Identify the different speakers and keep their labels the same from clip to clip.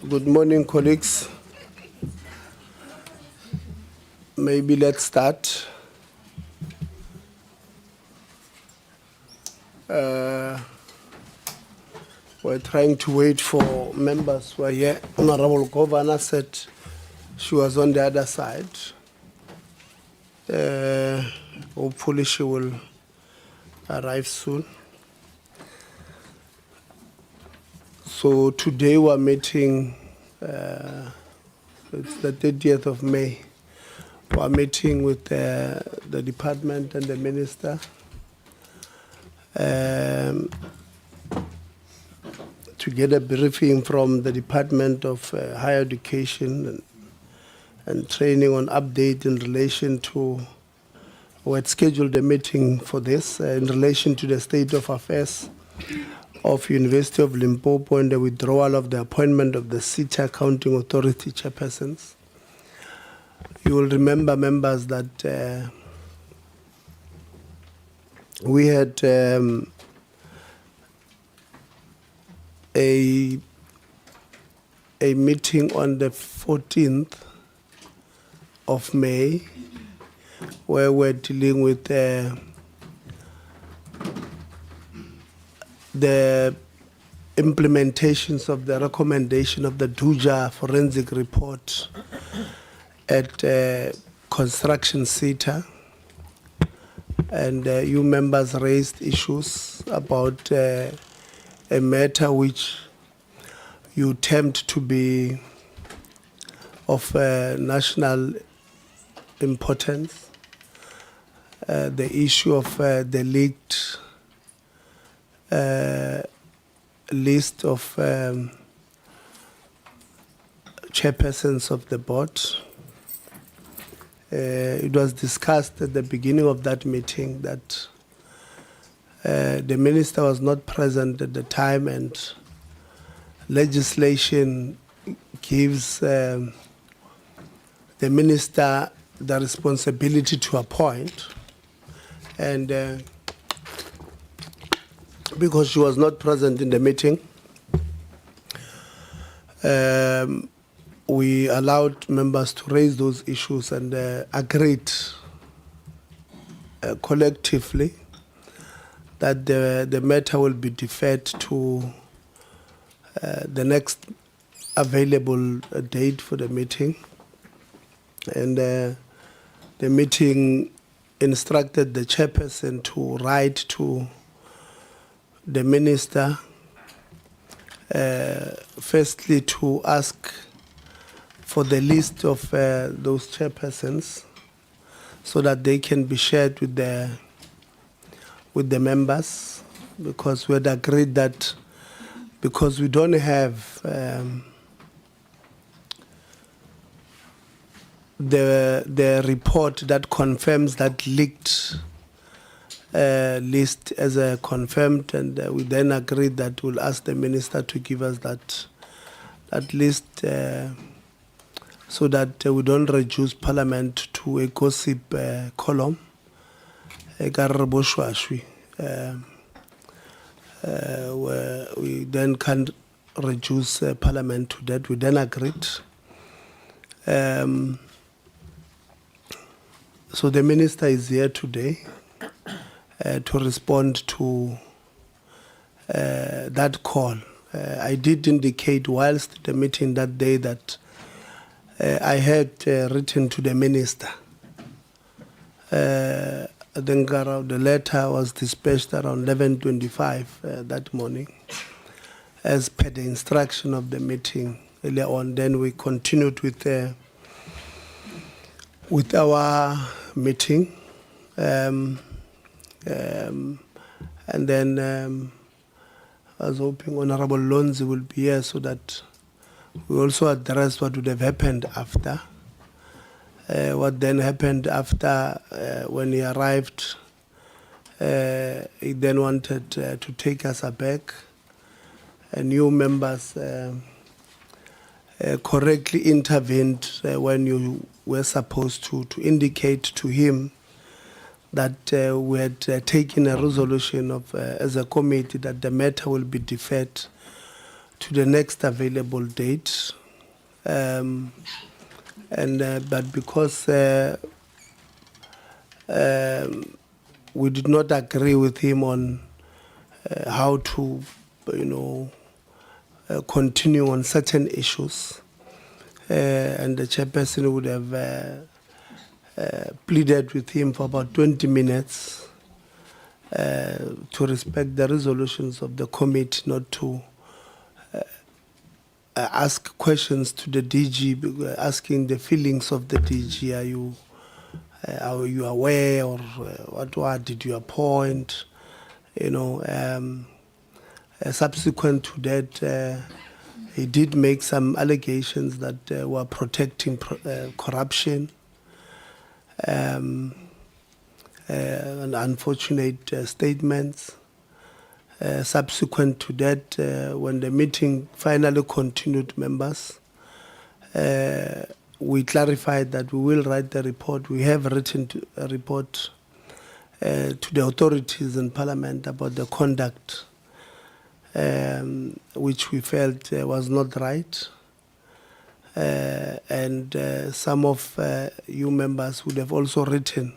Speaker 1: Good morning, colleagues. Maybe let's start. We're trying to wait for members who are here. Honorable Governor said she was on the other side. Hopefully she will arrive soon. So today we're meeting, it's the 30th of May. We're meeting with the department and the minister to get a briefing from the Department of Higher Education and Training on update in relation to, we had scheduled a meeting for this in relation to the state of affairs of University of Limpopo and the withdrawal of the appointment of the SETAs Accounting Authority Chairpersons. You will remember, members, that we had a meeting on the 14th of May where we're dealing with the implementations of the recommendation of the Duja forensic report at construction SETA. And you members raised issues about a matter which you termed to be of national importance, the issue of the leaked list of chairpersons of the board. It was discussed at the beginning of that meeting that the minister was not present at the time, and legislation gives the minister the responsibility to appoint, and because she was not present in the meeting, we allowed members to raise those issues and agreed collectively that the matter will be deferred to the next available date for the meeting. And the meeting instructed the chairperson to write to the minister, firstly to ask for the list of those chairpersons so that they can be shared with the members, because we had agreed that because we don't have the report that confirms that leaked list as a confirmed, and we then agreed that we'll ask the minister to give us that list so that we don't reduce Parliament to a gossip column. Where we then can't reduce Parliament to that. We then agreed. So the minister is here today to respond to that call. I did indicate whilst the meeting that day that I had written to the minister. I think around the letter was dispatched around 11:25 that morning, as per the instruction of the meeting earlier on. Then we continued with our meeting, and then I was hoping Honorable Lonzi will be here so that we also address what would have happened after. What then happened after when he arrived, he then wanted to take us aback. And new members correctly intervened when you were supposed to indicate to him that we had taken a resolution of as a committee that the matter will be deferred to the next available date. But because we did not agree with him on how to, continue on certain issues, and the chairperson would have pleaded with him for about 20 minutes to respect the resolutions of the committee, not to ask questions to the DG, asking the feelings of the DG. Are you aware, or what did you appoint? Subsequent to that, he did make some allegations that were protecting corruption, and unfortunate statements. Subsequent to that, when the meeting finally continued, members, we clarified that we will write the report. We have written a report to the authorities in Parliament about the conduct, which we felt was not right. And some of you members would have also written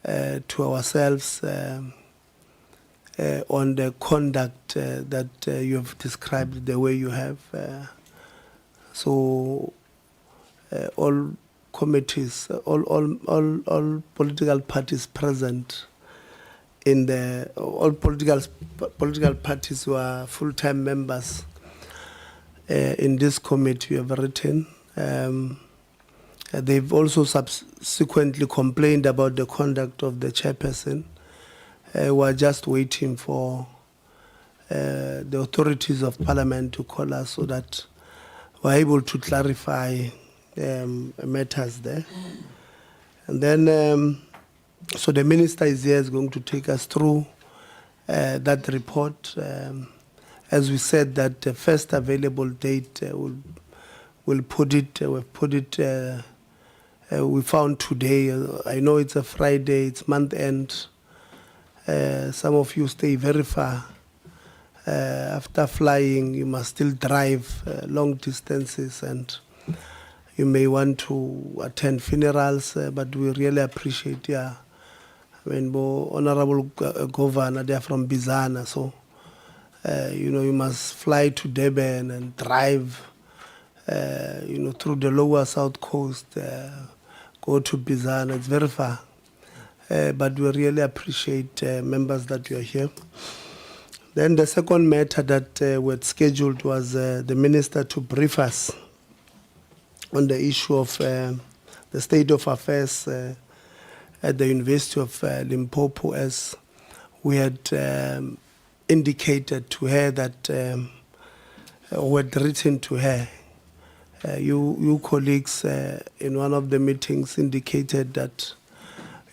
Speaker 1: to ourselves on the conduct that you have described the way you have. So all committees, all political parties present in the, all political parties who are full-time members in this committee have written. They've also subsequently complained about the conduct of the chairperson. We're just waiting for the authorities of Parliament to call us so that we're able to clarify matters there. And then, so the minister is here, is going to take us through that report. As we said, that the first available date we'll put it, we've put it, we found today. I know it's a Friday, it's month end. Some of you stay very far. After flying, you must still drive long distances, and you may want to attend funerals, but we really appreciate, Honorable Governor, they are from Bizana, so you must fly to Durban and drive through the lower south coast, go to Bizana. It's very far, but we really appreciate members that you are here. Then the second matter that we had scheduled was the minister to brief us on the issue of the state of affairs at the University of Limpopo, as we had indicated to her that, or had written to her. You colleagues in one of the meetings indicated that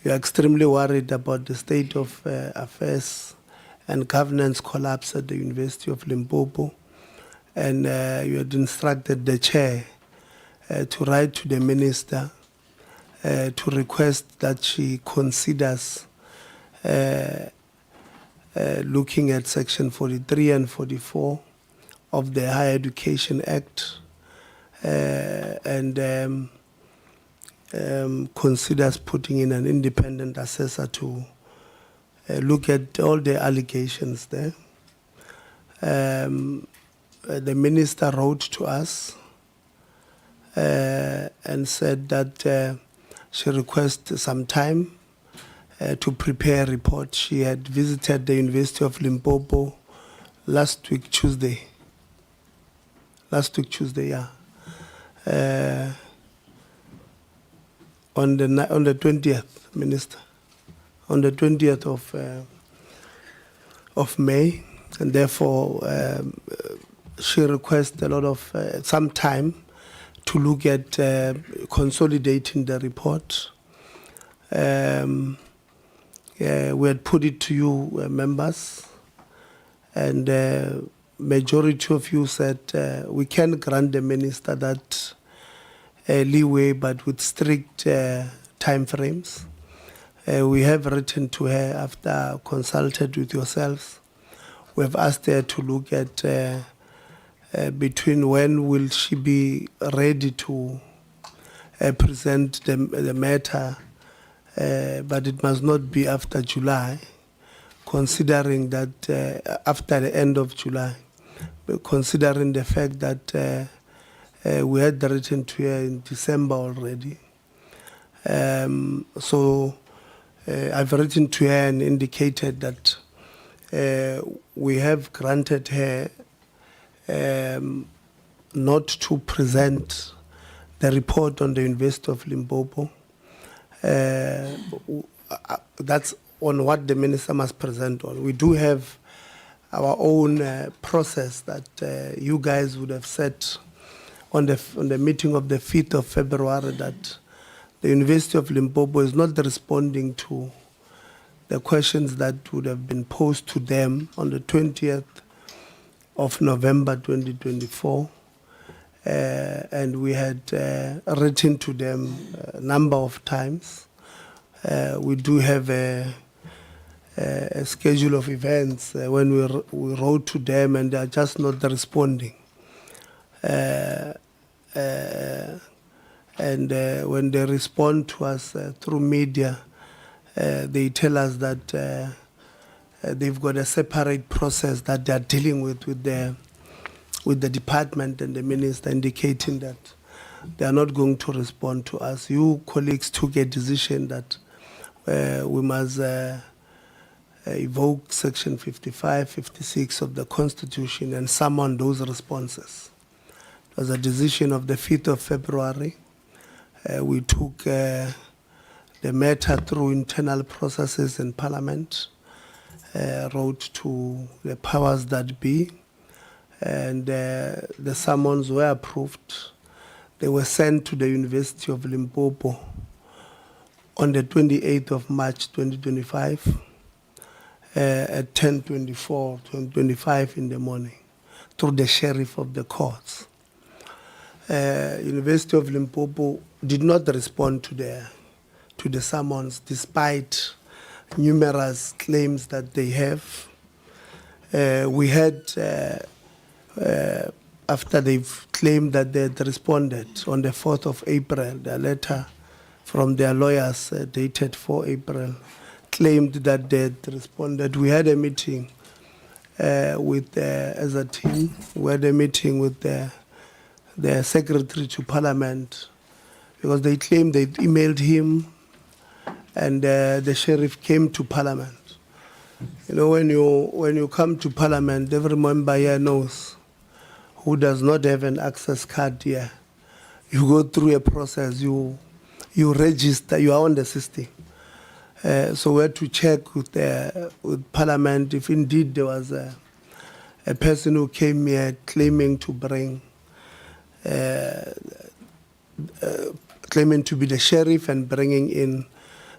Speaker 1: you're extremely worried about the state of affairs and governance collapse at the University of Limpopo, and you had instructed the chair to write to the minister to request that she considers looking at Section 43 and 44 of the Higher Education Act, and considers putting in an independent assessor to look at all the allegations there. The minister wrote to us and said that she requests some time to prepare a report. She had visited the University of Limpopo last week Tuesday, yeah. On the 20th, Minister, on the 20th of May, and therefore she requests a lot of some time to look at consolidating the report. We had put it to you, members, and majority of you said we can grant the minister that leeway, but with strict time frames. We have written to her after consulted with yourselves. We have asked her to look at between when will she be ready to present the matter, but it must not be after July, considering that after the end of July, considering the fact that we had written to her in December already. So I've written to her and indicated that we have granted her not to present the report on the University of Limpopo. That's on what the minister must present on. We do have our own process that you guys would have set on the meeting of the 5th of February, that the University of Limpopo is not responding to the questions that would have been posed to them on the 20th of November 2024. And we had written to them a number of times. We do have a schedule of events when we wrote to them, and they are just not responding. And when they respond to us through media, they tell us that they've got a separate process that they are dealing with the department and the minister, indicating that they are not going to respond to us. You colleagues took a decision that we must evoke Section 55, 56 of the Constitution and summon those responses. It was a decision of the 5th of February. We took the matter through internal processes in Parliament, wrote to the powers that be, and the summons were approved. They were sent to the University of Limpopo on the 28th of March 2025 at 10:25 in the morning through the sheriff of the courts. University of Limpopo did not respond to the summons, despite numerous claims that they have. We had, after they've claimed that they had responded on the 4th of April, the letter from their lawyers dated 4 April claimed that they had responded. We had a meeting with, as a team, we had a meeting with the secretary to Parliament, because they claimed they'd emailed him, and the sheriff came to Parliament. You know, when you come to Parliament, every member here knows who does not have an access card here. You go through a process, you register, you are on the system. So we had to check with Parliament if indeed there was a person who came here claiming to bring, claiming to be the sheriff and bringing in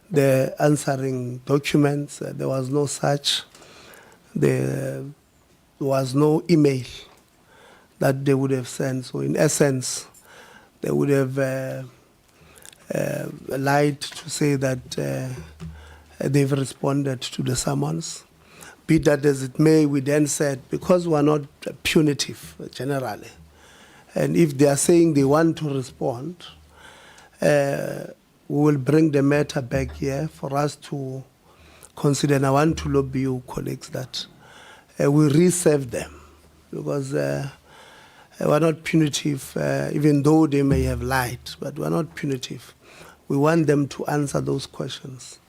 Speaker 1: the answering documents. There was no such. There was no email that they would have sent. So in essence, they would have lied to say that they've responded to the summons. Be that as it may, we then said, because we're not punitive generally, and if they are saying they want to respond, we will bring the matter back here for us to consider. And I want to lobby you, colleagues, that we reserve them, because we're not punitive, even though they may have lied, but we're not punitive. We want them to answer those questions,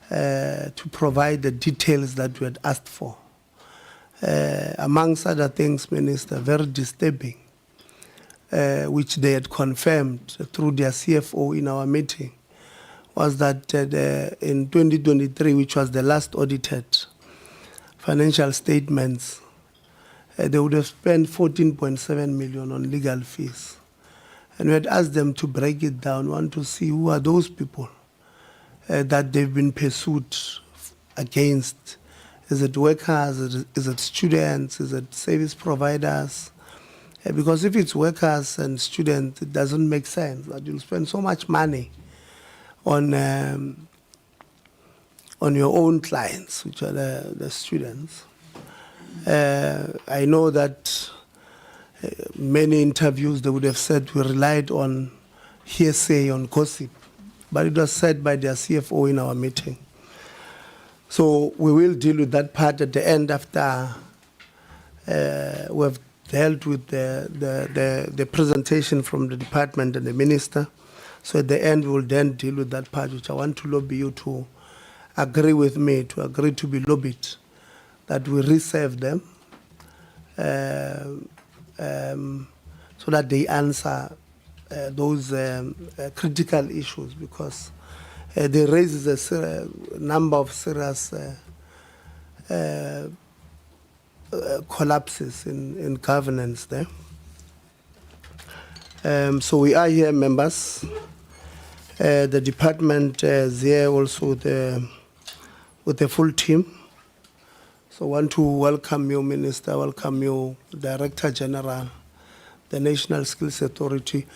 Speaker 1: to provide the details that we had asked for. Amongst other things, Minister, very disturbing, which they had confirmed through their CFO in our meeting, was that in 2023, which was the last audited financial statements, they would have spent 14.7 million on legal fees. And we had asked them to break it down. We want to see who are those people that they've been pursued against. Is it workers? Is it students? Is it service providers? Because if it's workers and students, it doesn't make sense that you'll spend so much money on your own clients, which are the students. I know that many interviews, they would have said we relied on hearsay, on gossip. But it was said by their CFO in our meeting. So we will deal with that part at the end after we've dealt with the presentation from the department and the minister. So at the end, we will then deal with that part, which I want to lobby you to agree with me, to agree to be lobbied, that we reserve them so that they answer those critical issues, because they raise a number of serious collapses in governance there. So we are here, members. The department is here also with the full team. So I want to welcome you, Minister, welcome you, Director General, the National Skills Authority,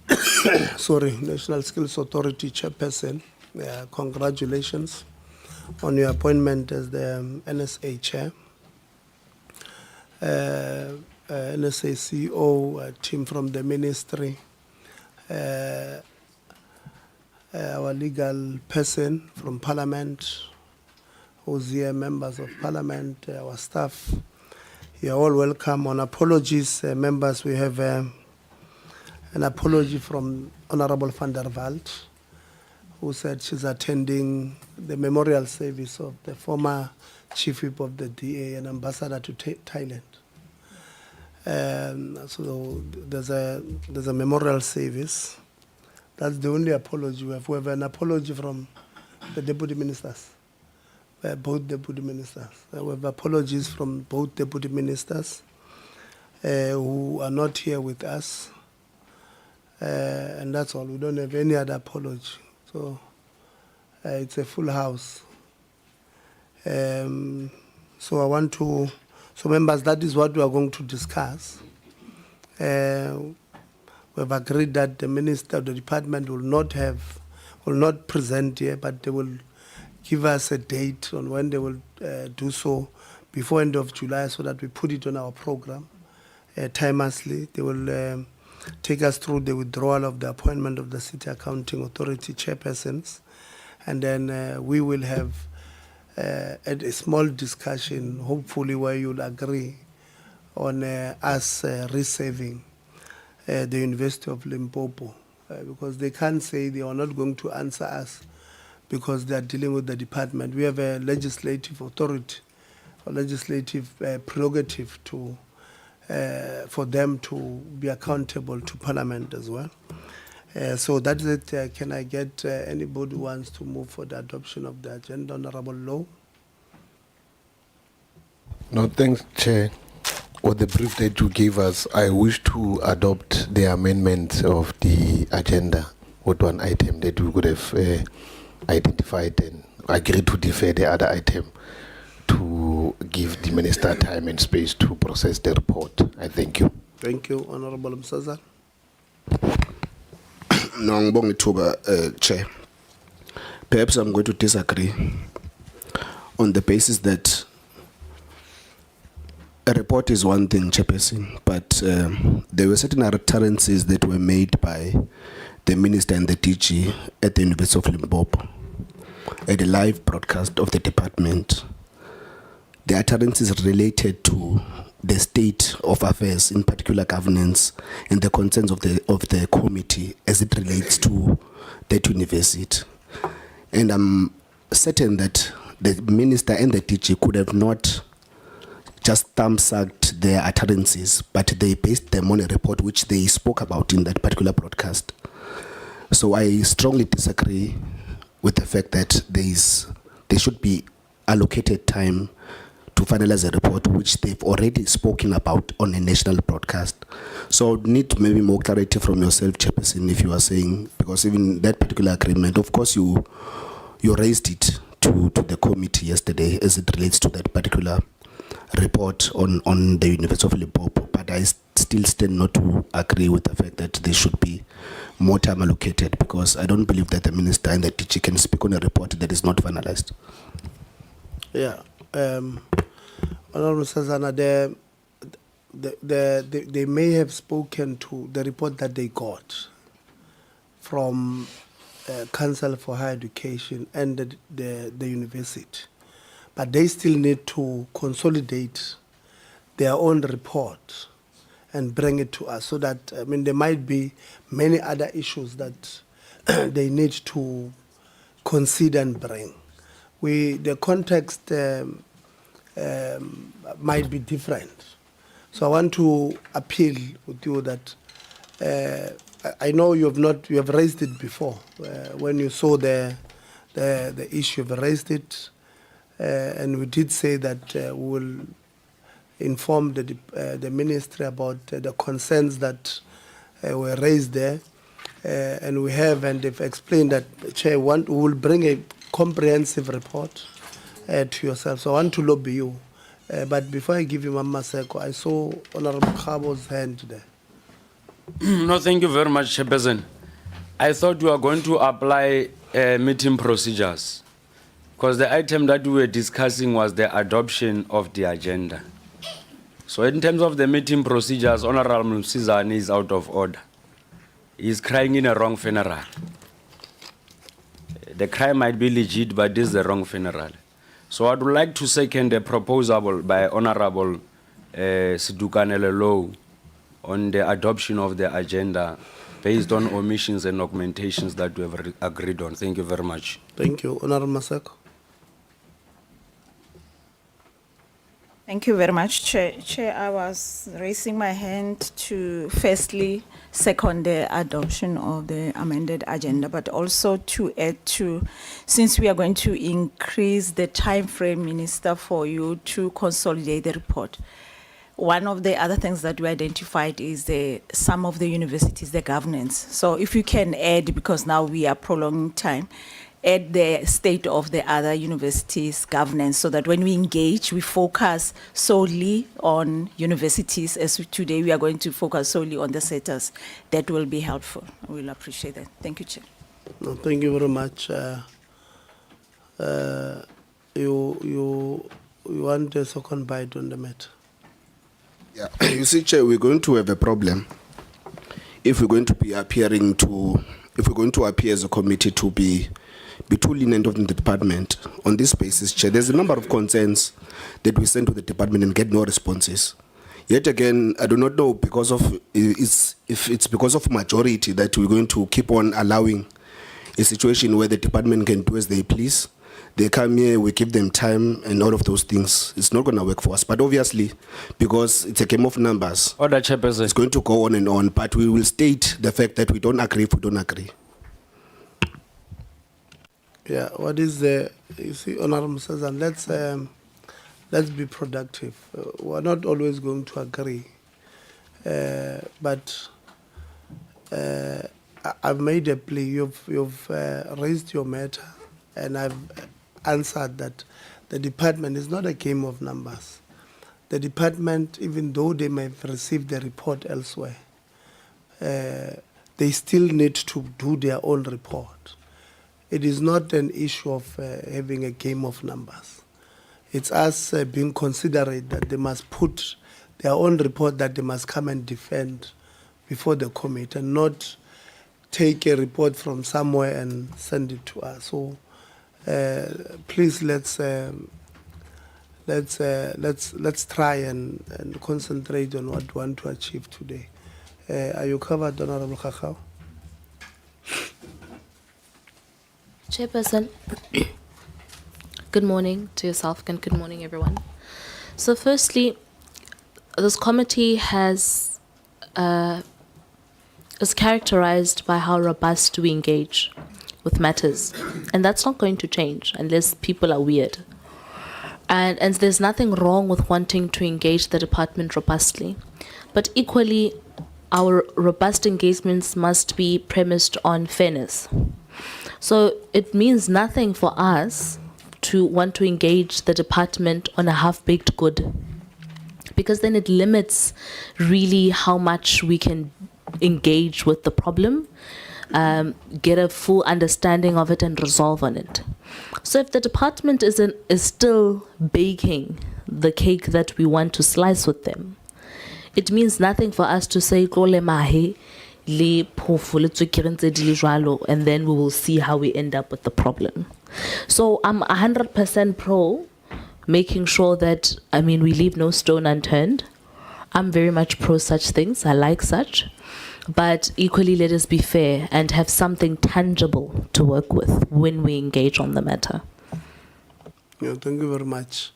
Speaker 1: National Skills Authority Chairperson. Congratulations on your appointment as the NSA Chair. NSA CEO, a team from the ministry, our legal person from Parliament, who's here, members of Parliament, our staff. You're all welcome. On apologies, members, we have an apology from Honorable van der Walt, who said she's attending the memorial service of the former Chief Whip of the DA and Ambassador to Thailand. So there's a memorial service. That's the only apology we have. We have an apology from the deputy ministers, both deputy ministers. We have apologies from both deputy ministers who are not here with us. And that's all. We don't have any other apology. So it's a full house. So I want to, so members, that is what we are going to discuss. We have agreed that the minister of the department will not present here, but they will give us a date on when they will do so before end of July, so that we put it on our program timelessly. They will take us through the withdrawal of the appointment of the SETAs Accounting Authority Chairpersons, and then we will have a small discussion, hopefully where you'll agree on us reserving the University of Limpopo, because they can't say they are not going to answer us because they are dealing with the department. We have a legislative authority, a legislative prerogative to for them to be accountable to Parliament as well. So that's it. Can I get anybody who wants to move for the adoption of the agenda? Honorable Low.
Speaker 2: No, thanks, Chair. With the brief that you gave us, I wish to adopt the amendment of the agenda with one item that we could have identified and agreed to defer the other item to give the Minister time and space to process the report. I thank you.
Speaker 1: Thank you, Honorable Msazan.
Speaker 3: No, ngibonga ithuba, Chair. Perhaps I'm going to disagree on the basis that a report is one thing, Chairperson, but there were certain utterances that were made by the Minister and the DG at the University of Limpopo at a live broadcast of the department. The utterances related to the state of affairs, in particular governance, and the concerns of the committee as it relates to that university. And I'm certain that the Minister and the DG could have not just thumb-sucked their utterances, but they based them on a report which they spoke about in that particular broadcast. So I strongly disagree with the fact that there should be allocated time to finalize a report which they've already spoken about on a national broadcast. So I need maybe more clarity from yourself, Chairperson, if you are saying, because even that particular agreement, of course you raised it to the committee yesterday as it relates to that particular report on the University of Limpopo, but I still stand not to agree with the fact that there should be more time allocated, because I don't believe that the Minister and the DG can speak on a report that is not finalized.
Speaker 1: Yeah. Honorable Sazana, they may have spoken to the report that they got from Council for Higher Education and the university, but they still need to consolidate their own report and bring it to us, so that, I mean, there might be many other issues that they need to consider and bring. The context might be different. So I want to appeal with you that I know you have raised it before. When you saw the issue, you've raised it, and we did say that we will inform the ministry about the concerns that were raised there, and we have, and they've explained that, Chair, we will bring a comprehensive report to yourself. So I want to lobby you. But before I give you Mama Seko, I saw Honorable Khabo's hand there.
Speaker 4: No, thank you very much, Chairperson. I thought we were going to apply meeting procedures, because the item that we were discussing was the adoption of the agenda. So in terms of the meeting procedures, Honorable Msizani is out of order. He's crying in a wrong funeral. The cry might be legit, but this is the wrong funeral. So I would like to second a proposal by Honorable Sidukanele Low on the adoption of the agenda based on omissions and augmentations that we have agreed on. Thank you very much.
Speaker 1: Thank you. Honorable Maseko.
Speaker 5: Thank you very much, Chair. Chair, I was raising my hand to firstly second the adoption of the amended agenda, but also to add to, since we are going to increase the time frame, Minister, for you to consolidate the report. One of the other things that we identified is some of the universities, the governance. So if you can add, because now we are prolonging time, add the state of the other universities' governance, so that when we engage, we focus solely on universities. As today, we are going to focus solely on the SETAs. That will be helpful. I will appreciate that. Thank you, Chair.
Speaker 1: No, thank you very much. You want a second bite on the matter?
Speaker 3: Yeah, you see, Chair, we're going to have a problem if we're going to be appearing to, if we're going to appear as a committee to be too lenient of the department on this basis, Chair. There's a number of concerns that we send to the department and get no responses. Yet again, I do not know if it's because of majority that we're going to keep on allowing a situation where the department can do as they please. They come here, we give them time and all of those things. It's not going to work for us. But obviously, because it's a game of numbers,
Speaker 4: Order, Chairperson.
Speaker 3: it's going to go on and on. But we will state the fact that we don't agree if we don't agree.
Speaker 1: Yeah, what is the, you see, Honorable Sazan, let's be productive. We're not always going to agree. But I've made a plea. You've raised your matter, and I've answered that the department is not a game of numbers. The department, even though they may have received the report elsewhere, they still need to do their own report. It is not an issue of having a game of numbers. It's us being considerate that they must put their own report that they must come and defend before the committee, and not take a report from somewhere and send it to us. So please let's try and concentrate on what we want to achieve today. Are you covered, Honorable Kakao?
Speaker 6: Chairperson, good morning to yourself and good morning, everyone. So firstly, this committee is characterized by how robust we engage with matters. And that's not going to change unless people are weird. And there's nothing wrong with wanting to engage the department robustly. But equally, our robust engagements must be premised on fairness. So it means nothing for us to want to engage the department on a half-baked good, because then it limits really how much we can engage with the problem, get a full understanding of it and resolve on it. So if the department is still baking the cake that we want to slice with them, it means nothing for us to say "Tlole mahe, le phofu, le tswekere ntse di le jwalo," and then we will see how we end up with the problem. So I'm 100% pro making sure that, we leave no stone unturned. I'm very much pro such things. I like such. But equally, let us be fair and have something tangible to work with when we engage on the matter.
Speaker 1: Yeah, thank you very much.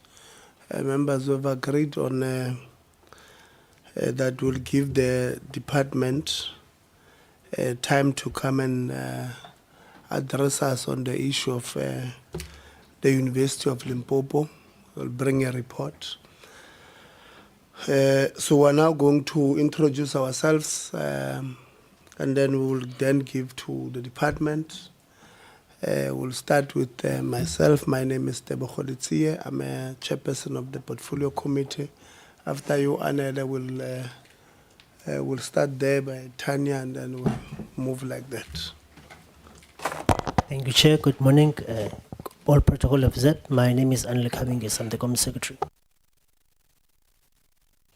Speaker 1: Members have agreed on that will give the department time to come and address us on the issue of the University of Limpopo. We'll bring a report. So we're now going to introduce ourselves and then we will then give to the department. We'll start with myself. My name is Tebo Khoditsie. I'm a chairperson of the Portfolio Committee. After you, Anela, we'll start there by Tanya and then we'll move like that.
Speaker 7: Thank you, Chair. Good morning. All protocol observed. My name is Anela Kabingis. I'm the Committee Secretary.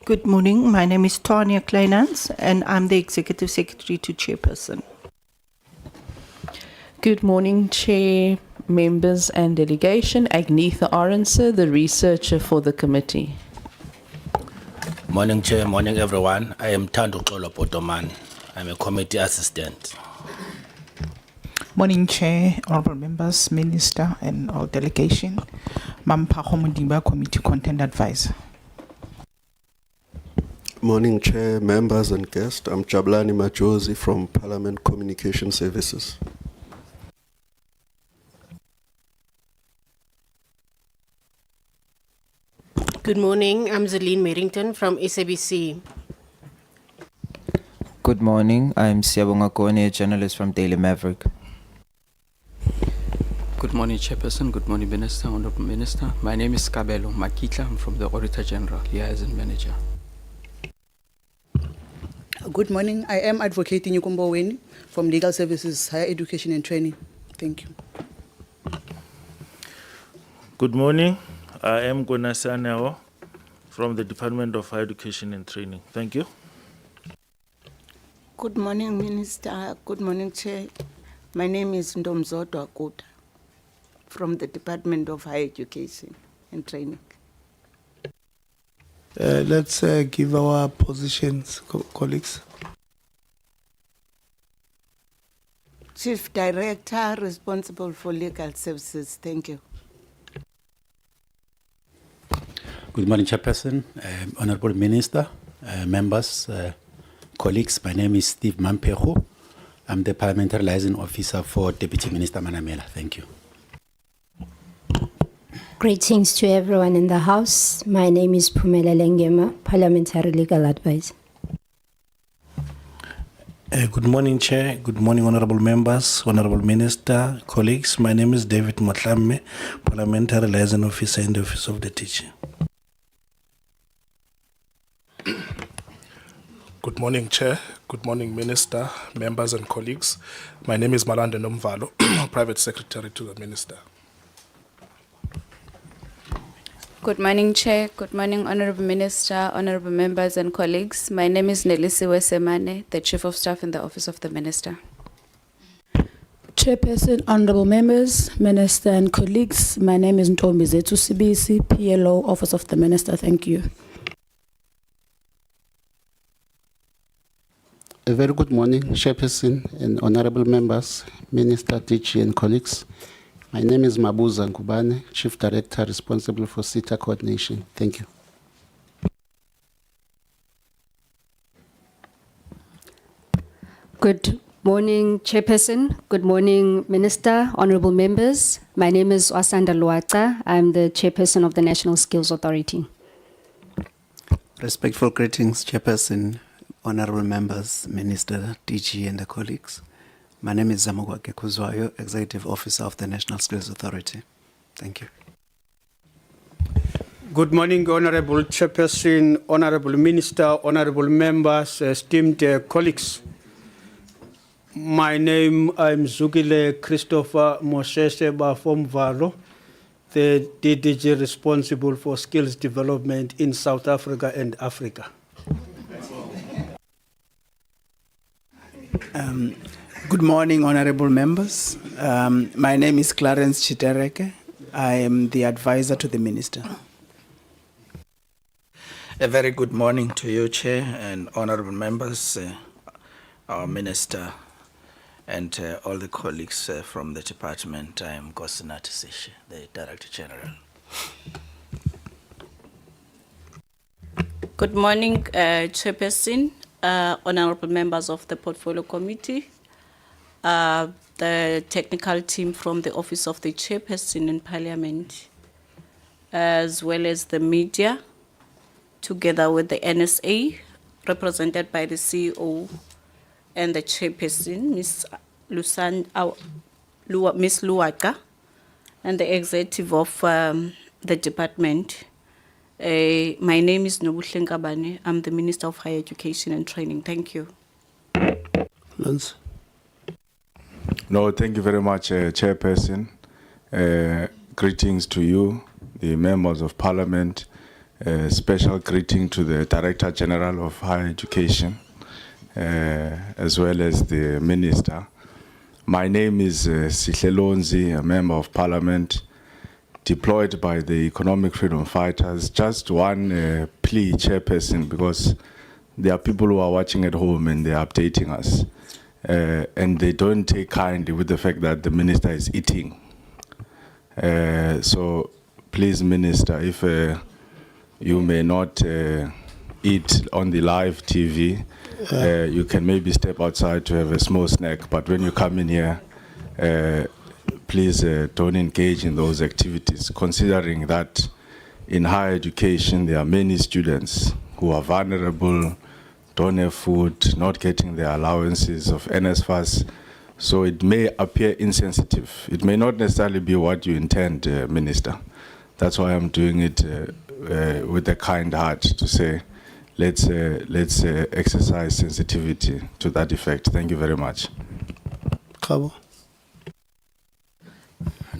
Speaker 8: Good morning. My name is Tanya Kleinans, and I'm the Executive Secretary to Chairperson.
Speaker 9: Good morning, Chair, members and delegation. Agnetha Orense, the researcher for the committee.
Speaker 10: Morning, Chair. Morning, everyone. I am Tando Xolo Potoman. I'm a committee assistant.
Speaker 11: Morning, Chair, honorable members, minister, and all delegation. Mampakho Mudimba, committee content advisor.
Speaker 12: Morning, Chair, members and guests. I'm Jablani Majozi from Parliament Communication Services.
Speaker 13: Good morning, I'm Zeline Merrington from SABC.
Speaker 14: Good morning, I'm Siyabonga Kone, a journalist from Daily Maverick.
Speaker 15: Good morning, Chairperson. Good morning, Minister, Honorable Minister. My name is Kabelo Makitla. I'm from the Auditor General, Liaison Manager.
Speaker 16: Good morning. I am Advocate Nyukumbo Weni from Legal Services, Higher Education and Training. Thank you.
Speaker 17: Good morning. I am Gonasaneo from the Department of Higher Education and Training. Thank you.
Speaker 18: Good morning, Minister. Good morning, Chair. My name is Ndomzodo Akuta from the Department of Higher Education and Training.
Speaker 1: Let's give our positions, colleagues.
Speaker 18: Chief Director responsible for legal services. Thank you.
Speaker 19: Good morning, Chairperson, Honorable Minister, members, colleagues. My name is Steve Mampejo. I'm the Parliamentary Liaison Officer for Deputy Minister Manamela. Thank you.
Speaker 20: Greetings to everyone in the House. My name is Pumela Lengema, Parliamentary Legal Advisor.
Speaker 21: Good morning, Chair. Good morning, Honorable Members, Honorable Minister, colleagues. My name is David Motlamme, Parliamentary Liaison Officer in the Office of the Teacher.
Speaker 22: Good morning, Chair. Good morning, Minister, members and colleagues. My name is Malande Nomvalo, Private Secretary to the Minister.
Speaker 23: Good morning, Chair. Good morning, Honorable Minister, Honorable members and colleagues. My name is Nelisiwe Semane, the Chief of Staff in the Office of the Minister.
Speaker 24: Chairperson, honorable members, minister and colleagues. My name is Ntombi Zethu Sibisi, PLO, Office of the Minister. Thank you.
Speaker 25: A very good morning, Chairperson and honorable members, Minister, DG and colleagues. My name is Mabuza Nkubane, Chief Director responsible for SETA coordination. Thank you.
Speaker 26: Good morning, Chairperson. Good morning, Minister, honorable members. My name is Wasanda Luaca. I'm the Chairperson of the National Skills Authority.
Speaker 27: Respectful greetings, Chairperson, honorable members, Minister, DG and the colleagues. My name is Zamugwa Kekuzwayo, Executive Officer of the National Skills Authority. Thank you.
Speaker 28: Good morning, Honorable Chairperson, Honorable Minister, Honorable members, esteemed colleagues. My name, I'm Zugile Christopher Mosese Bafomvalo, the DDG responsible for skills development in South Africa and Africa.
Speaker 2: Good morning, honorable members. My name is Clarence Chitereke. I am the advisor to the minister.
Speaker 3: A very good morning to you, Chair, and honorable members, our minister, and all the colleagues from the department. I am Kosinati Sishe, the Director General.
Speaker 4: Good morning, Chairperson, honorable members of the Portfolio Committee, the technical team from the Office of the Chairperson in Parliament, as well as the media, together with the NSA, represented by the CEO and the Chairperson, Ms. Ms. Luaka, and the executive of the department. My name is Nobuhle Nkabane. I'm the Minister of Higher Education and Training. Thank you.
Speaker 1: Lance.
Speaker 5: No, thank you very much, Chairperson. Greetings to you, the members of Parliament. Special greeting to the Director General of Higher Education, as well as the Minister. My name is Sihlelonzi, a Member of Parliament, deployed by the Economic Freedom Fighters. Just one plea, Chairperson, because there are people who are watching at home and they're updating us. And they don't take kindly with the fact that the Minister is eating. So please, Minister, if you may not eat on the live TV, you can maybe step outside to have a small snack. But when you come in here, please don't engage in those activities, considering that in higher education there are many students who are vulnerable, don't have food, not getting their allowances of NSFAS. So it may appear insensitive. It may not necessarily be what you intend, Minister. That's why I'm doing it with a kind heart to say, let's exercise sensitivity to that effect. Thank you very much.
Speaker 1: Kabo.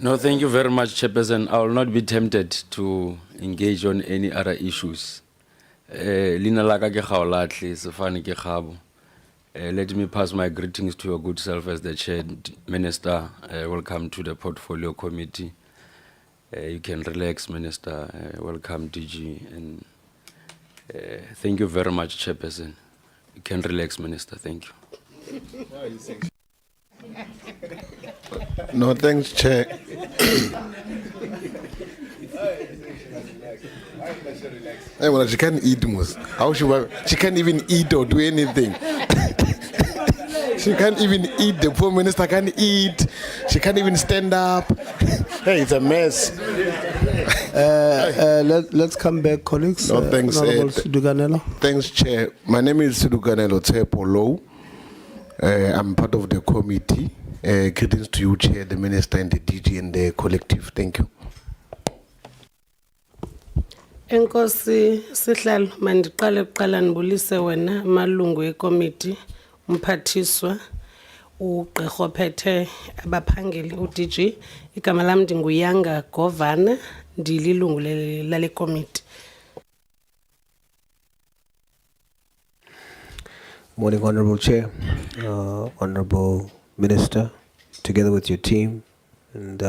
Speaker 6: No, thank you very much, Chairperson. I will not be tempted to engage on any other issues. Lina laka ke khaolatli sefane ke khabo. Let me pass my greetings to your good self as the Chair Minister. Welcome to the Portfolio Committee. You can relax, Minister. Welcome, DG. And thank you very much, Chairperson. You can relax, Minister. Thank you.
Speaker 7: No, thanks, Chair. Hey, well, she can't eat most. How she can't even eat or do anything. She can't even eat. The poor minister can't eat. She can't even stand up. Hey, it's a mess.
Speaker 1: Let's come back, colleagues.
Speaker 7: No, thanks,
Speaker 1: Duganelo.
Speaker 7: Thanks, Chair. My name is Duganelo Tsepolo. I'm part of the committee. Greetings to you, Chair, the Minister, and the DG, and the collective. Thank you.
Speaker 13: Enkosi sihlalo mandiqale kuqala ndibulise wena amalungu ekomiti umphathiswa ugqirha ophethe abaphangeli uDG igama lam ndinguyanga Govana ndililungu lale komiti.
Speaker 8: Morning, Honorable Chair, Honorable Minister, together with your team and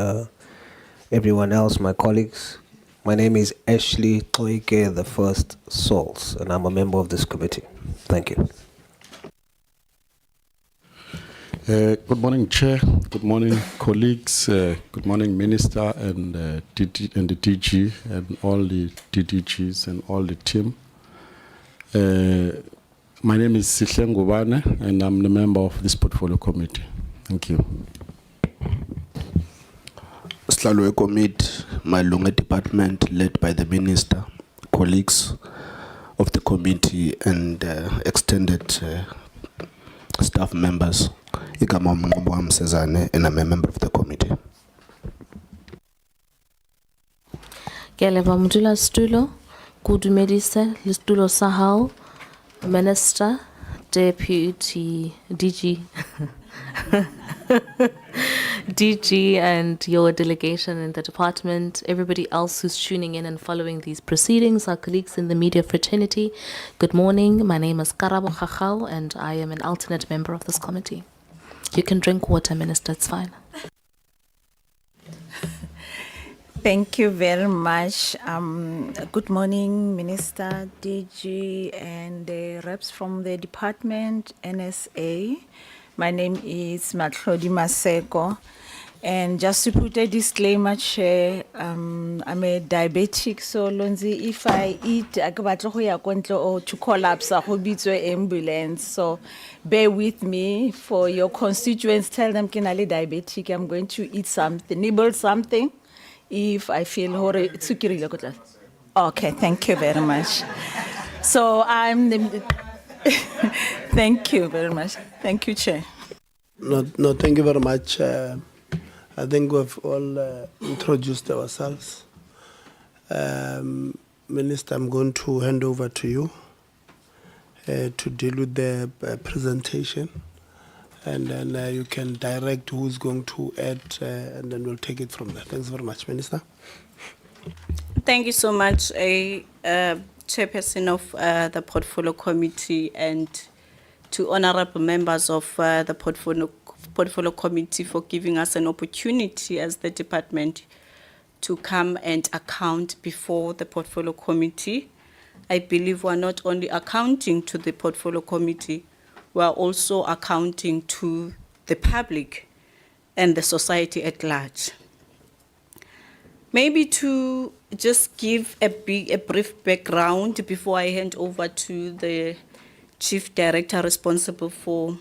Speaker 8: everyone else, my colleagues. My name is Ashley Tloike, the First Souls, and I'm a member of this committee. Thank you.
Speaker 9: Good morning, Chair. Good morning, colleagues. Good morning, Minister and the DG and all the DDGs and all the team. My name is Sihle Ngubane, and I'm the member of this portfolio committee. Thank you.
Speaker 25: Sihlalo Committee, Malunga Department, led by the Minister, colleagues of the committee, and extended staff members. Igama Mnqobo wam Sezane, and I'm a member of the committee.
Speaker 29: Keleva Mutula Stulo, Kudumedisa, Listulo Sahau, Minister, Deputy DG. DG and your delegation in the department, everybody else who's tuning in and following these proceedings, our colleagues in the media fraternity, good morning. My name is Karabo Khachal and I am an alternate member of this committee. You can drink water, Minister, it's fine.
Speaker 10: Thank you very much. Good morning, Minister, DG, and the reps from the department, NSA. My name is Matlodi Maseko. And just to put a disclaimer, Chair, I'm a diabetic, so Lonzi, if I eat, I go to collapse, I will be to an ambulance. So bear with me for your constituents. Tell them I'm diabetic. I'm going to eat something, nibble something. If I feel okay, thank you very much. So I'm the thank you very much. Thank you, Chair.
Speaker 1: No, thank you very much. I think we've all introduced ourselves. Minister, I'm going to hand over to you to deal with the presentation. And then you can direct who's going to add, and then we'll take it from there. Thanks very much, Minister.
Speaker 4: Thank you so much, Chairperson of the Portfolio Committee, and to honorable members of the Portfolio Committee for giving us an opportunity as the department to come and account before the Portfolio Committee. I believe we're not only accounting to the Portfolio Committee, we are also accounting to the public and the society at large. Maybe to just give a brief background before I hand over to the Chief Director responsible for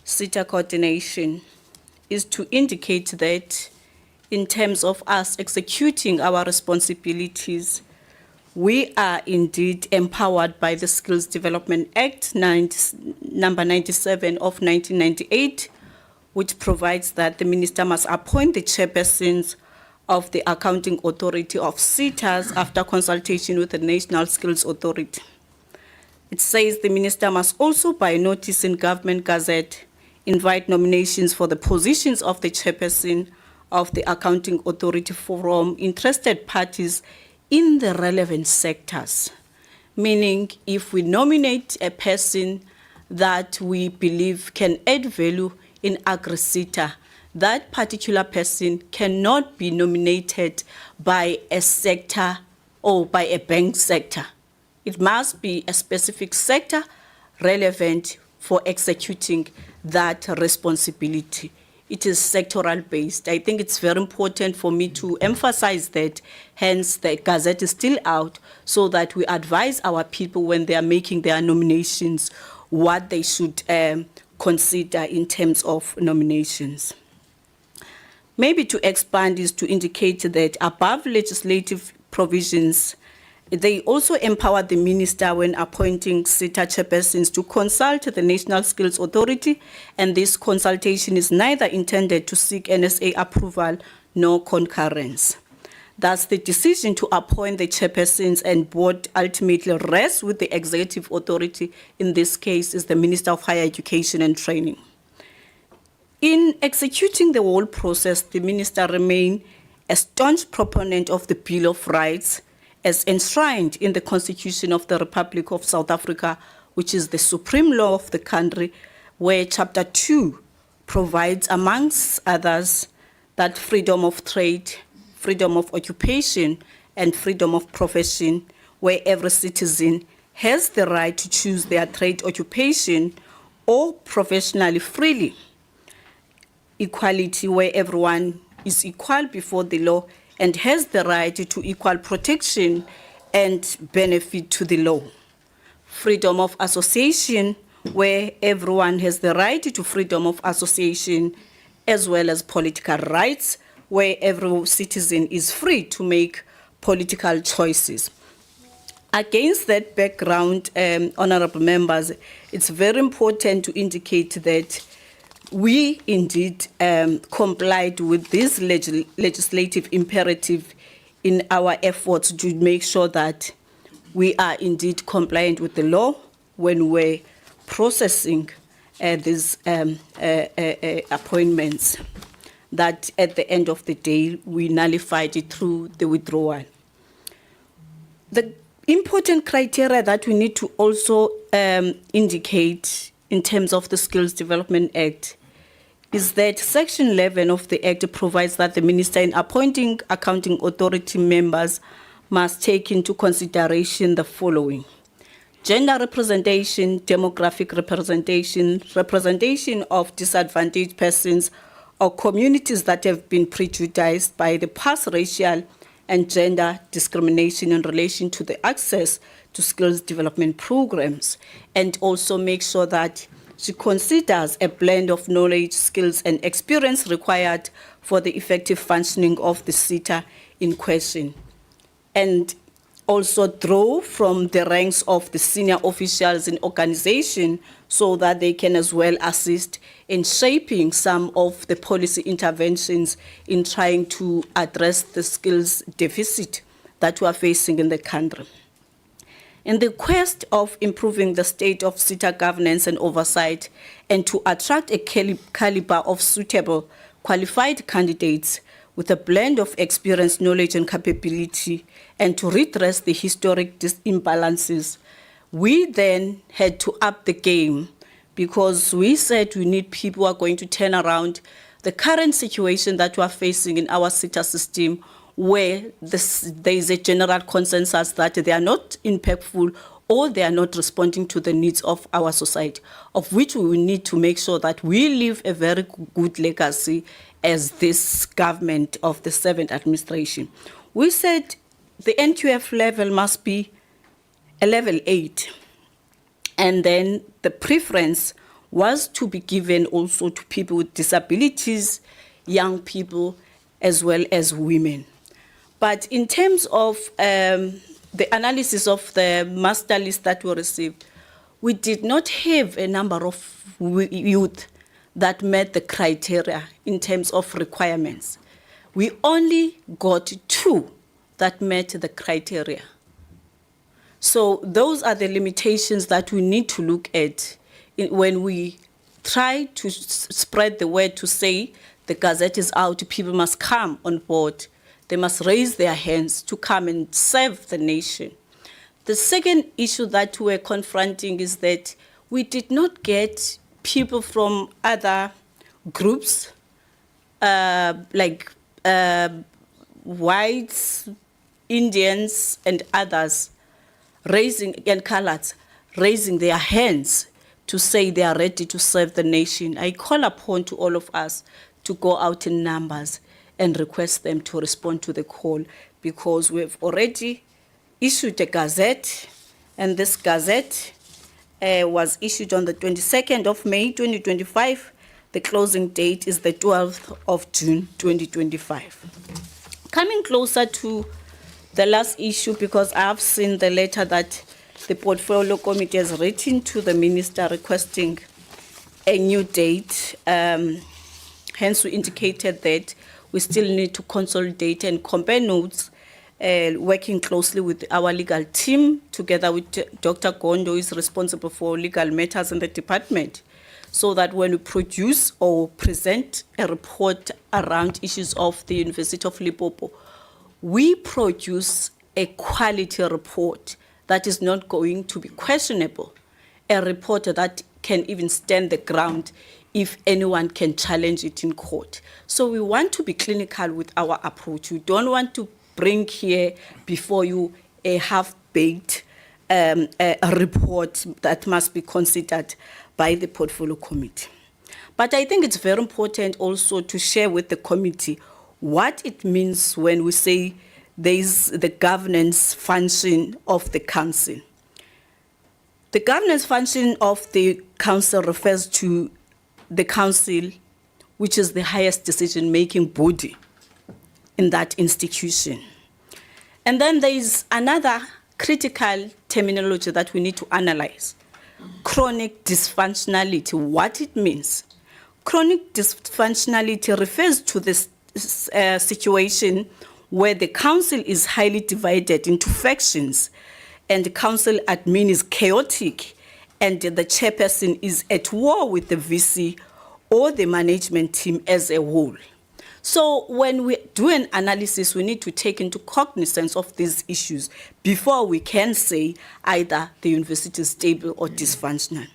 Speaker 4: SETA coordination, is to indicate that in terms of us executing our responsibilities, we are indeed empowered by the Skills Development Act number 97 of 1998, which provides that the minister must appoint the chairpersons of the Accounting Authority of SETAs after consultation with the National Skills Authority. It says the minister must also, by notice in Government Gazette, invite nominations for the positions of the chairperson of the Accounting Authority from interested parties in the relevant sectors, meaning if we nominate a person that we believe can add value in agri-SETA, that particular person cannot be nominated by a sector or by a bank sector. It must be a specific sector relevant for executing that responsibility. It is sectoral based. I think it's very important for me to emphasize that, hence the Gazette is still out, so that we advise our people when they are making their nominations, what they should consider in terms of nominations. Maybe to expand is to indicate that above legislative provisions, they also empower the minister when appointing SETA chairpersons to consult the National Skills Authority, and this consultation is neither intended to seek NSA approval nor concurrence. Thus, the decision to appoint the chairpersons and board ultimately rests with the executive authority. In this case, is the Minister of Higher Education and Training. In executing the whole process, the minister remains a staunch proponent of the Bill of Rights, as enshrined in the Constitution of the Republic of South Africa, which is the supreme law of the country, where Chapter 2 provides, amongst others, that freedom of trade, freedom of occupation, and freedom of profession, where every citizen has the right to choose their trade, occupation, or professionally freely. Equality, where everyone is equal before the law and has the right to equal protection and benefit to the law. Freedom of association, where everyone has the right to freedom of association, as well as political rights, where every citizen is free to make political choices. Against that background, honorable members, it's very important to indicate that we indeed complied with this legislative imperative in our efforts to make sure that we are indeed compliant with the law when we're processing these appointments. that at the end of the day, we nullified it through the withdrawal. The important criteria that we need to also indicate in terms of the Skills Development Act is that Section 11 of the Act provides that the Minister, in appointing Accounting Authority members, must take into consideration the following: gender representation, demographic representation, representation of disadvantaged persons or communities that have been prejudiced by the past racial and gender discrimination in relation to the access to skills development programs, and also make sure that she considers a blend of knowledge, skills, and experience required for the effective functioning of the SETA in question, and also draw from the ranks of the senior officials in organization so that they can as well assist in shaping some of the policy interventions in trying to address the skills deficit that we are facing in the country. In the quest of improving the state of SETA governance and oversight, and to attract a caliber of suitable, qualified candidates with a blend of experience, knowledge, and capability, and to redress the historic imbalances, we then had to up the game, because we said we need people who are going to turn around the current situation that we are facing in our SETA system, where there is a general consensus that they are not impactful or they are not responding to the needs of our society, of which we will need to make sure that we leave a very good legacy as this government of the 7th administration. We said the NQF level must be a level 8, and then the preference was to be given also to people with disabilities, young people, as well as women. But in terms of the analysis of the master list that we received, we did not have a number of youth that met the criteria in terms of requirements. We only got 2 that met the criteria. So those are the limitations that we need to look at when we try to spread the word to say the Gazette is out, people must come on board. They must raise their hands to come and serve the nation. The second issue that we're confronting is that we did not get people from other groups, like whites, Indians, and others, and coloreds, raising their hands to say they are ready to serve the nation. I call upon to all of us to go out in numbers and request them to respond to the call, because we've already issued a gazette, and this gazette was issued on the 22nd of May 2025. The closing date is the 12th of June 2025. Coming closer to the last issue, because I have seen the letter that the Portfolio Committee has written to the Minister requesting a new date. Hence, we indicated that we still need to consolidate and compare notes, working closely with our legal team, together with Dr. Gondo, who is responsible for legal matters in the department, so that when we produce or present a report around issues of the University of Limpopo, we produce a quality report that is not going to be questionable, a report that can even stand the ground if anyone can challenge it in court. So we want to be clinical with our approach. We don't want to bring here before you a half-baked a report that must be considered by the Portfolio Committee. But I think it's very important also to share with the committee what it means when we say there is the governance function of the council. The governance function of the council refers to the council, which is the highest decision-making body in that institution. And then there is another critical terminology that we need to analyze: chronic dysfunctionality, what it means. Chronic dysfunctionality refers to this situation where the council is highly divided into factions, and the council admin is chaotic, and the chairperson is at war with the VC or the management team as a whole. So when we do an analysis, we need to take into cognizance of these issues before we can say either the university is stable or dysfunctional.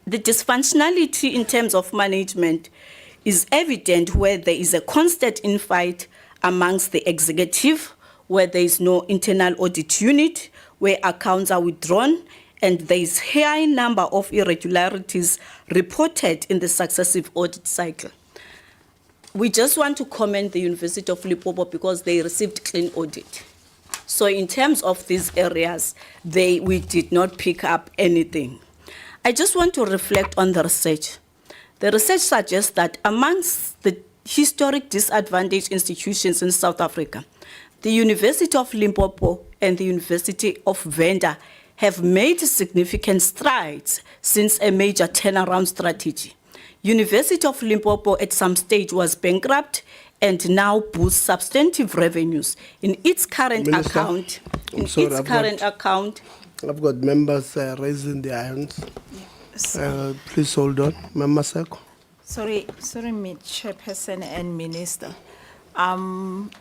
Speaker 4: The dysfunctionality in terms of management is evident where there is a constant infight amongst the executive, where there is no internal audit unit, where accounts are withdrawn, and there is high number of irregularities reported in the successive audit cycle. We just want to commend the University of Limpopo because they received clean audit. So in terms of these areas, we did not pick up anything. I just want to reflect on the research. The research suggests that amongst the historic disadvantaged institutions in South Africa, the University of Limpopo and the University of Venda have made significant strides since a major turnaround strategy. University of Limpopo at some stage was bankrupt and now boosts substantive revenues. In its current
Speaker 1: Minister,
Speaker 4: account,
Speaker 1: I've got members raising their hands. Please hold on. Member Seko.
Speaker 10: Sorry, Chairperson and Minister. I'm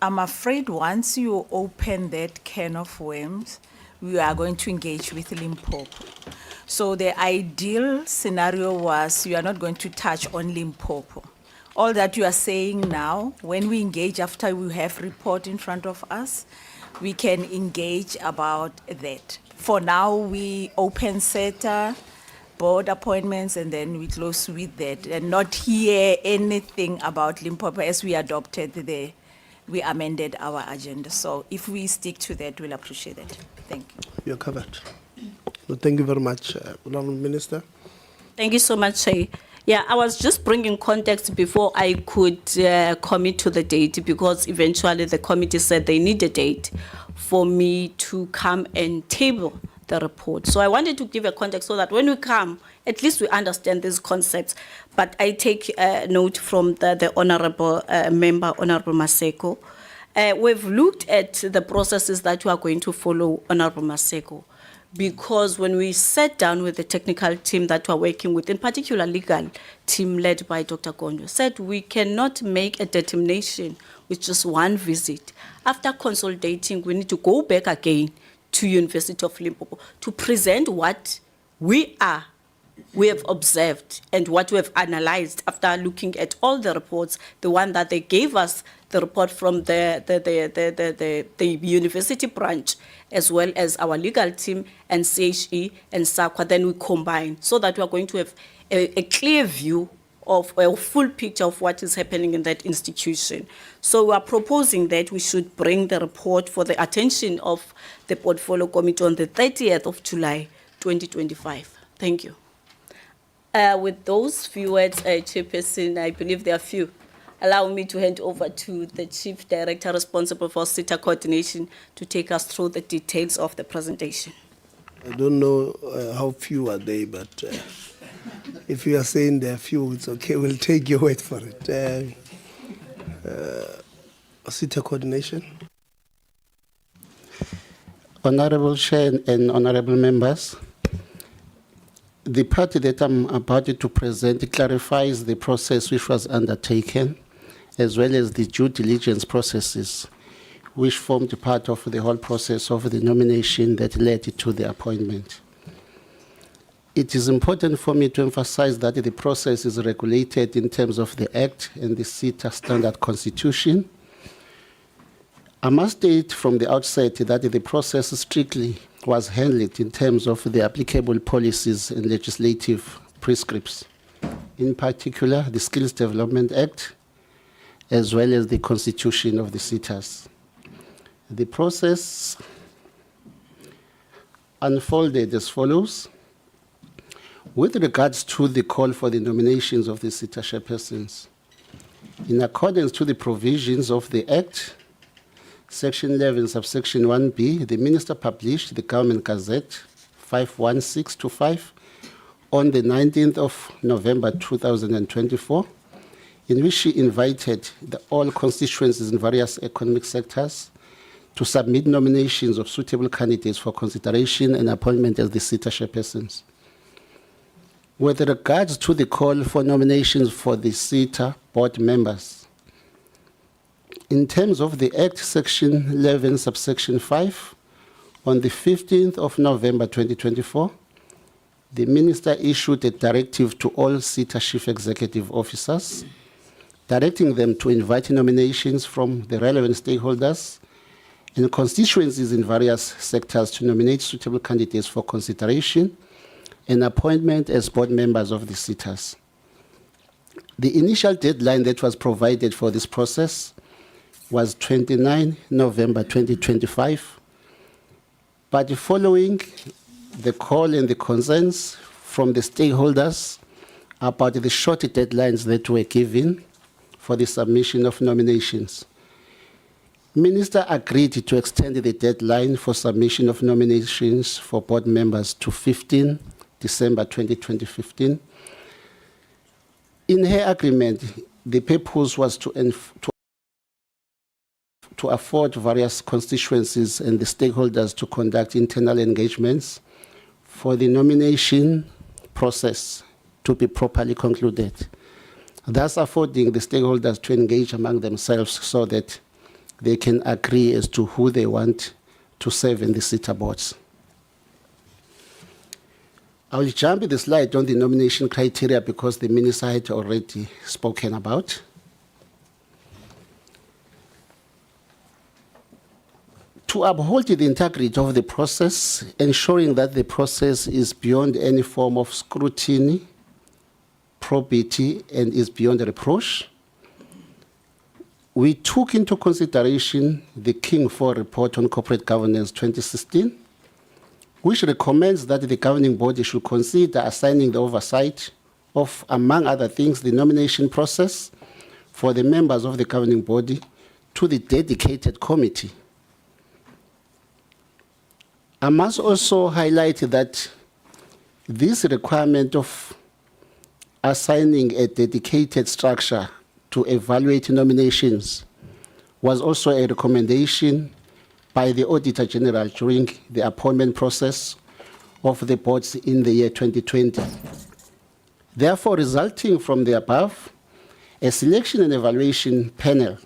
Speaker 10: afraid once you open that can of worms, we are going to engage with Limpopo. So the ideal scenario was you are not going to touch on Limpopo. All that you are saying now, when we engage after we have report in front of us, we can engage about that. For now, we open SETA, board appointments, and then we close with that, and not hear anything about Limpopo as we adopted we amended our agenda. So if we stick to that, we'll appreciate it. Thank you.
Speaker 1: You're covered. Well, thank you very much, Honourable Minister.
Speaker 4: Thank you so much, Shay. Yeah, I was just bringing context before I could commit to the date, because eventually the committee said they need a date for me to come and table the report. So I wanted to give a context so that when we come, at least we understand these concepts. But I take note from the Honourable Member, Honourable Maseko. We've looked at the processes that we are going to follow, Honourable Maseko, because when we sat down with the technical team that we're working with, in particular legal team led by Dr. Konyo, said we cannot make a determination with just one visit. After consolidating, we need to go back again to University of Limpopo to present what we have observed and what we have analyzed after looking at all the reports, the one that they gave us, the report from the university branch, as well as our legal team and CHE and SAQA, then we combine so that we are going to have a clear view of a full picture of what is happening in that institution. So we are proposing that we should bring the report for the attention of the Portfolio Committee on the 30th of July, 2025. Thank you. With those few words, Chairperson, I believe there are few. Allow me to hand over to the Chief Director responsible for SETA coordination to take us through the details of the presentation.
Speaker 1: I don't know how few are they, but if you are saying there are few, it's okay. We'll take your word for it. SETA coordination.
Speaker 11: Honorable Chair and honorable members, the part that I'm about to present clarifies the process which was undertaken, as well as the due diligence processes which formed part of the whole process of the nomination that led to the appointment. It is important for me to emphasize that the process is regulated in terms of the Act and the SETA Standard Constitution. I must state from the outset that the process strictly was handled in terms of the applicable policies and legislative prescripts, in particular the Skills Development Act, as well as the Constitution of the SETAs. The process unfolded as follows. With regards to the call for the nominations of the SETA chairpersons, in accordance to the provisions of the Act, Section 11, subsection 1B, the Minister published the Government Gazette 51625 on the 19th of November 2024, in which she invited all constituencies in various economic sectors to submit nominations of suitable candidates for consideration and appointment as the SETA chairpersons. With regards to the call for nominations for the SETA board members, in terms of the Act Section 11, subsection 5, on the 15th of November 2024, the Minister issued a directive to all SETA chief executive officers, directing them to invite nominations from the relevant stakeholders and constituencies in various sectors to nominate suitable candidates for consideration and appointment as board members of the SETAs. The initial deadline that was provided for this process was 29 November 2025, but following the call and the concerns from the stakeholders about the short deadlines that were given for the submission of nominations, Minister agreed to extend the deadline for submission of nominations for board members to 15 December 2015. In her agreement, the purpose was to afford various constituencies and the stakeholders to conduct internal engagements for the nomination process to be properly concluded, thus affording the stakeholders to engage among themselves so that they can agree as to who they want to serve in the SETA boards. I will jump the slide on the nomination criteria because the Minister had already spoken about. To uphold the integrity of the process, ensuring that the process is beyond any form of scrutiny, probity, and is beyond reproach, we took into consideration the King IV Report on Corporate Governance 2016, which recommends that the governing body should consider assigning the oversight of, among other things, the nomination process for the members of the governing body to the dedicated committee. I must also highlight that this requirement of assigning a dedicated structure to evaluate nominations was also a recommendation by the Auditor General during the appointment process of the boards in the year 2020. Therefore, resulting from the above, a selection and evaluation panel,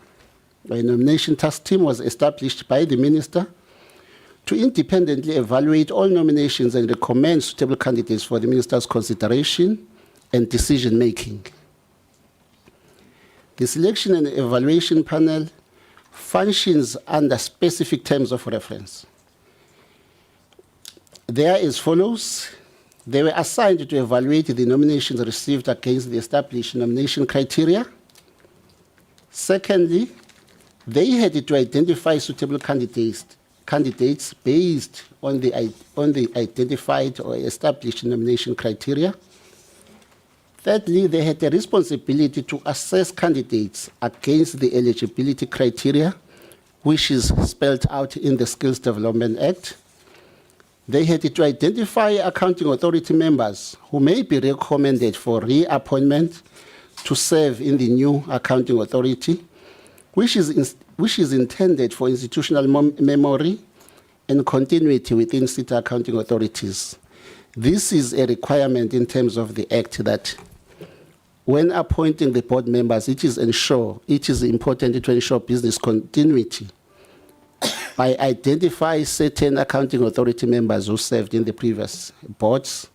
Speaker 11: a nomination task team was established by the Minister to independently evaluate all nominations and recommend suitable candidates for the Minister's consideration and decision-making. The selection and evaluation panel functions under specific terms of reference. They are as follows. They were assigned to evaluate the nominations received against the established nomination criteria. Secondly, they had to identify suitable candidates based on the identified or established nomination criteria. Thirdly, they had a responsibility to assess candidates against the eligibility criteria, which is spelled out in the Skills Development Act. They had to identify accounting authority members who may be recommended for reappointment to serve in the new accounting authority, which is intended for institutional memory and continuity within SETA accounting authorities. This is a requirement in terms of the Act that when appointing the board members, it is important to ensure business continuity by identifying certain accounting authority members who served in the previous boards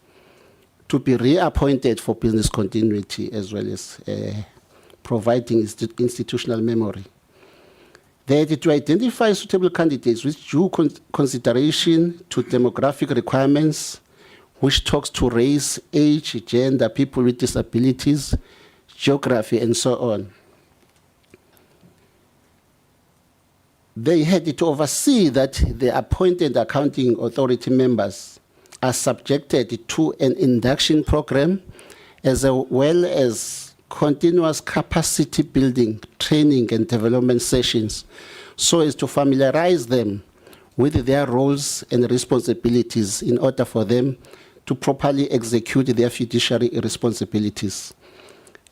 Speaker 11: to be reappointed for business continuity as well as providing institutional memory. They had to identify suitable candidates with due consideration to demographic requirements, which talks to race, age, gender, people with disabilities, geography, and so on. They had to oversee that the appointed accounting authority members are subjected to an induction program as well as continuous capacity building, training, and development sessions so as to familiarize them with their roles and responsibilities in order for them to properly execute their fiduciary responsibilities.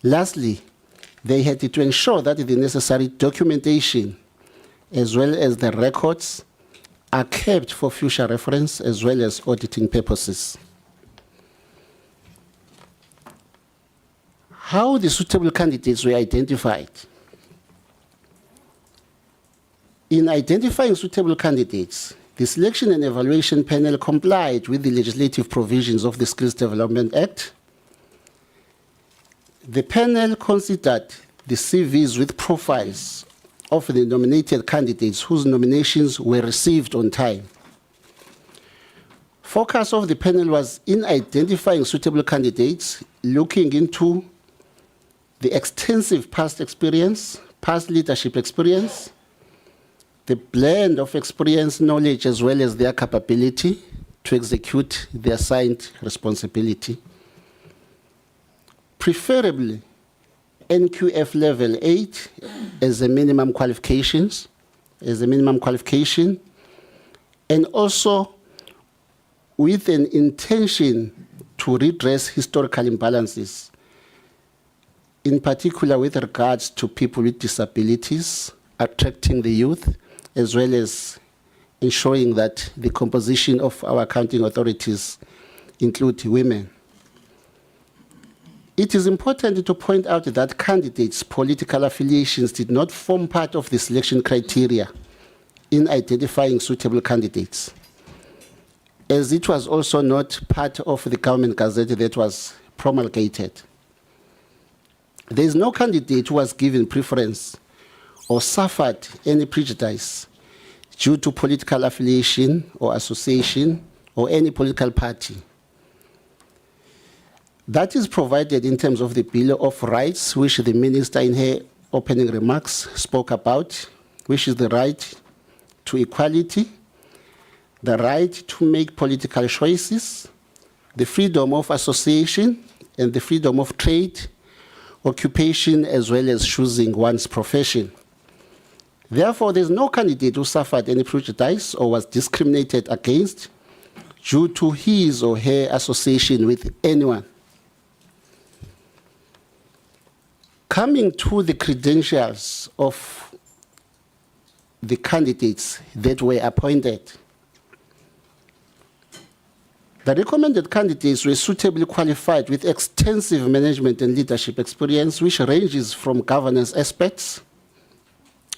Speaker 11: Lastly, they had to ensure that the necessary documentation as well as the records are kept for future reference as well as auditing purposes. How the suitable candidates were identified. In identifying suitable candidates, the Selection and Evaluation Panel complied with the legislative provisions of the Skills Development Act. The panel considered the CVs with profiles of the nominated candidates whose nominations were received on time. Focus of the panel was in identifying suitable candidates, looking into the extensive past experience, past leadership experience, the blend of experience, knowledge, as well as their capability to execute the assigned responsibility. Preferably, NQF level 8 as a minimum qualification, and also with an intention to redress historical imbalances, in particular with regards to people with disabilities, attracting the youth, as well as ensuring that the composition of our accounting authorities include women. It is important to point out that candidates' political affiliations did not form part of the selection criteria in identifying suitable candidates, as it was also not part of the government gazette that was promulgated. There is no candidate who was given preference or suffered any prejudice due to political affiliation or association or any political party. That is provided in terms of the Bill of Rights, which the Minister in her opening remarks spoke about, which is the right to equality, the right to make political choices, the freedom of association, and the freedom of trade, occupation, as well as choosing one's profession. Therefore, there's no candidate who suffered any prejudice or was discriminated against due to his or her association with anyone. Coming to the credentials of the candidates that were appointed, the recommended candidates were suitably qualified with extensive management and leadership experience, which ranges from governance aspects,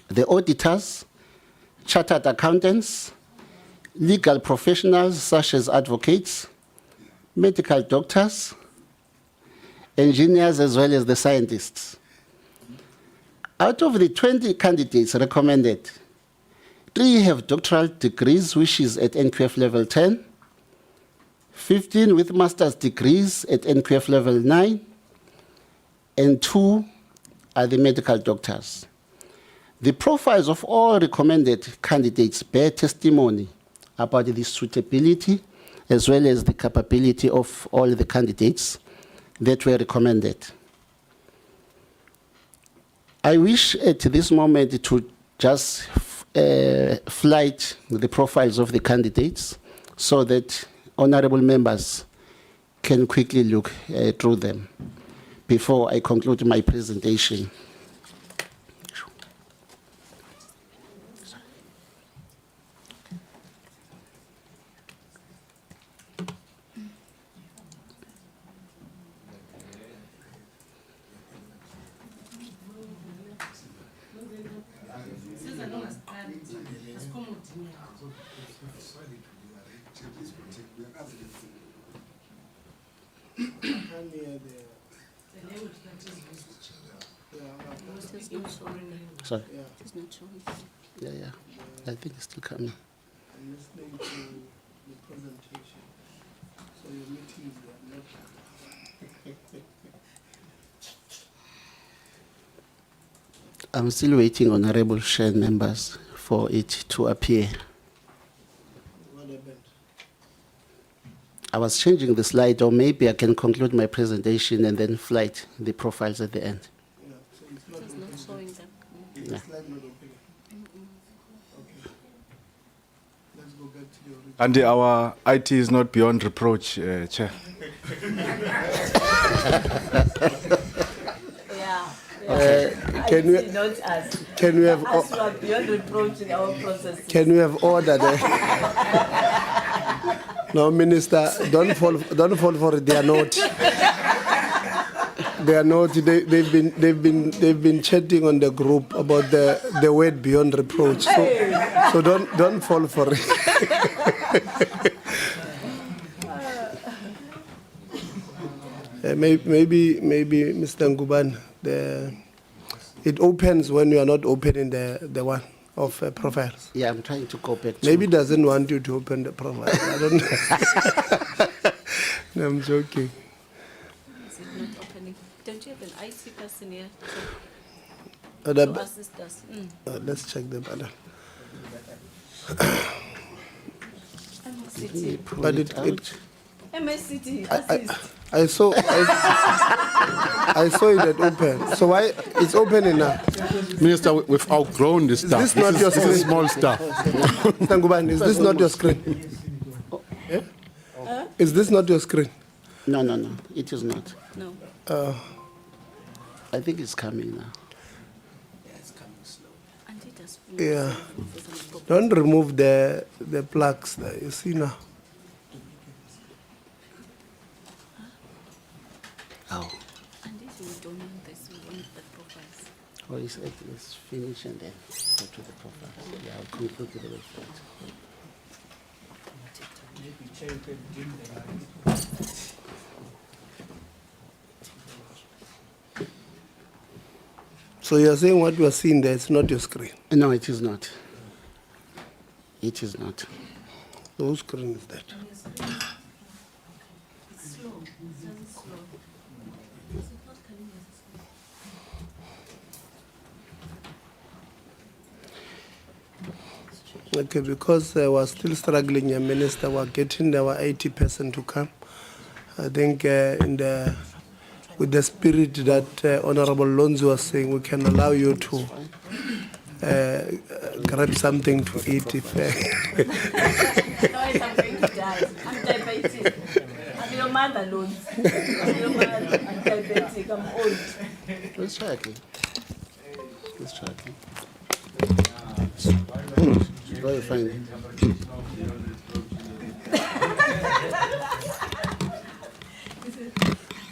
Speaker 11: the auditors, chartered accountants, legal professionals such as advocates, medical doctors, engineers, as well as the scientists. Out of the 20 candidates recommended, 3 have doctoral degrees, which is at NQF level 10, 15 with master's degrees at NQF level 9, and 2 are the medical doctors. The profiles of all recommended candidates bear testimony about the suitability as well as the capability of all the candidates that were recommended. I wish at this moment to just flight the profiles of the candidates so that honorable members can quickly look through them before I conclude my presentation. Sorry.
Speaker 4: It's not showing.
Speaker 11: Yeah. I think it's still coming.
Speaker 1: I'm listening to the presentation. So your meetings are not.
Speaker 11: I'm still waiting, honorable share members, for it to appear.
Speaker 1: What happened?
Speaker 11: I was changing the slide, or maybe I can conclude my presentation and then flight the profiles at the end.
Speaker 1: Yeah, so it's not,
Speaker 4: It's not showing them.
Speaker 1: Is
Speaker 11: Yeah.
Speaker 1: the slide not opening? Okay. Let's go back to your
Speaker 5: And our IT is not beyond reproach, Chair.
Speaker 1: Can we-
Speaker 4: Not us.
Speaker 1: can we have
Speaker 4: Us who are beyond reproach in our processes.
Speaker 1: Can we have order there? No, Minister, don't fall for their note. They are not. They've been chatting on the group about the word beyond reproach. So don't fall for it. Maybe Mr. Nguban, it opens when you are not opening the one of profiles.
Speaker 11: Yeah, I'm trying to go back to...
Speaker 1: Maybe doesn't want you to open the profile. I don't know. No, I'm joking.
Speaker 4: Is it not opening? Don't you have an IT person here
Speaker 1: Uh,
Speaker 4: to
Speaker 1: the-
Speaker 4: assist us?
Speaker 1: Let's check the banner.
Speaker 4: MSCT.
Speaker 1: But it
Speaker 4: MSCT,
Speaker 1: I
Speaker 4: assist.
Speaker 1: saw it had opened. So why it's opening now?
Speaker 9: Minister, we've outgrown this stuff.
Speaker 1: This not your
Speaker 9: this is
Speaker 1: screen?
Speaker 9: small stuff.
Speaker 1: Tanguban, is this not your screen? Yeah? Is this not your screen?
Speaker 11: No, it is not.
Speaker 4: No.
Speaker 11: I think it's coming now.
Speaker 1: Yeah. Don't remove the plugs there. You see now.
Speaker 11: Oh.
Speaker 4: And if we don't want this, we want the profiles.
Speaker 11: Oh, let's finish and then go to the profile. Yeah, I'll conclude with the website.
Speaker 1: So you're saying what you are seeing there, it's not your screen?
Speaker 11: No, it is not. It is not.
Speaker 1: Whose screen is that? Okay, because we're still struggling, Minister, we're getting our 80% to come. I think with the spirit that Honorable Lonzo was saying, we can allow you to grab something to eat if...
Speaker 4: No, I'm going to die. I'm diabetic. I'm your mother, Lord. I'm your mother. I'm diabetic. I'm old.
Speaker 11: Let's try again. Let's try again. Where you find it?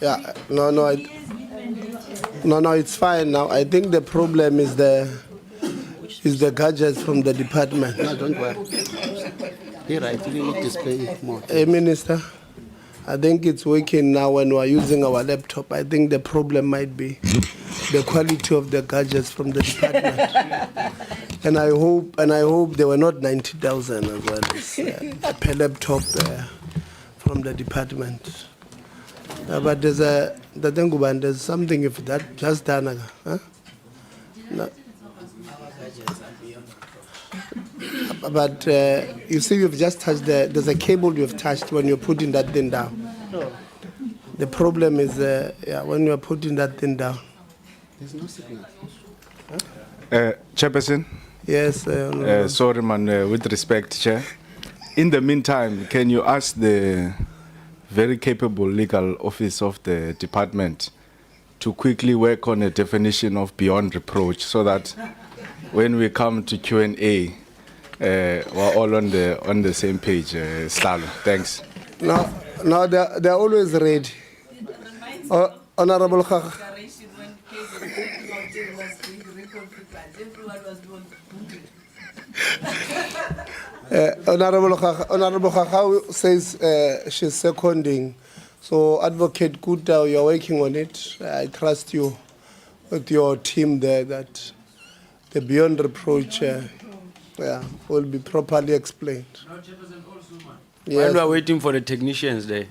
Speaker 1: Yeah, no, it's fine now. I think the problem is the gadgets from the department.
Speaker 11: No, don't worry. Here, I think display more.
Speaker 1: Hey, Minister, I think it's working now when we're using our laptop. I think the problem might be the quality of the gadgets from the department. And I hope they were not 90,000 as well as per laptop from the department. But there's something if that just done. Huh? No. But you see, you've just touched there's a cable you've touched when you're putting that thing down. The problem is when you're putting that thing down.
Speaker 11: There's no signal.
Speaker 5: Chairperson?
Speaker 1: Yes.
Speaker 5: Sorry, man, with respect, Chair. In the meantime, can you ask the very capable legal office of the department to quickly work on a definition of beyond reproach so that when we come to Q&A, we're all on the same page, Slalo. Thanks.
Speaker 1: No, they're always ready. Honorable Khakha. Honorable Khakha says she's seconding. So Advocate Kuta, you're working on it. I trust you with your team there that the beyond reproach will be properly explained.
Speaker 6: While we are waiting for the technicians there,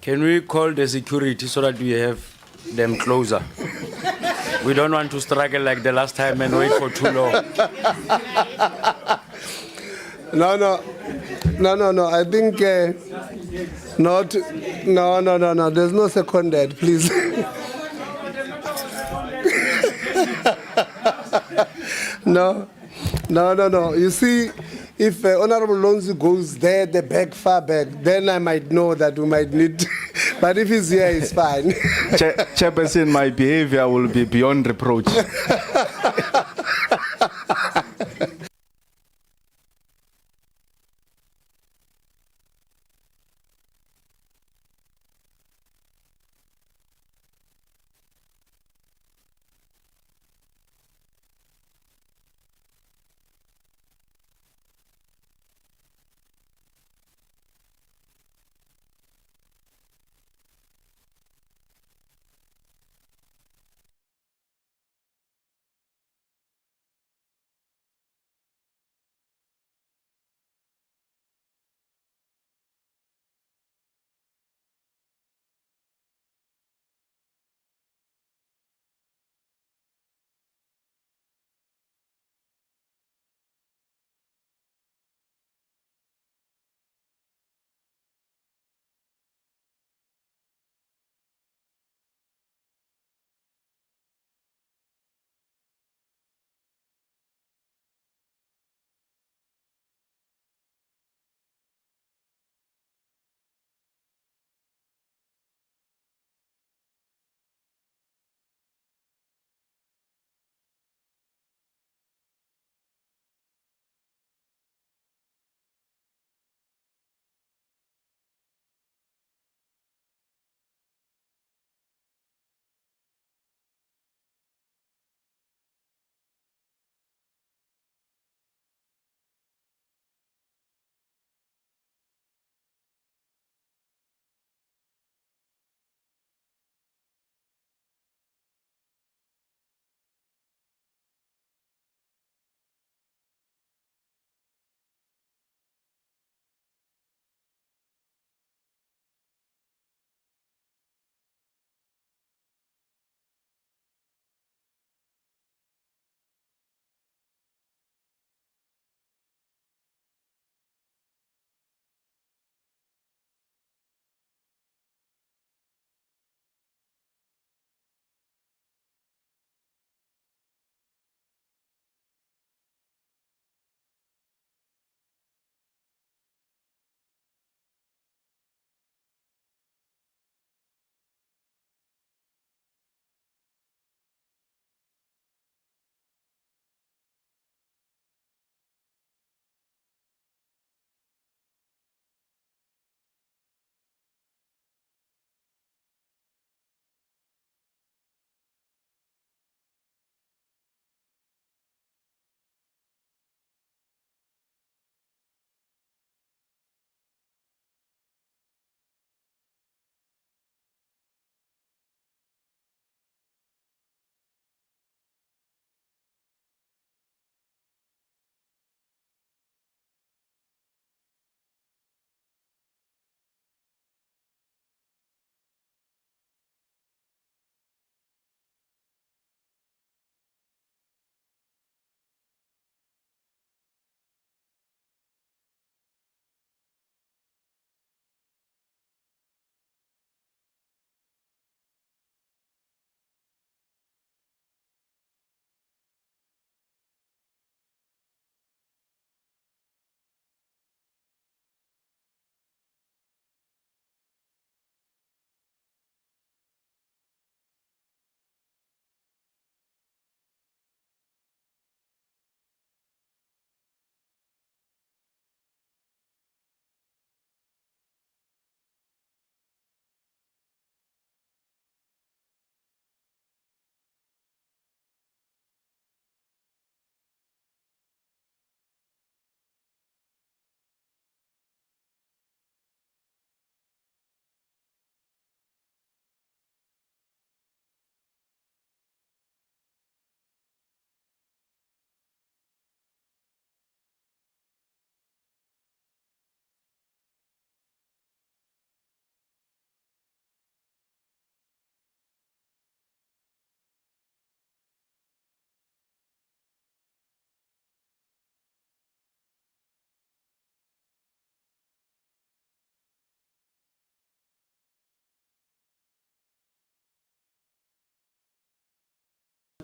Speaker 6: can we call the security so that we have them closer? We don't want to struggle like the last time and wait for too long.
Speaker 1: No. I think not. No. There's no seconded, please. No. You see, if Honorable Lonzo goes there, the back, far back, then I might know that we might need. But if he's here, it's fine.
Speaker 5: Chairperson, my behavior will be beyond reproach.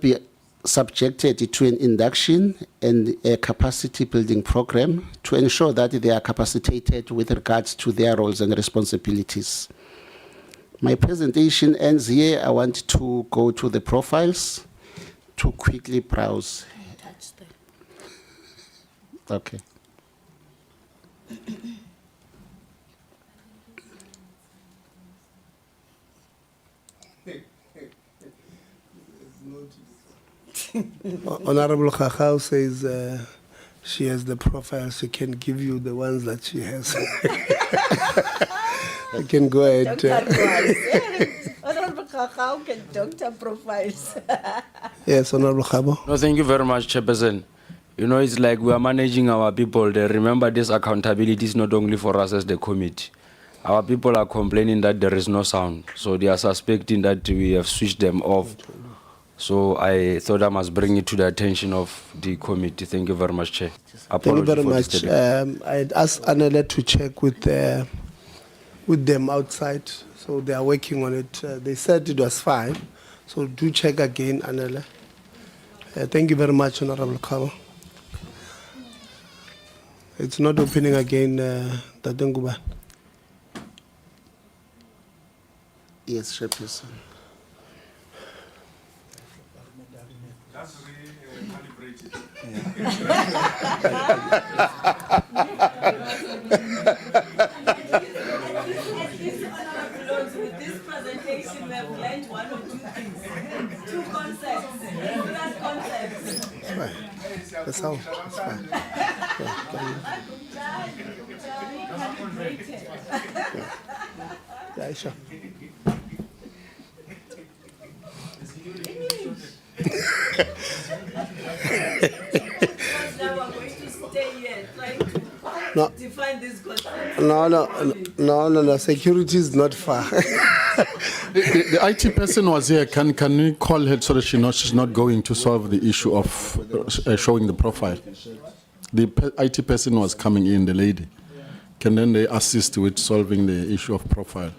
Speaker 11: be subjected to an induction and a capacity building program to ensure that they are capacitated with regards to their roles and responsibilities. My presentation ends here. I want to go to the profiles to quickly browse. Okay.
Speaker 1: Honorable Khakao says she has the profile. She can give you the ones that she has. You can go ahead.
Speaker 10: Honorable Kakao can doctor profiles.
Speaker 1: Yes, Honorable Khabo.
Speaker 6: No, thank you very much, Chairperson. You know, it's like we are managing our people. They remember this accountability is not only for us as the committee. Our people are complaining that there is no sound. So they are suspecting that we have switched them off. So I thought I must bring it to the attention of the committee. Thank you very much, Chair.
Speaker 1: Thank you very
Speaker 6: for
Speaker 1: much.
Speaker 6: disturbing.
Speaker 1: I'd asked Anele to check with them outside. So they are working on it. They said it was fine. So do check again, Anele. Thank you very much, Honorable Khabo. It's not opening again, Tadenguba.
Speaker 11: Yes, Chairperson.
Speaker 10: With this presentation, we have learned one or two things. Two concepts. Different concepts.
Speaker 1: It's fine. The sound. It's fine. Yeah, sure.
Speaker 10: Now we're going to stay here trying to
Speaker 1: No.
Speaker 10: define this concept.
Speaker 1: No. Security is not far.
Speaker 9: The IT person was here. Can we call her so that she knows she's not going to solve the issue of showing the profile? The IT person was coming in, the lady. Can then they assist with solving the issue of profile?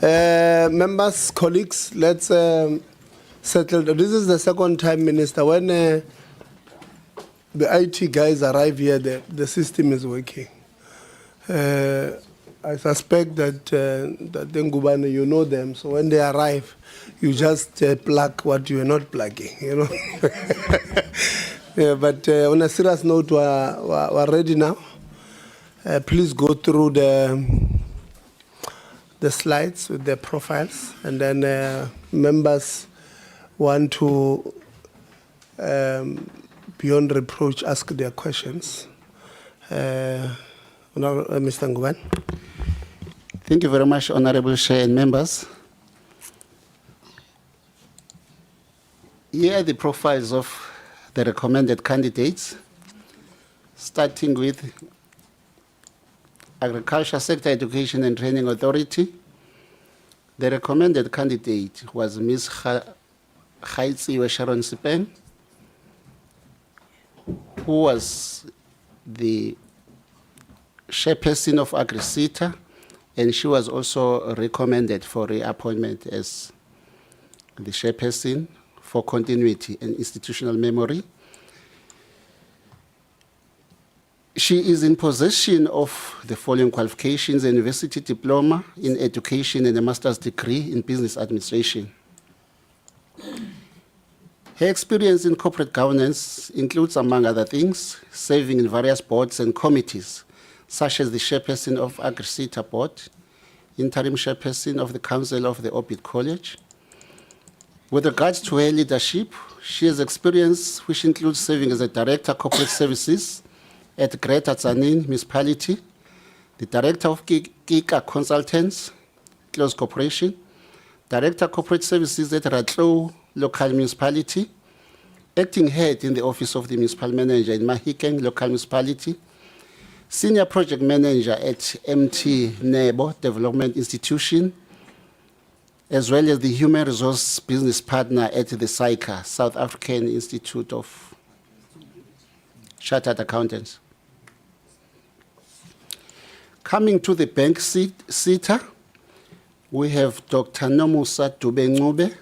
Speaker 1: Members, colleagues, let's settle. This is the second time, Minister, when the IT guys arrive here, the system is working. I suspect that Ngubane, you know them, so when they arrive, you just plug what you are not plugging, you know. Yeah, but on a serious note, we're ready now. Please go through the slides with the profiles, and then members want to beyond reproach ask their questions. Mr. Nguban.
Speaker 11: Thank you very much, Honorable Chair and members. Here are the profiles of the recommended candidates, starting with Agriculture Sector Education and Training Authority. The recommended candidate was Ms. Khaitsiwe Sharon Sipeng, who was the chairperson of AgriSETA, and she was also recommended for reappointment as the chairperson for continuity and institutional memory. She is in possession of the following qualifications: a university diploma in education and a master's degree in business administration. Her experience in corporate governance includes, among other things, serving in various boards and committees, such as the chairperson of AgriSETA board, interim chairperson of the council of the Orbit College. With regards to her leadership, she has experience which includes serving as a director of corporate services at Greater Tzaneen Municipality, the director of Kika Consultants, Close Corporation, director of corporate services at Ratlo Local Municipality, acting head in the office of the municipal manager in Mahikeng Local Municipality, senior project manager at MT Nebo Development Institution, as well as the human resource business partner at the SAICA, South African Institute of Chartered Accountants. Coming to the bank SETA, we have Dr. Nomusa Dube-Ncube,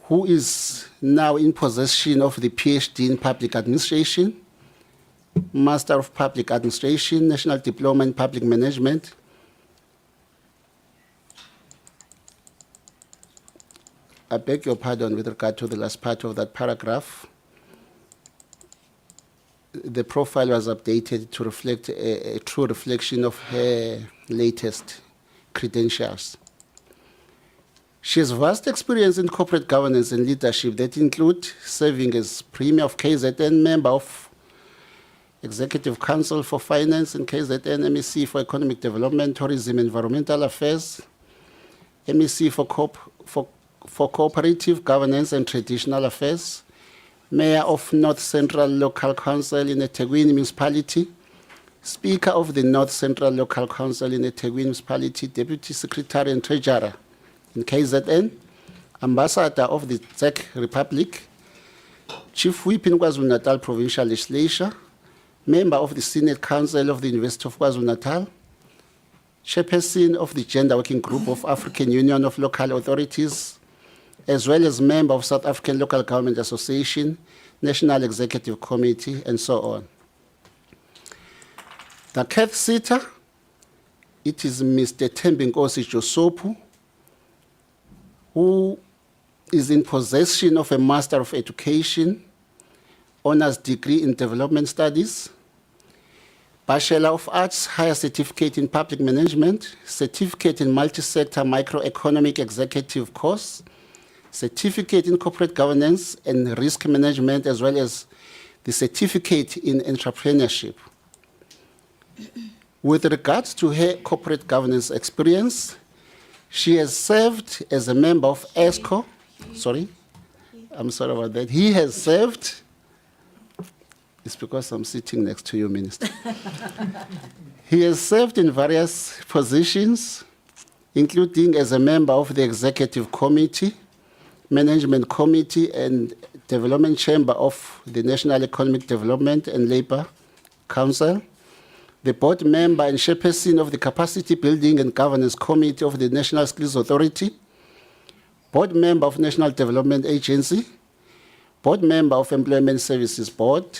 Speaker 11: who is now in possession of the PhD in Public Administration, Master of Public Administration, National Diploma in Public Management. I beg your pardon with regard to the last part of that paragraph. The profile was updated to reflect a true reflection of her latest credentials. She has vast experience in corporate governance and leadership that include serving as Premier of KZN, member of Executive Council for Finance and KZN, MEC for Economic Development, Tourism, Environmental Affairs, MEC for Cooperative Governance and Traditional Affairs, Mayor of North Central Local Council in eThekwini Municipality, Speaker of the North Central Local Council in eThekwini Municipality, Deputy Secretary and Treasurer in KZN, Ambassador of the Czech Republic, Chief Whip in KwaZulu-Natal Provincial Legislature, Member of the Senate Council of the University of KwaZulu-Natal, Chairperson of the Gender Working Group of African Union of Local Authorities, as well as member of South African Local Government Association, National Executive Committee, and so on. The Cath SETA, it is Mr. Thembinkosi Josopu, who is in possession of a Master of Education, Honours Degree in Development Studies, Bachelor of Arts, Higher Certificate in Public Management, Certificate in Multi-Sector Microeconomic Executive course, Certificate in Corporate Governance and Risk Management, as well as the Certificate in Entrepreneurship. With regards to her corporate governance experience, she has served as a member of ESCO. Sorry, I'm sorry about that. He has served. It's because I'm sitting next to you, Minister. He has served in various positions, including as a member of the Executive Committee, Management Committee, and Development Chamber of the National Economic Development and Labour Council, the board member and chairperson of the Capacity Building and Governance Committee of the National Skills Authority, board member of National Development Agency, board member of Employment Services Board,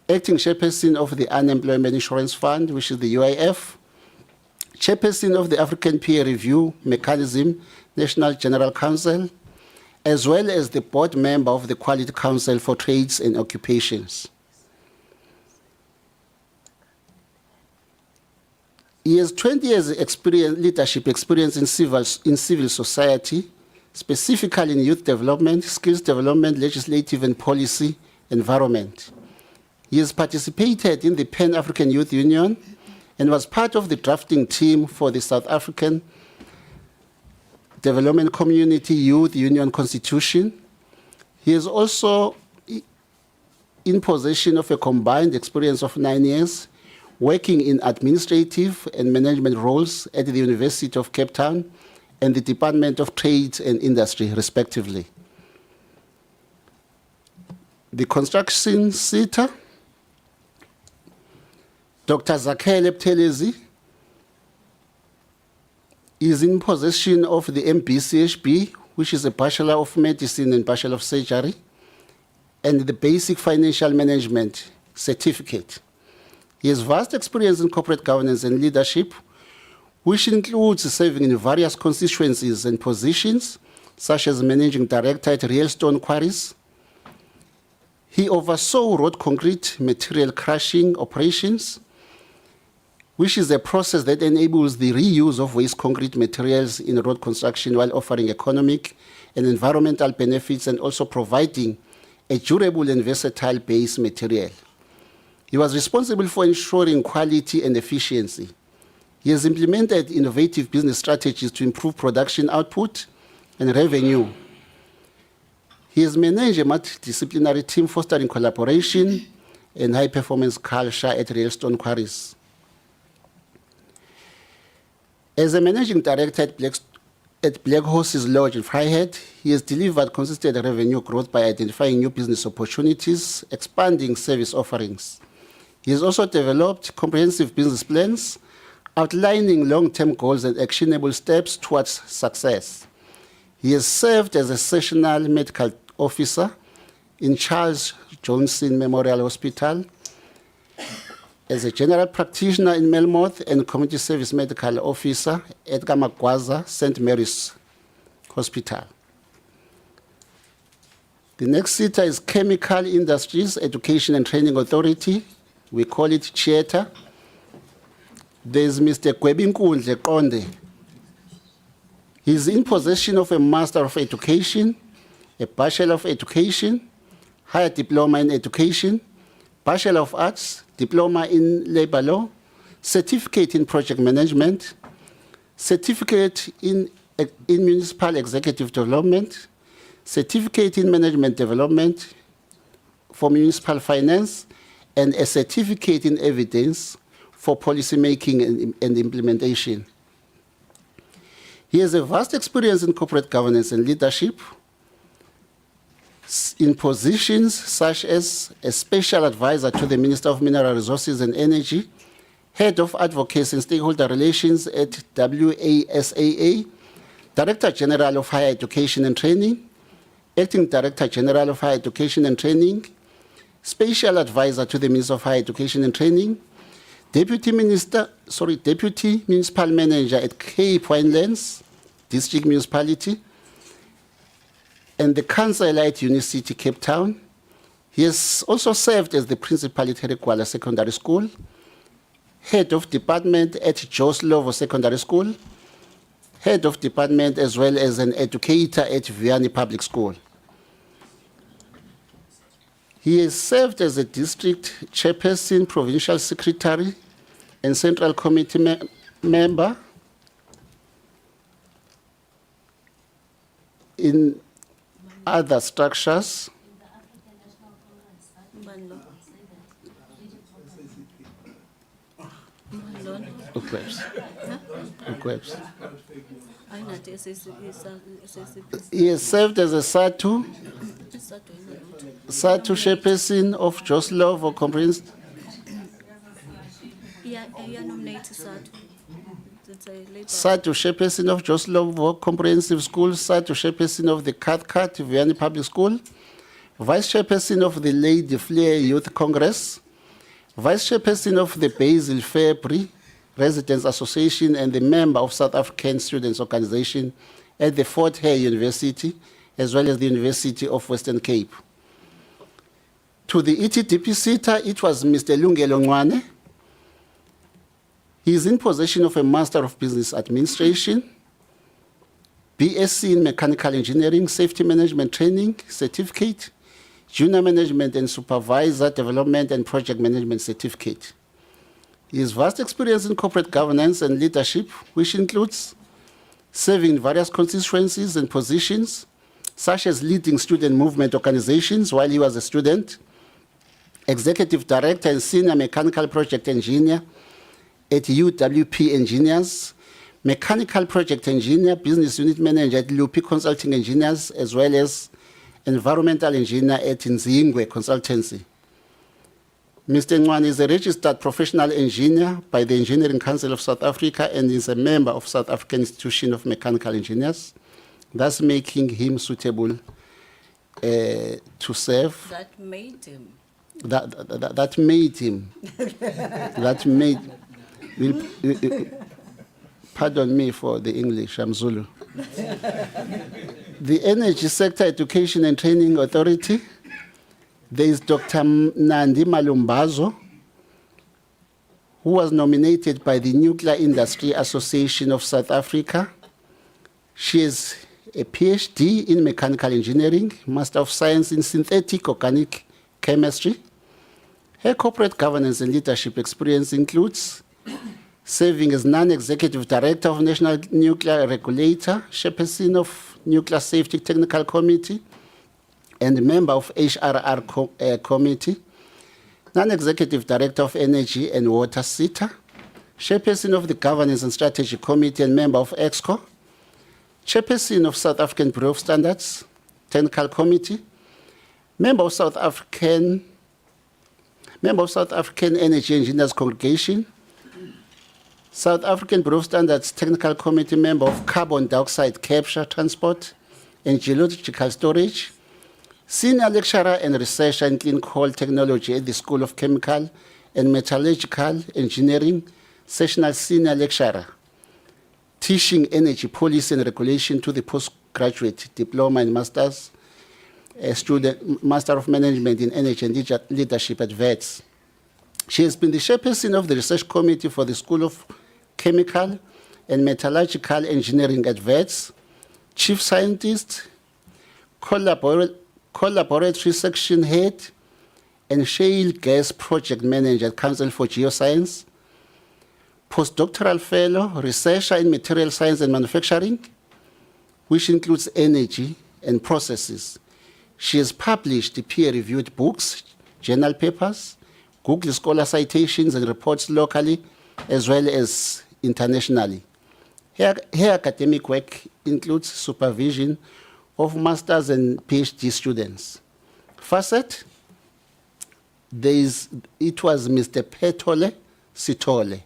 Speaker 11: acting chairperson of the Unemployment Insurance Fund, which is the UIF, chairperson of the African Peer Review Mechanism, National General Council, as well as the board member of the Quality Council for Trades and Occupations. He has 20 years leadership experience in civil society, specifically in youth development, skills development, legislative and policy environment. He has participated in the Pan-African Youth Union and was part of the drafting team for the South African Development Community Youth Union Constitution. He is also in possession of a combined experience of 9 years working in administrative and management roles at the University of Cape Town and the Department of Trade and Industry, respectively. The construction SETA, Dr. Zakhele Buthelezi, is in possession of the MBCHB, which is a Bachelor of Medicine and Bachelor of Surgery, and the Basic Financial Management Certificate. He has vast experience in corporate governance and leadership, which includes serving in various constituencies and positions, such as Managing Director at Railstone Quarries. He oversaw road concrete material crushing operations, which is a process that enables the reuse of waste concrete materials in road construction while offering economic and environmental benefits and also providing a durable and versatile base material. He was responsible for ensuring quality and efficiency. He has implemented innovative business strategies to improve production output and revenue. He has managed a multidisciplinary team fostering collaboration and high-performance culture at Railstone Quarries. As a managing director at Black Horses Lodge in Vryheid, he has delivered consistent revenue growth by identifying new business opportunities, expanding service offerings. He has also developed comprehensive business plans, outlining long-term goals and actionable steps towards success. He has served as a sessional medical officer in Charles Johnson Memorial Hospital, as a general practitioner in Melmoth and community service medical officer at Kamagwaza St. Mary's Hospital. The next SETA is Chemical Industries Education and Training Authority. We call it CHETA. There's Mr. Kwebinkundle Konde. He's in possession of a Master of Education, a Bachelor of Education, Higher Diploma in Education, Bachelor of Arts, Diploma in Labor Law, Certificate in Project Management, Certificate in Municipal Executive Development, Certificate in Management Development for Municipal Finance, and a Certificate in Evidence for Policy Making and Implementation. He has a vast experience in corporate governance and leadership in positions such as a special advisor to the Minister of Mineral Resources and Energy, head of advocacy and stakeholder relations at WASAA, Director General of Higher Education and Training, Acting Director General of Higher Education and Training, Special Advisor to the Minister of Higher Education and Training, Deputy Municipal Manager at Cape Winelands District Municipality, and the Councillor at Unicity Cape Town. He has also served as the principal at Herekuala Secondary School, head of department at Jos Lovo Secondary School, head of department as well as an educator at Vianney Public School. He has served as a district chairperson, provincial secretary, and central committee member in other structures. He has served as a SATU chairperson of Jos Lovo Comprehensive. SATU chairperson of Jos Lovo Comprehensive School, SATU chairperson of the Cathcart Vianney Public School, vice chairperson of the Lady Flair Youth Congress, vice chairperson of the Basil Fabry Residents Association, and the member of South African Students Organization at the Fort Hare University, as well as the University of Western Cape. To the ETDP SETA, it was Mr. Lungelo Ngwane. He is in possession of a Master of Business Administration, BSc in Mechanical Engineering, Safety Management Training Certificate, Junior Management and Supervisor Development and Project Management Certificate. His vast experience in corporate governance and leadership, which includes serving in various constituencies and positions, such as leading student movement organizations while he was a student, Executive Director and Senior Mechanical Project Engineer at UWP Engineers, Mechanical Project Engineer, Business Unit Manager at LUP Consulting Engineers, as well as Environmental Engineer at Nzingwe Consultancy. Mr. Ncwane is a registered professional engineer by the Engineering Council of South Africa and is a member of South African Institution of Mechanical Engineers, thus making him suitable to serve.
Speaker 4: That made him.
Speaker 11: That made him. That made. Pardon me for the English, I'm Zulu. The Energy Sector Education and Training Authority, there is Dr. Nandi Malumbazo, who was nominated by the Nuclear Industry Association of South Africa. She is a PhD in Mechanical Engineering, Master of Science in Synthetic Organic Chemistry. Her corporate governance and leadership experience includes serving as non-executive director of National Nuclear Regulator, chairperson of Nuclear Safety Technical Committee, and member of HRR Committee, non-executive director of Energy and Water SETA, chairperson of the Governance and Strategy Committee and member of EXCO, chairperson of South African Bureau of Standards Technical Committee, member of South African Energy Engineers Congregation, South African Bureau of Standards Technical Committee member of Carbon Dioxide Capture, Transport and Geological Storage, senior lecturer and researcher in clean coal technology at the School of Chemical and Metallurgical Engineering, sessional senior lecturer, teaching energy policy and regulation to the postgraduate diploma and master's student, Master of Management in Energy and Leadership at WETS. She has been the chairperson of the Research Committee for the School of Chemical and Metallurgical Engineering at WETS, chief scientist, collaboratory section head, and shale gas project manager at Council for Geoscience, postdoctoral fellow, researcher in material science and manufacturing, which includes energy and processes. She has published peer-reviewed books, journal papers, Google Scholar citations and reports locally as well as internationally. Her academic work includes supervision of master's and PhD students. Facet, it was Mr. Petole Sitole.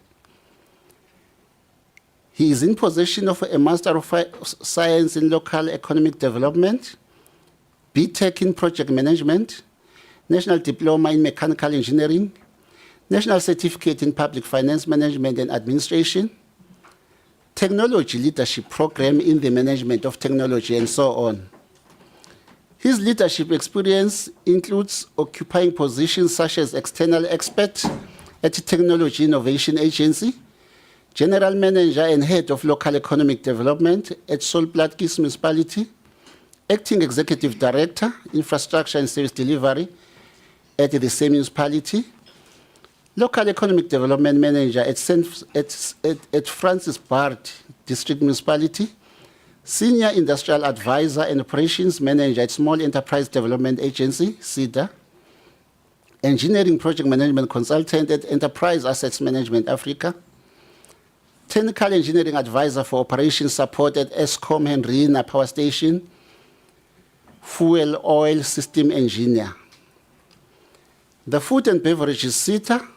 Speaker 11: He is in possession of a Master of Science in Local Economic Development, BTech in Project Management, National Diploma in Mechanical Engineering, National Certificate in Public Finance Management and Administration, Technology Leadership Program in the Management of Technology, and so on. His leadership experience includes occupying positions such as external expert at Technology Innovation Agency, General Manager and Head of Local Economic Development at Solplaatjes Municipality, Acting Executive Director, Infrastructure and Service Delivery at the same municipality, Local Economic Development Manager at Francis Bard District Municipality, Senior Industrial Advisor and Operations Manager at Small Enterprise Development Agency, SEDA, Engineering Project Management Consultant at Enterprise Assets Management Africa, Technical Engineering Advisor for Operations Support at Eskom Henrina Power Station, Fuel Oil System Engineer. The Food and Beverages SETA,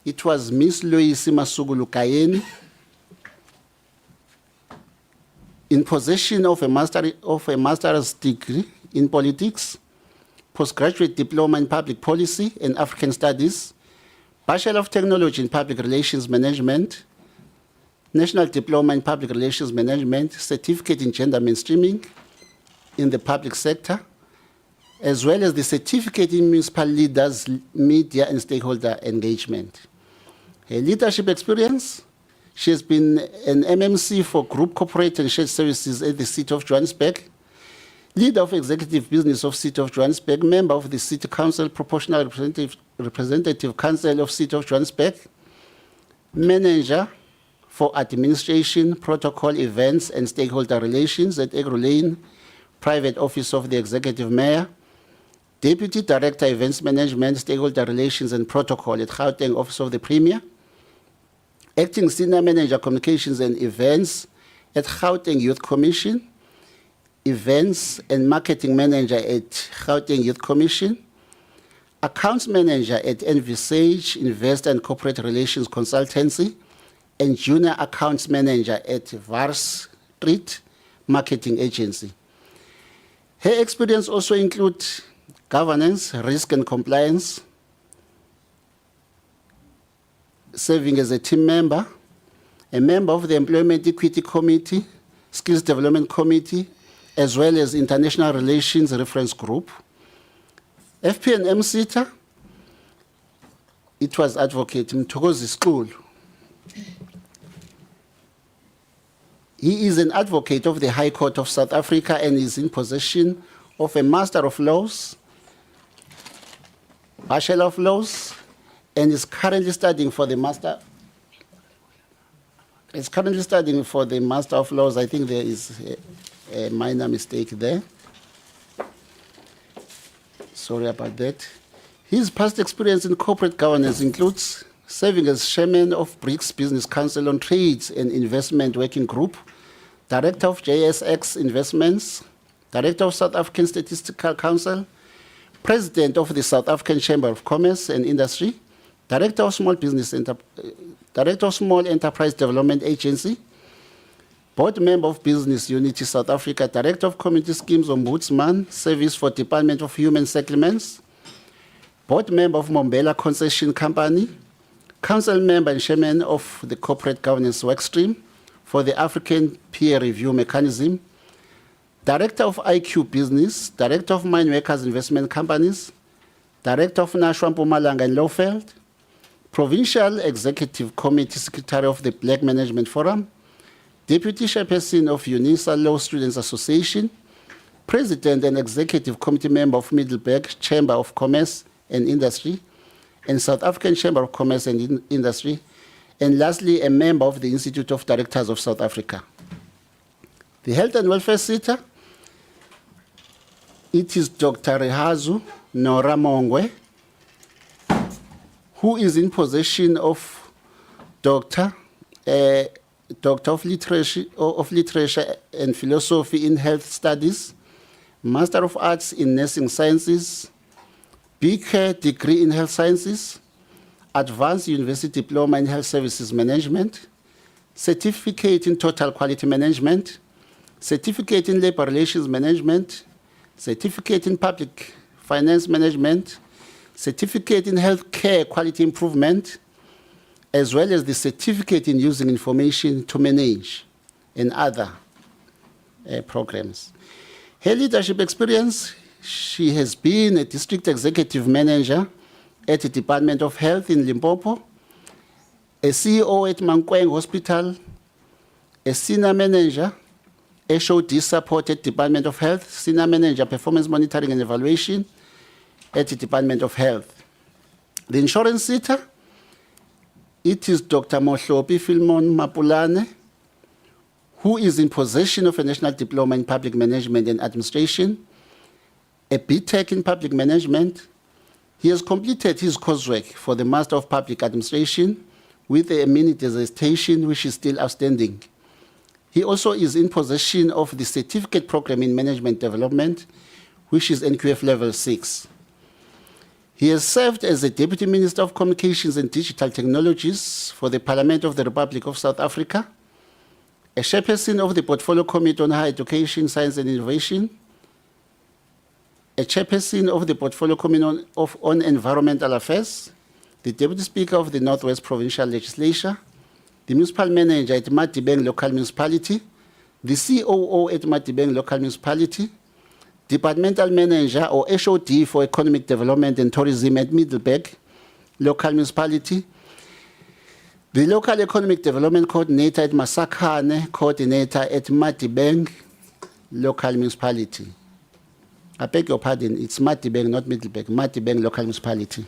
Speaker 11: it was Miss Loisi Masugulu Kayeni, in possession of a master's degree in politics, postgraduate diploma in public policy and African studies, Bachelor of Technology in Public Relations Management, National Diploma in Public Relations Management, Certificate in Gender Mainstreaming in the Public Sector, as well as the Certificate in Municipal Leaders, Media and Stakeholder Engagement. Her leadership experience, She has been an MMC for Group Corporate and Shared Services at the City of Johannesburg, leader of Executive Business of City of Johannesburg, member of the City Council Proportional Representative Council of City of Johannesburg, manager for Administration, Protocol, Events and Stakeholder Relations at Agro Lane, Private Office of the Executive Mayor, Deputy Director, Events Management, Stakeholder Relations and Protocol at Gauteng Office of the Premier, Acting Senior Manager, Communications and Events at Gauteng Youth Commission, Events and Marketing Manager at Gauteng Youth Commission, Accounts Manager at Envisage Invest and Corporate Relations Consultancy, and Junior Accounts Manager at Vars Street Marketing Agency. Her experience also includes governance, risk and compliance, serving as a team member, a member of the Employment Equity Committee, Skills Development Committee, as well as International Relations Reference Group. FPNM SETA, it was Advocate Mthokozi School. He is an advocate of the High Court of South Africa and is in possession of a Master of Laws, Bachelor of Laws, and is currently studying for the Master. Is currently studying for the Master of Laws. I think there is a minor mistake there. Sorry about that. His past experience in corporate governance includes serving as chairman of BRICS Business Council on Trades and Investment Working Group, director of JSX Investments, director of South African Statistical Council, president of the South African Chamber of Commerce and Industry, director of Small Enterprise Development Agency, board member of Business Unity South Africa, director of Community Schemes Ombudsman, Service for Department of Human Settlements, board member of Mombela Concession Company, council member and chairman of the Corporate Governance Workstream for the African Peer Review Mechanism, director of IQ Business, director of Mine Workers Investment Companies, director of Nashua Mpumalanga and Lowveld, provincial executive committee secretary of the Black Management Forum, deputy chairperson of UNISA Law Students Association, president and executive committee member of Middleburg Chamber of Commerce and Industry, and South African Chamber of Commerce and Industry, and lastly, a member of the Institute of Directors of South Africa. The Health and Welfare SETA, it is Dr. Rehazu Nora Mongwe, who is in possession of Doctor of Literature and Philosophy in Health Studies, Master of Arts in Nursing Sciences, BCare degree in Health Sciences, Advanced University Diploma in Health Services Management, Certificate in Total Quality Management, Certificate in Labor Relations Management, Certificate in Public Finance Management, Certificate in Healthcare Quality Improvement, as well as the Certificate in Using Information to Manage and other programs. Her leadership experience, she has been a district executive manager at the Department of Health in Limpopo, a CEO at Mankweng Hospital, a senior manager, HOD support at Department of Health, senior manager, performance monitoring and evaluation at the Department of Health. The insurance SETA, it is Dr. Mohlopi Philmon Mapulane, who is in possession of a National Diploma in Public Management and Administration, a BTech in Public Management. He has completed his coursework for the Master of Public Administration with a mini dissertation, which is still outstanding. He also is in possession of the Certificate Program in Management Development, which is NQF Level 6. He has served as the Deputy Minister of Communications and Digital Technologies for the Parliament of the Republic of South Africa, a chairperson of the Portfolio Committee on Higher Education, Science and Innovation, a chairperson of the Portfolio Committee on Environmental Affairs, the Deputy Speaker of the Northwest Provincial Legislature, the Municipal Manager at Matibeng Local Municipality, the COO at Matibeng Local Municipality, Departmental Manager or HOD for Economic Development and Tourism at Middleburg Local Municipality, The Local Economic Development Coordinator at Masakane, Coordinator at Matibeng Local Municipality. I beg your pardon, it's Matibeng, not Middleburg, Matibeng Local Municipality.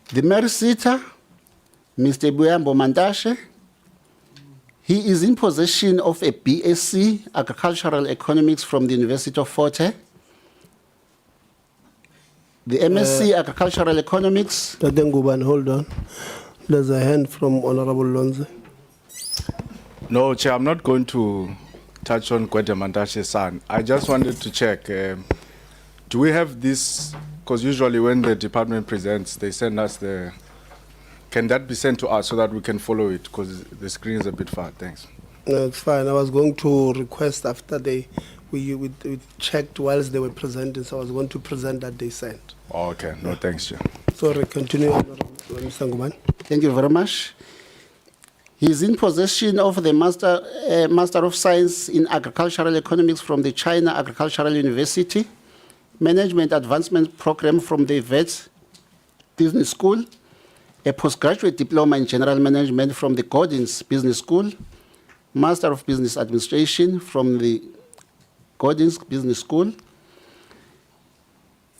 Speaker 11: The Merisita, Mr. Buyambo Mandashe, he is in possession of a BSc Agricultural Economics from the University of Fort Hare, the MSc Agricultural Economics.
Speaker 1: Tadenguban, hold on. There's a hand from Honorable Lonze.
Speaker 5: No, Chair, I'm not going to touch on Kwete Mandashe's son. I just wanted to check, do we have this, because usually when the department presents, they send us the, can that be sent to us so that we can follow it, because the screen is a bit far, thanks.
Speaker 1: No, it's fine. I was going to request after we checked whilst they were presenting, so I was going to present that they sent.
Speaker 5: Oh, okay, no, thanks, Chair.
Speaker 1: Sorry, continue, Honorable Mr. Nguban.
Speaker 11: Thank you very much. He is in possession of the Master of Science in Agricultural Economics from the China Agricultural University, Management Advancement Program from the VET Business School, a postgraduate diploma in General Management from the Gordon's Business School, Master of Business Administration from the Gordon's Business School.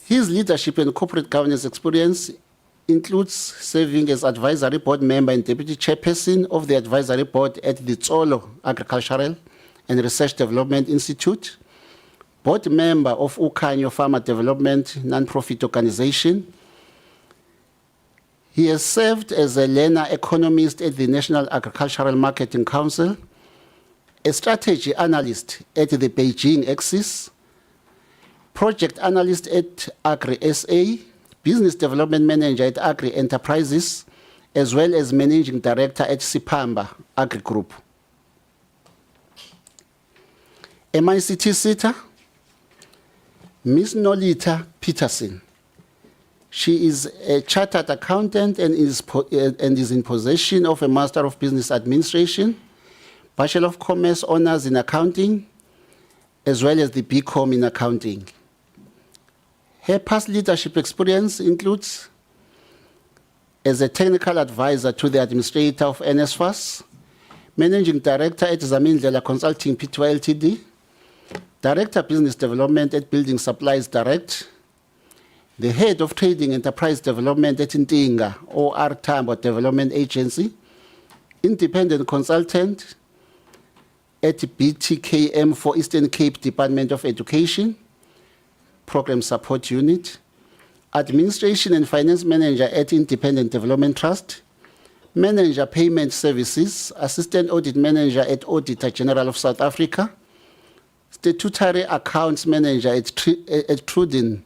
Speaker 11: His leadership and corporate governance experience includes serving as advisory board member and deputy chairperson of the advisory board at the Tsolo Agricultural and Research Development Institute, board member of Ukanyo Farmer Development non-profit organization. He has served as a learner economist at the National Agricultural Marketing Council, a strategy analyst at the Beijing Axis, project analyst at Agri-SA, business development manager at Agri Enterprises, as well as managing director at Sipamba Agri Group. MICT SETA, Ms. Nolita Peterson. She is a chartered accountant and is in possession of a Master of Business Administration, Bachelor of Commerce Honors in Accounting, as well as the BCom in Accounting. Her past leadership experience includes as a technical advisor to the administrator of NSFAS, managing director at Zamindlela Consulting Pty Ltd, director business development at Building Supplies Direct, the head of trading enterprise development at Ntinga or Tambo Development Agency, independent consultant at BTKM for Eastern Cape Department of Education, Program Support Unit, Administration and Finance Manager at Independent Development Trust, Manager Payment Services, Assistant Audit Manager at Auditor General of South Africa, Statutory Accounts Manager at Truden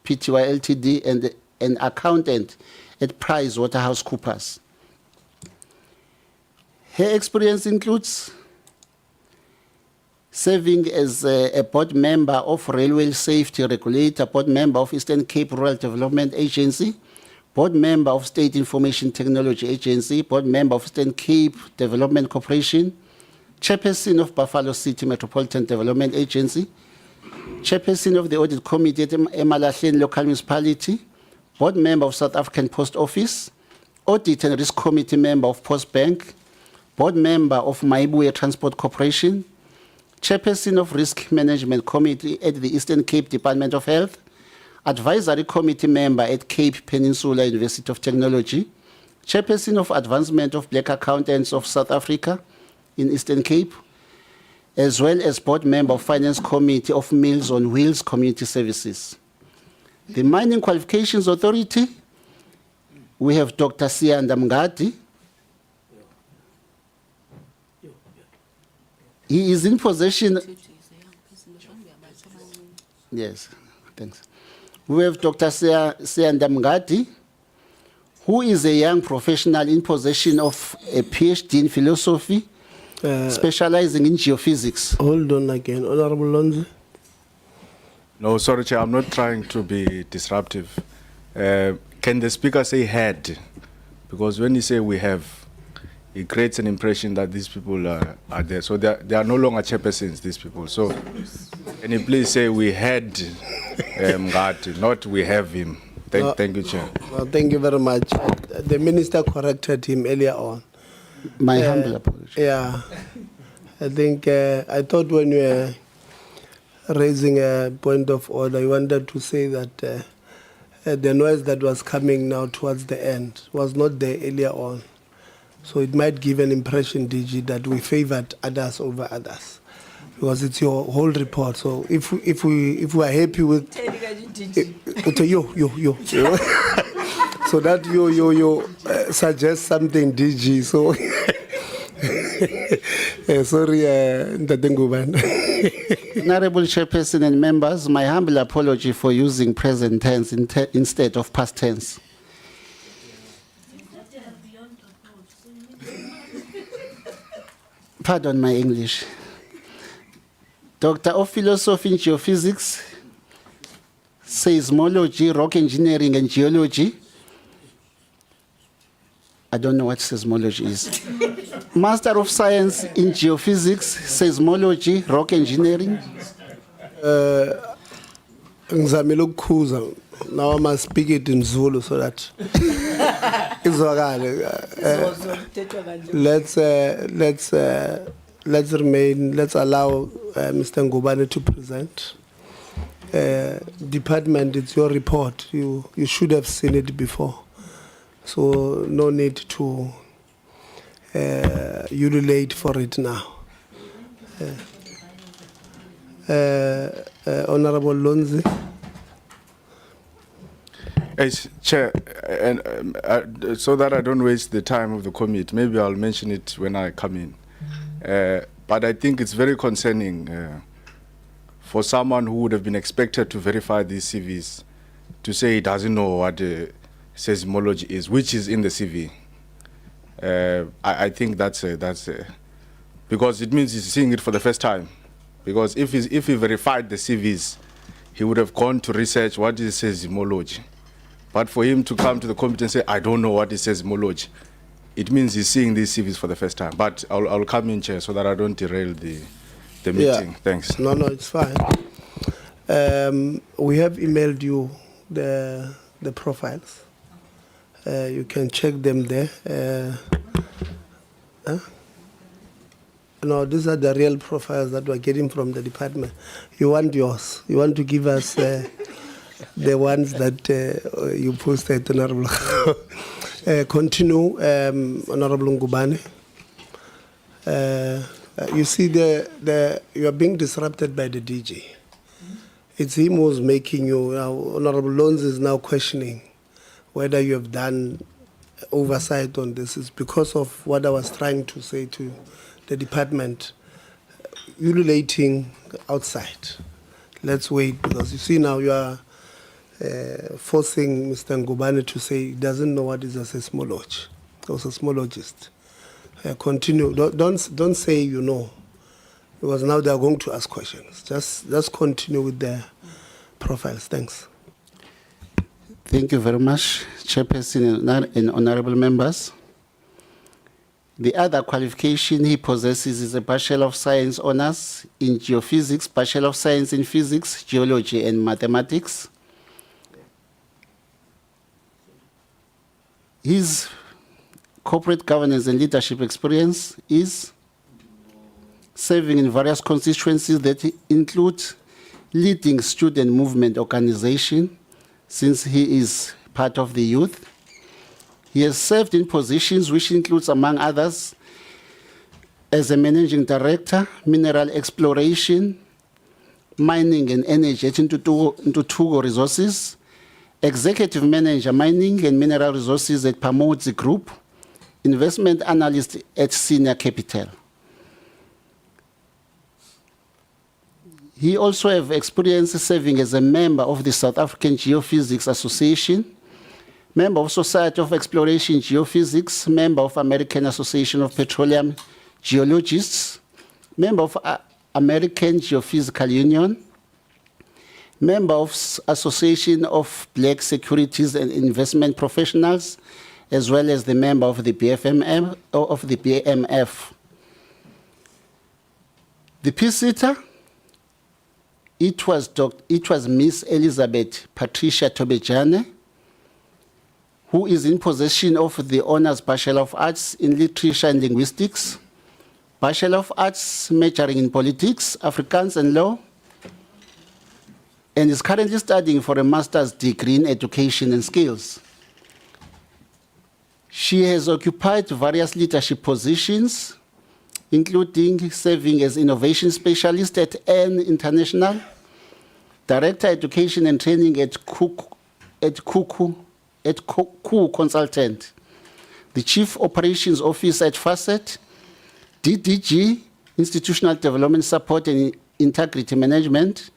Speaker 11: Pty Ltd, and an accountant at PricewaterhouseCoopers. Her experience includes serving as a board member of Railway Safety Regulator, board member of Eastern Cape Rural Development Agency, board member of State Information Technology Agency, board member of Eastern Cape Development Corporation, chairperson of Buffalo City Metropolitan Development Agency, chairperson of the Audit Committee at Emalahleni Local Municipality, board member of South African Post Office, Audit and Risk Committee member of Post Bank, board member of Maibuye Transport Corporation, chairperson of Risk Management Committee at the Eastern Cape Department of Health, advisory committee member at Cape Peninsula University of Technology, chairperson of Advancement of Black Accountants of South Africa in Eastern Cape, as well as board member of Finance Committee of Meals on Wheels Community Services. The Mining Qualifications Authority, we have Dr. Sianda Mngadi. He is in possession. Yes, thanks. We have Dr. Sianda Mngadi, who is a young professional in possession of a PhD in philosophy, specializing in geophysics.
Speaker 1: Hold on again, Honorable Lonze.
Speaker 5: No, sorry, Chair, I'm not trying to be disruptive. Can the speaker say had? Because when you say we have, it creates an impression that these people are there. So they are no longer chairpersons, these people. So can you please say we had Mngadi, not we have him. Thank you, Chair.
Speaker 1: Well, thank you very much. the minister corrected him earlier on.
Speaker 11: My humble apology.
Speaker 1: Yeah. I think, I thought when you were raising a point of order, you wanted to say that the noise that was coming now towards the end was not there earlier on. So it might give an impression, DG, that we favored others over others. Because it's your whole report. So if we are happy with you. So that you suggest something, DG. So sorry, Ntate Ngubane.
Speaker 11: Honorable Chairperson and members, my humble apology for using present tense instead of past tense. Pardon my English. Doctor of Philosophy in Geophysics, Seismology, Rock Engineering and Geology. I don't know what seismology is. Master of Science in Geophysics, Seismology, Rock Engineering.
Speaker 1: Ngizamile ukukhuza. Now I must speak it in Zulu so that izwakale. Let's allow Mr. Ngubane to present. Department, it's your report. You should have seen it before. So no need to ululate for it now. Honorable Lonzi.
Speaker 5: As Chair, and so that I don't waste the time of the committee, maybe I'll mention it when I come in. But I think it's very concerning for someone who would have been expected to verify these CVs to say he doesn't know what seismology is, which is in the CV. I think that's because it means he's seeing it for the first time. Because if he verified the CVs, he would have gone to research what is seismology. But for him to come to the committee and say, I don't know what is seismology, it means he's seeing these CVs for the first time. But I'll come in, Chair, so that I don't derail the meeting.
Speaker 1: Yeah.
Speaker 5: Thanks.
Speaker 1: No, it's fine. We have emailed you the profiles. You can check them there. No, these are the real profiles that we're getting from the department. You want yours. You want to give us the ones that you posted, Honorable. Continue, Honorable Ngubane. You see, you are being disrupted by the DG. It's him who's making you. Honorable Loans is now questioning whether you have done oversight on this. It's because of what I was trying to say to the department, ululating outside. Let's wait, because you see now you are forcing Mr. Ngubane to say he doesn't know what is a seismologist or seismologist. Continue. Don't say you know, because now they are going to ask questions. Just continue with the profiles. Thanks.
Speaker 11: Thank you very much, Chairperson and honorable members. The other qualification he possesses is a Bachelor of Science Honours in Geophysics, Bachelor of Science in Physics, Geology and Mathematics. His corporate governance and leadership experience is serving in various constituencies that include leading student movement organization, since he is part of the youth. He has served in positions which includes, among others, as a managing director, mineral exploration, mining and energy at Ntutugo Resources, executive manager, mining and mineral resources at Pamodzi Group, investment analyst at Senior Capital. He also has experience serving as a member of the South African Geophysics Association, member of Society of Exploration Geophysics, member of American Association of Petroleum Geologists, member of American Geophysical Union, member of Association of Black Securities and Investment Professionals, as well as the member of the BFMF, of the BMF. The PCETA, it was Miss Elizabeth Patricia Tobejane, who is in possession of the Honours Bachelor of Arts in Literature and Linguistics, Bachelor of Arts majoring in Politics, Afrikaans and Law, and is currently studying for a master's degree in Education and Skills. She has occupied various leadership positions, including serving as Innovation Specialist at N International, Director Education and Training at Kuku Consultant, the Chief Operations Officer at Facet, DDG, Institutional Development Support and Integrity Management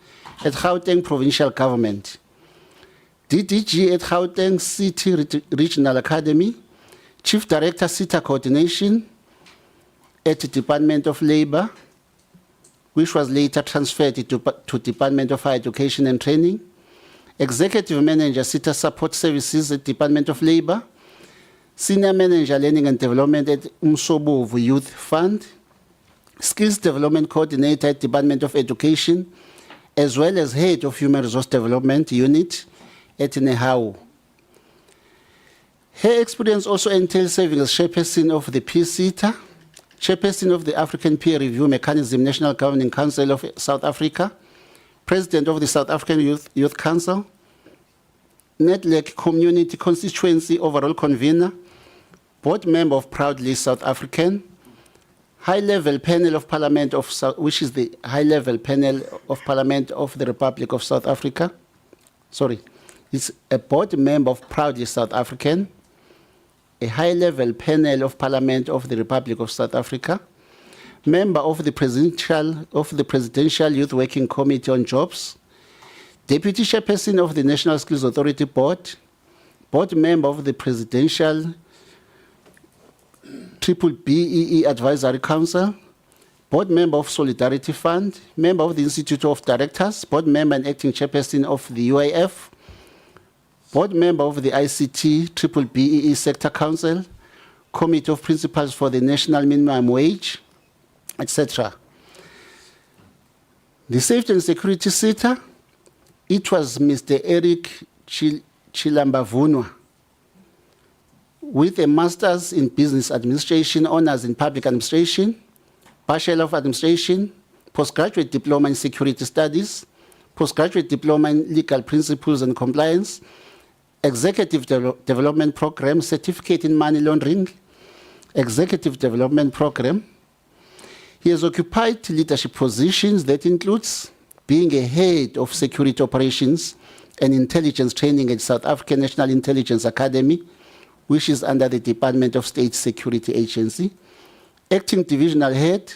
Speaker 11: at Gauteng Provincial Government, DDG at Gauteng City Regional Academy, Chief Director SETA Coordination at the Department of Labor, which was later transferred to Department of Higher Education and Training, Executive Manager SETA Support Services at Department of Labor, Senior Manager Learning and Development at Umsobovu Youth Fund, Skills Development Coordinator at Department of Education, as well as Head of Human Resource Development Unit at NEHAU. Her experience also entails serving as Chairperson of the PSETA, Chairperson of the African Peer Review Mechanism National Governing Council of South Africa, President of the South African Youth Council, Network Community Constituency Overall Convener, Board Member of Proudly South African, High-Level Panel of Parliament of which is the High-Level Panel of Parliament of the Republic of South Africa. Sorry, it's a Board Member of Proudly South African, a High-Level Panel of Parliament of the Republic of South Africa, Member of the Presidential Youth Working Committee on Jobs, Deputy Chairperson of the National Skills Authority Board, Board Member of the Presidential BEE Advisory Council, Board Member of Solidarity Fund, Member of the Institute of Directors, Board Member and Acting Chairperson of the UIF, Board Member of the ICT BEE Sector Council, Committee of Principals for the National Minimum Wage, etc. The Safety and Security SETA, it was Mr. Eric Chilambavunwa, with a Master's in Business Administration, Honours in Public Administration, Bachelor of Administration, Postgraduate Diploma in Security Studies, Postgraduate Diploma in Legal Principles and Compliance, Executive Development Program, Certificate in Money Laundering, Executive Development Program. He has occupied leadership positions that includes being a head of security operations and intelligence training at South African National Intelligence Academy, which is under the Department of State Security Agency, acting divisional head,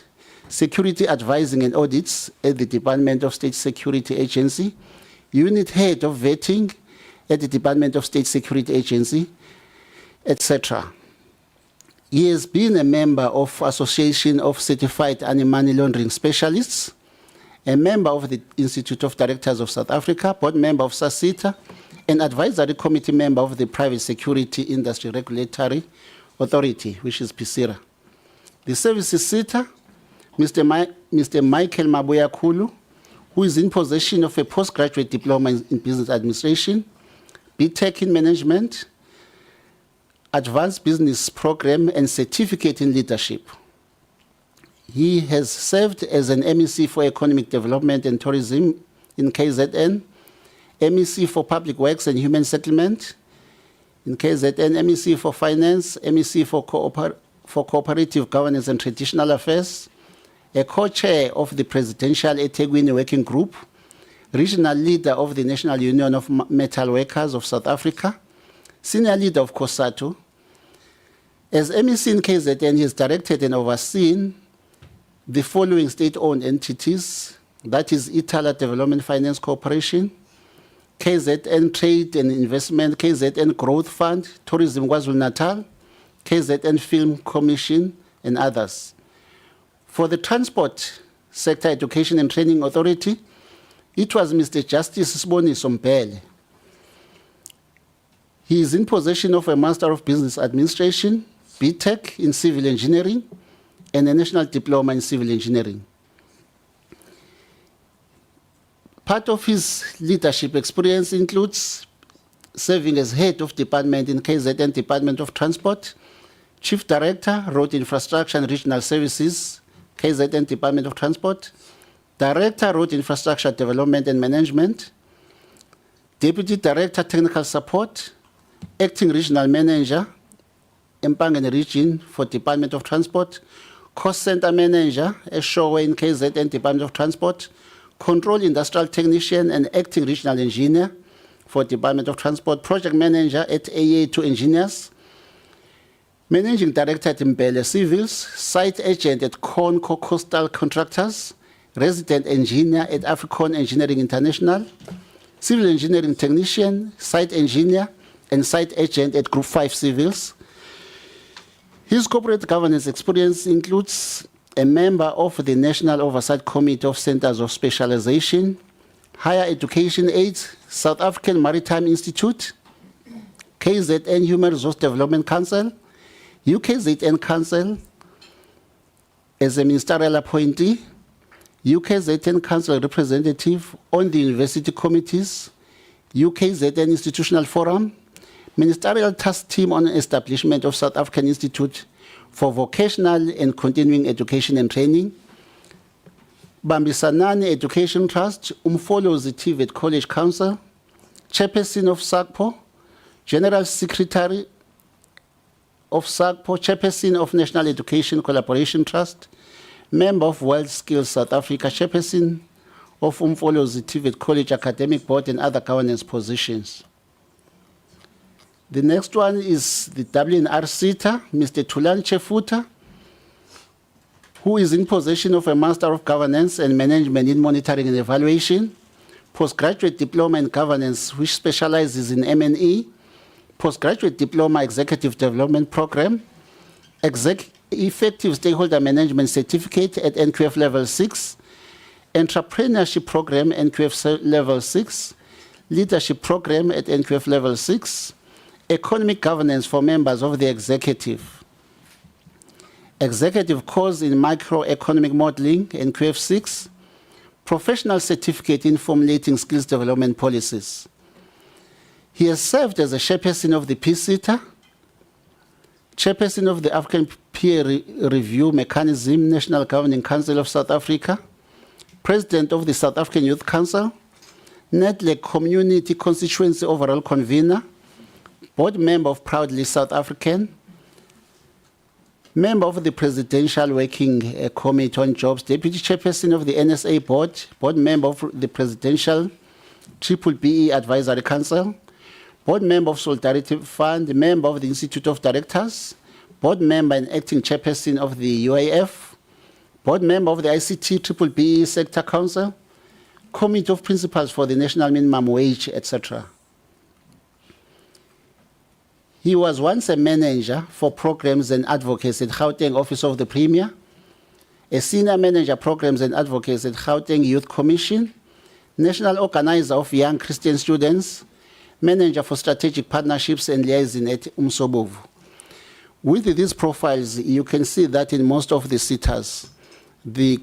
Speaker 11: security advising and audits at the Department of State Security Agency, unit head of vetting at the Department of State Security Agency, etc. He has been a member of Association of Certified Anti-Money Laundering Specialists, a member of the Institute of Directors of South Africa, board member of SASITA, an advisory committee member of the Private Security Industry Regulatory Authority, which is PSIRA. The services SETA, Mr. Michael Mabuya Kulu, who is in possession of a postgraduate diploma in business administration, BTech in management, advanced business program, and certificate in leadership. He has served as an MEC for Economic Development and Tourism in KZN, MEC for Public Works and Human Settlement in KZN, MEC for Finance, MEC for Cooperative Governance and Traditional Affairs, a co-chair of the Presidential eThekwini Working Group, regional leader of the National Union of Metal Workers of South Africa, senior leader of COSATU. As MEC in KZN, he has directed and overseen the following state-owned entities, that is Itala Development Finance Corporation, KZN Trade and Investment, KZN Growth Fund, Tourism KwaZulu-Natal, KZN Film Commission, and others. For the Transport Sector Education and Training Authority, it was Mr. Justice Siboniso Mpele. He is in possession of a Master of Business Administration, BTech in Civil Engineering, and a National Diploma in Civil Engineering. Part of his leadership experience includes serving as head of department in KZN Department of Transport, Chief Director, Road Infrastructure and Regional Services, KZN Department of Transport, Director, Road Infrastructure Development and Management, Deputy Director, Technical Support, Acting Regional Manager, Empangeni Region for Department of Transport, Cost Center Manager, Eshowe in KZN Department of Transport, Control Industrial Technician and Acting Regional Engineer for Department of Transport, Project Manager at AA2 Engineers, Managing Director at Mbele Civils, Site Agent at Conco Coastal Contractors, Resident Engineer at Africon Engineering International, Civil Engineering Technician, Site Engineer, and Site Agent at Group 5 Civils. His corporate governance experience includes a member of the National Oversight Committee of Centers of Specialization, Higher Education Aids, South African Maritime Institute, KZN Human Resource Development Council, UKZN Council as a ministerial appointee, UKZN Council representative on the university committees, UKZN Institutional Forum, Ministerial Task Team on Establishment of South African Institute for Vocational and Continuing Education and Training, Bambisanani Education Trust, Umfolozi TVET College Council, Chairperson of SACPO, General Secretary of SACPO, Chairperson of National Education Collaboration Trust, Member of World Skills South Africa, Chairperson of Umfolozi TVET College Academic Board and other governance positions. The next one is the WNR SETA, Mr. Tulan Chefuta, who is in possession of a Master of Governance and Management in Monitoring and Evaluation, Postgraduate Diploma in Governance, which specializes in M&E, Postgraduate Diploma Executive Development Program, Effective Stakeholder Management Certificate at NQF Level 6, Entrepreneurship Program NQF Level 6, Leadership Program at NQF Level 6, Economic Governance for members of the Executive, Executive Course in Microeconomic Modeling NQF 6, Professional Certificate in Formulating Skills Development Policies. He has served as a Chairperson of the PSETA, Chairperson of the African Peer Review Mechanism, National Governing Council of South Africa, President of the South African Youth Council, NEDLEC Community Constituency Overall Convener, Board Member of Proudly South African, Member of the Presidential Working Committee on Jobs, Deputy Chairperson of the NSA Board, Board Member of the Presidential BBE Advisory Council, Board Member of Solidarity Fund, Member of the Institute of Directors, Board Member and Acting Chairperson of the UAF, Board Member of the ICT BBE Sector Council, Committee of Principals for the National Minimum Wage, etc. He was once a manager for programs and advocacy at Gauteng Office of the Premier, a senior manager programs and advocacy at Gauteng Youth Commission, national organizer of young Christian students, manager for strategic partnerships and liaison at Umsobovu. With these profiles, you can see that in most of the SETAs, the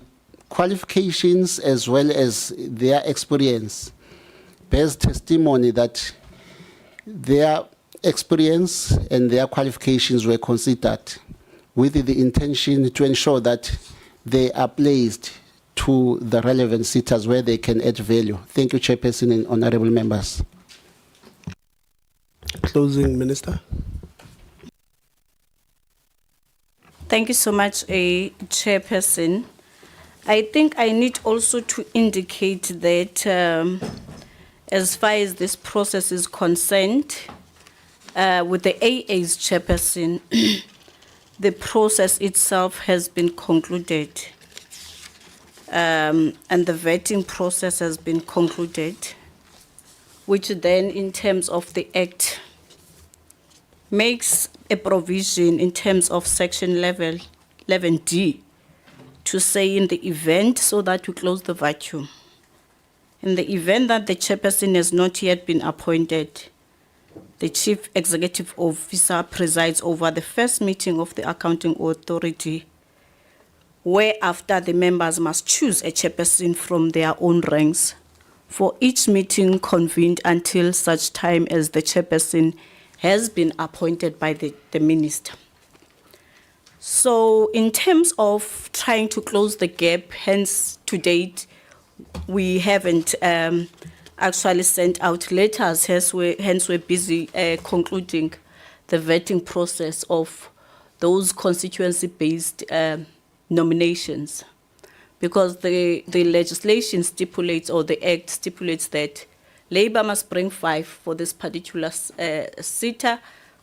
Speaker 11: qualifications as well as their experience bears testimony that their experience and their qualifications were considered with the intention to ensure that they are placed to the relevant SETAs where they can add value. Thank you, Chairperson and honorable members.
Speaker 1: Closing, Minister.
Speaker 4: Thank you so much, Chairperson. I think I need also to indicate that as far as this process is concerned, with the AA's Chairperson, the process itself has been concluded, and the vetting process has been concluded, which then, in terms of the Act, makes a provision in terms of Section 11D to say in the event, so that we close the vacuum, in the event that the Chairperson has not yet been appointed, the Chief Executive Officer presides over the first meeting of the Accounting Authority, whereafter the members must choose a Chairperson from their own ranks for each meeting convened until such time as the chairperson has been appointed by the minister. So in terms of trying to close the gap, hence to date, we haven't actually sent out letters, hence we're busy concluding the vetting process of those constituency-based nominations. Because the legislation stipulates, or the act stipulates, that Labour must bring 5 for this particular SETA.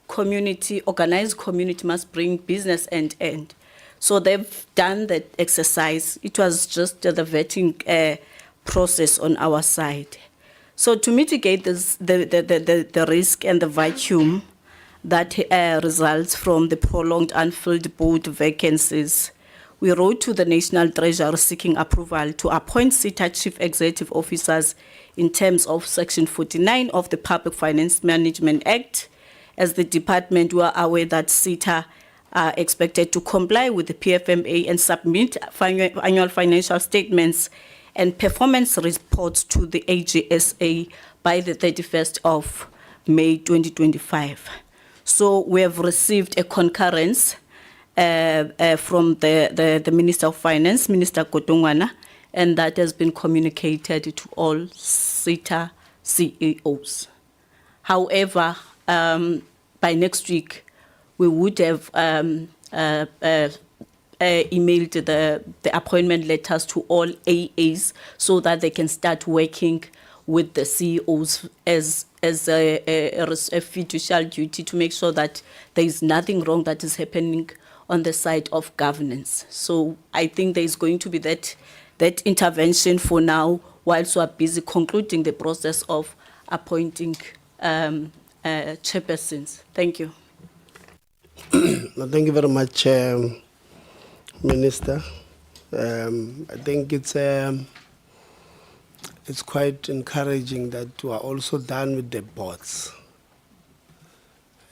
Speaker 4: Community, organized community must bring business end. So they've done that exercise. It was just the vetting process on our side. So to mitigate this, the risk and the vacuum that results from the prolonged unfilled board vacancies, we wrote to the National Treasurer seeking approval to appoint SETA Chief Executive Officers in terms of Section 49 of the Public Finance Management Act. As the department, we are aware that SETA are expected to comply with the PFMA and submit annual financial statements and performance reports to the AGSA by the 31st of May 2025. So we have received a concurrence from the Minister of Finance, Minister Kotongwana, and that has been communicated to all SETA CEOs. However, by next week, we would have emailed the appointment letters to all AAs so that they can start working with the CEOs as a fiducial duty to make sure that there is nothing wrong that is happening on the side of governance. So I think there is going to be that intervention for now, whilst we are busy concluding the process of appointing chairpersons. Thank you.
Speaker 1: Thank you very much, Minister. I think it's quite encouraging that we are also done with the boards.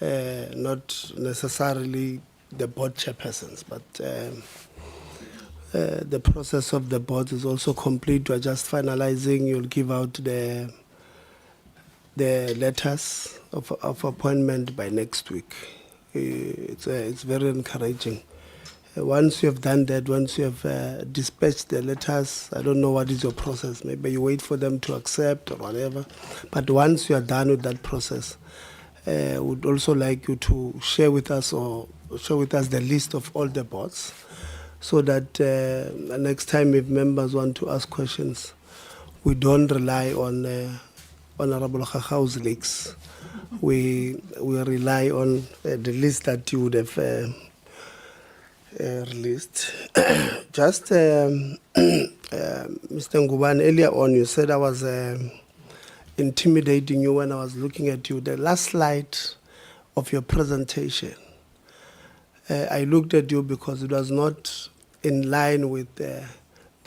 Speaker 1: Not necessarily the board chairpersons, but the process of the board is also complete. We are just finalizing. You'll give out the letters of appointment by next week. It's very encouraging. Once you have done that, once you have dispatched the letters, I don't know what is your process. Maybe you wait for them to accept or whatever. But once you are done with that process, would also like you to share with us the list of all the boards, so that next time if members want to ask questions, we don't rely on Honorable Khakhao's leaks. We rely on the list that you would have released. Just Mr. Nguban, earlier on you said I was intimidating you when I was looking at you. The last slide of your presentation, I looked at you because it was not in line with the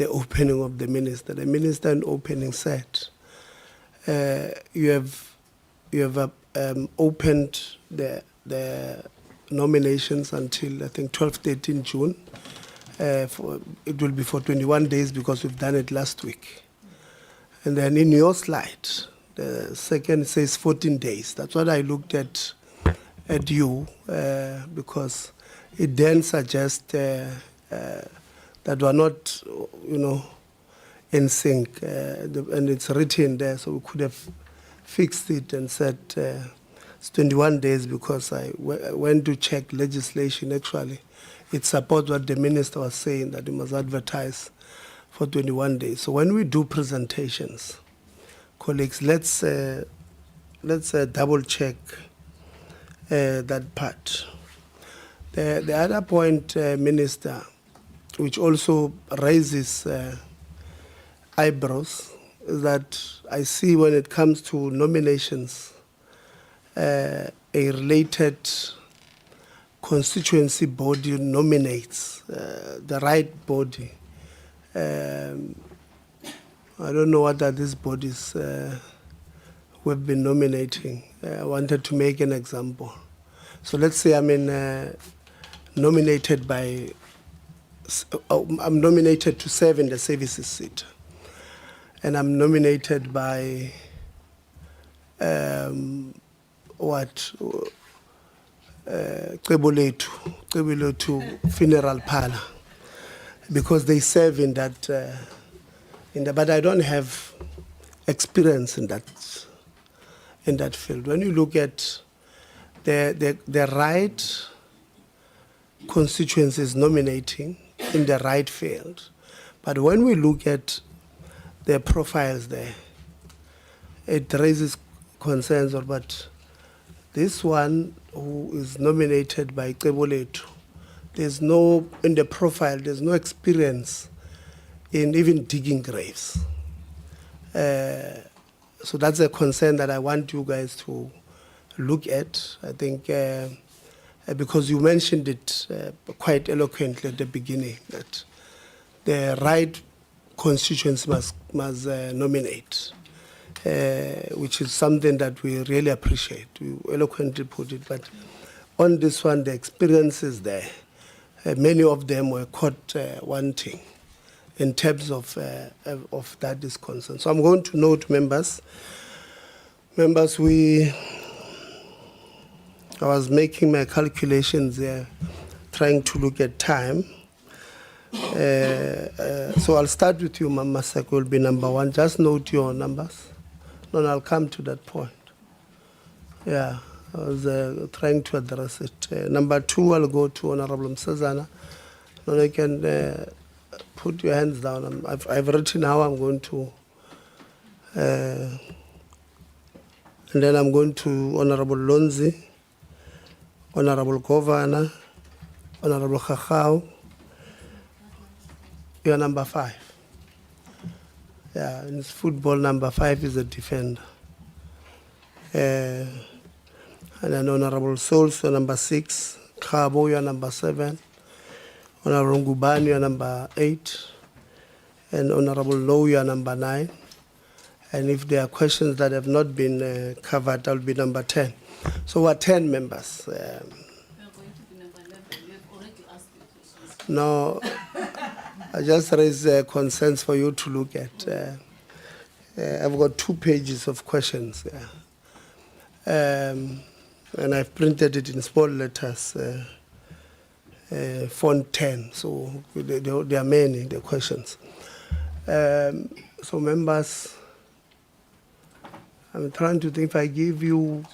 Speaker 1: opening of the minister. The minister in opening said, you have opened the nominations until I think 12-13 June. It will be for 21 days because we've done it last week. And then in your slide, the second says 14 days. That's what I looked at you because it then suggests that we're not, in sync, and it's written there, so we could have fixed it and said it's 21 days because I went to check legislation. Actually, it supports what the minister was saying, that you must advertise for 21 days. So when we do presentations, colleagues, let's double check that part. The other point, Minister, which also raises eyebrows, is that I see when it comes to nominations, a related constituency body nominates the right body. I don't know what are these bodies we've been nominating. I wanted to make an example. So let's say I'm nominated to serve in the services seat. and I'm nominated by Qeboletu Funeral Parlor, because they serve in that, but I don't have experience in that field. When you look at the right constituencies nominating in the right field, but when we look at their profiles there, it raises concerns. But this one who is nominated by Qeboletu, there's no, in the profile, there's no experience in even digging graves. So that's a concern that I want you guys to look at. I think because you mentioned it quite eloquently at the beginning, that the right constituents must nominate, which is something that we really appreciate. You eloquently put it, but on this one, the experience is there. Many of them were caught wanting in terms of that is concerned. So I'm going to note, members, I was making my calculations there, trying to look at time. So I'll start with you, Mama Seko will be number one. Just note your numbers. No, I'll come to that point. Yeah, I was trying to address it. Number two, I'll go to Honorable Msazana. No, you can put your hands down. I've written how I'm going to, and then I'm going to Honorable Lonzi, Honorable Governor, Honorable Khachau. You're number 5. Yeah, in football, number 5 is a defender. And then Honorable Souls, you're number 6. Khabo, you're number 7. Honorable Ngubani, you're number 8. And Honorable Low, you're number 9. And if there are questions that have not been covered, I'll be number 10. So we're 10 members. No, I just raised concerns for you to look at. I've got 2 pages of questions. And I've printed it in small letters, font 10. So there are many, the questions. So members, I'm trying to think, if I give you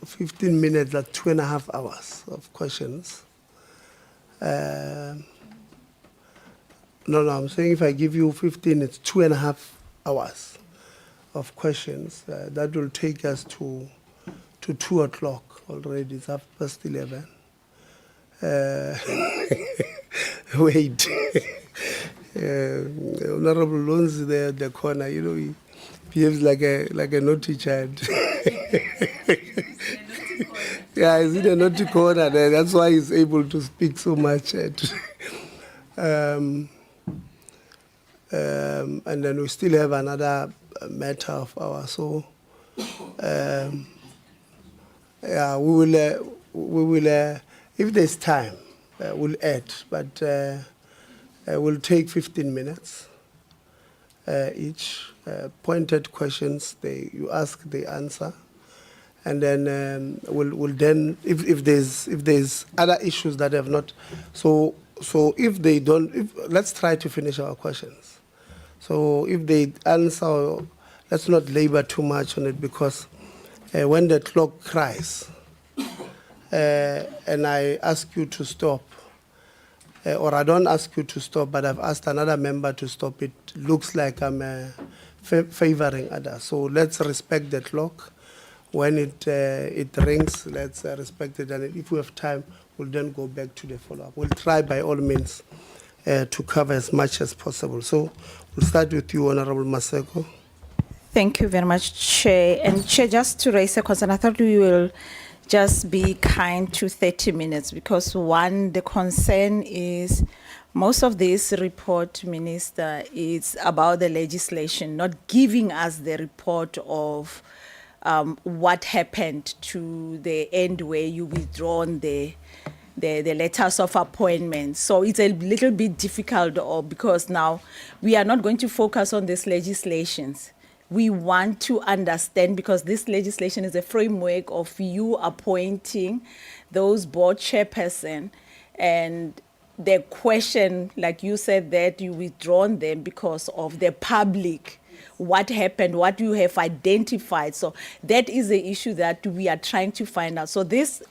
Speaker 1: 15 minutes, that's 2.5 hours of questions. No, I'm saying if I give you 15, it's 2.5 hours of questions. That will take us to 2 o'clock already. It's 11:30. Wait. Honorable Lonzi there at the corner, you know, he behaves like a naughty child. Yeah, he's in a naughty corner there. That's why he's able to speak so much. And then we still have another matter of ours. So, yeah, we will if there's time, we'll add, but we'll take 15 minutes each. Pointed questions, you ask, they answer. And then we'll then, if there's other issues that have not, so if they don't, let's try to finish our questions. So if they answer, let's not labor too much on it, because when the clock cries and I ask you to stop, or I don't ask you to stop, but I've asked another member to stop, it looks like I'm favoring others. So let's respect the clock. When it rings, let's respect it. And if we have time, we'll then go back to the follow-up. We'll try by all means to cover as much as possible. So we'll start with you, Honorable Maseko.
Speaker 10: Thank you very much, Chair. And Chair, just to raise a concern, I thought we will just be kind to 30 minutes, because one, the concern is most of this report, Minister, is about the legislation, not giving us the report of what happened to the end where you withdrawn the the letters of appointment. So it's a little bit difficult because now we are not going to focus on these legislations. We want to understand, because this legislation is a framework of you appointing those board chairperson, and the question, like you said, that you withdrawn them because of the public, what happened, what you have identified. So that is the issue that we are trying to find out. So this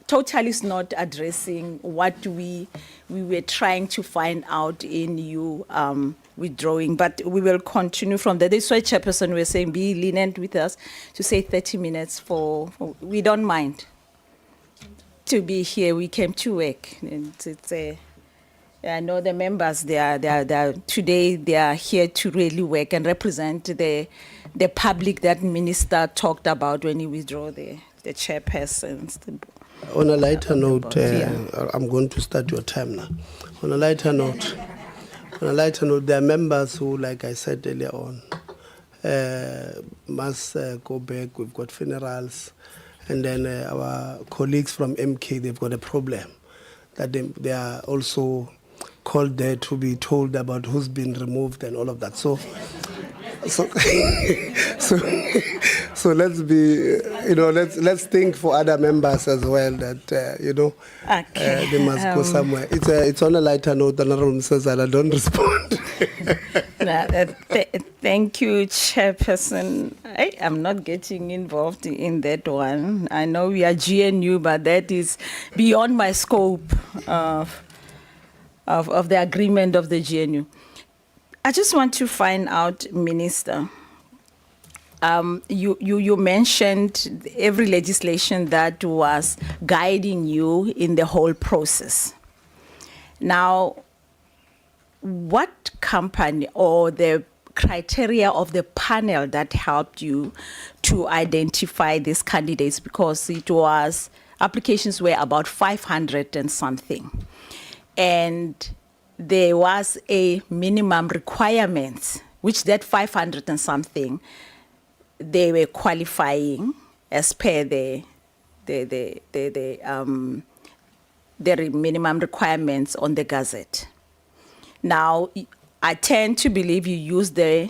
Speaker 10: totally is not addressing what we were trying to find out in you withdrawing, but we will continue from there. This is why Chairperson was saying be lenient with us to say 30 minutes for we don't mind to be here. We came to work, and it's a. I know the members. They are today. They are here to really work and represent the public that Minister talked about when he withdrew the chairpersons.
Speaker 1: On a lighter note, I'm going to start your time now. On a lighter note, there are members who, like I said earlier on, must go back. We've got funerals, and then our colleagues from MK, they've got a problem that they are also called there to be told about who's been removed and all of that. So let's be, let's think for other members as well that they must go somewhere. It's on a lighter note. The Honorable says that I don't respond.
Speaker 10: Thank you, Chairperson. I am not getting involved in that one. I know we are GNU, but that is beyond my scope of the agreement of the GNU. I just want to find out, Minister, you mentioned every legislation that was guiding you in the whole process. Now, what company or the criteria of the panel that helped you to identify these candidates? Because it was, applications were about 500 and something. And there was a minimum requirement, which that 500 and something, they were qualifying as per the minimum requirements on the Gazette. Now, I tend to believe you used a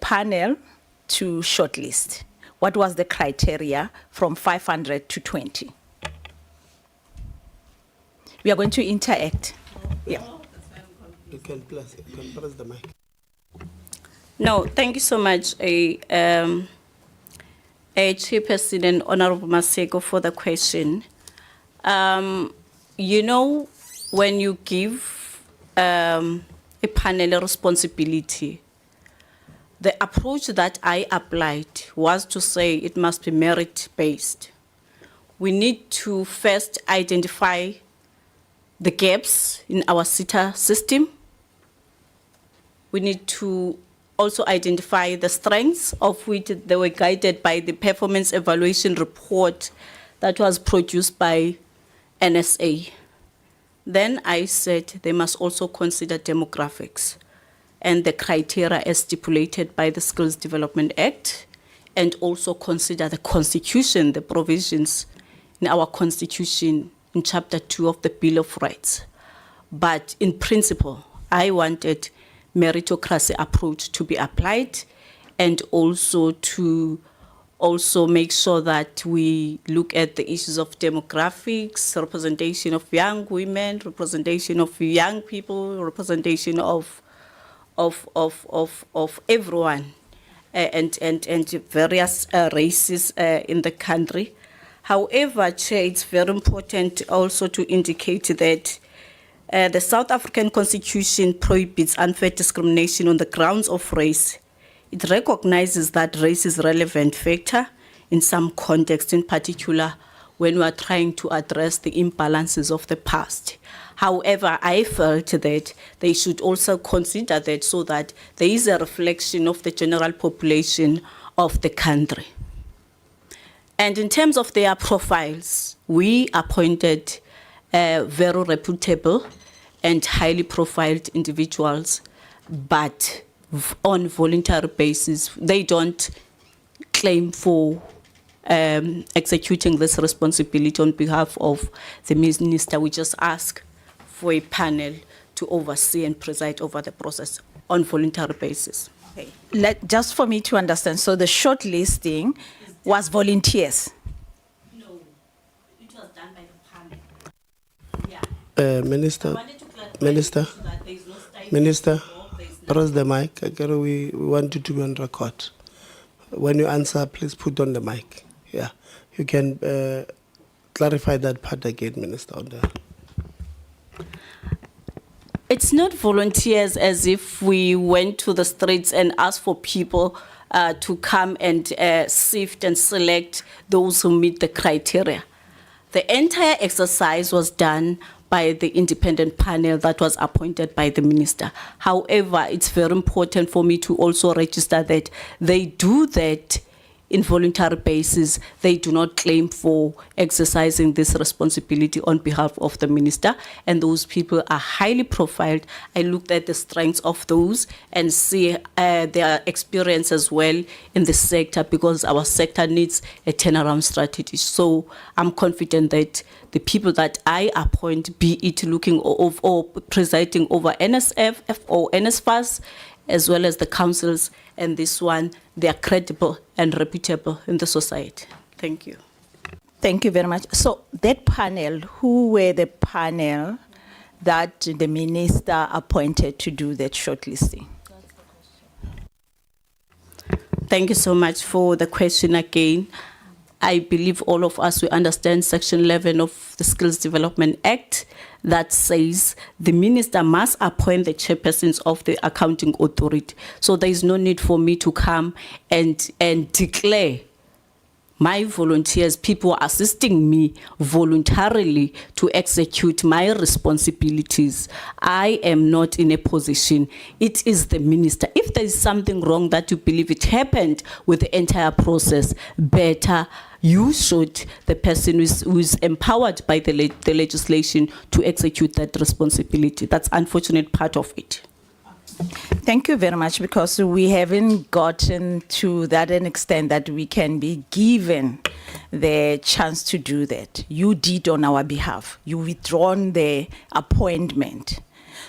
Speaker 10: panel to shortlist. What was the criteria from 500 to 20? We are going to interact. Yeah.
Speaker 1: You can press the mic.
Speaker 4: No, thank you so much, Chairperson and Honorable Maseko, for the question. When you give a panel a responsibility, the approach that I applied was to say it must be merit-based. We need to first identify the gaps in our SETA system. We need to also identify the strengths of which they were guided by the performance evaluation report that was produced by NSA. Then I said they must also consider demographics and the criteria as stipulated by the Skills Development Act, and also consider the Constitution, the provisions in our Constitution in Chapter 2 of the Bill of Rights. But in principle, I wanted meritocracy approach to be applied, and also to make sure that we look at the issues of demographics, representation of young women, representation of young people, representation of everyone, and various races in the country. However, Chair, it's very important also to indicate that the South African Constitution prohibits unfair discrimination on the grounds of race. It recognizes that race is a relevant factor in some contexts, in particular when we are trying to address the imbalances of the past. However, I felt that they should also consider that, so that there is a reflection of the general population of the country. And in terms of their profiles, we appointed very reputable and highly profiled individuals, but on voluntary basis. They don't claim for executing this responsibility on behalf of the minister, we just ask for a panel to oversee and preside over the process on voluntary basis.
Speaker 10: Okay. Just for me to understand, so the shortlisting was volunteers?
Speaker 4: No, it was done by the panel. Yeah.
Speaker 1: Minister, press the mic. We want you to be on record. When you answer, please put on the mic. Yeah, you can clarify that part again, Minister. On the
Speaker 4: It's not volunteers as if we went to the streets and asked for people to come and sift and select those who meet the criteria. The entire exercise was done by the independent panel that was appointed by the minister. However, it's very important for me to also register that they do that in voluntary basis. They do not claim for exercising this responsibility on behalf of the minister, and those people are highly profiled. I looked at the strengths of those and see their experience as well in the sector, because our sector needs a turnaround strategy. So I'm confident that the people that I appoint, be it looking or presiding over NSF or NSFAS, as well as the councils and this one, they are credible and reputable in the society. Thank you.
Speaker 10: Thank you very much. So that panel, who were the panel that the minister appointed to do that shortlisting?
Speaker 4: Thank you so much for the question again. I believe all of us, we understand Section 11 of the Skills Development Act that says the minister must appoint the chairpersons of the accounting authority. So there is no need for me to come and declare my volunteers, people assisting me voluntarily to execute my responsibilities. I am not in a position. It is the minister. If there is something wrong that you believe it happened with the entire process, better you should, the person who is empowered by the legislation to execute that responsibility. That's unfortunate part of it.
Speaker 10: Thank you very much, because we haven't gotten to that an extent that we can be given the chance to do that. You did on our behalf. You withdrawn the appointment.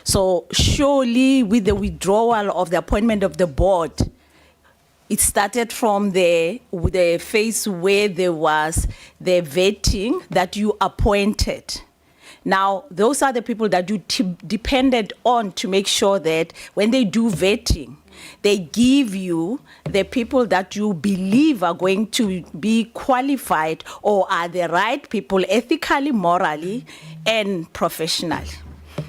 Speaker 10: So surely with the withdrawal of the appointment of the board, it started from the phase where there was the vetting that you appointed. Now, those are the people that you depended on to make sure that when they do vetting, they give you the people that you believe are going to be qualified or are the right people ethically, morally, and professionally.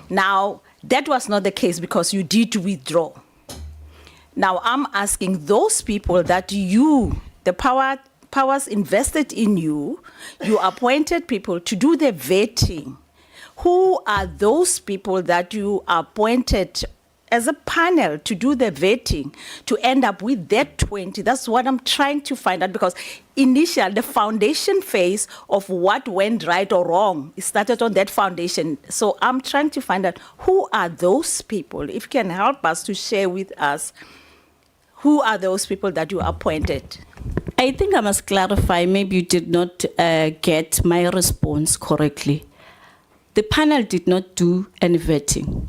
Speaker 10: Now, that was not the case because you did withdraw. Now, I'm asking those people that you, the powers invested in you, you appointed people to do the vetting. Who are those people that you appointed as a panel to do the vetting to end up with that 20? That's what I'm trying to find out, because initially the foundation phase of what went right or wrong, it started on that foundation. So I'm trying to find out who are those people. If you can help us to share with us, who are those people that you appointed?
Speaker 4: I think I must clarify, maybe you did not get my response correctly. The panel did not do any vetting.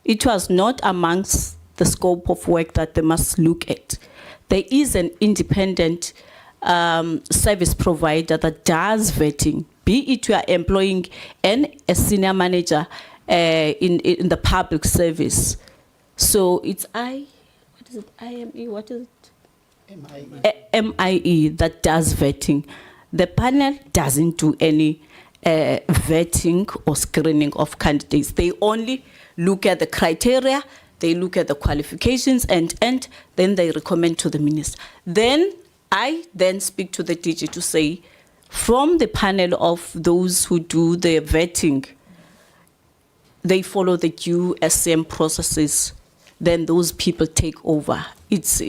Speaker 4: It was not amongst the scope of work that they must look at. There is an independent service provider that does vetting, be it you are employing a senior manager in the public service. So it's IME, what is it? MIE that does vetting. The panel doesn't do any vetting or screening of candidates. They only look at the criteria, they look at the qualifications, and then they recommend to the minister. Then I then speak to the DG to say, from the panel of those who do the vetting, they follow the due SCM processes, then those people take over. It's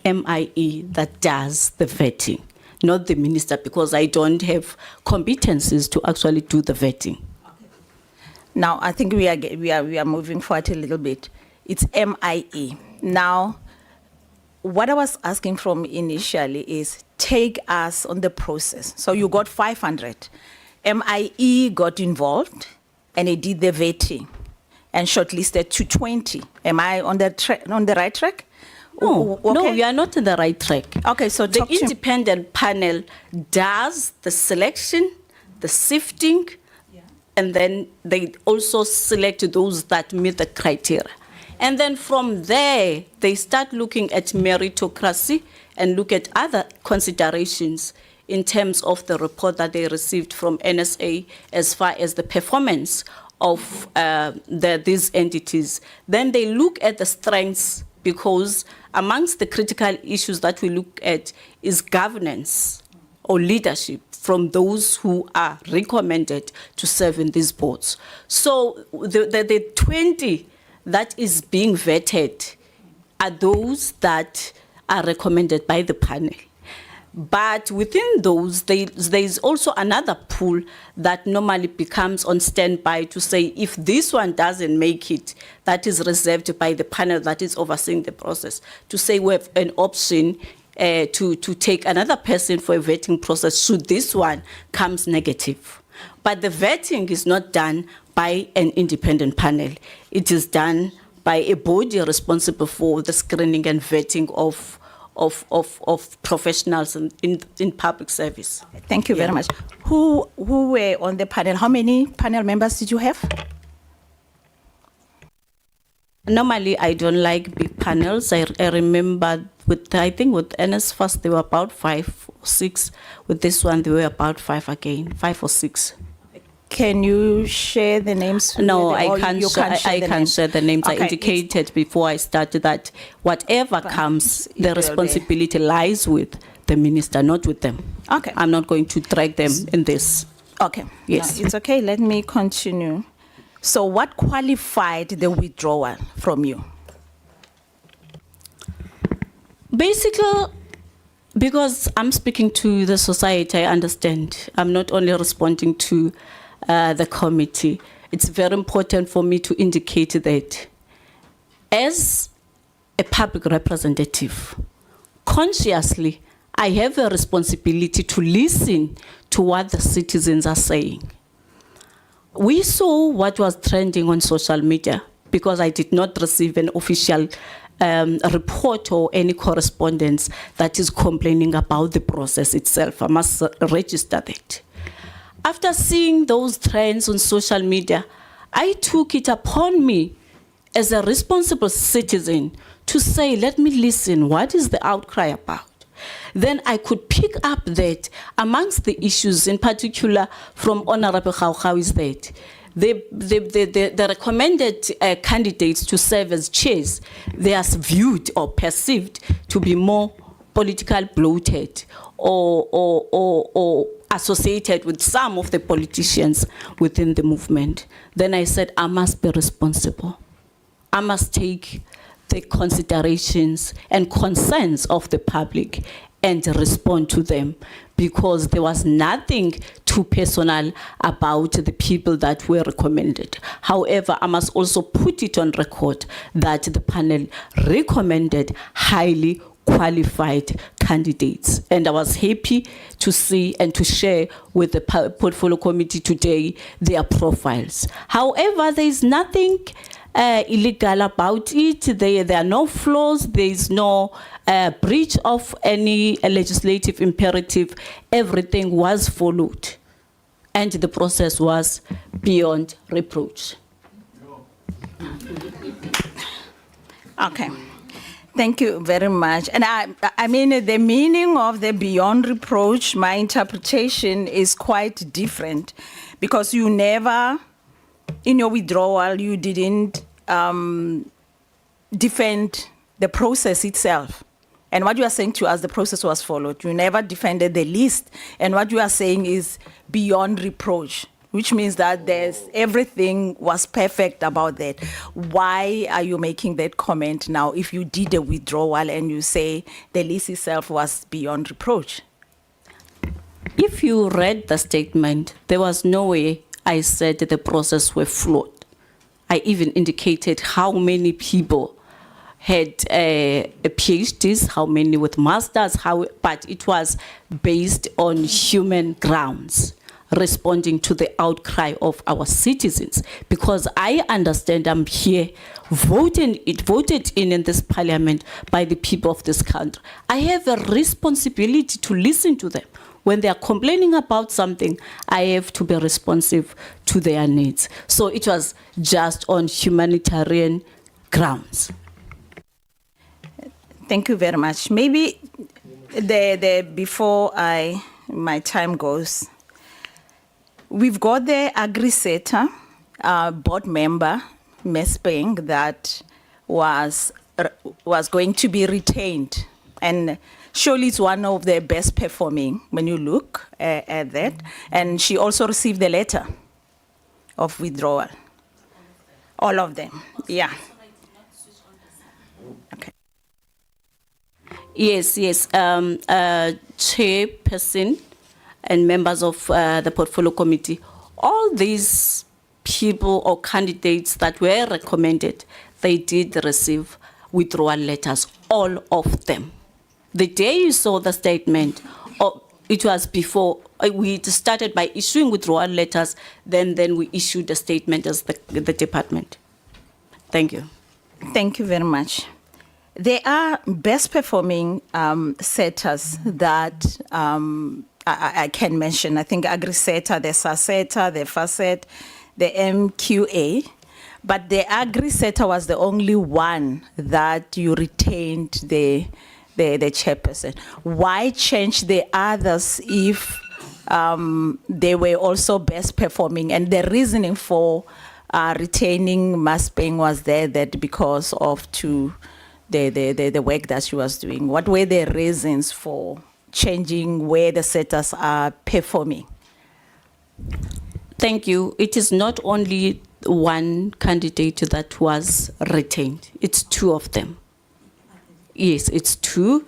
Speaker 4: MIE that does the vetting, not the minister, because I don't have competencies to actually do the vetting.
Speaker 10: Now, I think we are moving forward a little bit. It's MIE. Now, what I was asking from initially is take us on the process. So you got 500. MIE got involved and they did the vetting and shortlisted to 20. Am I on the right track?
Speaker 4: No, no, you are not on the right track.
Speaker 10: Okay, so
Speaker 4: The
Speaker 10: talk to-
Speaker 4: independent panel does the selection, the sifting, and then they also select those that meet the criteria. And then from there, they start looking at meritocracy and look at other considerations in terms of the report that they received from NSA as far as the performance of these entities. Then they look at the strengths, because amongst the critical issues that we look at is governance or leadership from those who are recommended to serve in these boards. So the 20 that is being vetted are those that are recommended by the panel. But within those, there is also another pool that normally becomes on standby to say if this one doesn't make it, that is reserved by the panel that is overseeing the process, to say we have an option to take another person for a vetting process should this one comes negative. But the vetting is not done by an independent panel. It is done by a body responsible for the screening and vetting of professionals in public service.
Speaker 10: Thank you very much. Who were on the panel? How many panel members did you have?
Speaker 4: Normally, I don't like big panels. I remember I think with NS first, there were about 5 or 6. With this one, there were about 5 again, 5 or 6.
Speaker 10: Can you share the names?
Speaker 4: No,
Speaker 10: with them,
Speaker 4: I
Speaker 10: or
Speaker 4: can't.
Speaker 10: you
Speaker 4: I
Speaker 10: the
Speaker 4: can't
Speaker 10: names?
Speaker 4: share the names. I
Speaker 10: Okay,
Speaker 4: indicated before I started that whatever comes,
Speaker 10: it
Speaker 4: the
Speaker 10: will be-
Speaker 4: responsibility lies with the minister, not with them.
Speaker 10: Okay.
Speaker 4: I'm not going to drag them in this.
Speaker 10: Okay.
Speaker 4: Yes.
Speaker 10: No, it's okay. Let me continue. So what qualified the withdrawal from you?
Speaker 4: Basically, because I'm speaking to the society, I understand. I'm not only responding to the committee. It's very important for me to indicate that as a public representative, consciously, I have a responsibility to listen to what the citizens are saying. We saw what was trending on social media because I did not receive an official report or any correspondence that is complaining about the process itself. I must register that. After seeing those trends on social media, I took it upon me as a responsible citizen to say, let me listen, what is the outcry about? Then I could pick up that amongst the issues, in particular from Honorable Khao is that the recommended candidates to serve as chairs, they are viewed or perceived to be more political bloated or associated with some of the politicians within the movement. Then I said, I must be responsible. I must take the considerations and concerns of the public and respond to them, because there was nothing too personal about the people that were recommended. However, I must also put it on record that the panel recommended highly qualified candidates. And I was happy to see and to share with the portfolio committee today their profiles. However, there is nothing illegal about it. There are no flaws. There is no breach of any legislative imperative. Everything was followed. And the process was beyond reproach.
Speaker 10: Okay. Thank you very much. And I mean, the meaning of the beyond reproach, my interpretation is quite different, because you never, in your withdrawal, you didn't defend the process itself. And what you are saying to us, the process was followed. You never defended the list. And what you are saying is beyond reproach, which means that everything was perfect about that. Why are you making that comment now if you did a withdrawal and you say the list itself was beyond reproach?
Speaker 4: If you read the statement, there was no way I said that the process were flawed. I even indicated how many people had PhDs, how many with masters, but it was based on human grounds, responding to the outcry of our citizens. Because I understand I'm here voted in this parliament by the people of this country. I have a responsibility to listen to them. When they are complaining about something, I have to be responsive to their needs. So it was just on humanitarian grounds.
Speaker 10: Thank you very much. Maybe before my time goes, we've got the Agri-SETA board member, Ms. Peng, that was going to be retained. And surely it's one of the best performing when you look at that. And she also received the letter of withdrawal. All of them, yeah. Okay.
Speaker 4: Yes. Chairperson and members of the portfolio committee, all these people or candidates that were recommended, they did receive withdrawal letters, all of them. The day you saw the statement, it was before we started by issuing withdrawal letters, then we issued a statement as the department. Thank you.
Speaker 10: Thank you very much. There are best performing SETAs that I can mention. I think Agri-SETA, the SASETA, the FASET, the MQA. But the Agri-SETA was the only one that you retained the chairperson. Why change the others if they were also best performing? And the reasoning for retaining Ms. Peng was that because of the work that she was doing. What were the reasons for changing where the SETAs are performing?
Speaker 4: Thank you. It is not only one candidate that was retained. It's two of them. Yes, it's two.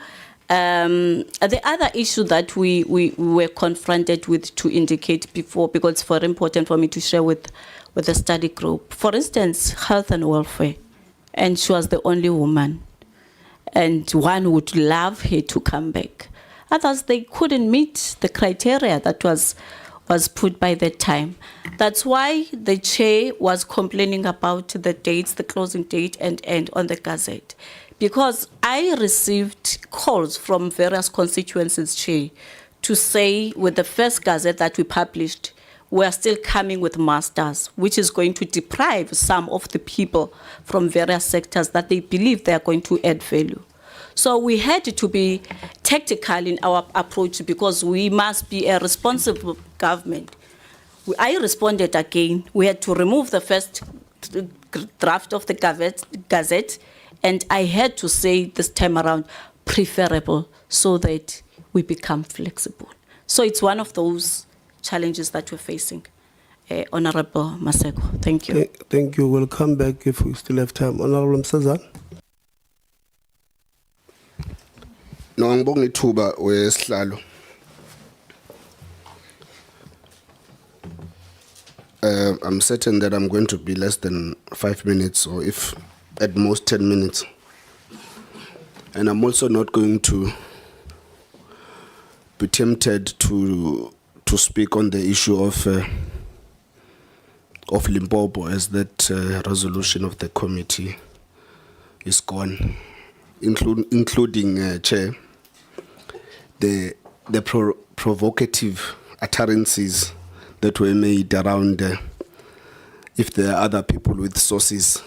Speaker 4: The other issue that we were confronted with to indicate before, because it's very important for me to share with the study group, for instance, health and welfare, and she was the only woman, and one would love her to come back. Others, they couldn't meet the criteria that was put by that time. That's why the chair was complaining about the dates, the closing date, and on the Gazette. Because I received calls from various constituencies, Chair, to say with the first Gazette that we published, we're still coming with masters, which is going to deprive some of the people from various sectors that they believe they are going to add value. So we had to be tactical in our approach because we must be a responsible government. I responded again. We had to remove the first draft of the Gazette, and I had to say this time around, preferable, so that we become flexible. So it's one of those challenges that we're facing. Honorable Maseko, thank you.
Speaker 1: Thank you. We'll come back if we still have time. Honorable Msazan.
Speaker 25: No, ngibonga ithuba wesihlalo. I'm certain that I'm going to be less than 5 minutes, or if at most 10 minutes. And I'm also not going to be tempted to speak on the issue of Limpopo, as that resolution of the committee is gone, including Chair, the provocative utterances that were made around if there are other people with sources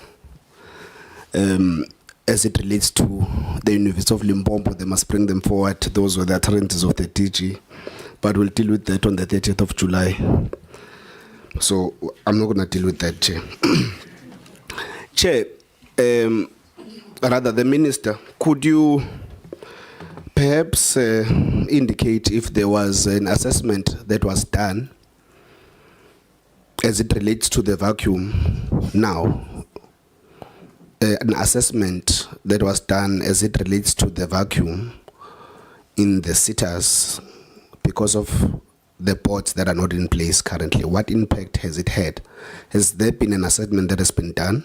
Speaker 25: as it relates to the University of Limpopo, they must bring them forward. Those were the utterances of the DG, but we'll deal with that on the 30th of July. So I'm not going to deal with that, Chair. Chair, rather the Minister, could you perhaps indicate if there was an assessment that was done as it relates to the vacuum now, an assessment that was done as it relates to the vacuum in the SETAs because of the boards that are not in place currently? What impact has it had? Has there been an assessment that has been done?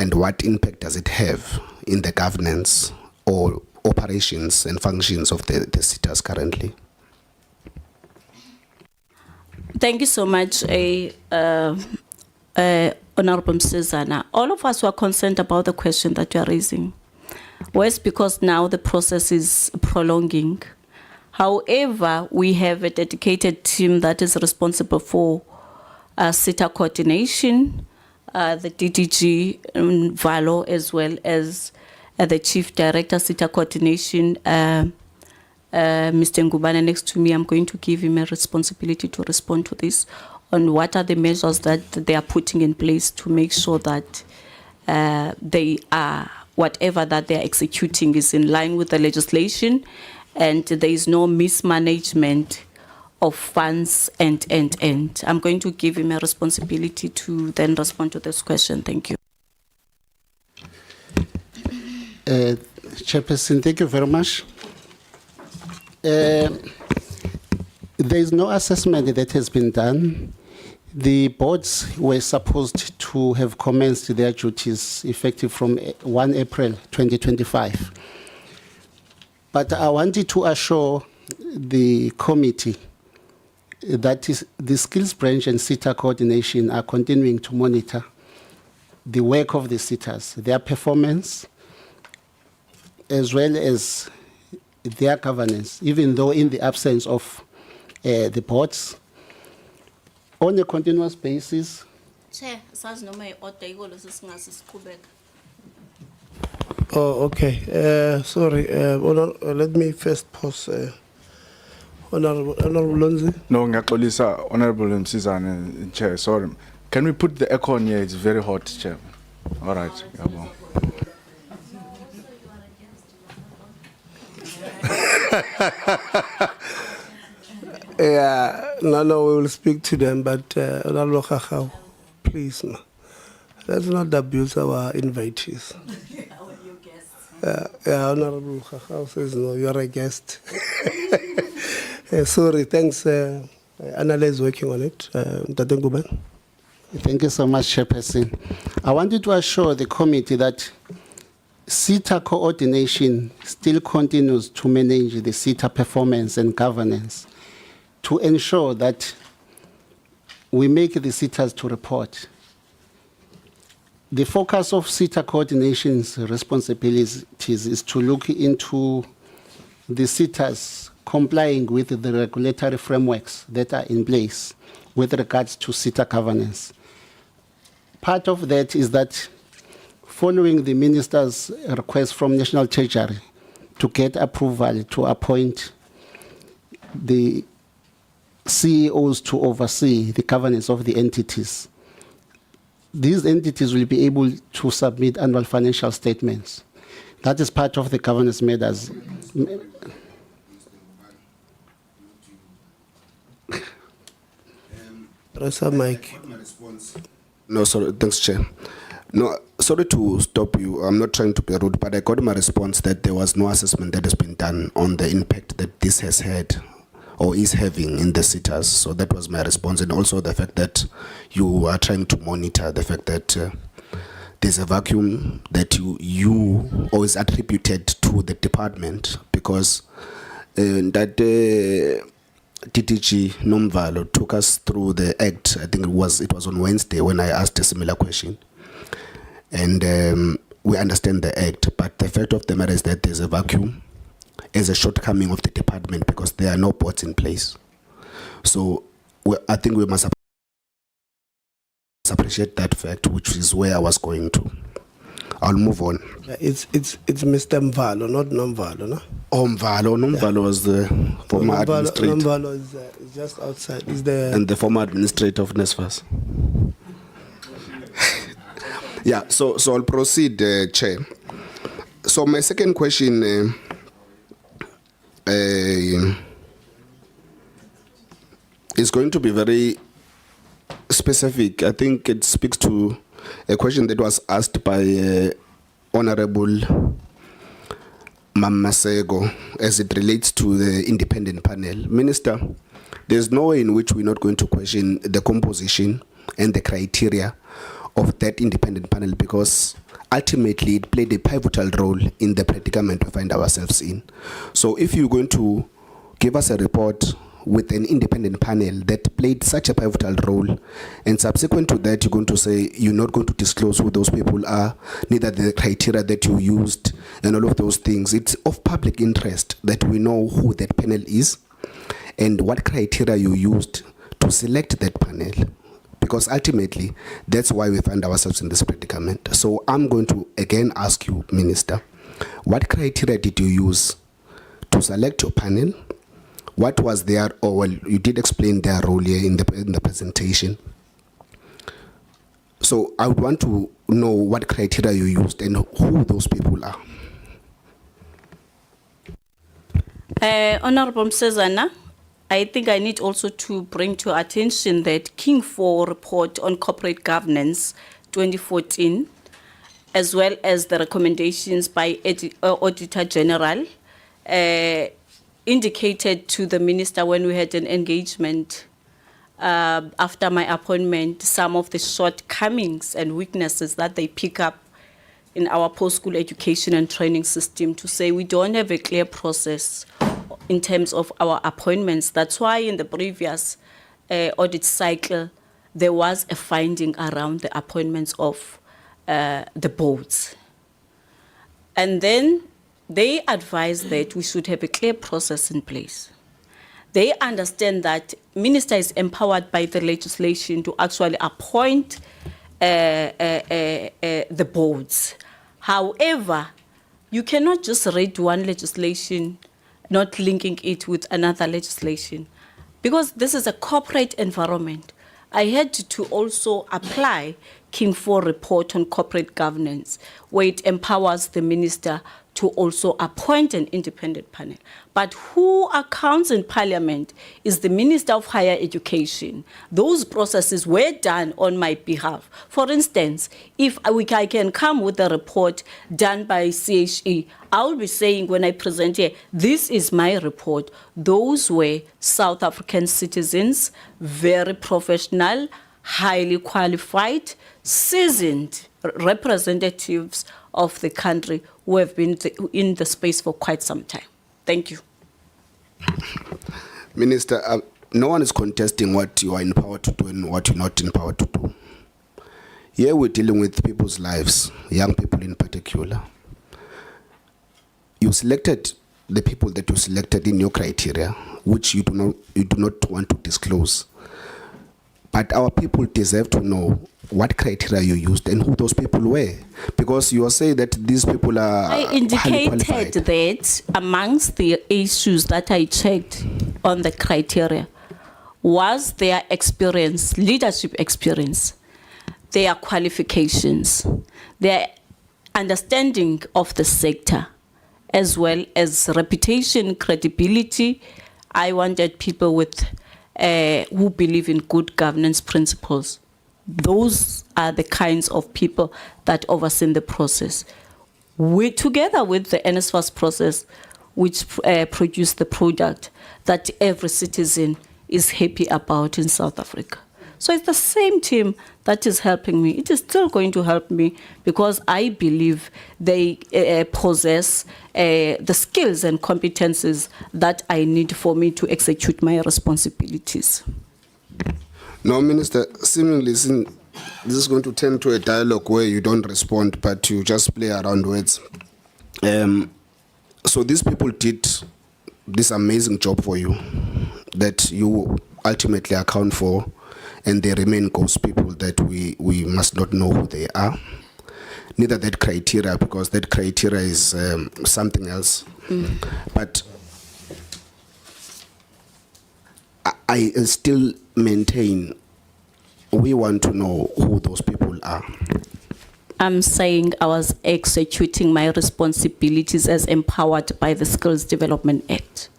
Speaker 25: and what impact does it have in the governance or operations and functions of the SETAs currently?
Speaker 4: Thank you so much, Honorable Msizana. All of us were concerned about the question that you are raising. Whereas because now the process is prolonging. However, we have a dedicated team that is responsible for SETA coordination, the DDG Valo, as well as the Chief Director SETA coordination, Mr. Ngubane next to me. I'm going to give him a responsibility to respond to this on what are the measures that they are putting in place to make sure that they are, whatever that they are executing is in line with the legislation and there is no mismanagement of funds and. I'm going to give him a responsibility to then respond to this question. Thank you.
Speaker 11: Chairperson, thank you very much. There is no assessment that has been done. The boards were supposed to have commenced their duties effective from 1 April 2025. But I wanted to assure the committee that the skills branch and SETA coordination are continuing to monitor the work of the SETAs, their performance, as well as their governance, even though in the absence of the boards, on a continuous basis.
Speaker 1: Oh, okay. Sorry. Let me first pause. Honorable Lonzi.
Speaker 5: No, ngaxolisa Honorable Msizane, Chair. Sorry. Can we put the aircon here? It's very hot, Chair. All right.
Speaker 1: Yeah, no, we will speak to them, but Honorable Khakhaw, please, no. Let's not abuse our invitees. Yeah, Honorable Khakhaw says no, you are a guest. Sorry, thanks. Anala is working on it. Tate Ngubane.
Speaker 11: Thank you so much, Chairperson. I wanted to assure the committee that SETA coordination still continues to manage the SETA performance and governance to ensure that we make the SETAs to report. The focus of SETA coordination's responsibilities is to look into the SETAs complying with the regulatory frameworks that are in place with regards to SETA governance. Part of that is that following the minister's request from National Treasury to get approval to appoint the CEOs to oversee the governance of the entities, these entities will be able to submit annual financial statements. That is part of the governance matters.
Speaker 1: Mike.
Speaker 25: No, sorry, thanks, Chair. No, sorry to stop you. I'm not trying to be rude, but I got my response that there was no assessment that has been done on the impact that this has had or is having in the SETAs. So that was my response. And also the fact that you are trying to monitor the fact that there's a vacuum that you or is attributed to the department, because that DDG Nomvalo took us through the act. I think it was on Wednesday when I asked a similar question. And we understand the act, but the fact of the matter is that there's a vacuum, is a shortcoming of the department because there are no boards in place. So I think we must appreciate that fact, which is where I was going to. I'll move on.
Speaker 1: It's Mr. Mvalo, not Nomvalo, no?
Speaker 25: Oh, Nomvalo was the former administrator.
Speaker 1: Nomvalo is just outside.
Speaker 25: And the former administrator of NSFAS. Yeah, so I'll proceed, Chair. So my second question is going to be very specific. I think it speaks to a question that was asked by Honorable Mamasego as it relates to the independent panel. Minister, there's no way in which we're not going to question the composition and the criteria of that independent panel, because ultimately it played a pivotal role in the predicament we find ourselves in. So if you're going to give us a report with an independent panel that played such a pivotal role, and subsequent to that you're going to say you're not going to disclose who those people are, neither the criteria that you used and all of those things, it's of public interest that we know who that panel is and what criteria you used to select that panel, because ultimately that's why we find ourselves in this predicament. So I'm going to again ask you, Minister, what criteria did you use to select your panel? What was their, or well, you did explain their role here in the presentation. So I would want to know what criteria you used and who those people are.
Speaker 4: Honorable Msezana, I think I need also to bring to attention that King 4 report on corporate governance 2014, as well as the recommendations by Auditor General, indicated to the minister when we had an engagement after my appointment some of the shortcomings and weaknesses that they pick up in our post-school education and training system, to say we don't have a clear process in terms of our appointments. That's why in the previous audit cycle, there was a finding around the appointments of the boards. And then they advise that we should have a clear process in place. They understand that minister is empowered by the legislation to actually appoint the boards. However, you cannot just read one legislation, not linking it with another legislation, because this is a corporate environment. I had to also apply King 4 report on corporate governance, where it empowers the minister to also appoint an independent panel. But who accounts in Parliament is the Minister of Higher Education. Those processes were done on my behalf. For instance, if I can come with a report done by CHE, I will be saying when I present here, this is my report. Those were South African citizens, very professional, highly qualified, seasoned representatives of the country who have been in the space for quite some time. Thank you.
Speaker 25: Minister, no one is contesting what you are empowered to do and what you're not empowered to do. Here we're dealing with people's lives, young people in particular. You selected the people that you selected in your criteria, which you do not want to disclose. But our people deserve to know what criteria you used and who those people were, because you are saying that these people are
Speaker 4: I indicated that amongst the issues that I checked on the criteria was their experience, leadership experience, their qualifications, their understanding of the sector, as well as reputation, credibility. I wanted people with who believe in good governance principles. Those are the kinds of people that oversee the process. We, together with the NSFAS process, which produced the product that every citizen is happy about in South Africa. So it's the same team that is helping me. It is still going to help me because I believe they possess the skills and competences that I need for me to execute my responsibilities.
Speaker 25: No, Minister, seemingly this is going to turn to a dialogue where you don't respond, but you just play around words. So these people did this amazing job for you that you ultimately account for, and they remain ghost people that we must not know who they are. Neither that criteria, because that criteria is something else. But I still maintain we want to know who those people are.
Speaker 4: I'm saying I was executing my responsibilities as empowered by the Skills Development Act.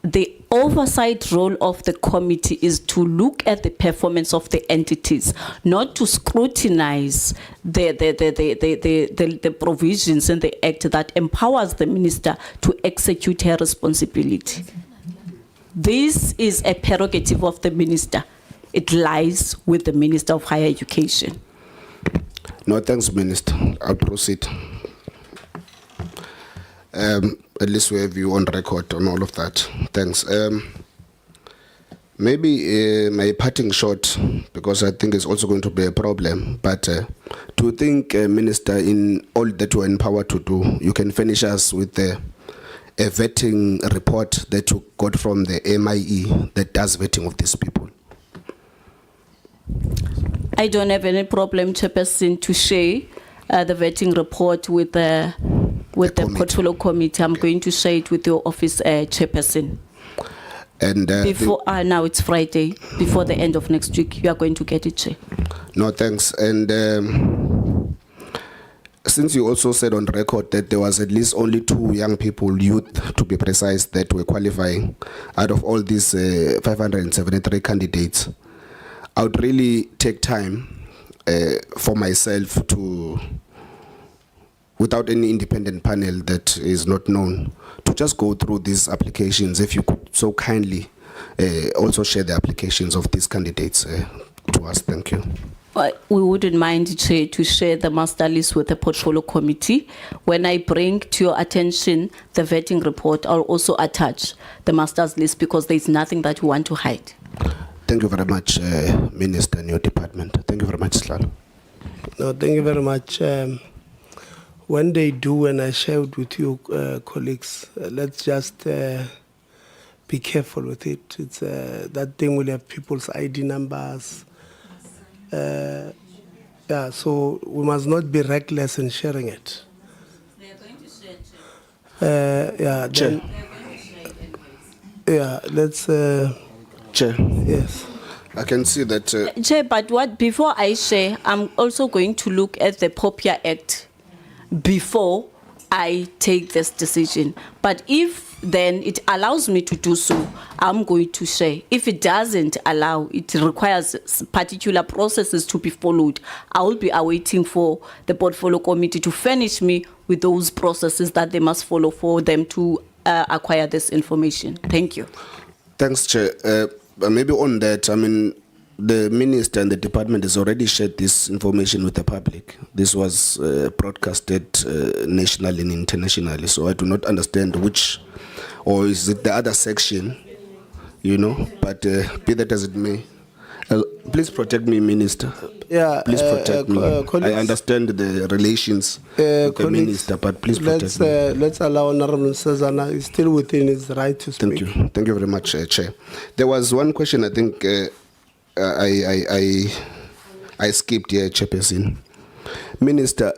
Speaker 4: The oversight role of the committee is to look at the performance of the entities, not to scrutinize the provisions in the act that empowers the minister to execute her responsibility. This is a prerogative of the minister. It lies with the Minister of Higher Education.
Speaker 25: No, thanks, Minister. I'll proceed. At least we have you on record on all of that. Thanks. Maybe my parting shot, because I think it's also going to be a problem, but do you think, Minister, in all that you're empowered to do, you can finish us with a vetting report that you got from the MIE that does vetting of these people?
Speaker 4: I don't have any problem, Chairperson, to share the vetting report with the portfolio committee. I'm going to share it with your office, Chairperson.
Speaker 25: And
Speaker 4: before now it's Friday, before the end of next week, you are going to get it, Chair.
Speaker 25: No, thanks. And since you also said on record that there was at least only 2 young people, youth to be precise, that were qualifying out of all these 573 candidates, I would really take time for myself to, without any independent panel that is not known, to just go through these applications. If you could so kindly also share the applications of these candidates to us. Thank you.
Speaker 4: We wouldn't mind, Chair, to share the master list with the portfolio committee. When I bring to your attention the vetting report, I'll also attach the master's list, because there is nothing that we want to hide.
Speaker 25: Thank you very much, Minister, and your department. Thank you very much, Slalo.
Speaker 1: No, thank you very much. When they do, and I shared with you, colleagues, let's just be careful with it. It's that thing will have people's ID numbers. Yeah, so we must not be reckless in sharing it.
Speaker 4: They are going to share,
Speaker 1: Yeah,
Speaker 25: Chair.
Speaker 1: Yeah, let's.
Speaker 25: Chair.
Speaker 1: Yes.
Speaker 25: I can see that.
Speaker 4: Chair, but before I share, I'm also going to look at the POPIA Act before I take this decision. But if then it allows me to do so, I'm going to share. If it doesn't allow, it requires particular processes to be followed, I will be awaiting for the portfolio committee to furnish me with those processes that they must follow for them to acquire this information. Thank you.
Speaker 25: Thanks, Chair. Maybe on that, I mean, the minister and the department has already shared this information with the public. This was broadcasted nationally and internationally, so I do not understand which, or is it the other section, you know, but be that as it may. Please protect me, Minister.
Speaker 1: Yeah,
Speaker 25: please protect me.
Speaker 1: colleagues,
Speaker 25: I understand the relations with the minister, but please protect me.
Speaker 1: Let's allow Honorable Sazana, is still within his right to speak.
Speaker 25: Thank you. Thank you very much, Chair. There was one question I think I skipped here, Chairperson. Minister,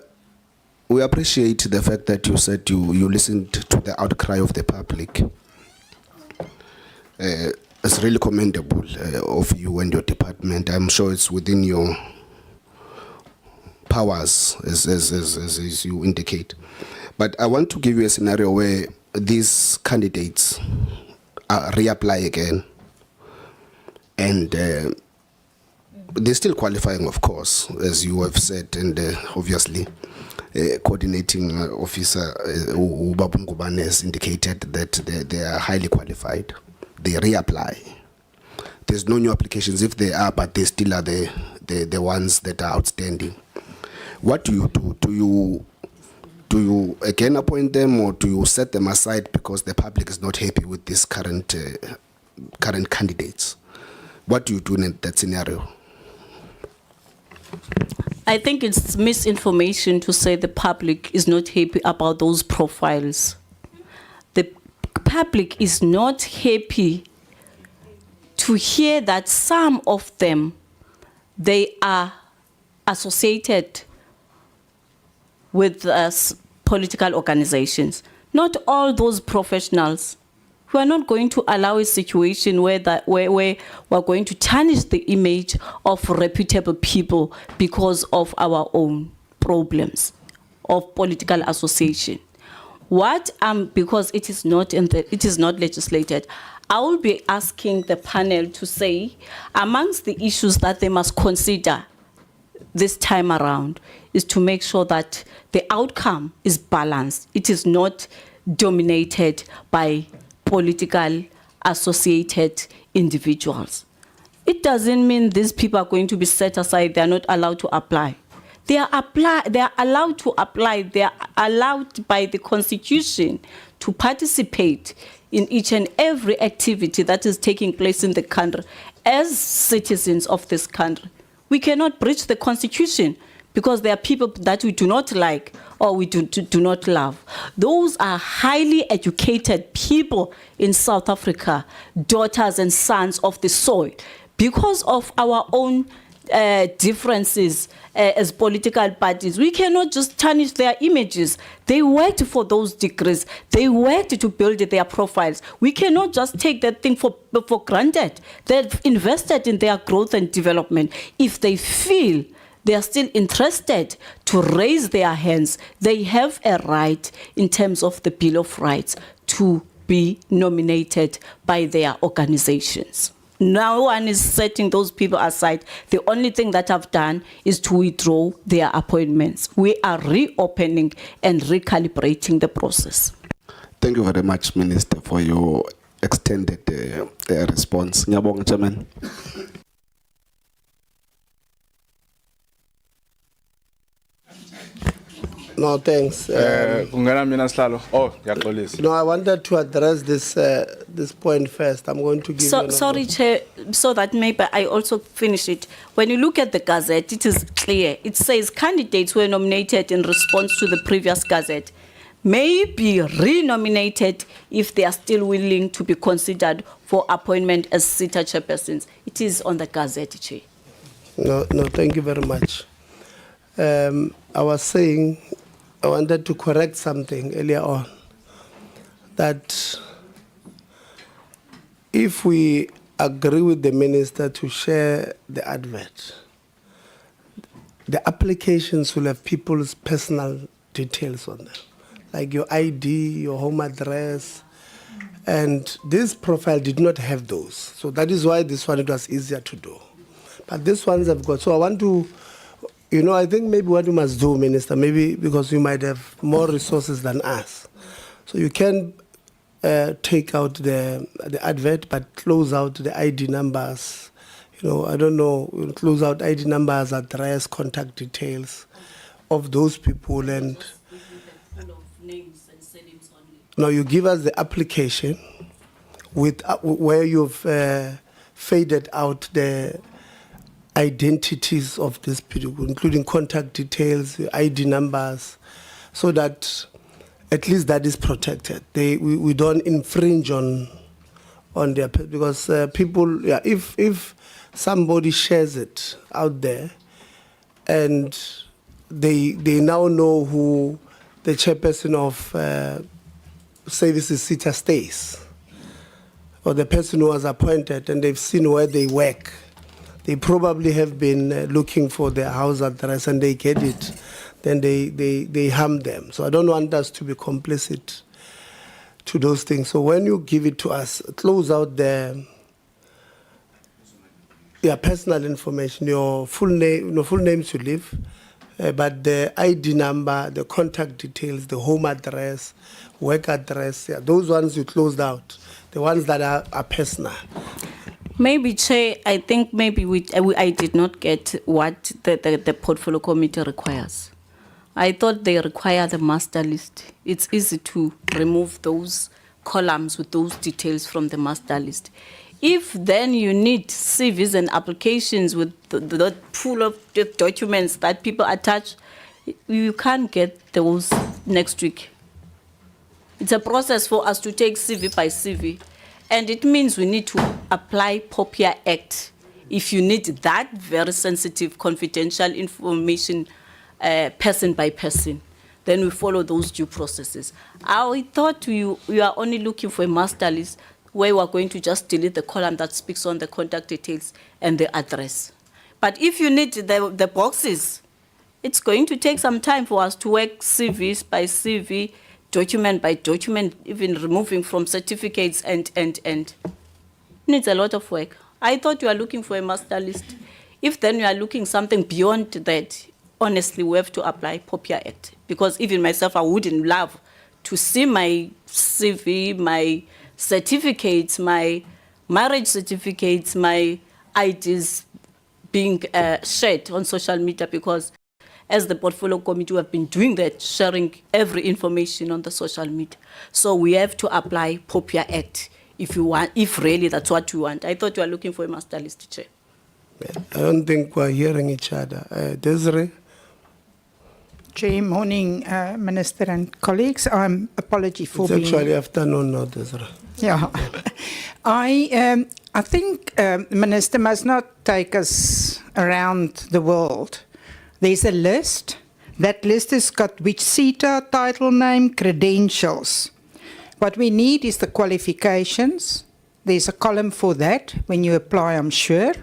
Speaker 25: we appreciate the fact that you said you listened to the outcry of the public. It's really commendable of you and your department. I'm sure it's within your powers, as you indicate. But I want to give you a scenario where these candidates reapply again. And they're still qualifying, of course, as you have said, and obviously coordinating officer Ubaba Ngubane has indicated that they are highly qualified. They reapply. There's no new applications if they are, but they still are the ones that are outstanding. What do you do? Do you again appoint them, or do you set them aside because the public is not happy with these current candidates? What do you do in that scenario?
Speaker 4: I think it's misinformation to say the public is not happy about those profiles. The public is not happy to hear that some of them, they are associated with political organizations. Not all those professionals. We are not going to allow a situation where we're going to tarnish the image of reputable people because of our own problems of political association. Because it is not legislated, I will be asking the panel to say, amongst the issues that they must consider this time around, is to make sure that the outcome is balanced. It is not dominated by political associated individuals. It doesn't mean these people are going to be set aside, they're not allowed to apply. They are allowed to apply. They are allowed by the Constitution to participate in each and every activity that is taking place in the country as citizens of this country. We cannot breach the Constitution because there are people that we do not like or we do not love. Those are highly educated people in South Africa, daughters and sons of the soil. Because of our own differences as political parties, we cannot just tarnish their images. They worked for those degrees. They worked to build their profiles. We cannot just take that thing for granted. They've invested in their growth and development. If they feel they are still interested to raise their hands, they have a right in terms of the Bill of Rights to be nominated by their organizations. No one is setting those people aside. The only thing that I've done is to withdraw their appointments. We are reopening and recalibrating the process.
Speaker 25: Thank you very much, Minister, for your extended response. Ngiyabonga, Chairman.
Speaker 1: No, thanks. No, I wanted to address this point first. I'm going to give you
Speaker 4: Sorry, Chair, so that maybe I also finish it. When you look at the Gazette, it is clear. It says candidates were nominated in response to the previous Gazette may be renominated if they are still willing to be considered for appointment as SETA chairpersons. It is on the Gazette, Chair.
Speaker 1: No, thank you very much. I was saying, I wanted to correct something earlier on, that if we agree with the minister to share the advert, the applications will have people's personal details on them, like your ID, your home address, and this profile did not have those. So that is why this one, it was easier to do. But these ones have got, so I want to, I think maybe what you must do, Minister, maybe because you might have more resources than us. So you can take out the advert, but close out the ID numbers. I don't know, close out ID numbers, address, contact details of those people. And now you give us the application with where you've faded out the identities of these people, including contact details, ID numbers, so that at least that is protected. We don't infringe on their, because people, if somebody shares it out there and they now know who the chairperson of services SETA stays, or the person who was appointed, and they've seen where they work, they probably have been looking for their house address and they get it, then they harm them. So I don't want us to be complicit to those things. So when you give it to us, close out the personal information, your full name, full names you live, but the ID number, the contact details, the home address, work address, those ones you closed out, the ones that are personal.
Speaker 4: Maybe, Chair, I think maybe I did not get what the portfolio committee requires. I thought they require the master list. It's easy to remove those columns with those details from the master list. If then you need CVs and applications with the pool of documents that people attach, you can't get those next week. It's a process for us to take CV by CV. And it means we need to apply POPIA Act if you need that very sensitive, confidential information, person by person. Then we follow those due processes. I thought you are only looking for a master list where we are going to just delete the column that speaks on the contact details and the address. But if you need the boxes, it's going to take some time for us to work CVs by CV, document by document, even removing from certificates and. Needs a lot of work. I thought you are looking for a master list. If then you are looking something beyond that, honestly, we have to apply POPIA Act. Because even myself, I wouldn't love to see my CV, my certificates, my marriage certificates, my IDs being shared on social media, because as the portfolio committee, we have been doing that, sharing every information on the social media. So we have to apply POPIA Act if you want, if really that's what you want. I thought you were looking for a master list, Chair.
Speaker 1: I don't think we're hearing each other. Desiree?
Speaker 12: Chair, morning, Minister and colleagues. Apology for
Speaker 1: It's
Speaker 12: being...
Speaker 1: actually afternoon now, Desiree.
Speaker 12: Yeah. I think Minister must not take us around the world. There's a list. That list has got which SETA, title name, credentials. What we need is the qualifications. There's a column for that when you apply, I'm sure.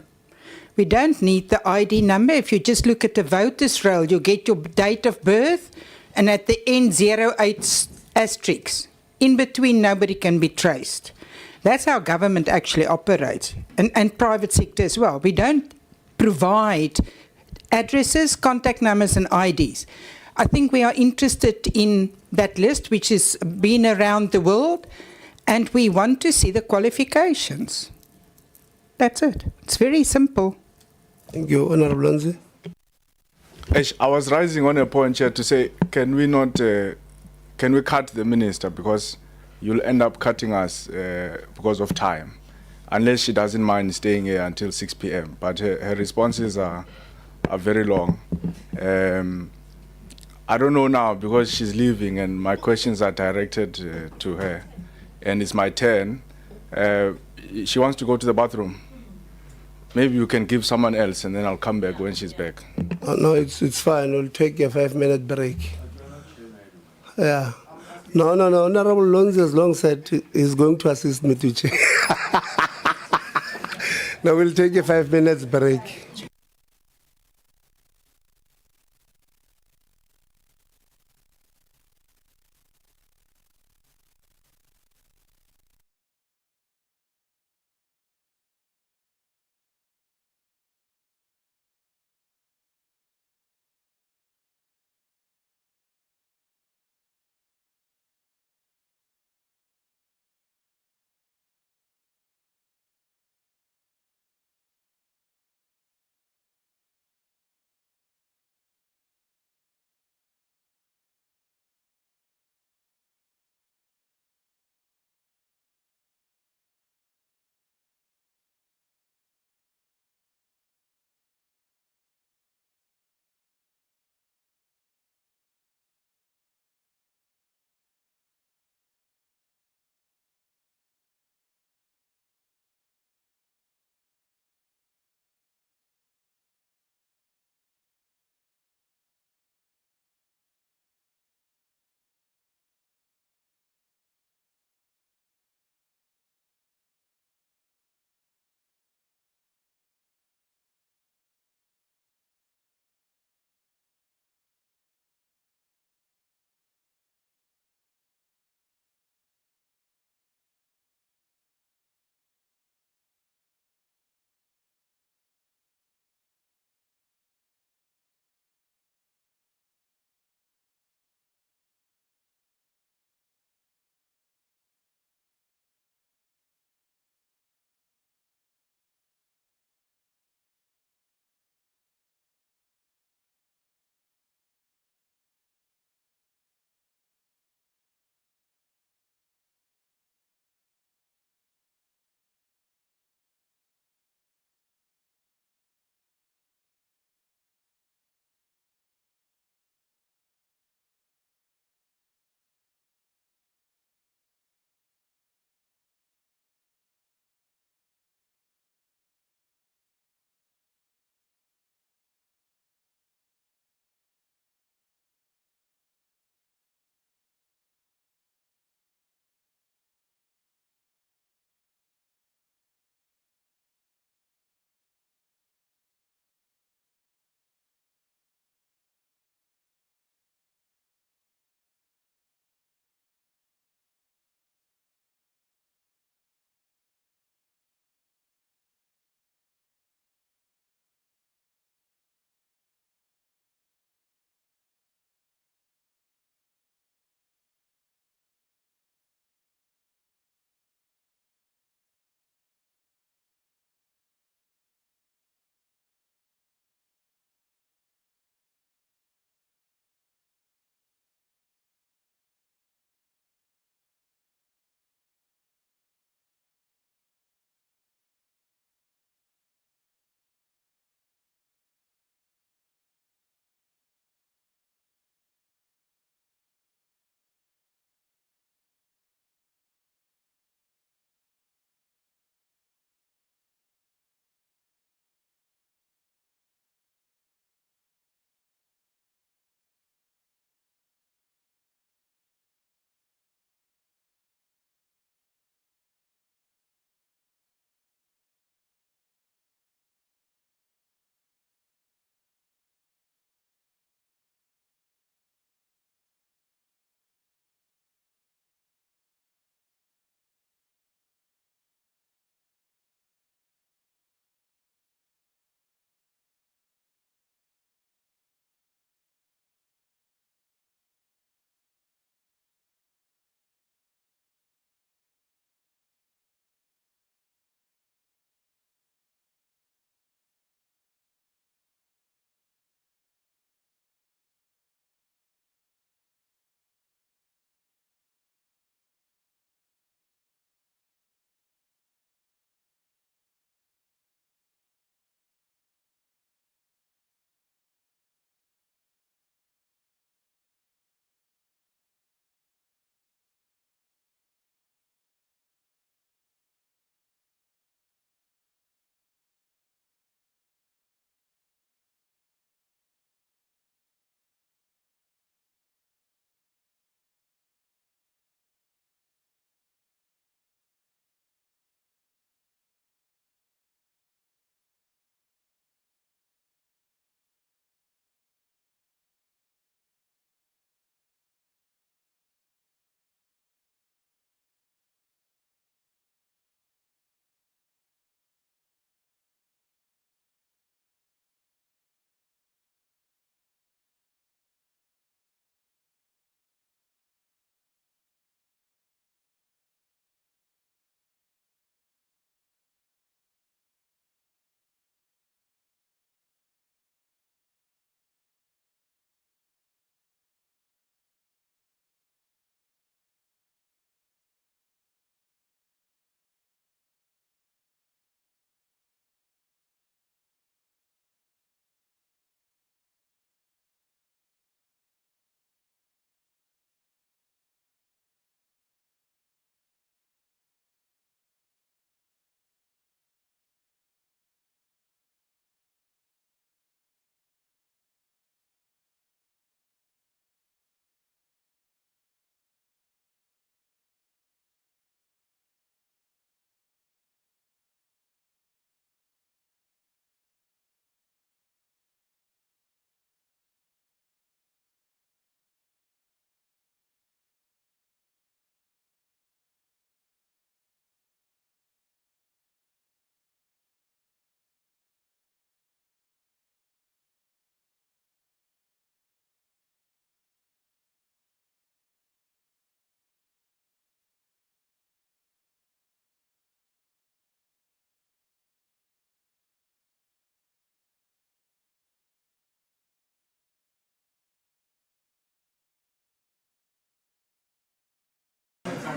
Speaker 12: We don't need the ID number. If you just look at the voters roll, you get your date of birth and at the end 08 asterisks. In between, nobody can be traced. That's how government actually operates, and private sector as well. We don't provide addresses, contact numbers, and IDs. I think we are interested in that list, which has been around the world, and we want to see the qualifications. That's it. It's very simple.
Speaker 1: Thank you, Honorable Lonzi.
Speaker 5: I was rising on a point, Chair, to say, can we not, can we cut the minister, because you'll end up cutting us because of time, unless she doesn't mind staying here until 6 p.m. But her responses are very long. I don't know now, because she's leaving and my questions are directed to her, and it's my turn. She wants to go to the bathroom. Maybe you can give someone else and then I'll come back when she's back.
Speaker 1: No, it's fine. We'll take a 5-minute break. Yeah. No. Honorable Lonzi has long said he's going to assist me to check. No, we'll take a 5 minutes break.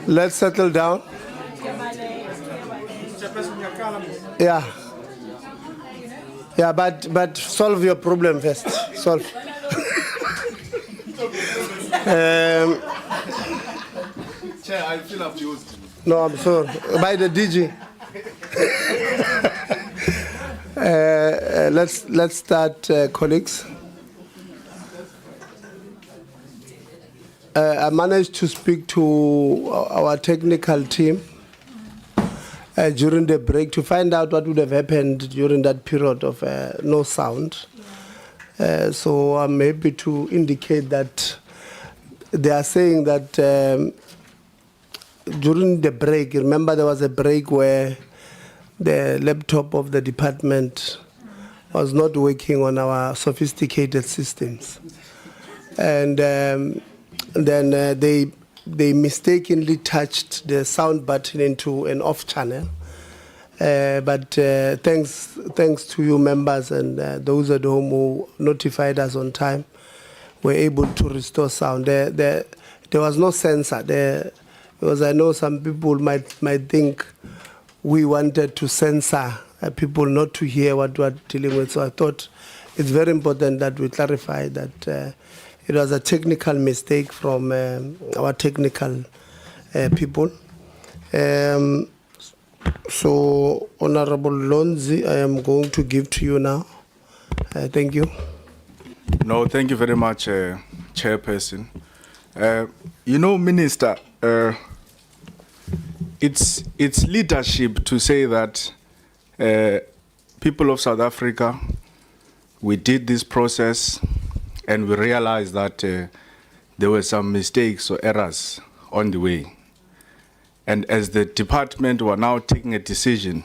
Speaker 1: Let's settle down. Yeah. Yeah, but solve your problem first. Solve.
Speaker 5: Chair, I feel abused.
Speaker 1: No, I'm sorry. By the DG. Let's start, colleagues. I managed to speak to our technical team during the break to find out what would have happened during that period of no sound. So I'm happy to indicate that they are saying that during the break, remember there was a break where the laptop of the department was not working on our sophisticated systems. And then they mistakenly touched the sound button into an off channel. But thanks to you members and those at home who notified us on time, were able to restore sound. There was no censor there, because I know some people might think we wanted to censor people not to hear what we're dealing with. So I thought it's very important that we clarify that it was a technical mistake from our technical people. So, Honorable Lonzi, I am going to give to you now. Thank you.
Speaker 5: No, thank you very much, Chairperson. You know, Minister, it's leadership to say that people of South Africa, we did this process and we realized that there were some mistakes or errors on the way. And as the department were now taking a decision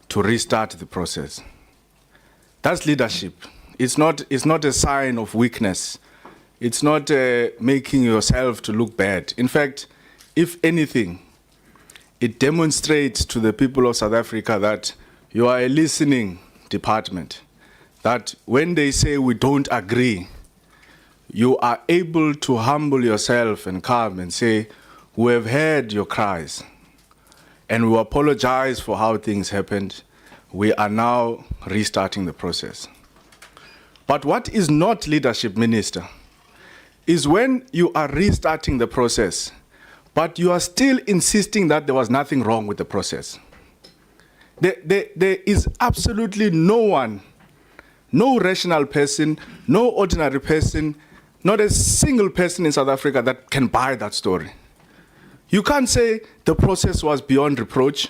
Speaker 5: to restart the process. That's leadership. It's not a sign of weakness. It's not making yourself to look bad. In fact, if anything, it demonstrates to the people of South Africa that you are a listening department, that when they say we don't agree, you are able to humble yourself and come and say, we have heard your cries, and we apologize for how things happened. We are now restarting the process. But what is not leadership, Minister, is when you are restarting the process, but you are still insisting that there was nothing wrong with the process. There is absolutely no one, no rational person, no ordinary person, not a single person in South Africa that can buy that story. You can't say the process was beyond reproach.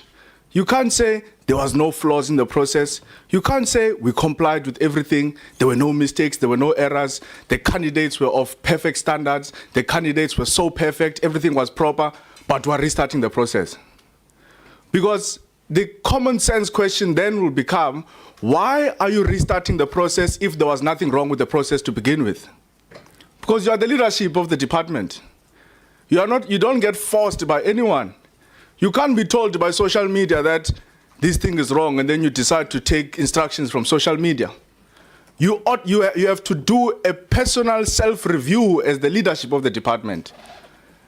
Speaker 5: You can't say there was no flaws in the process. You can't say we complied with everything. There were no mistakes. There were no errors. The candidates were of perfect standards. The candidates were so perfect. Everything was proper, but we're restarting the process. Because the common sense question then will become, why are you restarting the process if there was nothing wrong with the process to begin with? Because you are the leadership of the department. You don't get forced by anyone. You can't be told by social media that this thing is wrong and then you decide to take instructions from social media. You have to do a personal self-review as the leadership of the department.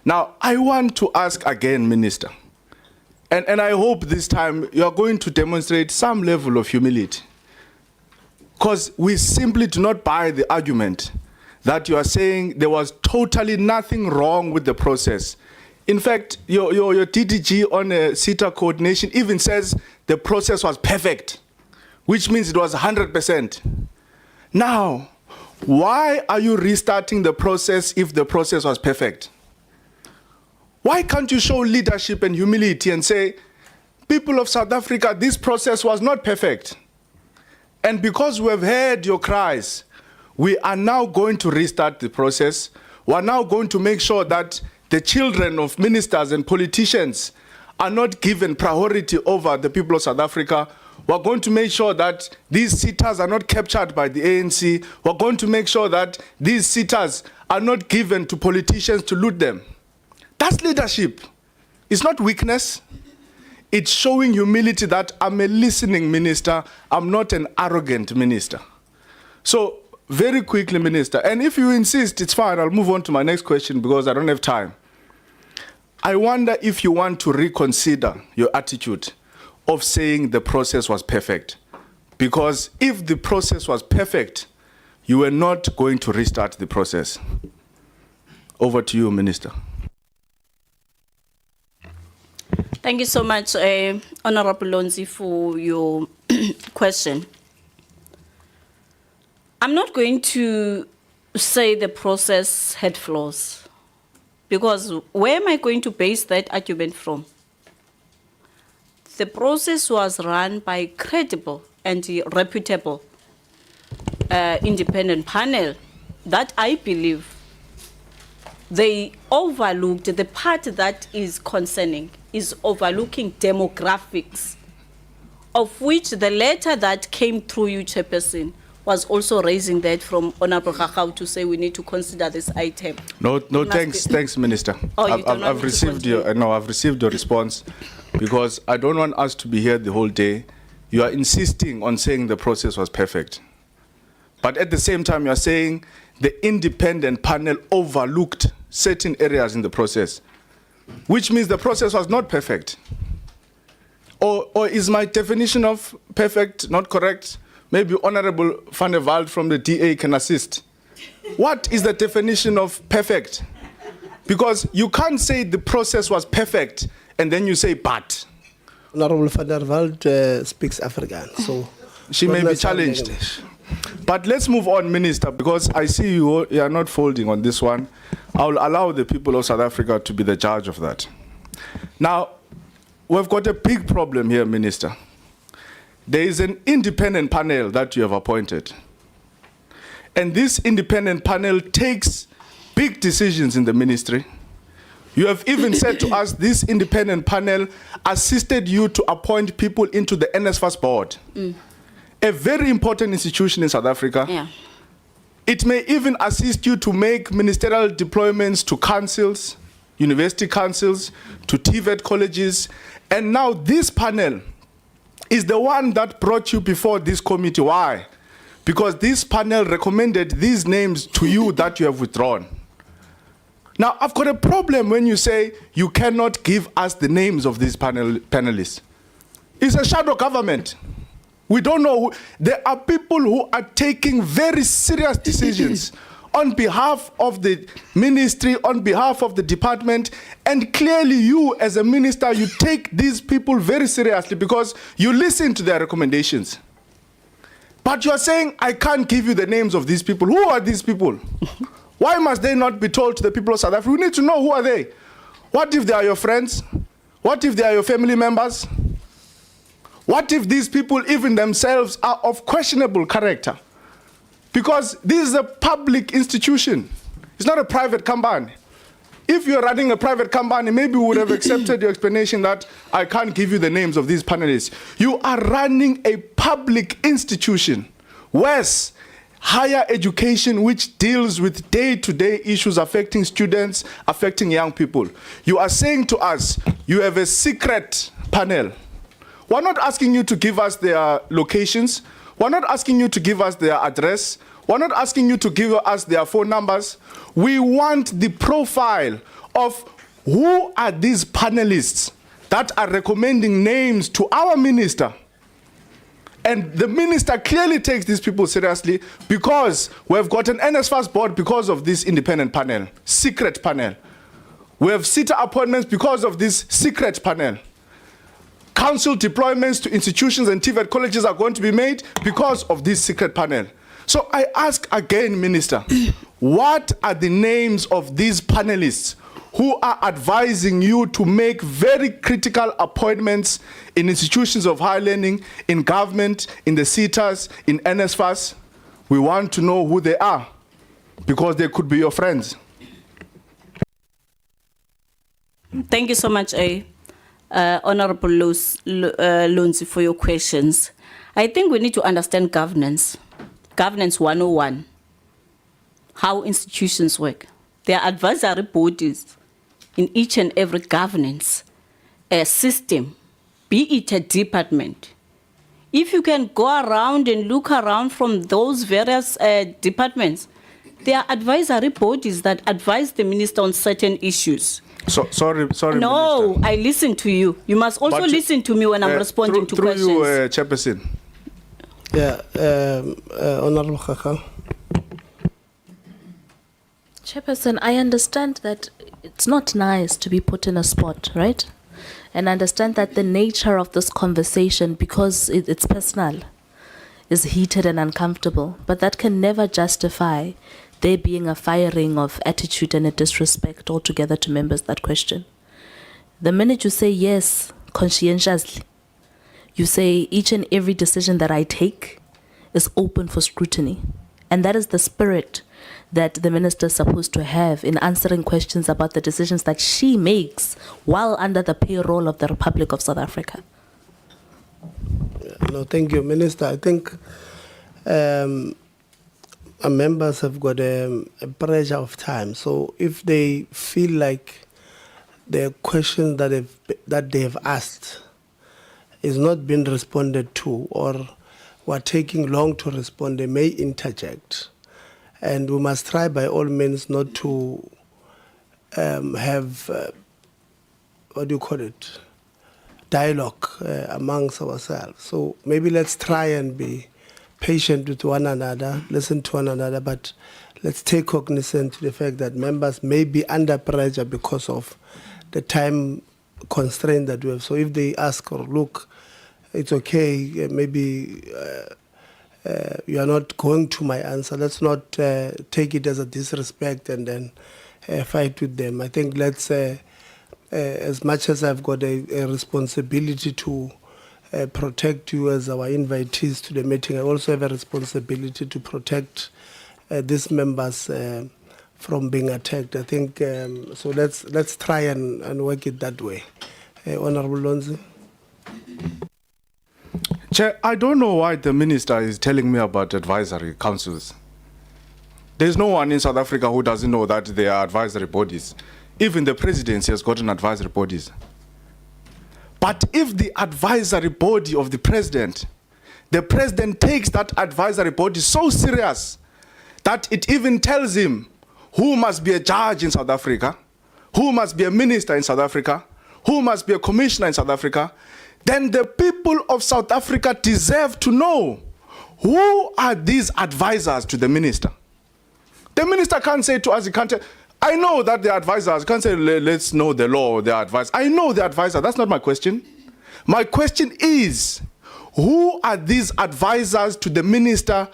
Speaker 5: Now, I want to ask again, Minister, and I hope this time you are going to demonstrate some level of humility, because we simply do not buy the argument that you are saying there was totally nothing wrong with the process. In fact, your DDG on SETA coordination even says the process was perfect, which means it was 100%. Now, why are you restarting the process if the process was perfect? Why can't you show leadership and humility and say, people of South Africa, this process was not perfect. And because we have heard your cries, we are now going to restart the process. We are now going to make sure that the children of ministers and politicians are not given priority over the people of South Africa. We are going to make sure that these SETAs are not captured by the ANC. We are going to make sure that these SETAs are not given to politicians to loot them. That's leadership. It's not weakness. It's showing humility that I'm a listening minister. I'm not an arrogant minister. So, very quickly, Minister, and if you insist, it's fine. I'll move on to my next question because I don't have time. I wonder if you want to reconsider your attitude of saying the process was perfect. Because if the process was perfect, you were not going to restart the process. Over to you, Minister.
Speaker 4: Thank you so much, Honorable Lonzi, for your question. I'm not going to say the process had flaws, because where am I going to base that argument from? The process was run by a credible and reputable independent panel that I believe they overlooked. The part that is concerning is overlooking demographics, of which the letter that came through you, Chairperson, was also raising that from Honorable Gagau to say we need to consider this item.
Speaker 5: No, thanks, Minister.
Speaker 4: Oh, you don't want
Speaker 5: I've
Speaker 4: me to
Speaker 5: received your I've received your response, because I don't want us to be here the whole day. You are insisting on saying the process was perfect, but at the same time you are saying the independent panel overlooked certain areas in the process, which means the process was not perfect. Or is my definition of perfect not correct? Maybe Honorable Van der Walt from the DA can assist. What is the definition of perfect? Because you can't say the process was perfect and then you say but.
Speaker 1: Honorable Van der Walt speaks Afrikaans, so
Speaker 5: she may be challenged. But let's move on, Minister, because I see you are not folding on this one. I'll allow the people of South Africa to be the judge of that. Now, we've got a big problem here, Minister. There is an independent panel that you have appointed. And this independent panel takes big decisions in the ministry. You have even said to us this independent panel assisted you to appoint people into the NSFAS board. A very important institution in South Africa.
Speaker 4: Yeah.
Speaker 5: It may even assist you to make ministerial deployments to councils, university councils, to TVET colleges. And now this panel is the one that brought you before this committee. Why? Because this panel recommended these names to you that you have withdrawn. Now, I've got a problem when you say you cannot give us the names of these panelists. It's a shadow government. We don't know who. There are people who are taking very serious decisions on behalf of the ministry, on behalf of the department, and clearly you as a minister, you take these people very seriously because you listen to their recommendations. But you're saying, I can't give you the names of these people. Who are these people? Why must they not be told to the people of South Africa? We need to know who are they. What if they are your friends? What if they are your family members? What if these people even themselves are of questionable character? Because this is a public institution. It's not a private company. If you're running a private company, maybe we would have accepted your explanation that I can't give you the names of these panelists. You are running a public institution, WES, higher education, which deals with day-to-day issues affecting students, affecting young people. You are saying to us, you have a secret panel. We're not asking you to give us their locations. We're not asking you to give us their address. We're not asking you to give us their phone numbers. We want the profile of who are these panelists that are recommending names to our minister. And the minister clearly takes these people seriously because we've got an NSFAS board because of this independent panel, secret panel. We have SETA appointments because of this secret panel. Council deployments to institutions and TVET colleges are going to be made because of this secret panel. So I ask again, Minister, what are the names of these panelists who are advising you to make very critical appointments in institutions of higher learning, in government, in the SETAs, in NSFAS? We want to know who they are because they could be your friends.
Speaker 4: Thank you so much, Honorable Lunzi, for your questions. I think we need to understand governance. Governance 101, how institutions work. There are advisory bodies in each and every governance system, be it a department. If you can go around and look around from those various departments, there are advisory bodies that advise the minister on certain issues.
Speaker 5: Sorry,
Speaker 4: No,
Speaker 5: Minister.
Speaker 4: I listen to you. You must also
Speaker 5: But,
Speaker 4: listen to me when I'm responding to
Speaker 5: through
Speaker 4: questions.
Speaker 5: you, Chairperson.
Speaker 1: Yeah, Honorable Khakha.
Speaker 29: Chairperson, I understand that it's not nice to be put in a spot, right? And I understand that the nature of this conversation, because it's personal, is heated and uncomfortable. But that can never justify there being a firing of attitude and a disrespect altogether to members that question. The minute you say yes, conscientiously, you say each and every decision that I take is open for scrutiny. And that is the spirit that the minister is supposed to have in answering questions about the decisions that she makes while under the payroll of the Republic of South Africa.
Speaker 1: No, thank you, Minister. I think our members have got a pressure of time. So if they feel like the questions that they have asked is not being responded to or were taking long to respond, they may interject. And we must try by all means not to have, what do you call it, dialogue amongst ourselves. So maybe let's try and be patient with one another, listen to one another, but let's take cognizance to the fact that members may be under pressure because of the time constraint that we have. So if they ask, or look, it's okay, maybe you are not going to my answer, let's not take it as a disrespect and then fight with them. I think let's, as much as I've got a responsibility to protect you as our invitees to the meeting, I also have a responsibility to protect these members from being attacked. I think, so let's try and work it that way. Honorable Lonzi.
Speaker 5: Chair, I don't know why the minister is telling me about advisory councils. There's no one in South Africa who doesn't know that there are advisory bodies. Even the presidency has gotten advisory bodies. But if the advisory body of the president takes that advisory body so serious that it even tells him who must be a judge in South Africa, who must be a minister in South Africa, who must be a commissioner in South Africa, then the people of South Africa deserve to know who are these advisors to the minister. The minister can't say to us, he can't tell, I know that the advisors can't say, let's know the law, the advice. I know the advisor. That's not my question. My question is, who are these advisors to the minister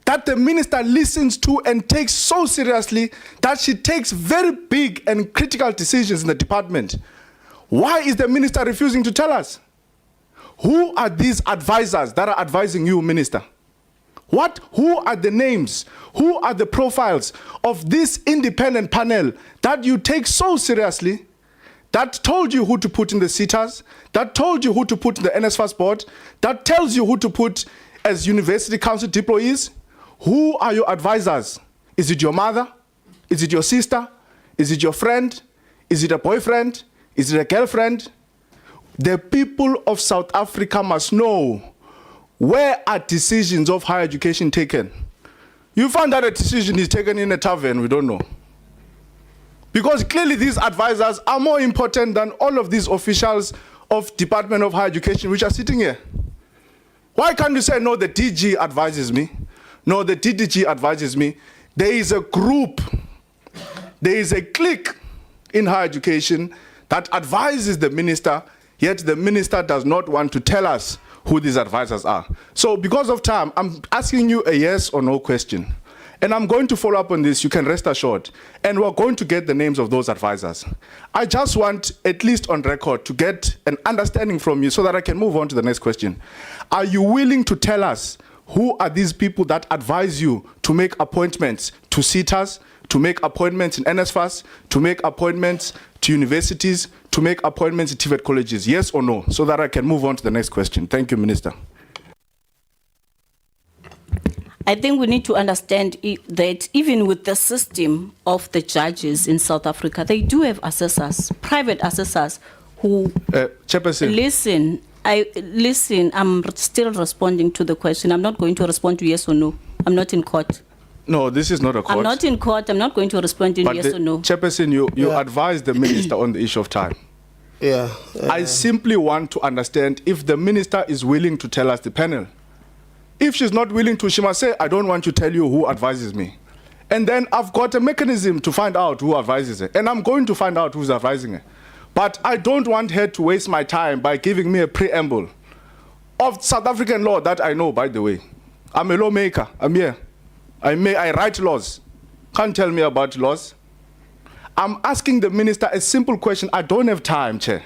Speaker 5: that the minister listens to and takes so seriously that she takes very big and critical decisions in the department? Why is the minister refusing to tell us? Who are these advisors that are advising you, minister? Who are the names? Who are the profiles of this independent panel that you take so seriously, that told you who to put in the SETAs, that told you who to put in the NSFAS board, that tells you who to put as university council deployees? Who are your advisors? Is it your mother? Is it your sister? Is it your friend? Is it a boyfriend? Is it a girlfriend? The people of South Africa must know, where are decisions of higher education taken? You find that a decision is taken in a tavern, we don't know. Because clearly these advisors are more important than all of these officials of Department of Higher Education which are sitting here. Why can't you say, no, the DG advises me? No, the DDG advises me. There is a group, there is a clique in higher education that advises the minister, yet the minister does not want to tell us who these advisors are. So because of time, I'm asking you a yes or no question. And I'm going to follow up on this, you can rest assured. And we're going to get the names of those advisors. I just want, at least on record, to get an understanding from you so that I can move on to the next question. Are you willing to tell us who are these people that advise you to make appointments to SETAs, to make appointments in NSFAS, to make appointments to universities, to make appointments in TVET colleges? Yes or no? So that I can move on to the next question. Thank you, Minister.
Speaker 4: I think we need to understand that even with the system of the judges in South Africa, they do have assessors, private assessors who
Speaker 5: Chairperson.
Speaker 4: Listen, I'm still responding to the question. I'm not going to respond to yes or no. I'm not in court.
Speaker 5: No, this is not a court.
Speaker 4: I'm not in court. I'm not going to respond in
Speaker 5: But
Speaker 4: yes
Speaker 5: the
Speaker 4: or no.
Speaker 5: Chairperson, you advised the minister on the issue of time.
Speaker 1: Yeah.
Speaker 5: I simply want to understand if the minister is willing to tell us the panel. If she's not willing to, she must say, I don't want to tell you who advises me. And then I've got a mechanism to find out who advises her. And I'm going to find out who's advising her. But I don't want her to waste my time by giving me a preamble of South African law that I know, by the way. I'm a lawmaker. I'm here. I write laws. Can't tell me about laws. I'm asking the minister a simple question. I don't have time, Chair.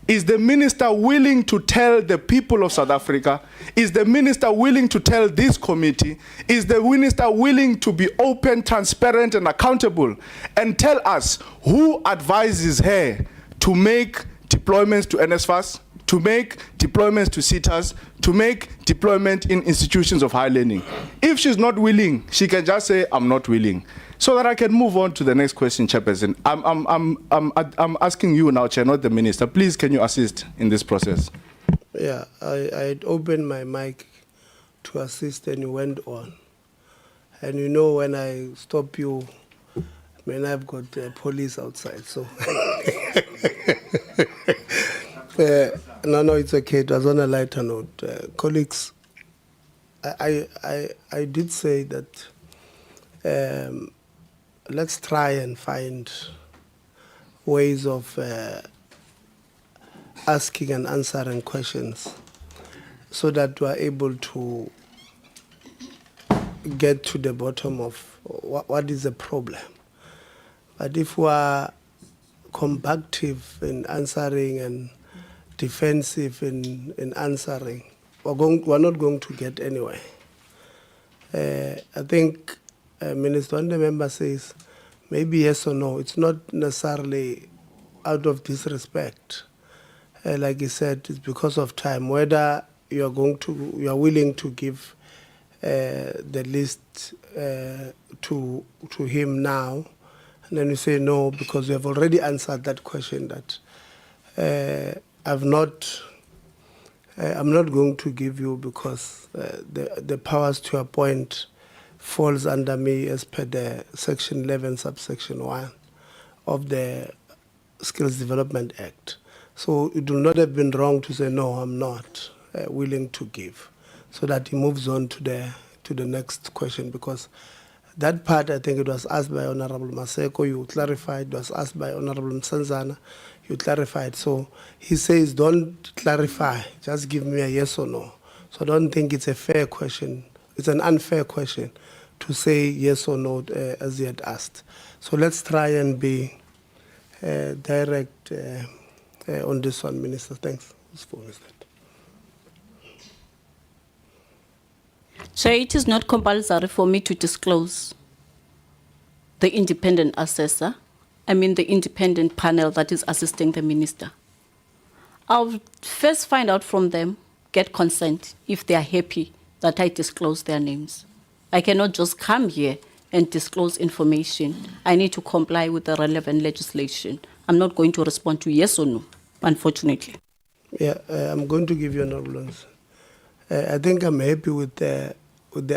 Speaker 5: Is the minister willing to tell the people of South Africa? Is the minister willing to tell this committee? Is the minister willing to be open, transparent, and accountable and tell us who advises her to make deployments to NSFAS, to make deployments to SETAs, to make deployment in institutions of higher learning? If she's not willing, she can just say, I'm not willing. So that I can move on to the next question, Chairperson. I'm asking you now, Chair, not the minister. Please, can you assist in this process?
Speaker 1: Yeah, I opened my mic to assist and you went on. And you know when I stop you, man, I've got police outside, so. No, it's okay. It was on a lighter note. Colleagues, I did say that let's try and find ways of asking and answering questions so that we are able to get to the bottom of what is the problem. But if we are combative in answering and defensive in answering, we're not going to get anywhere. I think Minister, when the member says maybe yes or no, it's not necessarily out of disrespect. Like he said, it's because of time. Whether you are willing to give the list to him now, and then you say no because you have already answered that question that I'm not going to give you because the powers to appoint falls under me as per the Section 11, subsection 1 of the Skills Development Act. So it would not have been wrong to say, no, I'm not willing to give, so that he moves on to the next question, because that part, I think it was asked by Honorable Maseko, you clarified, it was asked by Honorable Msanzana, you clarified. So he says, don't clarify, just give me a yes or no. So I don't think it's a fair question. It's an unfair question to say yes or no as he had asked. So let's try and be direct on this one, Minister. Thanks. Whose phone is that?
Speaker 4: So it is not compulsory for me to disclose the independent assessor, the independent panel that is assisting the minister. I'll first find out from them, get consent, if they are happy that I disclose their names. I cannot just come here and disclose information. I need to comply with the relevant legislation. I'm not going to respond to yes or no, unfortunately.
Speaker 1: Yeah, I'm going to give you another answer. I think I'm happy with the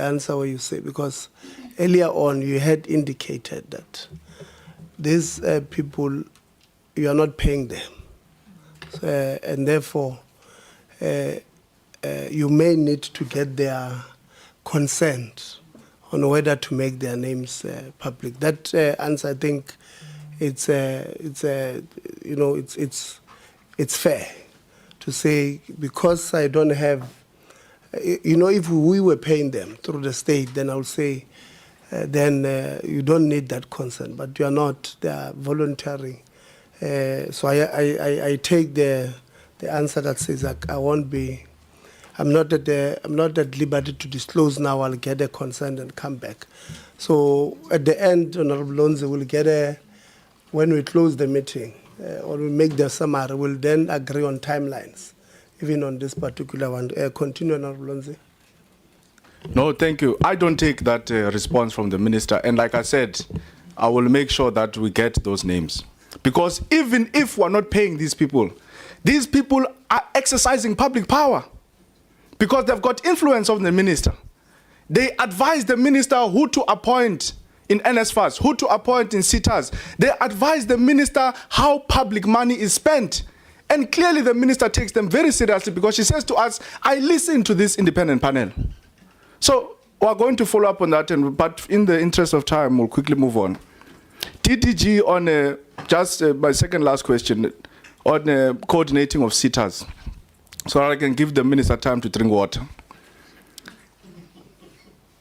Speaker 1: answer what you say, because earlier on you had indicated that these people, you are not paying them. And therefore, you may need to get their consent on whether to make their names public. That answer, I think, it's fair to say, because I don't have, if we were paying them through the state, then I would say, then you don't need that consent, but you are not. They are voluntary. So I take the answer that says I won't be. I'm not at liberty to disclose now. I'll get a consent and come back. So at the end, Honorable Lonze will get when we close the meeting or we make the summary, we'll then agree on timelines, even on this particular one. Continue, Honorable Lonze.
Speaker 5: No, thank you. I don't take that response from the minister. And like I said, I will make sure that we get those names. Because even if we're not paying these people are exercising public power because they've got influence on the minister.
Speaker 14: They advise the minister who to appoint in NSFAS, who to appoint in SETAs. They advise the minister how public money is spent. And clearly the minister takes them very seriously, because she says to us, I listen to this independent panel. So we're going to follow up on that, but in the interest of time, we'll quickly move on. TDG on just my second last question on coordinating of SETAs, so that I can give the minister time to drink water.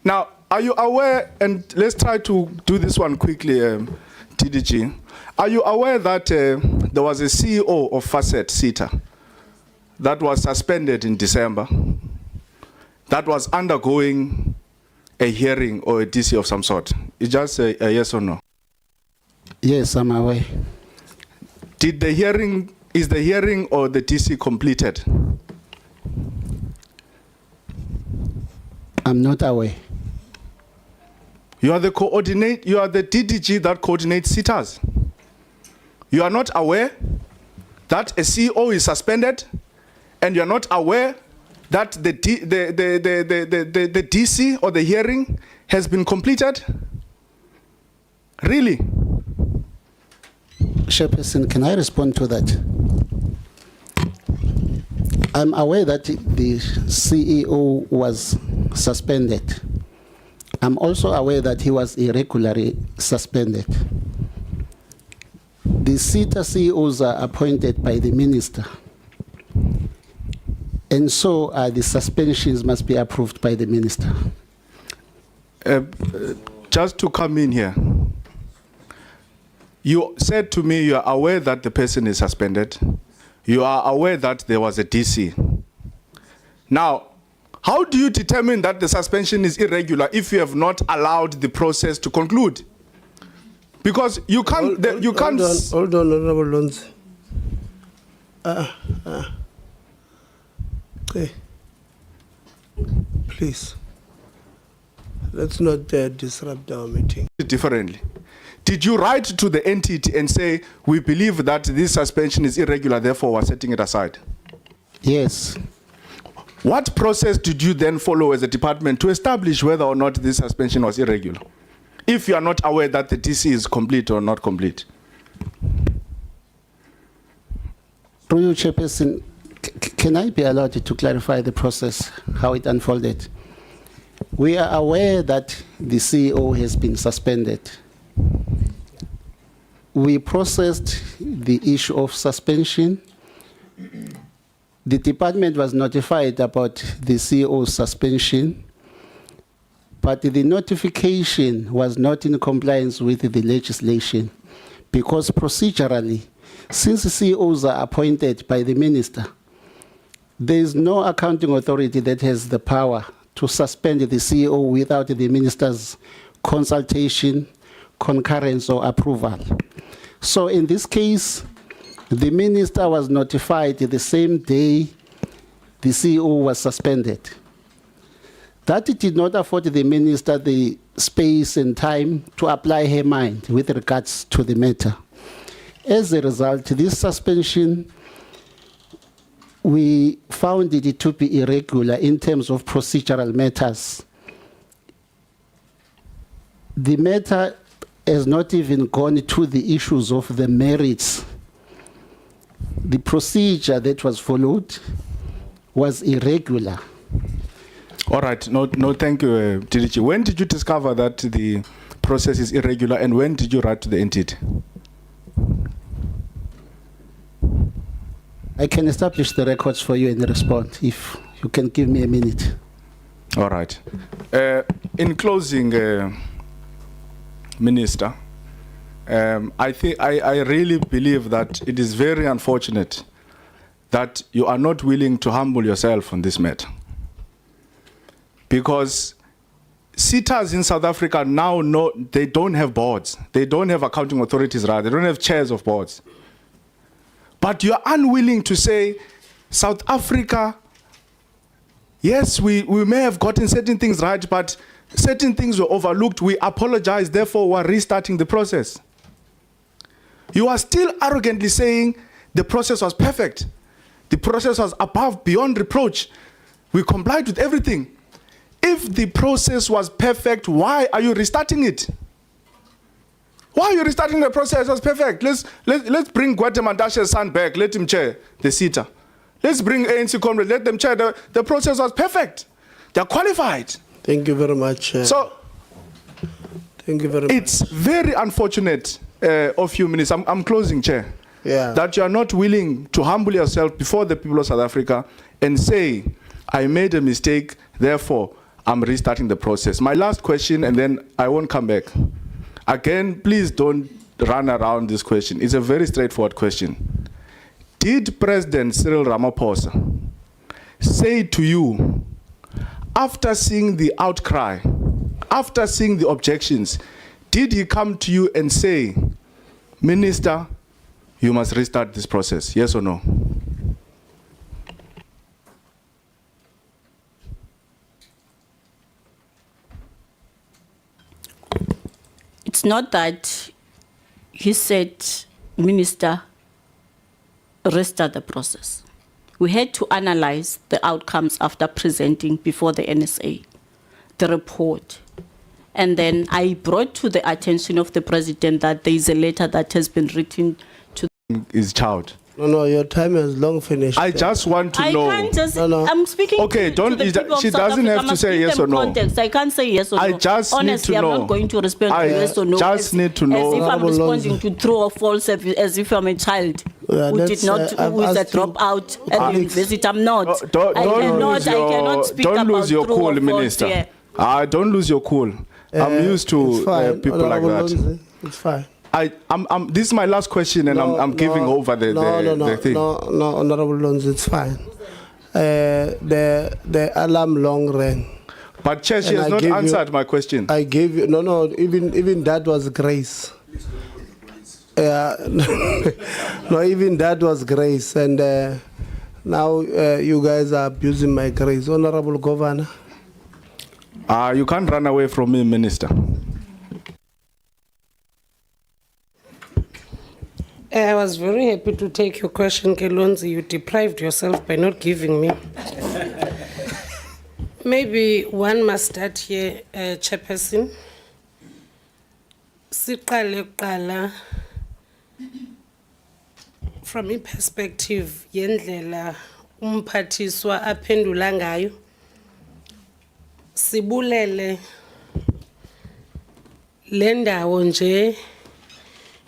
Speaker 14: Now, are you aware, and let's try to do this one quickly, TDG. Are you aware that there was a CEO of Facet SETA that was suspended in December, that was undergoing a hearing or a DC of some sort? It's just a yes or no?
Speaker 11: Yes, I'm aware.
Speaker 14: Is the hearing or the DC completed?
Speaker 11: I'm not aware.
Speaker 14: You are the DDG that coordinates SETAs. You are not aware that a CEO is suspended, and you are not aware that the DC or the hearing has been completed? Really?
Speaker 11: Chairperson, can I respond to that? I'm aware that the CEO was suspended. I'm also aware that he was irregularly suspended. The SETA CEOs are appointed by the minister, and so the suspensions must be approved by the minister.
Speaker 14: Just to come in here, you said to me you are aware that the person is suspended. You are aware that there was a DC. Now, how do you determine that the suspension is irregular if you have not allowed the process to conclude? Because you can't.
Speaker 1: Hold on, Honorable Lonzi. Okay. Please, let's not disrupt our meeting.
Speaker 14: Differently. Did you write to the entity and say, we believe that this suspension is irregular, therefore we're setting it aside?
Speaker 11: Yes.
Speaker 14: What process did you then follow as a department to establish whether or not this suspension was irregular, if you are not aware that the DC is complete or not complete?
Speaker 11: Through you, Chairperson, can I be allowed to clarify the process, how it unfolded? We are aware that the CEO has been suspended. We processed the issue of suspension. The department was notified about the CEO's suspension, but the notification was not in compliance with the legislation, because procedurally, since the CEOs are appointed by the minister, there is no accounting authority that has the power to suspend the CEO without the minister's consultation, concurrence, or approval. So in this case, the minister was notified the same day the CEO was suspended. That it did not afford the minister the space and time to apply her mind with regards to the matter. As a result, this suspension, we found it to be irregular in terms of procedural matters. The matter has not even gone to the issues of the merits. The procedure that was followed was irregular.
Speaker 14: All right, no, thank you, TDG. When did you discover that the process is irregular, and when did you write to the entity?
Speaker 11: I can establish the records for you and respond if you can give me a minute.
Speaker 14: All right. In closing, Minister, I really believe that it is very unfortunate that you are not willing to humble yourself on this matter. Because SETAs in South Africa now know they don't have boards. They don't have accounting authorities, rather. They don't have chairs of boards. But you are unwilling to say, South Africa, yes, we may have gotten certain things right, but certain things were overlooked. We apologize, therefore we're restarting the process. You are still arrogantly saying the process was perfect. The process was above, beyond reproach. We complied with everything. If the process was perfect, why are you restarting it? Why are you restarting the process? It was perfect. Let's bring Guatemal's son back. Let him chair the SETA. Let's bring ANC comrades. Let them chair. The process was perfect. They're qualified.
Speaker 1: Thank you very much. Thank you very much.
Speaker 14: It's very unfortunate of you, Minister. I'm closing, Chair.
Speaker 1: Yeah.
Speaker 14: That you are not willing to humble yourself before the people of South Africa and say, I made a mistake, therefore I'm restarting the process. My last question, and then I won't come back. Again, please don't run around this question. It's a very straightforward question. Did President Cyril Ramaphosa say to you, after seeing the outcry, after seeing the objections, did he come to you and say, Minister, you must restart this process, yes or no?
Speaker 4: It's not that he said, Minister, restart the process. We had to analyze the outcomes after presenting before the NSA, the report. And then I brought to the attention of the president that there is a letter that has been written to
Speaker 14: his child.
Speaker 1: No, your time has long finished.
Speaker 14: I just want to know.
Speaker 4: I can't just, I'm speaking
Speaker 14: Okay,
Speaker 4: to
Speaker 14: don't,
Speaker 4: the people of
Speaker 14: she
Speaker 4: South
Speaker 14: doesn't
Speaker 4: Africa.
Speaker 14: have to
Speaker 4: Must
Speaker 14: say
Speaker 4: give
Speaker 14: yes
Speaker 4: them
Speaker 14: or no.
Speaker 4: context. I can't say yes or no.
Speaker 14: I just need
Speaker 4: Honestly,
Speaker 14: to know.
Speaker 4: I'm not going to respond to yes or no.
Speaker 14: just need to know.
Speaker 4: As if I'm
Speaker 1: Honorable
Speaker 4: responding
Speaker 1: Lonzo.
Speaker 4: to true or false, as if I'm a child who
Speaker 1: let's,
Speaker 4: did not,
Speaker 1: I've
Speaker 4: who is a
Speaker 1: asked you-
Speaker 4: dropout at the university. I'm not.
Speaker 14: Don't lose
Speaker 4: I cannot speak
Speaker 14: don't
Speaker 4: about
Speaker 14: lose your
Speaker 4: true
Speaker 14: cool,
Speaker 4: or false
Speaker 14: Minister.
Speaker 4: here.
Speaker 14: Don't lose your cool. I'm used
Speaker 1: It's
Speaker 14: to
Speaker 1: fine.
Speaker 14: people like
Speaker 1: Honorable
Speaker 14: that.
Speaker 1: Lonzo, it's fine.
Speaker 14: This is my last question, and I'm giving over the thing.
Speaker 1: No, Honorable Lonzo, it's fine. The alarm long rang.
Speaker 14: But Chair, she
Speaker 1: And
Speaker 14: has
Speaker 1: I
Speaker 14: not
Speaker 1: gave you-
Speaker 14: answered my question.
Speaker 1: I gave you even that was grace. No, even that was grace, and now you guys are abusing my grace, Honorable Governor.
Speaker 14: You can't run away from me, Minister.
Speaker 15: I was very happy to take your question, Kelonzi. You deprived yourself by not giving me. Maybe one must start here, Chairperson. Siqale kuqala from a perspective yendlela umphathiswa aphendula ngayo. Sibulele le ndawo nje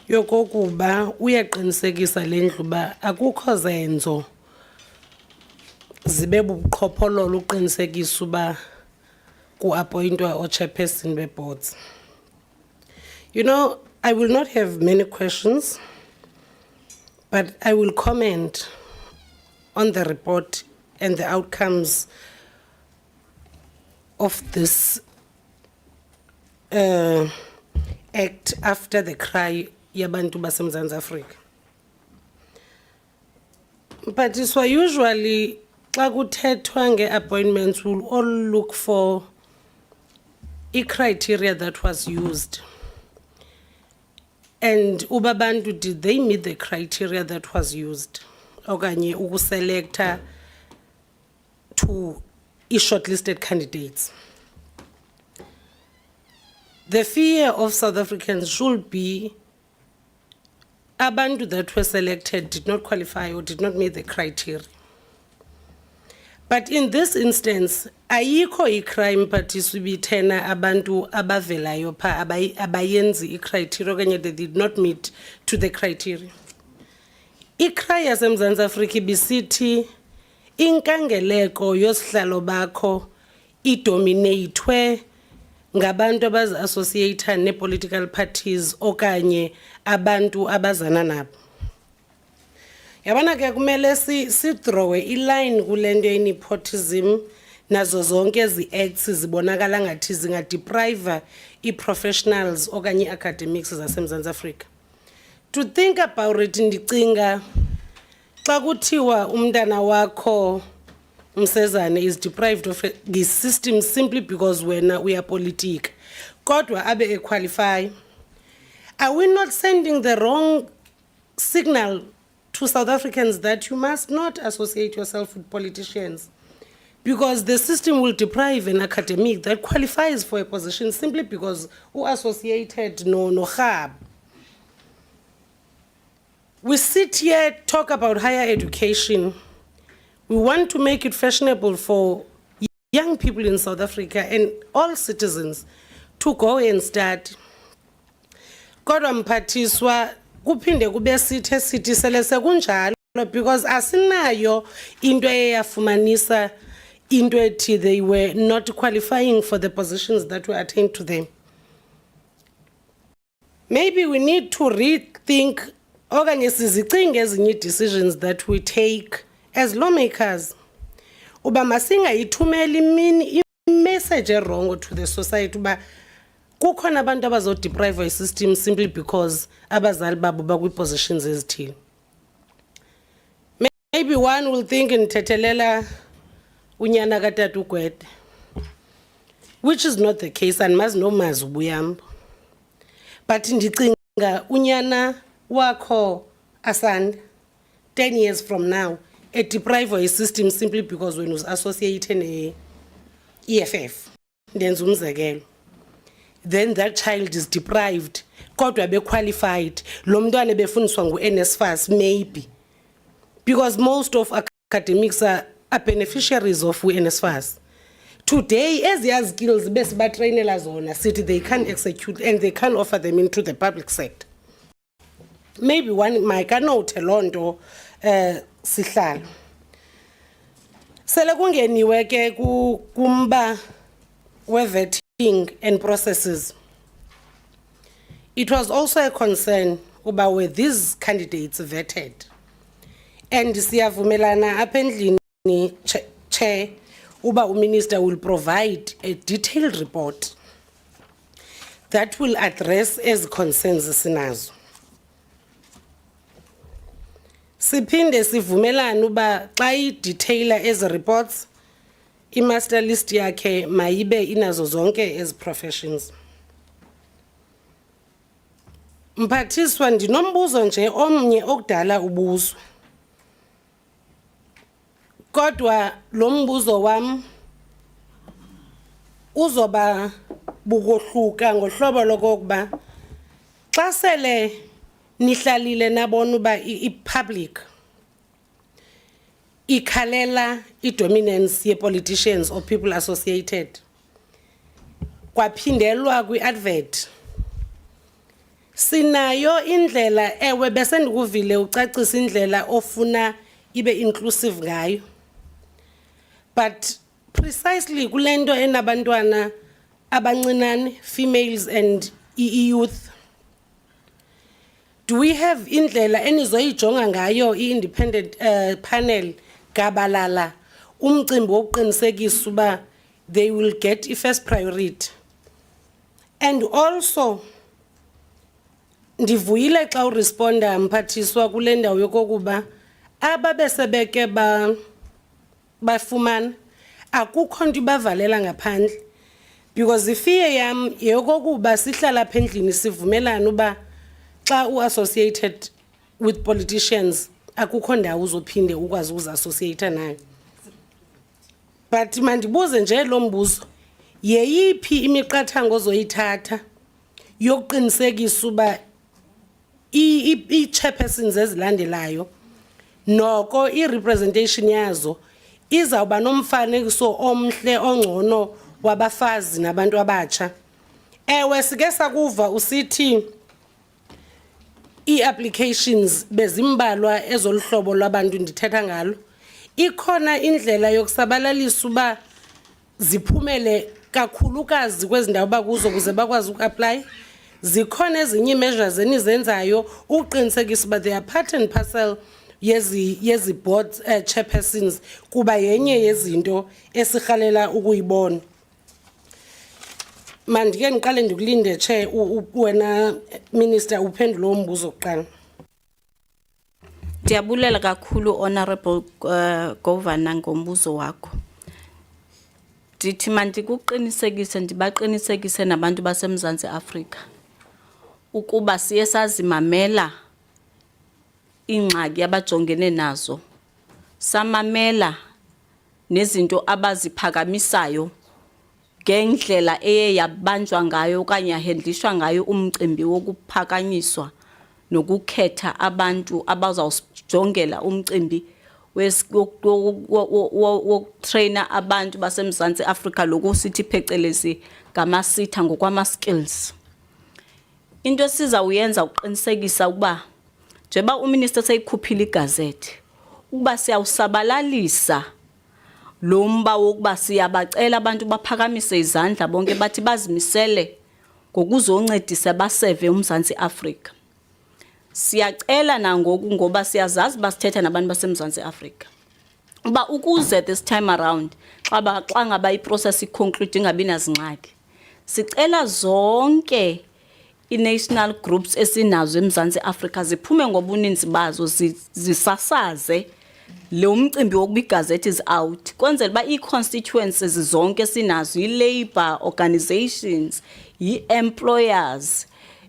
Speaker 15: yokokuba uyaqinisekisa lendlu ba akukho zenzo zibe bubuqhophololo uqinisekisa uba ku-appointwa o-chairperson be-boards. You know, I will not have many questions, but I will comment on the report and the outcomes of this act after the cry yabantu baseMzantsi Afrika. But so usually xa kuthethwa nge-appointments we'll all look for a criteria that was used. And ubabantu, did they meet the criteria that was used? Okanye ukuselecta to shortlisted candidates. The fear of South Africans should be abantu that were selected did not qualify or did not meet the criteria. But in this instance, ayikho i-crime participitena abantu abavelayo pha abayenzi i-criteria okanye they did not meet to the criteria. I-cry yaseMzantsi Afrika bisithi inkangeleko yosihlalo bakho idominatwe ngabantu abazi-associata ne-political parties okanye abantu abazana nabo. Yabona ke kumele si-throwe i-line kule nto ye-nepotism nazo zonke ezi-acts zibonakala ngathi zingadeprive i-professionals okanye i-academics zaseMzantsi Afrika. To think about it, ndicinga xa kuthiwa umntana wakho Msezane is deprived of the system simply because wena uyapolitika kodwa abe qualify. Are we not sending the wrong signal to South Africans that you must not associate yourself with politicians? Because the system will deprive an academic that qualifies for a position simply because who associated no hab. We sit here, talk about higher education. We want to make it fashionable for young people in South Africa and all citizens to go and study. Kodwa mphathiswa kuphinde kube sithi sele sekunjalo because asinayo into eyafumanisa into ethi they were not qualifying for the positions that were attained to them. Maybe we need to rethink okanye sizicinge ezinye decisions that we take as lawmakers. Uba masingayithumela imini message wrong to the society uba kukhona abantu abazodeprive i-system simply because abazali babo bakwi-positions ezithile. Maybe one will think nthethelela unyana katata uGwede, which is not the case, and mas no mas ubuyambo. But ndicinga unyana wakho Asanda 10 years from now deprive a system simply because when was associated ne EFF ndenza umzekelo, then that child is deprived kodwa be qualified lo mntwana befundiswa ngu-NSFAS maybe because most of academics are beneficiaries of NSFAS. Today, as their skills best but trainers zona city they can't execute and they can't offer them into the public sector. Maybe one might note Londo sihlalo. Sele kungeniwe ke kumba we vetting and processes. It was also a concern about where these candidates vetted. And siyavumelana apha endlini chair uba minister will provide a detailed report that will address as concerns sinazo. Siphinde sivumelana uba xa i-detailer as reports i-master list yakhe mayibe inazo zonke as professions. Mphathiswa ndinombuzo nje omnye okudala ubuzo. Kodwa lo mbuzo wam uzoba bukohluka ngohlobo lokokuba xa sele nihlalile nabona uba i-public ikhalela i-dominance ye-politicians or people associated kwaphindelwa kwi-advert sinayo indlela ewe besendikuvile ucacisa indlela ofuna ibe inclusive ngayo. But precisely kulento enabantwana abancinane, females and youth, do we have indlela enizoyijonga ngayo i-independent panel gabalala umcimbi wokuqinisekisa uba they will get i-first priority? And also ndivuyile xa uresponda mphathiswa kule ndawo yokokuba ababesebeke bafumana akukho nto ibavalela ngaphandle because ifear yam yeyokokuba sihlala apha endlini sivumelana uba xa u-associated with politicians akukho ndawo uzophinde ukwazi uzassociate nayo. But mandibuze nje lo mbuzo, yeyiphi imiqathango ozoyithatha yokuqinisekisa uba i-chairpersons ezilandelayo noko i-representation yazo izawuba nomfanekiso omhle ongcono wabafazi nabantu abatsha? Ewe sike sakuva usithi i-applications bezimbalwa ezoluhlobo lwabantu ndithetha ngalo. Ikhona indlela yokusabalalisa uba ziphumele kakhulukazi kwezi ndawo bakuzo kuze bakwazi uku-apply? Zikhona ezinye measures enizenzayo uqinisekisa uba they are part and parcel yezi board chairpersons kuba yenye yezinto esirhalela ukuyibona? Mandike ndiqale ndikulinde chair wena minister uphendule umbuzo oqala.
Speaker 4: Ndiyabulela kakhulu honorable governor ngombuzo wakho. Ndithi mandikuqinisekise ndibaqinisekise nabantu baseMzantsi Afrika ukuba siye sazimamela ingxaki abajongene nazo, samamela nezinto abaziphakamisayo ngendlela eye yabanjwa ngayo okanye yahendlishwa ngayo umcimbi wokuphakanyiswa nokukhetha abantu abazawujongela umcimbi wokutraina abantu baseMzantsi Afrika lokhu sithi phecelezi ngama-SETA ngokwama-skills. Into esizawuyenza uqinisekisa ukuba njengoba uminister seyikhuphile igazethi ukuba siyawusabalalisa lo mba wokuba siyabacela abantu baphakamise izandla bonke bathi bazimisele ngokuzoncedisa baseve uMzantsi Afrika. Siyacela nangoku ngoba siyazazi basithetha nabantu baseMzantsi Afrika uba ukuze this time around xa ngaba iprocess iconclude ingabi nazingxaki, sicela zonke i-national groups esinazo eMzantsi Afrika ziphume ngobuninzi bazo zisasaze lo mcimbi wokuba igazethi is out kwenzela uba ii-constituencies zonke sinazo, i-labor organizations, i-employers,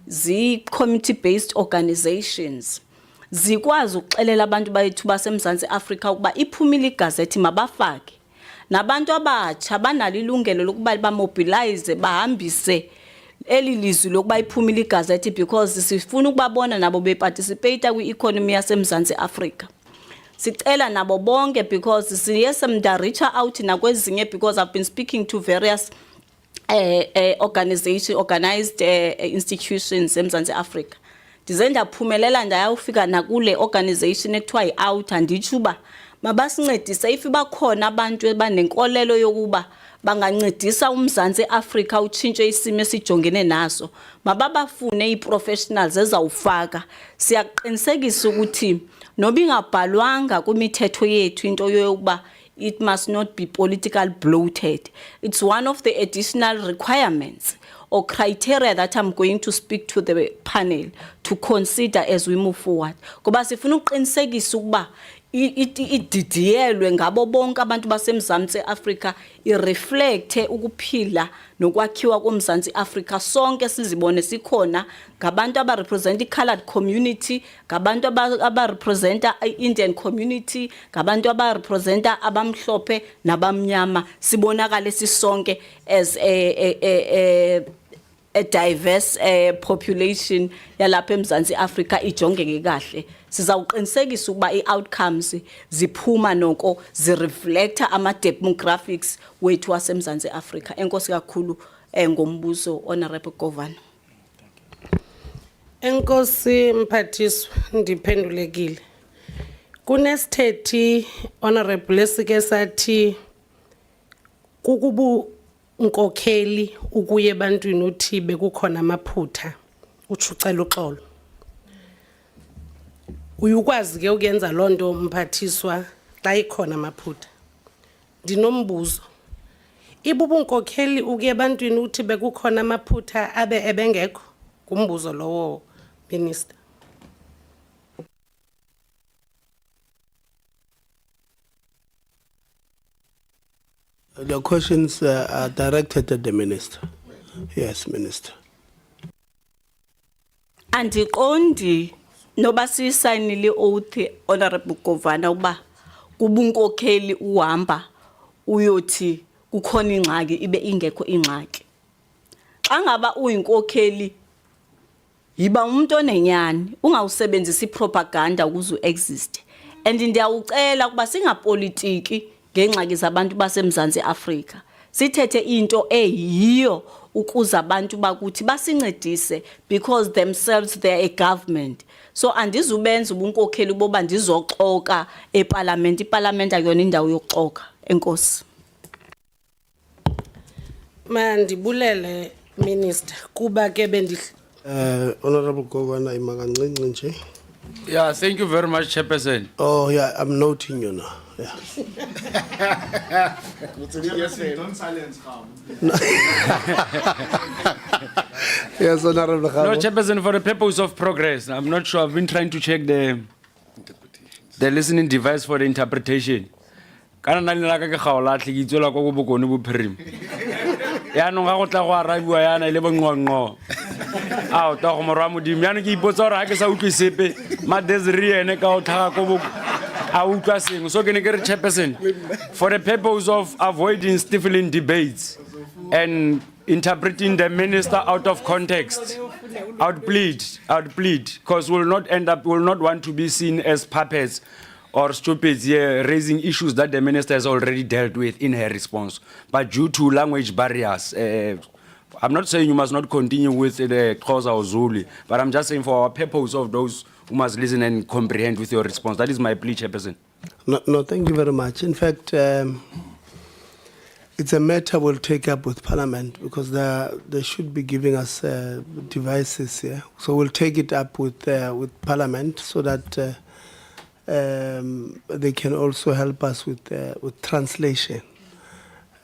Speaker 4: zi-community-based organizations zikwazi ukuxelela abantu bayethu baseMzantsi Afrika ukuba iphumile igazethi mabafake. Nabantu abatsha banalo ilungelo lokuba bamobilize bahambise eli lizwi lokuba iphumile igazethi because sifuna ukubabona nabo beparticipate kwi-economy yaseMzantsi Afrika. Sicela nabo bonke because siye reach out nakwezinye because I've been speaking to various organized institutions eMzantsi Afrika. Ndize ndaphumelela ndayawufika nakule organization ekuthiwa yi-out anditsho uba mabasincedise if bakhona abantu abanenkolelo yokuba bangancedisa uMzantsi Afrika utshintshe isimo esijongene naso, mababafune ii-professionals ezawufaka. Siyaqinisekisa ukuthi noba ingabhalwanga kwimithetho yethu into yokuba it must not be politically bloated. It's one of the additional requirements or criteria that I'm going to speak to the panel to consider as we move forward. Ngoba sifuna ukuqinisekisa ukuba ididiyelwe ngabo bonke abantu baseMzantsi Afrika ireflecte ukuphila nokwakhiwa koMzantsi Afrika sonke sizibone sikhona ngabantu abarepresent i-colored community, ngabantu abarepresenta i-Indian community, ngabantu abarepresenta abamhlophe nabamnyama, sibonakale sisonke as a diverse population yalapha eMzantsi Afrika ijongeke kahle. Sizawuqinisekisa ukuba i-outcomes ziphuma noko zireflecta ama-demographics wethu waseMzantsi Afrika. Enkosi kakhulu ngombuzo Honorable Governor.
Speaker 15: Enkosi Mphathiswa, ndiphendulekile. Kunesithethi Honorable esike sathi kukubu nkokheli ukuye ebantwini uthi bekukhona amaphutha uchucela uxolo. Uyukwazi ke ukuyenza lonto Mphathiswa xa ikhona amaphutha. Ndinombuzo. Ibubunkokheli ukuye ebantwini uthi bekukhona amaphutha abe ebengekho? Kumbuzo lowo Minister.
Speaker 1: The questions are directed at the Minister. Yes, Minister.
Speaker 4: Andiqondi noba siyisayinile oath Honorable Governor uba kubunkokheli uhamba uyothi kukhona ingxaki ibe ingekho ingxaki. Xa ngaba uyinkokheli yiba umuntu onenyani ungawusebenzisa ipropaganda ukuze exist. And ndiyawucela kuba singapolitiki ngengxaki zabantu baseMzantsi Afrika. Sithethe into eyiyo ukuze abantu bakuthi basincedise because themselves they are a government. So andizubenza ubunkokheli boba ndizoxoka eParliament. iParliament akuyona indawo yokuxoka. Enkosi.
Speaker 15: Mandibulele Minister kuba ke
Speaker 1: Honorable Governor imakancinci nje.
Speaker 6: Yeah, thank you very much, Chairperson.
Speaker 1: Oh yeah, I'm noting you now. Yeah.
Speaker 14: Don't silence
Speaker 1: Yes, Honorable
Speaker 6: No,
Speaker 1: Khabo.
Speaker 6: Chairperson, for the purpose of progress, I'm not sure. I've been trying to check the listening device for the interpretation. Kana nna le ka ke gaolathle ke itsola kwa go bokone bophirima. Ya no ga go tla go arabiwa yana ile bonqonqo. A o ta go morwa modimo yana ke ipotsa gore ha ke sa utlwe sepe ma Desiree ene ka o tlhaga go So can I get a chairperson? For the purpose of avoiding stifling debates and interpreting the minister out of context, I would plead, because we'll not want to be seen as puppets or stupids here raising issues that the minister has already dealt with in her response. But due to language barriers, I'm not saying you must not continue with the Xhosa or Zulu, but I'm just saying for our purpose of those who must listen and comprehend with your response. That is my plea, Chairperson.
Speaker 1: No, thank you very much. In fact, it's a matter we'll take up with Parliament because they should be giving us devices here. So we'll take it up with Parliament so that they can also help us with translation.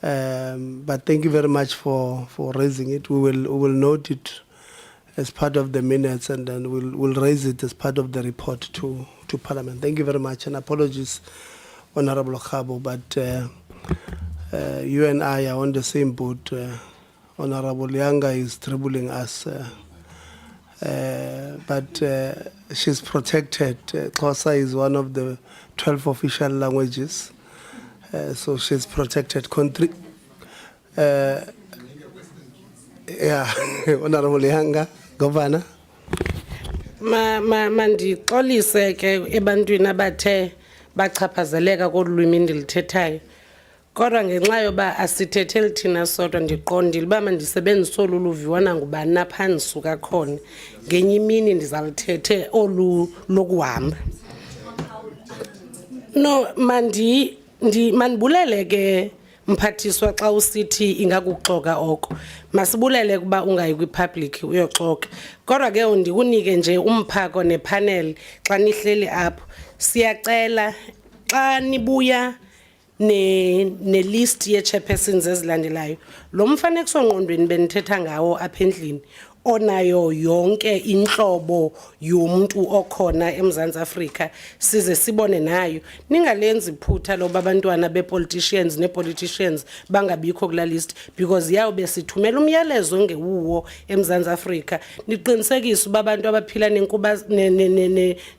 Speaker 1: But thank you very much for raising it. We will note it as part of the minutes, and then we'll raise it as part of the report to Parliament. Thank you very much, and apologies, Honorable Khabo, but you and I are on the same boat. Honorable Yanga is troubling us, but she's protected. Xhosa is one of the 12 official languages, so she's protected. Yeah, Honorable Yanga, Governor.
Speaker 15: Mandixolise ke ebantwini abathe bachaphazeleka kolwimi endilithethayo. Kodwa ngenxa yoba asithetheli thina sodwa ndiqondile uba mandisebenzise olu luviwana ngubani napha ndisuka khona. Ngenye imini ndizalithethe olu lokuhamba. No, mandibulele ke mphathiswa xa usithi ingakuxoka oko. Masibulele kuba ungayi kwi-public uyoxoka. Kodwa ke ndikunike nje umphako nepanel xa nihleli apho. Siyacela xa nibuya ne-list ye-chairpersons ezilandelayo. Lo mfanekiso ngqondweni benithetha ngawo apha endlini onayo yonke inhlobo yomuntu okhona eMzantsi Afrika size sibone nayo. Ningalenzi iphutha loba abantwana be-politicians ne-politicians bangabikho kula list because yawube sithumela umyalezo ngewuwo eMzantsi Afrika. Niqinisekise uba abantu abaphila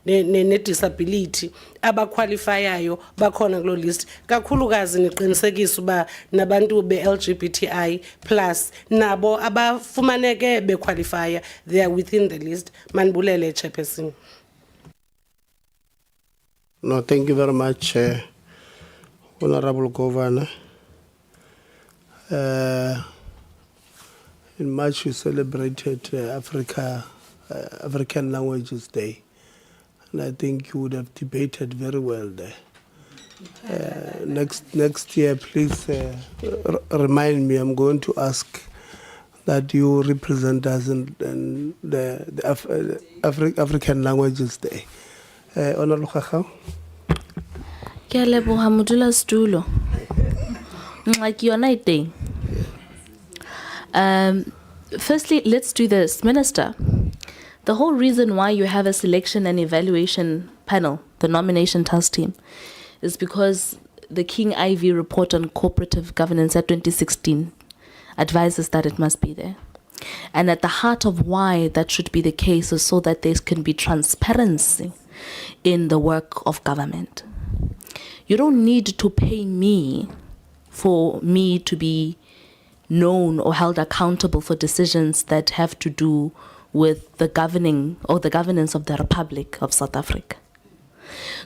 Speaker 15: ne-disability abaqualifyayo bakhona kulo list. Kakhulukazi niqinisekise uba nabantu be-LGBTI+ nabo abafumaneke bequalifya, they are within the list. Manbulele, Chairperson.
Speaker 1: No, thank you very much, Honorable Governor. In March we celebrated African Languages Day, and I think you would have debated very well there. Next year, please remind me. I'm going to ask that you represent us in the African Languages Day. Honorable Khakao.
Speaker 29: Ke a leboha modula stulo. Like your night day. Firstly, let's do this. Minister, the whole reason why you have a selection and evaluation panel, the nomination task team, is because the King Ivy report on cooperative governance at 2016 advises that it must be there. And at the heart of why that should be the case is so that there can be transparency in the work of government. You don't need to pay me for me to be known or held accountable for decisions that have to do with the governing or the governance of the Republic of South Africa.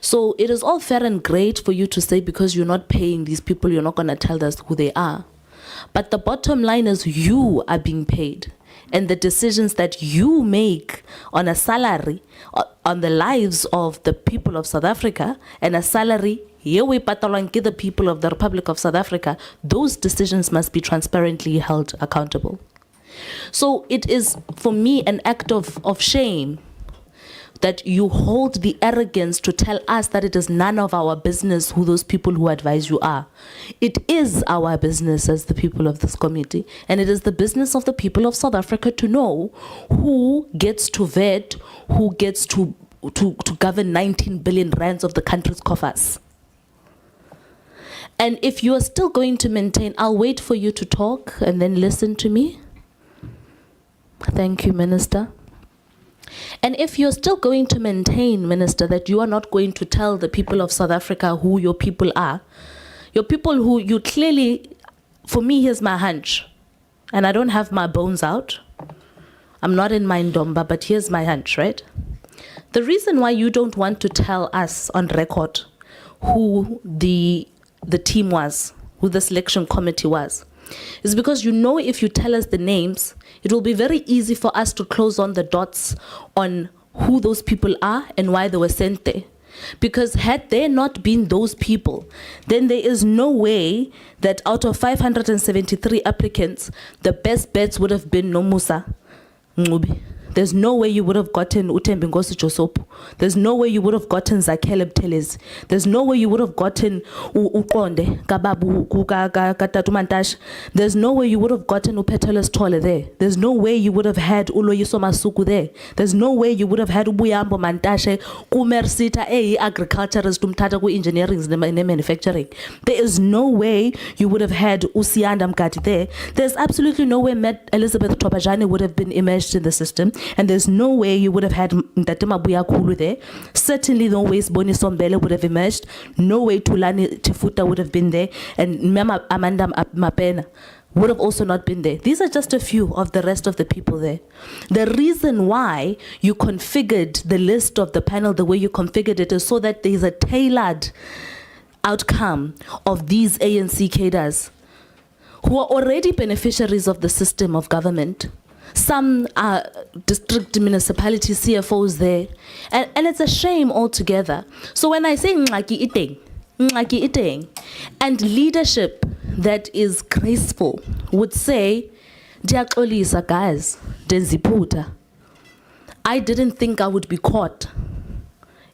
Speaker 29: So it is all fair and great for you to say because you're not paying these people, you're not going to tell us who they are. But the bottom line is you are being paid. And the decisions that you make on a salary, on the lives of the people of South Africa, and a salary, here we patalanki the people of the Republic of South Africa, those decisions must be transparently held accountable. So it is, for me, an act of shame that you hold the arrogance to tell us that it is none of our business who those people who advise you are. It is our business as the people of this committee, and it is the business of the people of South Africa to know who gets to vet, who gets to govern 19 billion rands of the country's coffers. And if you are still going to maintain, I'll wait for you to talk and then listen to me. Thank you, Minister. And if you're still going to maintain, Minister, that you are not going to tell the people of South Africa who your people are, your people who you clearly, for me, here's my hunch, and I don't have my bones out. I'm not in my ndomba, but here's my hunch, right? The reason why you don't want to tell us on record who the team was, who the selection committee was, is because you know if you tell us the names, it will be very easy for us to close on the dots on who those people are and why they were sent there. Because had there not been those people, then there is no way that out of 573 applicants, the best bets would have been Nomusa Ngubi. There's no way you would have gotten Utembi Ngosi Josopo. There's no way you would have gotten Zakeleb Teles. There's no way you would have gotten Ukonde, Kababu, Katatumantash. There's no way you would have gotten Upeteles Tole there. There's no way you would have had Uloyiso Masuku there. There's no way you would have had Ubuyambo Mantashe, Kumersita, agriculturist, Tumtataku engineering, and manufacturing. There is no way you would have had Usianda Mkati there. There's absolutely no way Elizabeth Tobajani would have been immersed in the system. And there's no way you would have had Ntatema Buyakulu there. Certainly no way Boni Sombele would have emerged. No way Tulani Tifuta would have been there. And Mama Amanda Mapena would have also not been there. These are just a few of the rest of the people there. The reason why you configured the list of the panel the way you configured it is so that there is a tailored outcome of these ANC cadres who are already beneficiaries of the system of government. Some are district municipality CFOs there. And it's a shame altogether. So when I say ngxaki iteng, and leadership that is graceful would say, Diaxolisa guys, denziputa. I didn't think I would be caught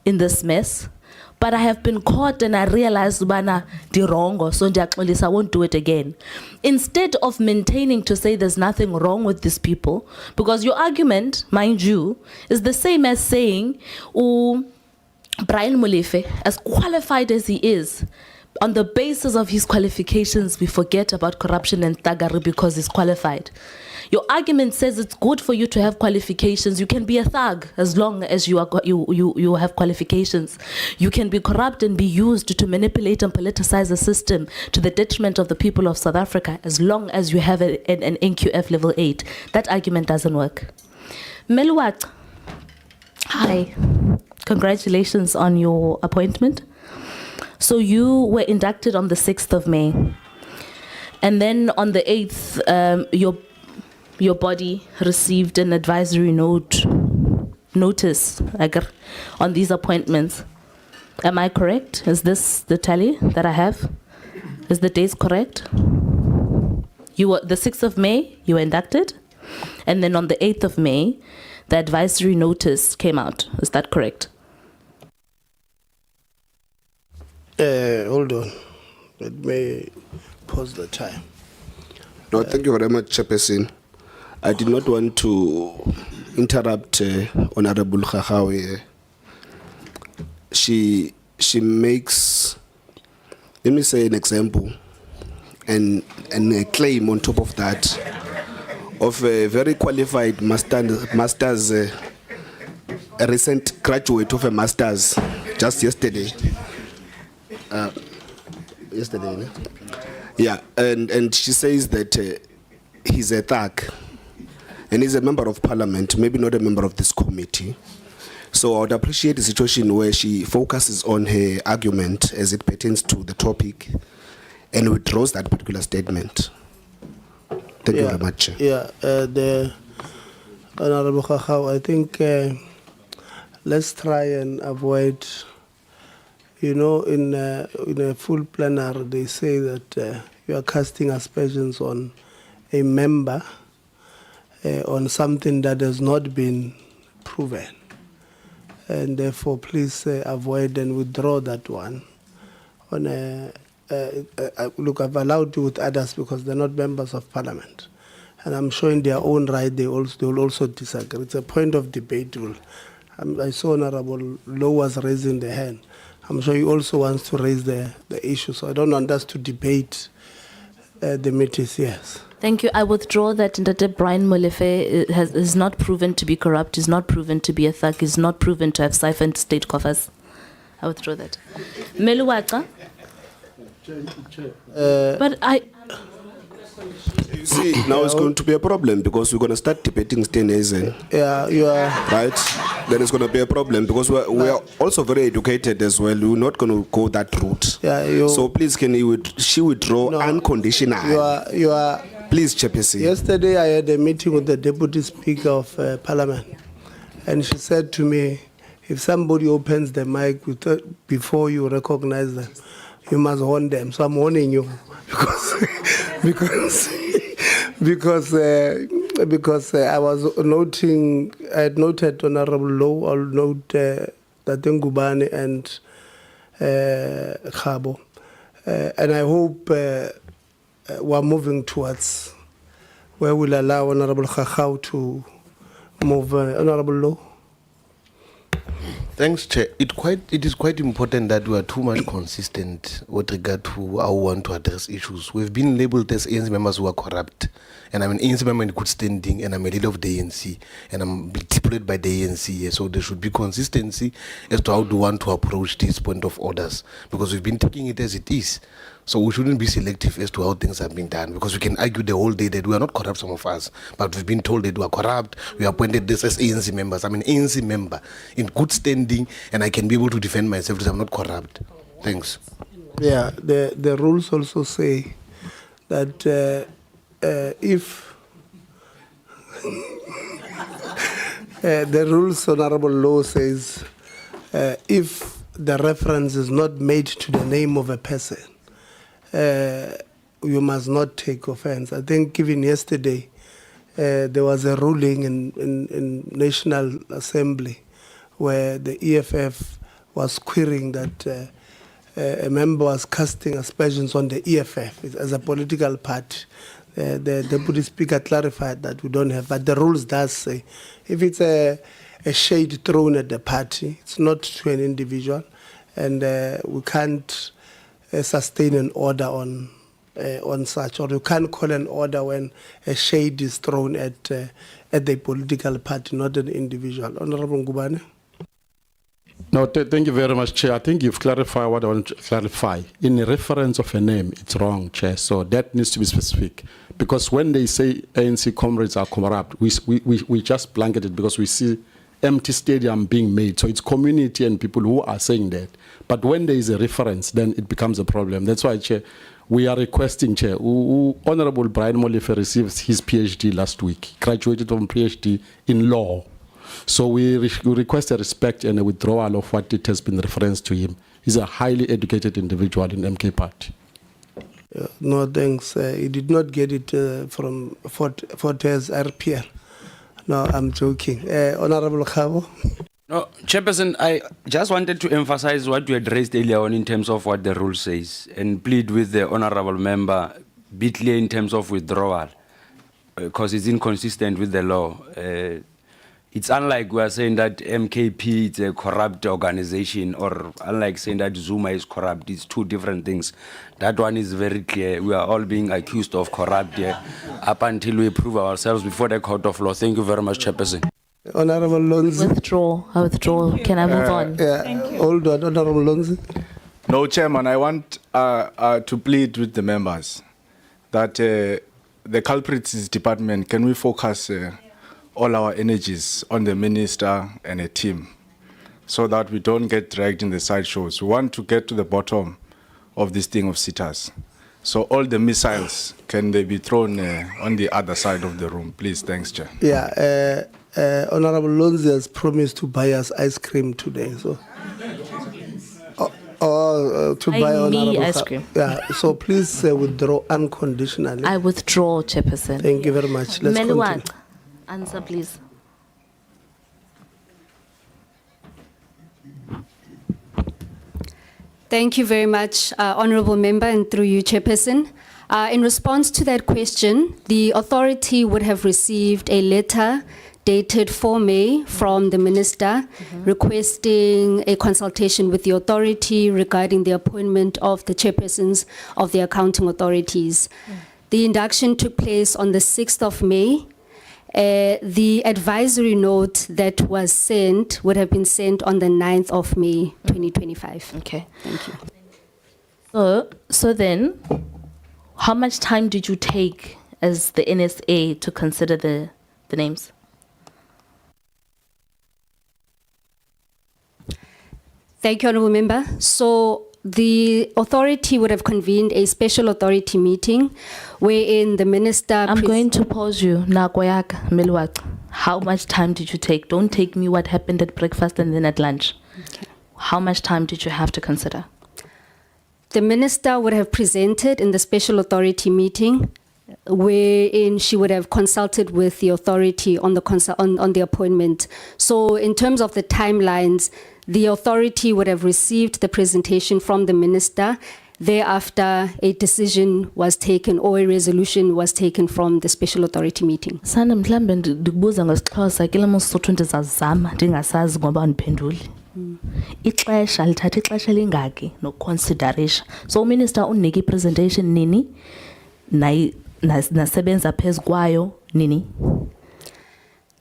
Speaker 29: in this mess. But I have been caught and I realized bana dirongo, so I won't do it again. Instead of maintaining to say there's nothing wrong with these people, because your argument, mind you, is the same as saying, Brian Molefe, as qualified as he is, on the basis of his qualifications, we forget about corruption and thuggery because he's qualified. Your argument says it's good for you to have qualifications. You can be a thug as long as you have qualifications. You can be corrupt and be used to manipulate and politicize the system to the detriment of the people of South Africa as long as you have an NQF level 8. That argument doesn't work. Meluat, hi. Congratulations on your appointment. So you were inducted on the 6th of May. And then on the 8th, your body received an advisory notice on these appointments. Am I correct? Is this the tally that I have? Is the dates correct? You were the 6th of May, you were inducted, and then on the 8th of May, the advisory notice came out. Is that correct?
Speaker 1: Hold on. Let me pause the time.
Speaker 25: No, thank you very much, Chairperson. I did not want to interrupt Honorable Khahawe. She makes, let me say an example, and a claim on top of that of a very qualified master's, a recent graduate of a master's just yesterday. Yesterday, yeah, and she says that he's a thug. And he's a member of parliament, maybe not a member of this committee. So I would appreciate the situation where she focuses on her argument as it pertains to the topic and withdraws that particular statement. Thank you very much.
Speaker 1: Yeah, the Honorable Khakhao, I think let's try and avoid, in a full plenary, they say that you are casting aspersions on a member on something that has not been proven. And therefore, please avoid and withdraw that one. Look, I've allowed you with others because they're not members of parliament. And I'm sure in their own right, they will also disagree. It's a point of debate. I saw Honorable Low was raising the hand. I'm sure he also wants to raise the issue. So I don't want us to debate the matters, yes.
Speaker 29: Thank you. I withdraw that Ndate Brian Molefe is not proven to be corrupt, is not proven to be a thug, is not proven to have siphoned state coffers. I withdraw that. Meluwaqa? But
Speaker 25: You see, now it's going to be a problem because we're going to start debating Stenezen.
Speaker 1: Yeah, you are
Speaker 25: right. Then it's going to be a problem because we are also very educated as well. We're not going to go that route.
Speaker 1: Yeah,
Speaker 25: so please, she withdraw unconditionally?
Speaker 1: You are.
Speaker 25: Please, Chairperson.
Speaker 1: Yesterday, I had a meeting with the Deputy Speaker of Parliament, and she said to me, if somebody opens the mic before you recognize them, you must warn them. So I'm warning you because I was noting, I had noted Honorable Low, I'll note Ngubane and Khabo, and I hope we're moving towards where we'll allow Honorable Khachau to move. Honorable Low.
Speaker 7: Thanks, Chair. It is quite important that we are too much consistent with regard to how we want to address issues. We've been labeled as ANC members who are corrupt, and I'm an ANC member in good standing, and I'm a leader of the ANC, and I'm deployed by the ANC. So there should be consistency as to how do we want to approach this point of orders, because we've been taking it as it is. So we shouldn't be selective as to how things have been done, because we can argue the whole day that we are not corrupt, some of us, but we've been told that we are corrupt. We appointed this as ANC members. I'm an ANC member in good standing, and I can be able to defend myself because I'm not corrupt. Thanks.
Speaker 1: Yeah, the rules also say that if the rules, Honorable Law says, if the reference is not made to the name of a person, you must not take offense. I think even yesterday, there was a ruling in National Assembly where the EFF was querying that a member was casting aspersions on the EFF as a political party. The Deputy Speaker clarified that we don't have, but the rules does say if it's a shade thrown at the party, it's not to an individual, and we can't sustain an order on such, or you can't call an order when a shade is thrown at the political party, not an individual. Honorable Ngubane.
Speaker 9: No, thank you very much, Chair. I think you've clarified what I want to clarify. In a reference of a name, it's wrong, Chair. So that needs to be specific. Because when they say ANC comrades are corrupt, we just blanket it because we see empty stadium being made. So it's community and people who are saying that. But when there is a reference, then it becomes a problem. That's why, Chair, we are requesting, Chair, Honorable Brian Molefe received his PhD last week, graduated from PhD in law. So we request a respect and a withdrawal of what it has been referenced to him. He's a highly educated individual in MK Party.
Speaker 1: No, thanks. He did not get it from Fortes RPL. No, I'm joking. Honorable Khabo.
Speaker 6: No, Chairperson, I just wanted to emphasize what you had raised earlier on in terms of what the rule says and plead with the honorable member, be clear in terms of withdrawal, because it's inconsistent with the law. It's unlike we are saying that MKP is a corrupt organization, or unlike saying that Zuma is corrupt. It's two different things. That one is very clear. We are all being accused of corrupt here up until we prove ourselves before the court of law. Thank you very much, Chairperson.
Speaker 1: Honorable Lonzi.
Speaker 29: Withdraw. I withdraw. Can I move on?
Speaker 1: Yeah, hold on, Honorable Lonzi.
Speaker 14: No, Chairman, I want to plead with the members that the culprits department, can we focus all our energies on the minister and a team so that we don't get dragged in the sideshows. We want to get to the bottom of this thing of SETAs. So all the missiles, can they be thrown on the other side of the room? Please, thanks, Chair.
Speaker 1: Yeah, Honorable Lonzi has promised to buy us ice cream today. So, to buy Honorable
Speaker 29: ice cream.
Speaker 1: Yeah, so please withdraw unconditionally.
Speaker 29: I withdraw, Chairperson.
Speaker 1: Thank you very much. Let's continue.
Speaker 29: Answer, please.
Speaker 26: Thank you very much, Honourable Member, and through you, Chairperson. In response to that question, the authority would have received a letter dated 4 May from the Minister requesting a consultation with the authority regarding the appointment of the chairpersons of the accounting authorities. The induction took place on the 6th of May. The advisory note that was sent would have been sent on the 9th of May, 2025.
Speaker 29: Okay.
Speaker 26: Thank you.
Speaker 29: So then, how much time did you take as the NSA to consider the names?
Speaker 26: Thank you, Honourable Member. So the authority would have convened a special authority meeting wherein the minister...
Speaker 29: I'm going to pause you. Nakoyak Milwak. How much time did you take? Don't take me what happened at breakfast and then at lunch.
Speaker 26: Okay.
Speaker 29: How much time did you have to consider?
Speaker 26: The minister would have presented in the special authority meeting wherein she would have consulted with the authority on the appointment. So in terms of the timelines, the authority would have received the presentation from the minister. Thereafter, a decision was taken or a resolution was taken from the special authority meeting.
Speaker 29: Sana mhlambe ndikubuza ngesiXhosa kile mosotho ndizazama ndingasazi ngoba andiphenduli. Ixesha lithatha ixesha lingaki noconsideration. So minister unike presentation nini nasebenza phezu kwayo nini?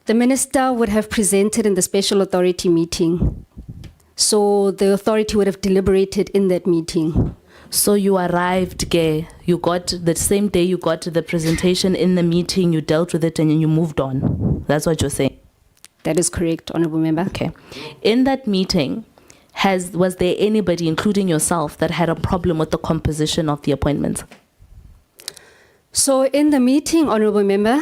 Speaker 26: The minister would have presented in the special authority meeting. So the authority would have deliberated in that meeting.
Speaker 29: So you arrived, you got the same day you got the presentation in the meeting, you dealt with it and you moved on. That's what you're saying?
Speaker 26: That is correct, Honourable Member.
Speaker 29: Okay. In that meeting, was there anybody, including yourself, that had a problem with the composition of the appointments?
Speaker 26: So in the meeting, Honourable Member,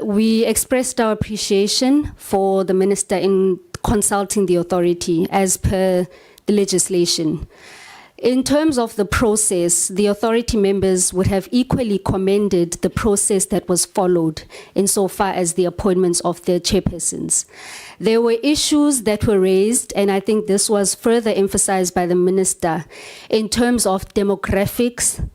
Speaker 26: we expressed our appreciation for the minister in consulting the authority as per the legislation. In terms of the process, the authority members would have equally commended the process that was followed insofar as the appointments of the chairpersons. There were issues that were raised, and I think this was further emphasized by the minister, in terms of demographics.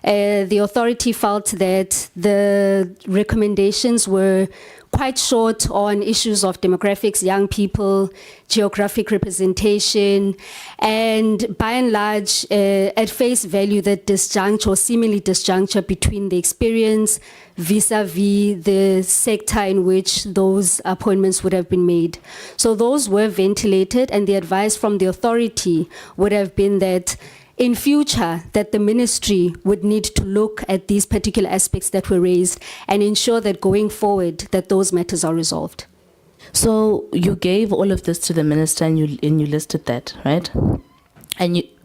Speaker 26: The authority felt that the recommendations were quite short on issues of demographics, young people, geographic representation, and by and large, at face value, that disjuncture or seemingly disjuncture between the experience vis-a-vis the sector in which those appointments would have been made. So those were ventilated, and the advice from the authority would have been that in future, that the ministry would need to look at these particular aspects that were raised and ensure that going forward, that those matters are resolved.
Speaker 29: So you gave all of this to the minister and you listed that, right?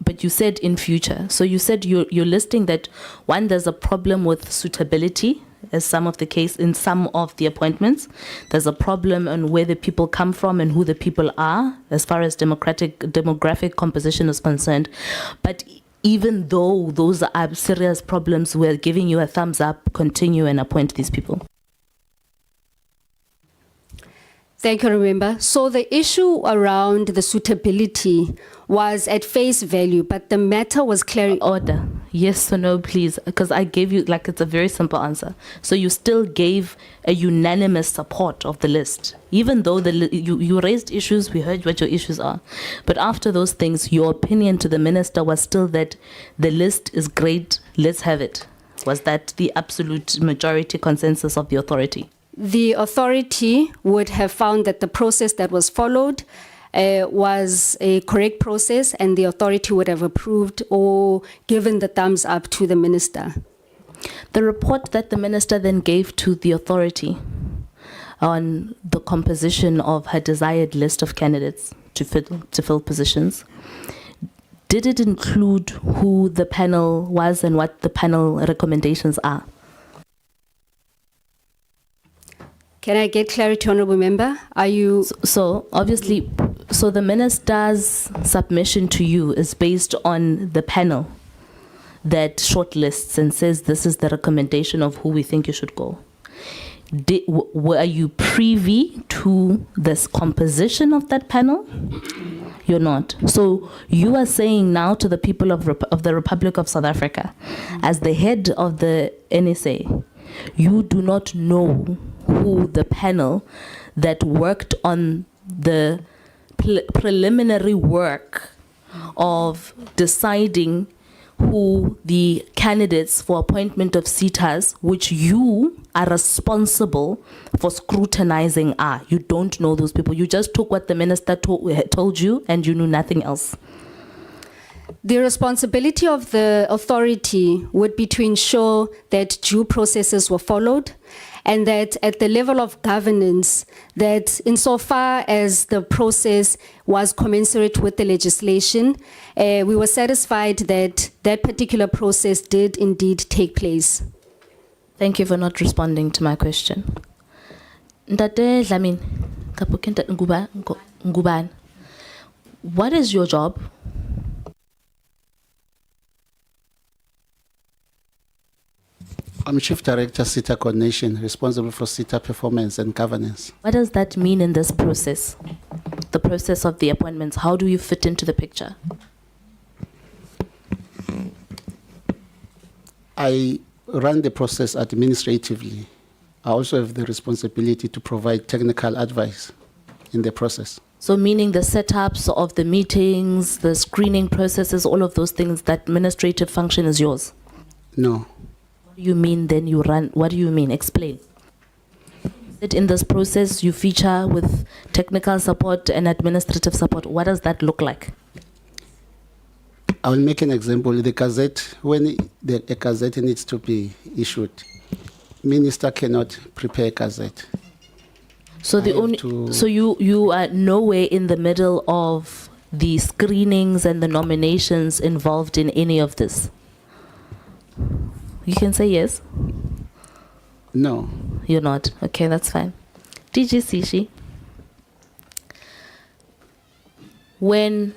Speaker 29: But you said in future. So you said you're listing that, one, there's a problem with suitability, as some of the case in some of the appointments. There's a problem on where the people come from and who the people are, as far as demographic composition is concerned. But even though those are serious problems, we're giving you a thumbs up, continue and appoint these people.
Speaker 26: Thank you, remember. So the issue around the suitability was at face value, but the matter was clear.
Speaker 29: Order. Yes or no, please, because I gave you, like, it's a very simple answer. So you still gave a unanimous support of the list, even though you raised issues, we heard what your issues are. But after those things, your opinion to the minister was still that the list is great, let's have it. Was that the absolute majority consensus of the authority?
Speaker 26: The authority would have found that the process that was followed was a correct process, and the authority would have approved or given the thumbs up to the minister.
Speaker 29: The report that the minister then gave to the authority on the composition of her desired list of candidates to fill positions, did it include who the panel was and what the panel recommendations are?
Speaker 26: Can I get clarity, Honourable Member? Are you...
Speaker 29: So obviously, so the minister's submission to you is based on the panel that shortlists and says this is the recommendation of who we think you should go. Were you privy to this composition of that panel? You're not. So you are saying now to the people of the Republic of South Africa, as the head of the NSA, you do not know who the panel that worked on the preliminary work of deciding who the candidates for appointment of SETAs, which you are responsible for scrutinizing, are. You don't know those people. You just took what the minister told you and you knew nothing else.
Speaker 26: The responsibility of the authority would be to ensure that due processes were followed, and that at the level of governance, that insofar as the process was commensurate with the legislation, we were satisfied that that particular process did indeed take place.
Speaker 29: Thank you for not responding to my question. Ntate Dlamini, Kapuki Ntate Ngubane, what is your job?
Speaker 11: I'm Chief Director, SETA Coordination, responsible for SETA performance and governance.
Speaker 29: What does that mean in this process? The process of the appointments, how do you fit into the picture?
Speaker 11: I run the process administratively. I also have the responsibility to provide technical advice in the process.
Speaker 29: So meaning the setups of the meetings, the screening processes, all of those things, that administrative function is yours?
Speaker 11: No.
Speaker 29: What do you mean then you run? What do you mean? Explain. That in this process you feature with technical support and administrative support. What does that look like?
Speaker 11: I will make an example. The gazette, when a gazette needs to be issued, minister cannot prepare a gazette.
Speaker 29: So so you are nowhere in the middle of the screenings and the nominations involved in any of this. You can say yes.
Speaker 11: No.
Speaker 29: You're not. Okay, that's fine. DG Sishi, when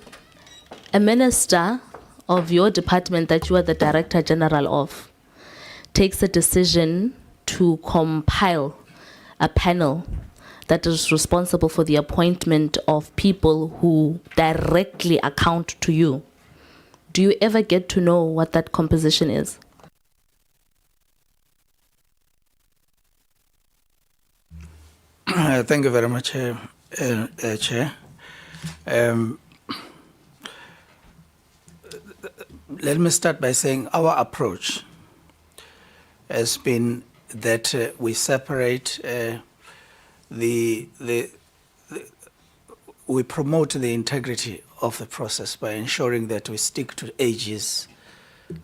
Speaker 29: a minister of your department that you are the Director General of takes a decision to compile a panel that is responsible for the appointment of people who directly account to you, do you ever get to know what that composition is?
Speaker 3: Thank you very much, Chair. Let me start by saying our approach has been that we separate we promote the integrity of the process by ensuring that we stick to AG's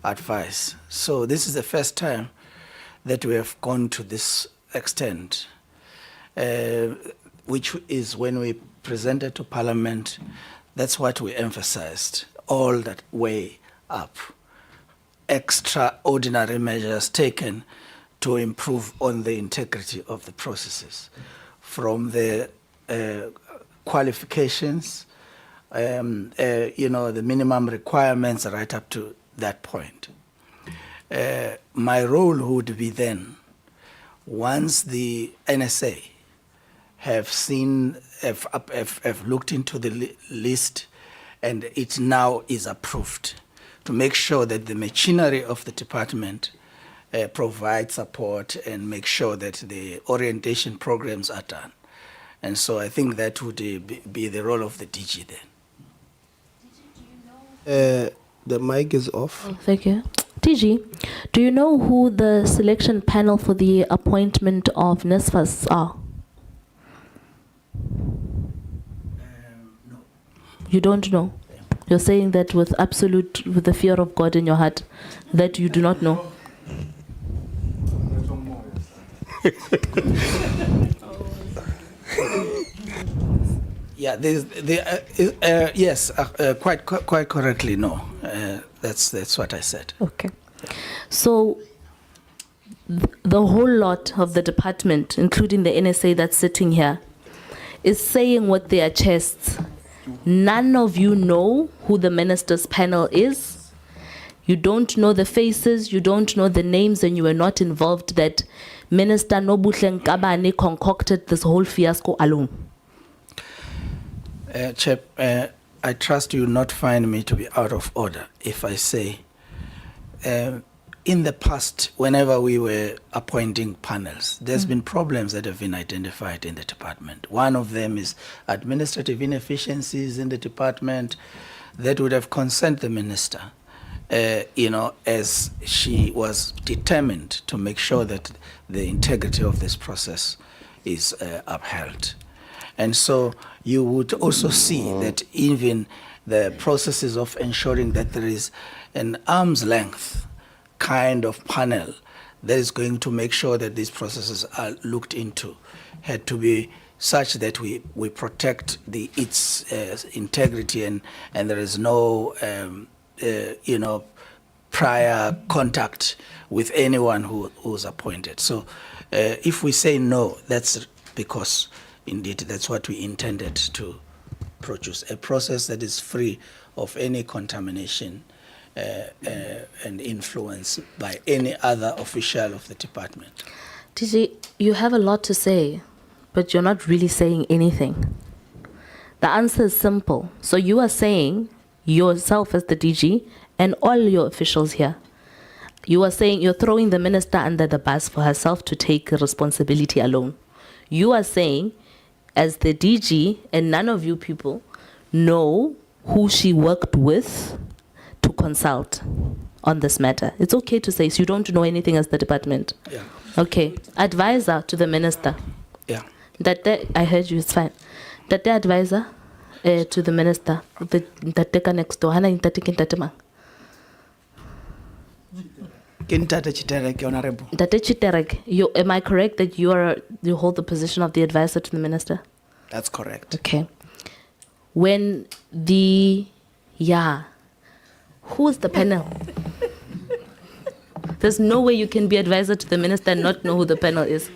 Speaker 3: advice. So this is the first time that we have gone to this extent, which is when we presented to Parliament. That's what we emphasized all that way up. Extraordinary measures taken to improve on the integrity of the processes, from the qualifications, the minimum requirements right up to that point. My role would be then, once the NSA have looked into the list and it now is approved, to make sure that the machinery of the department provide support and make sure that the orientation programs are done. And so I think that would be the role of the DG then.
Speaker 1: The mic is off.
Speaker 29: Oh, thank you. DG, do you know who the selection panel for the appointment of NSFAS are? No. You don't know? You're saying that with the fear of God in your heart, that you do not know?
Speaker 3: Yeah, yes, quite correctly, no. That's what I said.
Speaker 29: Okay. So the whole lot of the department, including the NSA that's sitting here, is saying with their chests, none of you know who the minister's panel is. You don't know the faces, you don't know the names, and you were not involved, that Minister Nobuhle Nkabane concocted this whole fiasco alone.
Speaker 3: Chap, I trust you will not find me to be out of order if I say, in the past, whenever we were appointing panels, there's been problems that have been identified in the department. One of them is administrative inefficiencies in the department that would have concerned the minister. as she was determined to make sure that the integrity of this process is upheld. And so you would also see that even the processes of ensuring that there is an arm's length kind of panel that is going to make sure that these processes are looked into had to be such that we protect its integrity and there is no prior contact with anyone who's appointed. So if we say no, that's because indeed that's what we intended to produce, a process that is free of any contamination and influence by any other official of the department.
Speaker 29: DG, you have a lot to say, but you're not really saying anything. The answer is simple. So you are saying yourself as the DG and all your officials here, you are saying you're throwing the minister under the bus for herself to take responsibility alone. You are saying as the DG and none of you people know who she worked with to consult on this matter. It's okay to say so you don't know anything as the department.
Speaker 3: Yeah.
Speaker 29: Okay. Advisor to the minister.
Speaker 3: Yeah.
Speaker 29: I heard you, it's fine. That the advisor to the minister, that next door, Hana Intatik.
Speaker 2: Kintate Chiterek, Honorable.
Speaker 29: Tate Chiterek, am I correct that you hold the position of the advisor to the minister?
Speaker 2: That's correct.
Speaker 29: Okay. When who's the panel? There's no way you can be advisor to the minister and not know who the panel is.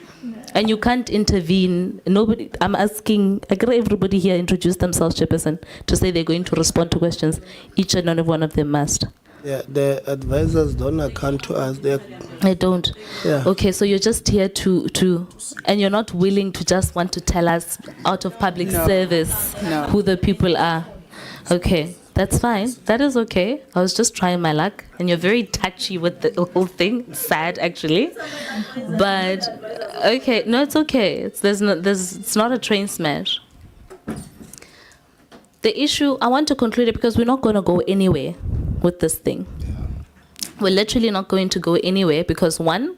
Speaker 29: And you can't intervene. Nobody. I'm asking. I get everybody here introduce themselves, Chairperson, to say they're going to respond to questions. Each and every one of them must.
Speaker 1: Yeah, the advisors don't account to us.
Speaker 29: They don't.
Speaker 1: Yeah.
Speaker 29: Okay, so you're just here to, and you're not willing to just want to tell us out of public service who the people are. Okay, that's fine. That is okay. I was just trying my luck, and you're very touchy with the whole thing. Sad, actually, but okay. No, it's okay. It's not a train smash. The issue, I want to conclude it because we're not going to go anywhere with this thing. We're literally not going to go anywhere because one,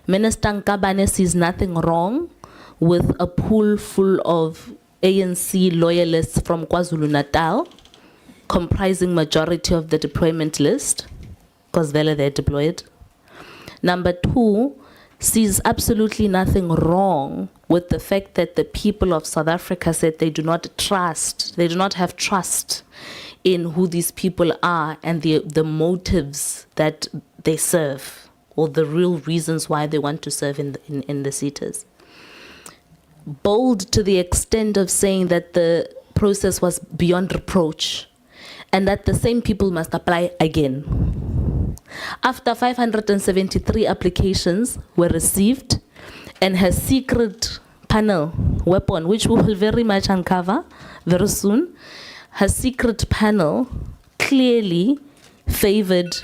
Speaker 29: Minister Nkabane sees nothing wrong with a pool full of ANC loyalists from KwaZulu-Natal, comprising majority of the deployment list, because they're deployed. Number two, sees absolutely nothing wrong with the fact that the people of South Africa said they do not have trust in who these people are and the motives that they serve, or the real reasons why they want to serve in the SETAs. Bold to the extent of saying that the process was beyond reproach and that the same people must apply again. After 573 applications were received and her secret panel weapon, which we will very much uncover very soon, her secret panel clearly favored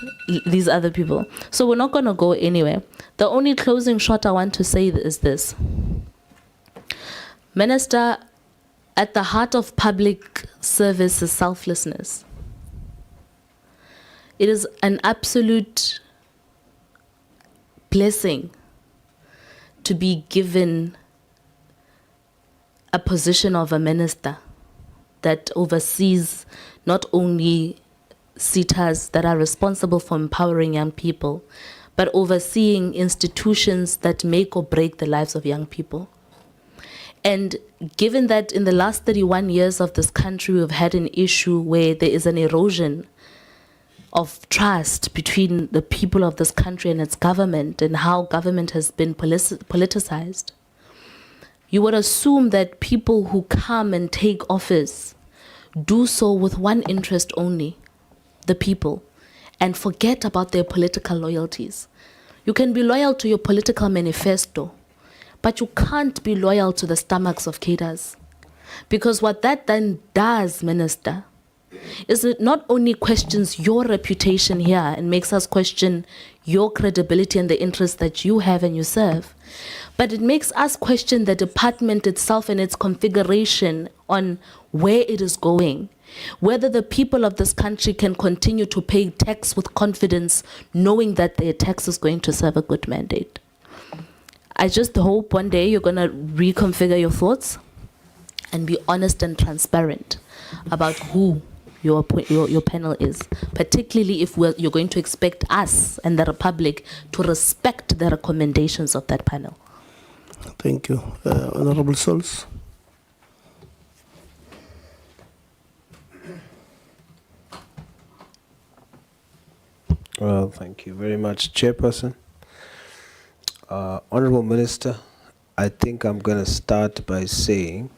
Speaker 29: these other people. So we're not going to go anywhere. The only closing shot I want to say is this. Minister, at the heart of public service is selflessness. It is an absolute blessing to be given a position of a minister that oversees not only SETAs that are responsible for empowering young people, but overseeing institutions that make or break the lives of young people. And given that in the last 31 years of this country, we've had an issue where there is an erosion of trust between the people of this country and its government, and how government has been politicized, you would assume that people who come and take office do so with one interest only, the people, and forget about their political loyalties. You can be loyal to your political manifesto, but you can't be loyal to the stomachs of cadres. Because what that then does, Minister, is it not only questions your reputation here and makes us question your credibility and the interests that you have and you serve, but it makes us question the department itself and its configuration on where it is going. whether the people of this country can continue to pay tax with confidence, knowing that their tax is going to serve a good mandate. I just hope one day you're going to reconfigure your thoughts and be honest and transparent about who your panel is, particularly if you're going to expect us and the Republic to respect the recommendations of that panel.
Speaker 1: Thank you. Honorable Souls.
Speaker 8: Well, thank you very much, Chairperson. Honorable Minister, I think I'm going to start by saying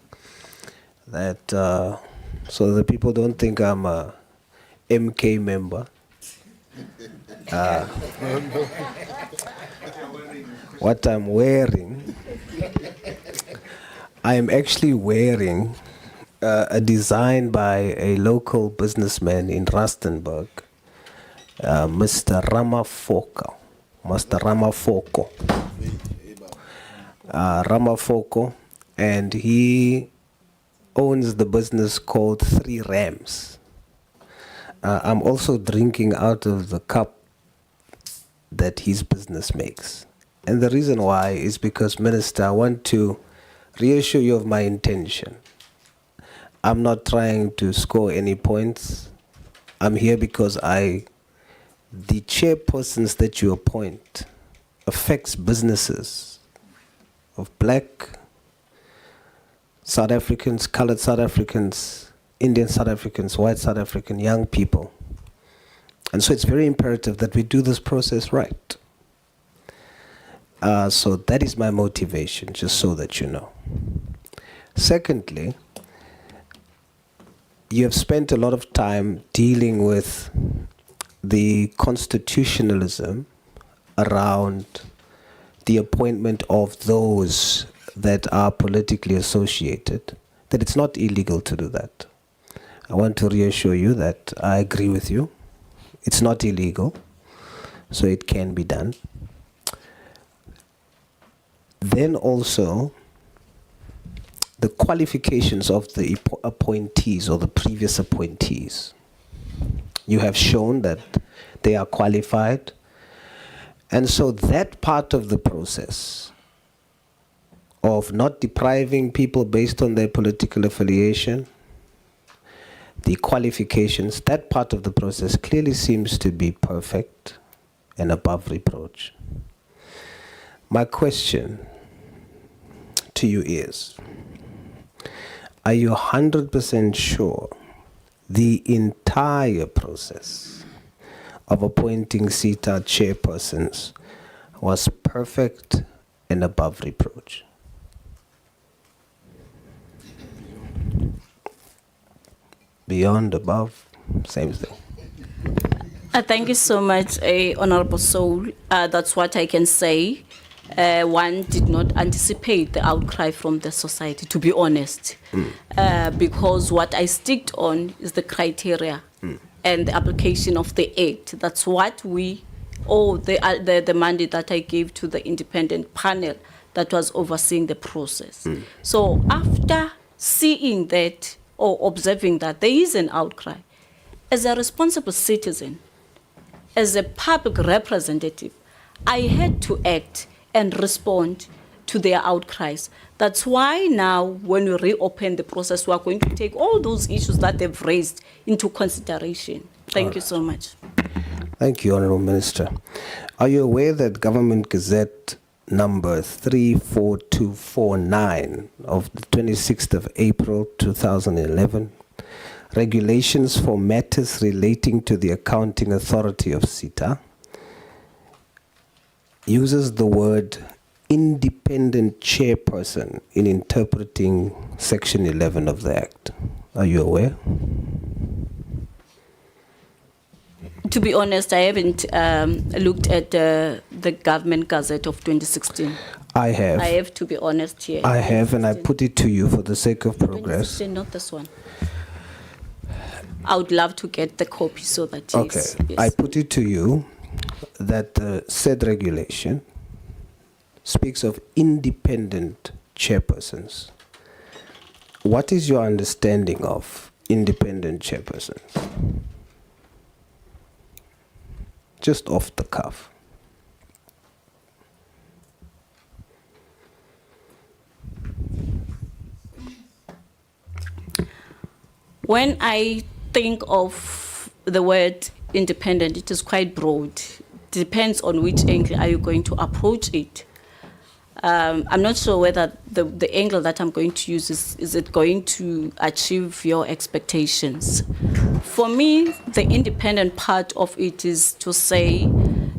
Speaker 8: that so that people don't think I'm a MK member. What I'm wearing, I'm actually wearing a design by a local businessman in Rustenburg, Mr. Ramafoko. Ramafoko, and he owns the business called 3 Rams. I'm also drinking out of the cup that his business makes. And the reason why is because, Minister, I want to reassure you of my intention. I'm not trying to score any points. I'm here because the chairpersons that you appoint affects businesses of black South Africans, colored South Africans, Indian South Africans, white South African young people. And so it's very imperative that we do this process right. So that is my motivation, just so that you know. Secondly, you have spent a lot of time dealing with the constitutionalism around the appointment of those that are politically associated, that it's not illegal to do that. I want to reassure you that I agree with you. It's not illegal, so it can be done. Then also, the qualifications of the appointees or the previous appointees. You have shown that they are qualified. And so that part of the process of not depriving people based on their political affiliation, the qualifications, that part of the process clearly seems to be perfect and above reproach. My question to you is, are you 100% sure the entire process of appointing SETA chairpersons was perfect and above reproach? Beyond, above, same thing.
Speaker 4: Thank you so much, Honorable Soul. That's what I can say. One did not anticipate the outcry from the society, to be honest, because what I sticked on is the criteria and the application of the act. That's what the mandate that I gave to the independent panel that was overseeing the process. So after seeing that or observing that there is an outcry, as a responsible citizen, as a public representative, I had to act and respond to their outcries. That's why now, when we reopen the process, we are going to take all those issues that they've raised into consideration. Thank you so much.
Speaker 8: Thank you, Honourable Minister. Are you aware that Government Gazette number 34249 of the 26th of April 2011, regulations for matters relating to the Accounting Authority of SETA, uses the word independent chairperson in interpreting Section 11 of the Act? Are you aware?
Speaker 4: To be honest, I haven't looked at the Government Gazette of 2016.
Speaker 8: I have.
Speaker 4: I have to be honest here.
Speaker 8: I have, and I put it to you for the sake of progress.
Speaker 4: 2016, not this one. I would love to get the copy so that
Speaker 8: Okay,
Speaker 4: yes.
Speaker 8: I put it to you that the said regulation speaks of independent chairpersons. What is your understanding of independent chairpersons? Just off the cuff.
Speaker 4: When I think of the word independent, it is quite broad. Depends on which angle are you going to approach it. I'm not sure whether the angle that I'm going to use is it going to achieve your expectations. For me, the independent part of it is to say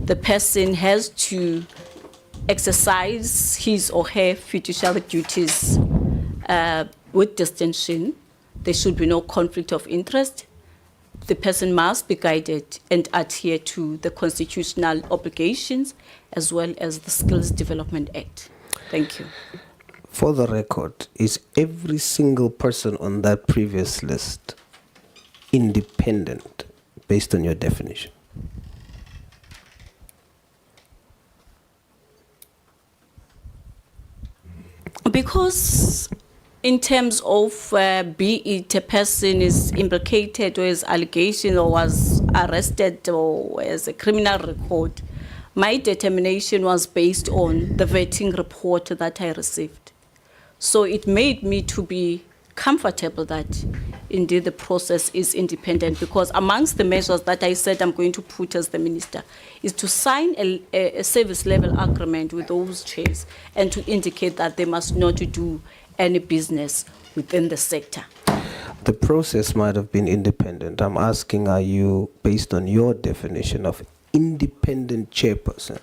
Speaker 4: the person has to exercise his or her fiduciary duties with distinction. There should be no conflict of interest. The person must be guided and adhere to the constitutional obligations as well as the Skills Development Act. Thank you.
Speaker 8: For the record, is every single person on that previous list independent based on your definition?
Speaker 4: Because in terms of be it a person is implicated or is allegation or was arrested or has a criminal record, my determination was based on the vetting report that I received. So it made me to be comfortable that indeed the process is independent, because amongst the measures that I said I'm going to put as the minister is to sign a service level agreement with those chairs and to indicate that they must not do any business within the sector.
Speaker 8: The process might have been independent. I'm asking, are you, based on your definition of independent chairperson,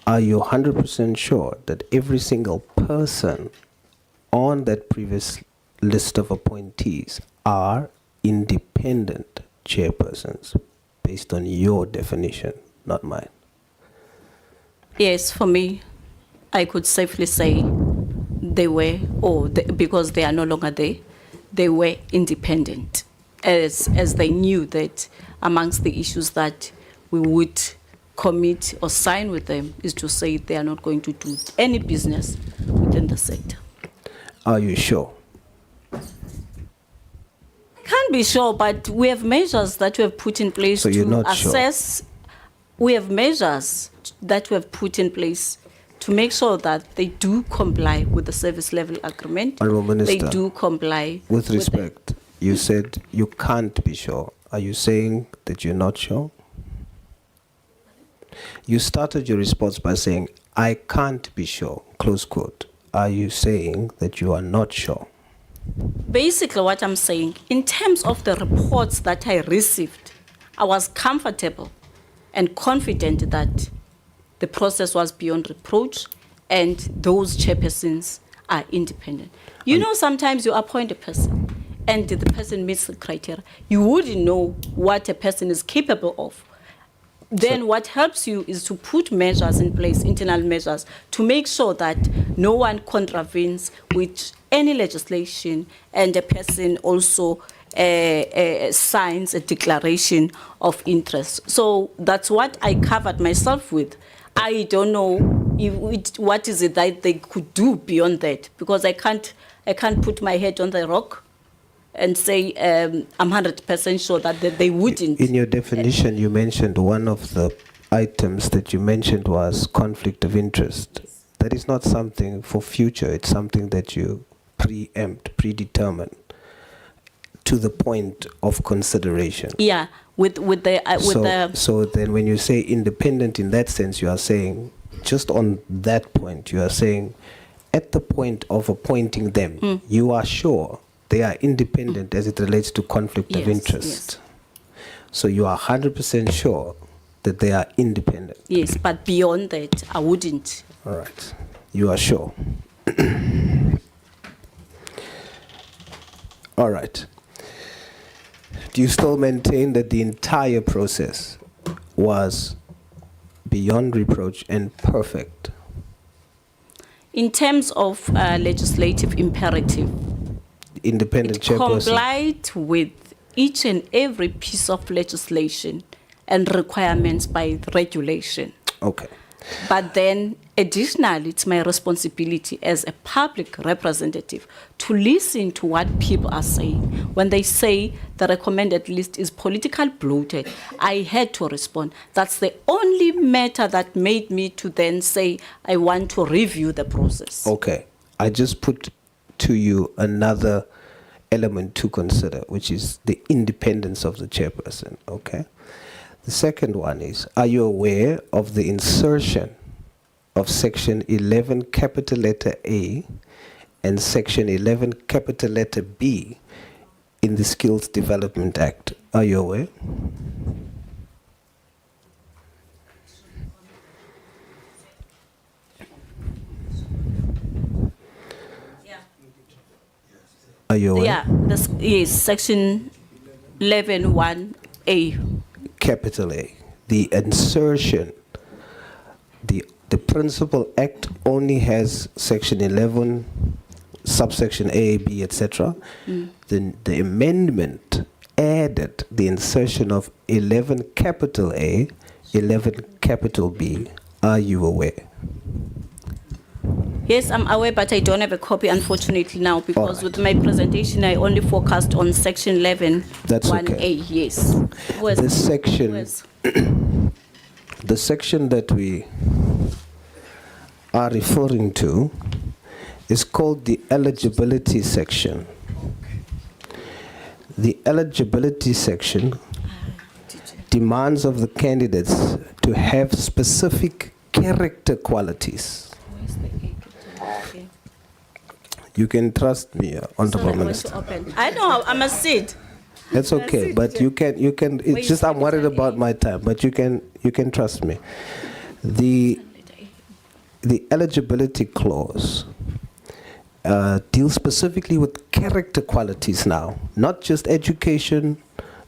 Speaker 8: are you 100% sure that every single person on that previous list of appointees are independent chairpersons based on your definition, not mine?
Speaker 4: Yes, for me, I could safely say they were, because they are no longer there, they were independent, as they knew that amongst the issues that we would commit or sign with them is to say they are not going to do any business within the sector.
Speaker 8: Are you sure?
Speaker 4: Can't be sure, but we have measures that we have put in place
Speaker 8: So you're
Speaker 4: to
Speaker 8: not
Speaker 4: assess. We have measures that we have put in place to make sure that they do comply with the service level agreement.
Speaker 8: Honourable Minister,
Speaker 4: they do comply.
Speaker 8: With respect, you said you can't be sure. Are you saying that you're not sure? You started your response by saying, I can't be sure, close quote. Are you saying that you are not sure?
Speaker 4: Basically, what I'm saying, in terms of the reports that I received, I was comfortable and confident that the process was beyond reproach and those chairpersons are independent. You know, sometimes you appoint a person and the person meets the criteria. You wouldn't know what a person is capable of. Then what helps you is to put measures in place, internal measures, to make sure that no one contravenes with any legislation and a person also signs a declaration of interest. So that's what I covered myself with. I don't know what is it that they could do beyond that, because I can't put my head on the rock and say I'm 100% sure that they wouldn't.
Speaker 8: In your definition, you mentioned one of the items that you mentioned was conflict of interest. That is not something for future. It's something that you predetermine to the point of consideration.
Speaker 4: Yeah,
Speaker 8: So then when you say independent in that sense, you are saying, just on that point, you are saying at the point of appointing them, you are sure they are independent as it relates to conflict of interest. So you are 100% sure that they are independent.
Speaker 4: Yes, but beyond that, I wouldn't.
Speaker 8: All right. You are sure. All right. Do you still maintain that the entire process was beyond reproach and perfect?
Speaker 4: In terms of legislative imperative,
Speaker 8: Independent chairperson.
Speaker 4: complied with each and every piece of legislation and requirements by regulation.
Speaker 8: Okay.
Speaker 4: But then additionally, it's my responsibility as a public representative to listen to what people are saying. When they say the recommended list is politically bloated, I had to respond. That's the only matter that made me to then say, I want to review the process.
Speaker 8: Okay. I just put to you another element to consider, which is the independence of the chairperson. Okay. The second one is, are you aware of the insertion of section 11 capital letter A and section 11 capital letter B in the Skills Development Act? Are you aware? Are you aware?
Speaker 4: Yeah, this is section 11(1)(a).
Speaker 8: Capital A. The insertion, the Principal Act only has section 11, subsection A, B, etc. Then the amendment added the insertion of 11 capital A, 11 capital B. Are you aware?
Speaker 4: Yes, I'm aware, but I don't have a copy, unfortunately, now, because with my presentation, I only focused on section 11,
Speaker 8: That's
Speaker 4: 1A,
Speaker 8: okay.
Speaker 4: yes.
Speaker 8: The section, the section that we are referring to is called the eligibility section. The eligibility section demands of the candidates to have specific character qualities. You can trust me, Honorable Minister.
Speaker 4: I know, I must sit.
Speaker 8: That's okay, but you can. It's just I'm worried about my time, but you can trust me. The eligibility clause deals specifically with character qualities now, not just education,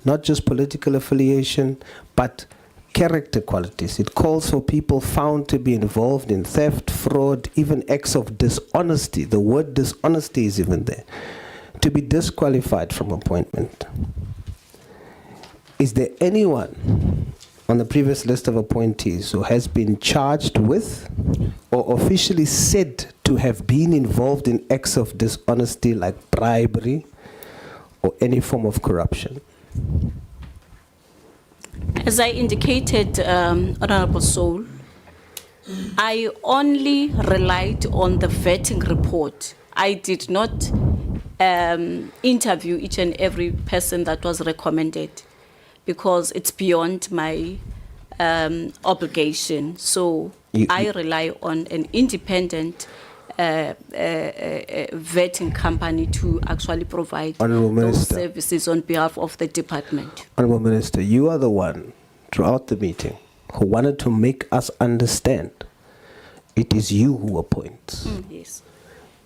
Speaker 8: not just political affiliation, but character qualities. It calls for people found to be involved in theft, fraud, even acts of dishonesty. The word dishonesty is even there. To be disqualified from appointment. Is there anyone on the previous list of appointees who has been charged with or officially said to have been involved in acts of dishonesty like bribery or any form of corruption?
Speaker 4: As I indicated, Honorable Soul, I only relied on the vetting report. I did not interview each and every person that was recommended because it's beyond my obligation. So I rely on an independent vetting company to actually provide those services on behalf of the department.
Speaker 8: Honorable Minister, you are the one throughout the meeting who wanted to make us understand it is you who appoints.
Speaker 4: Yes.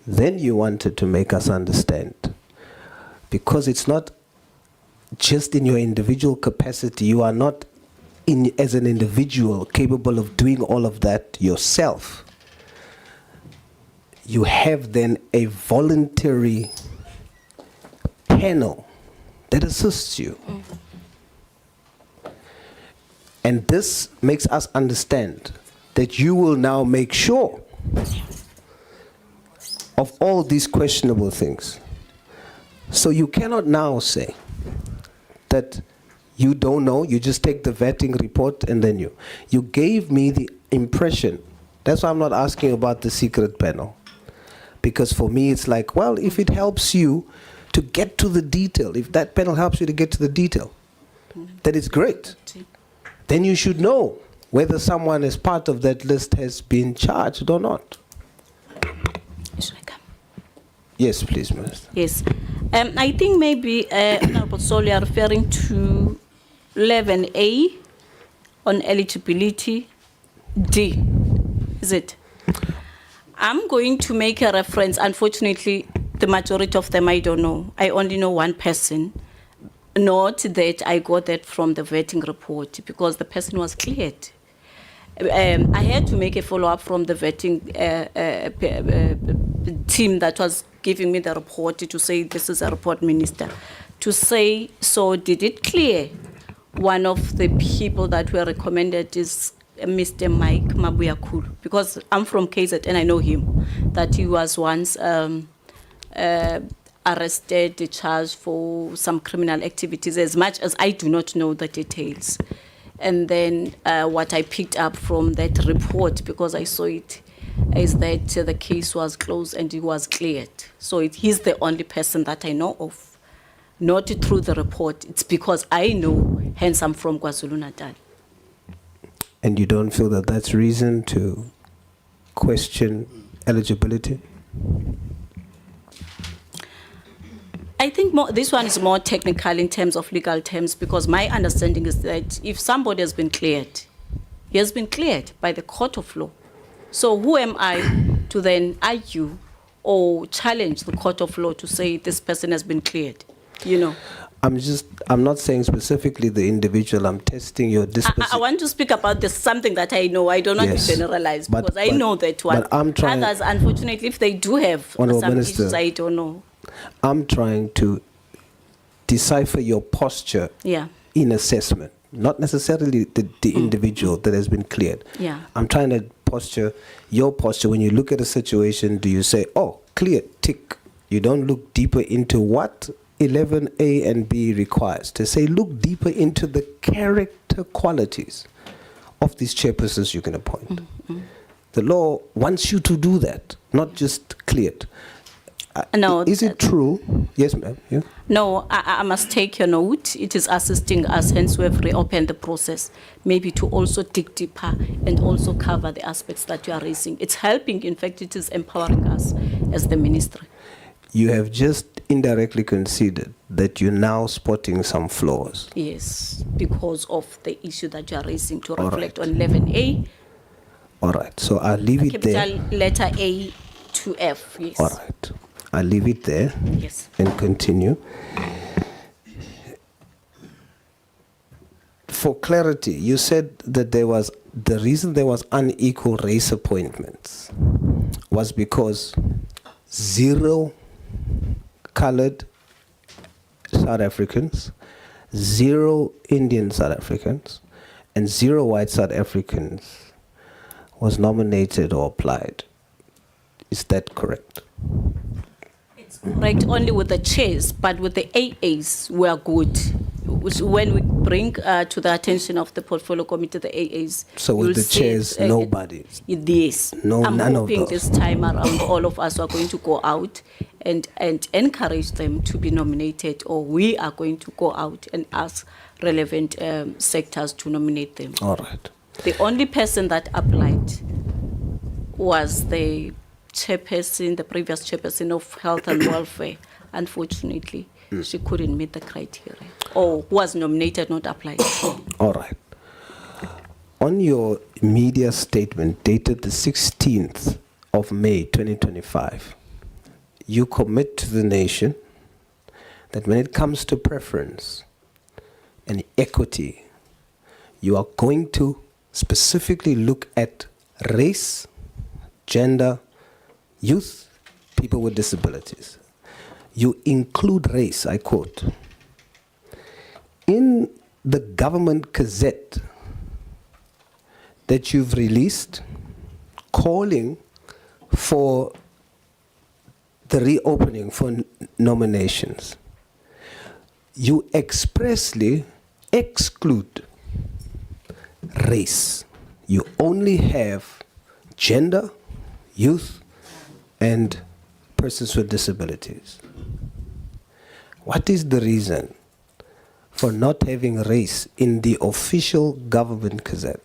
Speaker 8: Then you wanted to make us understand, because it's not just in your individual capacity, you are not as an individual capable of doing all of that yourself. You have then a voluntary panel that assists you. And this makes us understand that you will now make sure of all these questionable things. So you cannot now say that you don't know, you just take the vetting report and then you gave me the impression. That's why I'm not asking about the secret panel. Because for me it's like, well, if it helps you to get to the detail, if that panel helps you to get to the detail, then it's great. Then you should know whether someone as part of that list has been charged or not.
Speaker 4: Should I come?
Speaker 8: Yes, please, Minister.
Speaker 4: Yes. I think maybe, Honorable Sol, you are referring to 11A on eligibility D. Is it? I'm going to make a reference. Unfortunately, the majority of them I don't know. I only know one person. Not that I got that from the vetting report because the person was cleared. I had to make a follow-up from the vetting team that was giving me the report to say this is a report, Minister. To say, so did it clear one of the people that were recommended is Mr. Mike Mabuyakulu, because I'm from KZ and I know him, that he was once arrested, charged for some criminal activities, as much as I do not know the details. And then what I picked up from that report, because I saw it, is that the case was closed and it was cleared. So he's the only person that I know of, not through the report. It's because I know, hence I'm from KwaZulu-Natal.
Speaker 8: And you don't feel that that's reason to question eligibility?
Speaker 4: I think this one is more technical in terms of legal terms, because my understanding is that if somebody has been cleared, he has been cleared by the court of law. So who am I to then argue or challenge the court of law to say this person has been cleared? You know.
Speaker 8: I'm not saying specifically the individual, I'm testing your disposition.
Speaker 4: I want to speak about this, something that I know. I don't want to generalize, because I know that one.
Speaker 8: But I'm trying.
Speaker 4: Others, unfortunately, if they do have
Speaker 8: Honourable
Speaker 4: some
Speaker 8: Minister,
Speaker 4: issues, I don't know.
Speaker 8: I'm trying to decipher your posture in assessment, not necessarily the individual that has been cleared.
Speaker 4: Yeah.
Speaker 8: I'm trying to your posture when you look at a situation. Do you say, oh, cleared, tick? You don't look deeper into what 11A and B requires. To say, look deeper into the character qualities of these chairpersons you can appoint. The law wants you to do that, not just cleared.
Speaker 4: No.
Speaker 8: Is it true? Yes, ma'am. Yeah.
Speaker 4: No, I must take your note. It is assisting us, hence we have reopened the process, maybe to also dig deeper and also cover the aspects that you are raising. It's helping, in fact, it is empowering us as the ministry.
Speaker 8: You have just indirectly conceded that you're now spotting some flaws.
Speaker 4: Yes, because of the issue that you are raising to reflect on 11A.
Speaker 8: All right, so I'll leave it there.
Speaker 4: Capital letter A to F, yes.
Speaker 8: All right, I'll leave it there.
Speaker 4: Yes.
Speaker 8: And continue. For clarity, you said that the reason there was unequal race appointments was because 0 colored South Africans, 0 Indian South Africans, and 0 white South Africans was nominated or applied. Is that correct?
Speaker 4: It's correct only with the chairs, but with the AAs, we are good. When we bring to the attention of the portfolio committee, the AAs.
Speaker 8: So with the chairs, nobody?
Speaker 4: Yes.
Speaker 8: None
Speaker 4: I'm
Speaker 8: of
Speaker 4: hoping
Speaker 8: those.
Speaker 4: this time around all of us are going to go out and encourage them to be nominated, or we are going to go out and ask relevant sectors to nominate them.
Speaker 8: All right.
Speaker 4: The only person that applied was the chairperson, the previous chairperson of Health and Welfare. Unfortunately, she couldn't meet the criteria, or was nominated, not applied.
Speaker 8: All right. On your media statement dated the 16th of May 2025, you commit to the nation that when it comes to preference and equity, you are going to specifically look at race, gender, youth, people with disabilities. You include race, I quote. In the government gazette that you've released calling for the reopening for nominations, you expressly exclude race. You only have gender, youth, and persons with disabilities. What is the reason for not having race in the official government gazette?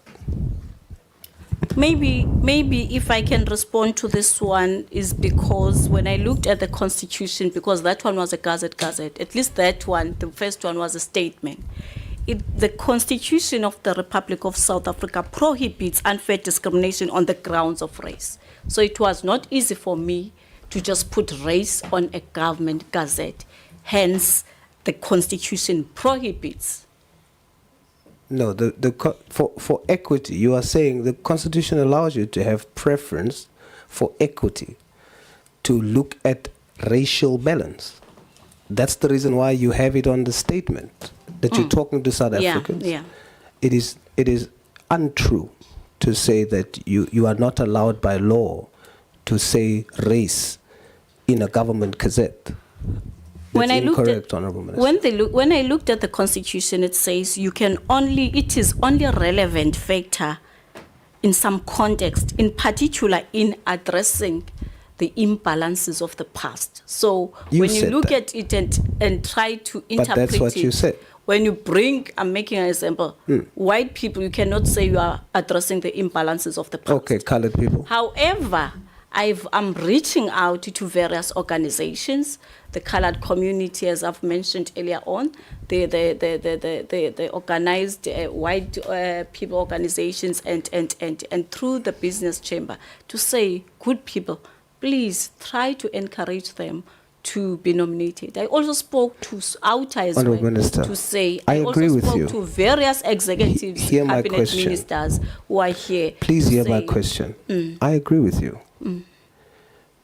Speaker 4: Maybe if I can respond to this one is because when I looked at the Constitution, because that one was a gazette, at least that one, the first one was a statement. The Constitution of the Republic of South Africa prohibits unfair discrimination on the grounds of race. So it was not easy for me to just put race on a government gazette. Hence, the Constitution prohibits.
Speaker 8: No, for equity, you are saying the Constitution allows you to have preference for equity, to look at racial balance. That's the reason why you have it on the statement that you're talking to South Africans.
Speaker 4: Yeah.
Speaker 8: It is untrue to say that you are not allowed by law to say race in a government gazette. That's incorrect, Honorable Minister.
Speaker 4: When I looked at the Constitution, it says it is only a relevant factor in some context, in particular in addressing the imbalances of the past. So
Speaker 8: You
Speaker 4: when you
Speaker 8: said
Speaker 4: look
Speaker 8: that.
Speaker 4: at it and try to
Speaker 8: But
Speaker 4: interpret
Speaker 8: that's what
Speaker 4: it,
Speaker 8: you said.
Speaker 4: when you I'm making an example, white people, you cannot say you are addressing the imbalances of the past.
Speaker 8: Okay, colored people.
Speaker 4: However, I'm reaching out to various organizations, the colored community, as I've mentioned earlier on, the organized white people organizations, and through the business chamber to say, good people, please try to encourage them to be nominated. I also spoke to Outer as
Speaker 8: Honourable
Speaker 4: well
Speaker 8: Minister,
Speaker 4: to say,
Speaker 8: I agree
Speaker 4: also
Speaker 8: with
Speaker 4: spoke
Speaker 8: you.
Speaker 4: to various executives,
Speaker 8: Hear my
Speaker 4: cabinet
Speaker 8: question.
Speaker 4: ministers who are here.
Speaker 8: Please
Speaker 4: to
Speaker 8: hear my
Speaker 4: say,
Speaker 8: question. I agree with you.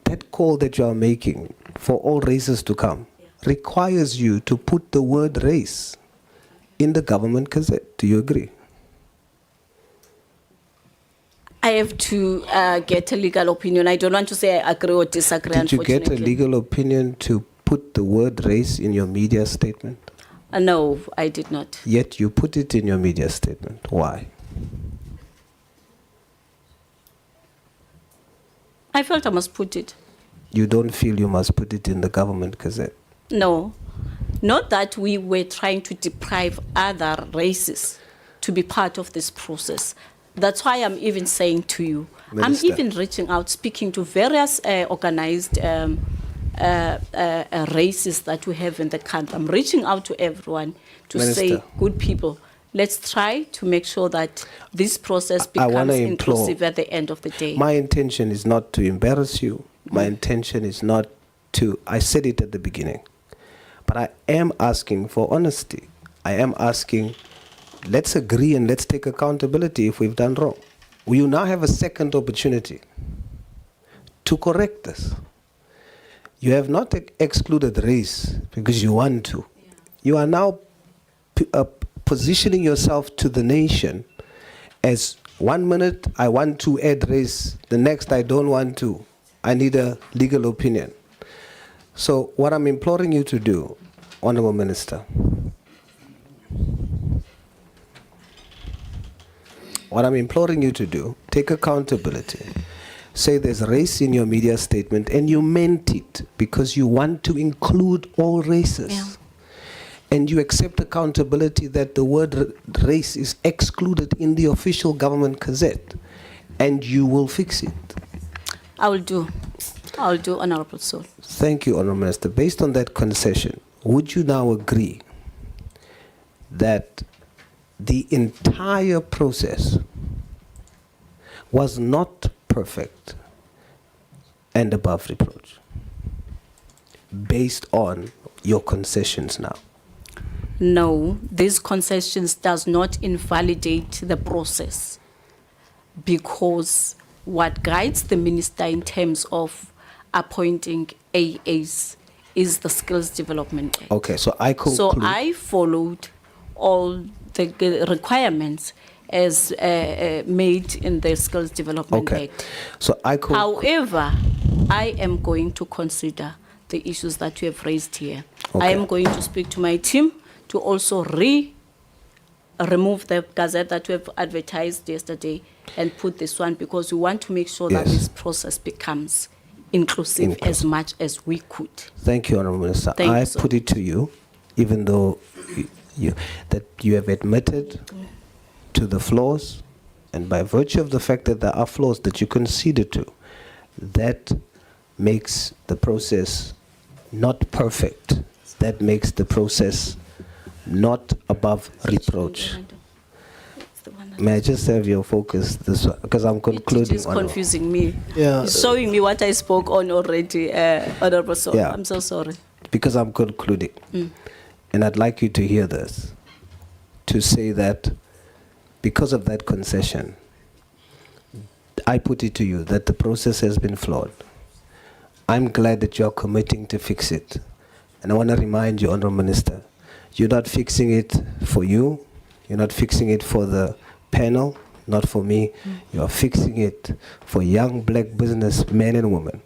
Speaker 8: That call that you are making for all races to come requires you to put the word race in the government gazette. Do you agree?
Speaker 4: I have to get a legal opinion. I don't want to say I agree or disagree,
Speaker 8: Did you get a
Speaker 4: unfortunately.
Speaker 8: legal opinion to put the word race in your media statement?
Speaker 4: No, I did not.
Speaker 8: Yet you put it in your media statement. Why?
Speaker 4: I felt I must put it.
Speaker 8: You don't feel you must put it in the government gazette?
Speaker 4: No, not that we were trying to deprive other races to be part of this process. That's why I'm even saying to you,
Speaker 8: Minister.
Speaker 4: I'm even reaching out, speaking to various organized races that we have in the country. I'm reaching out to everyone to say,
Speaker 8: Minister.
Speaker 4: good people, let's try to make sure that this process
Speaker 8: I wanna
Speaker 4: becomes
Speaker 8: implore-
Speaker 4: inclusive at the end of the day.
Speaker 8: My intention is not to embarrass you. My intention is not to, I said it at the beginning, but I am asking for honesty. I am asking, let's agree and let's take accountability if we've done wrong. You now have a second opportunity to correct this. You have not excluded race because you want to. You are now positioning yourself to the nation as 1 minute I want to add race, the next I don't want to. I need a legal opinion. So what I'm imploring you to do, Honourable Minister, what I'm imploring you to do, take accountability. Say there's race in your media statement and you meant it because you want to include all races.
Speaker 4: Yeah.
Speaker 8: And you accept accountability that the word race is excluded in the official government gazette, and you will fix it.
Speaker 4: I will do, Honorable Soul.
Speaker 8: Thank you, Honourable Minister. Based on that concession, would you now agree that the entire process was not perfect and above reproach, based on your concessions now?
Speaker 4: No, these concessions does not invalidate the process, because what guides the minister in terms of appointing AAs is the Skills Development Act.
Speaker 8: Okay, so I conclude.
Speaker 4: So I followed all the requirements as made in the Skills Development
Speaker 8: Okay,
Speaker 4: Act.
Speaker 8: so I conclude.
Speaker 4: However, I am going to consider the issues that you have raised here. I
Speaker 8: Okay.
Speaker 4: am going to speak to my team to also remove the gazette that we have advertised yesterday and put this one, because we want to make sure that
Speaker 8: Yes.
Speaker 4: this process becomes inclusive as much as we could.
Speaker 8: Thank you, Honourable Minister.
Speaker 4: Thank
Speaker 8: I
Speaker 4: you, sir.
Speaker 8: put it to you, even though that you have admitted to the flaws, and by virtue of the fact that there are flaws that you conceded to, that makes the process not perfect. That makes the process not above reproach. May I just have your focus this one, because I'm concluding.
Speaker 4: It is
Speaker 8: Honourable.
Speaker 4: confusing me.
Speaker 8: Yeah.
Speaker 4: It's showing me what I spoke on already, Honorable Soul.
Speaker 8: Yeah.
Speaker 4: I'm so sorry.
Speaker 8: Because I'm concluding. And I'd like you to hear this, to say that because of that concession, I put it to you that the process has been flawed. I'm glad that you're committing to fix it. And I want to remind you, Honourable Minister, you're not fixing it for you, you're not fixing it for the panel, not for me. You are fixing it for young black businessmen and women,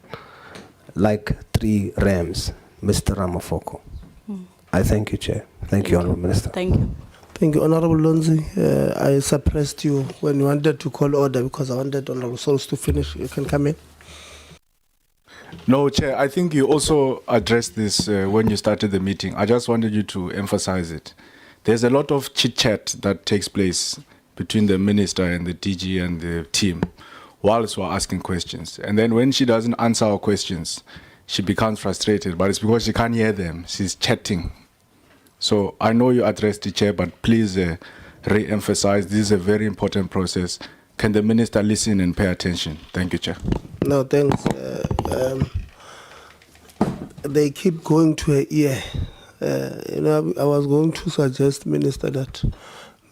Speaker 8: like 3 Rams, Mr. Ramafoko. I thank you, Chair. Thank you, Honourable Minister.
Speaker 4: Thank you.
Speaker 1: Thank you, Honourable Lonzi. I suppressed you when you wanted to call order because I wanted Honourable Souls to finish. You can come in.
Speaker 5: No, Chair, I think you also addressed this when you started the meeting. I just wanted you to emphasize it. There's a lot of chit-chat that takes place between the minister and the DG and the team whilst we're asking questions. And then when she doesn't answer our questions, she becomes frustrated, but it's because she can't hear them. She's chatting. So I know you addressed the Chair, but please re-emphasize this is a very important process. Can the minister listen and pay attention? Thank you, Chair.
Speaker 1: No, thanks. They keep going to her ear. I was going to suggest, Minister, that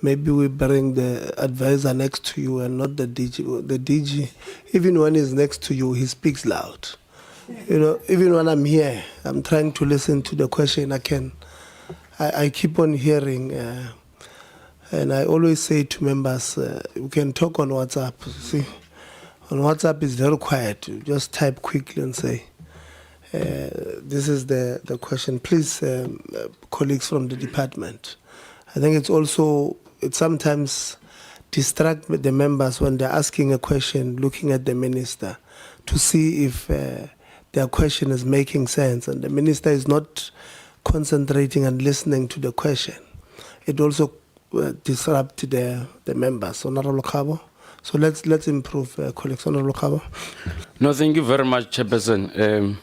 Speaker 1: maybe we bring the advisor next to you and not the DG. The DG, even when he's next to you, he speaks loud. Even when I'm here, I'm trying to listen to the question. I keep on hearing, and I always say to members, we can talk on WhatsApp. See, on WhatsApp it's very quiet. You just type quickly and say, this is the question. Please, colleagues from the department, I think it sometimes distracts the members when they're asking a question, looking at the minister to see if their question is making sense, and the minister is not concentrating and listening to the question. It also disrupts the members. Honourable Kabo. So let's improve, colleagues. Honourable Kabo.
Speaker 6: No, thank you very much, Chairperson.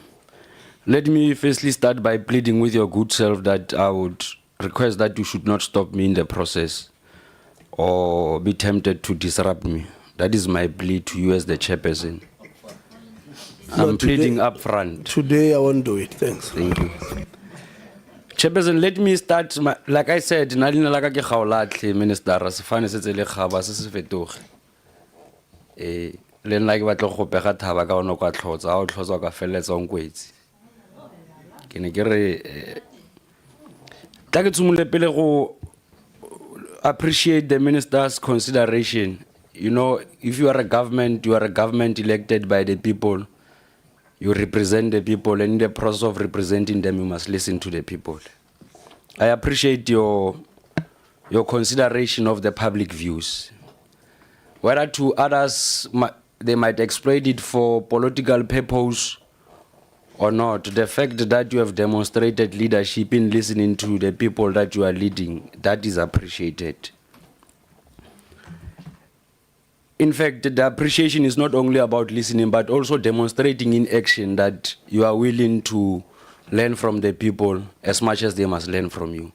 Speaker 6: Let me firstly start by pleading with your good self that I would request that you should not stop me in the process or be tempted to disrupt me. That is my plea to you as the Chairperson. I'm pleading up front.
Speaker 1: Today I won't do it. Thanks.
Speaker 6: Thank you. Chairperson, let me start. Like I said, Nalina laka ke khaolathle minister Rasifane se tsele khaba se se fetoge. Le nna ke batla go pega thaba ka ona kwa tlhotsa a o tlhotsa ka feletsa onkwetsi. Ke ne ke re tla ke tsumule pele go appreciate the minister's consideration. If you are a government elected by the people. You represent the people, and in the process of representing them, you must listen to the people. I appreciate your consideration of the public views. Whether to others, they might exploit it for political purpose or not. The fact that you have demonstrated leadership in listening to the people that you are leading, that is appreciated. In fact, the appreciation is not only about listening, but also demonstrating in action that you are willing to learn from the people as much as they must learn from you.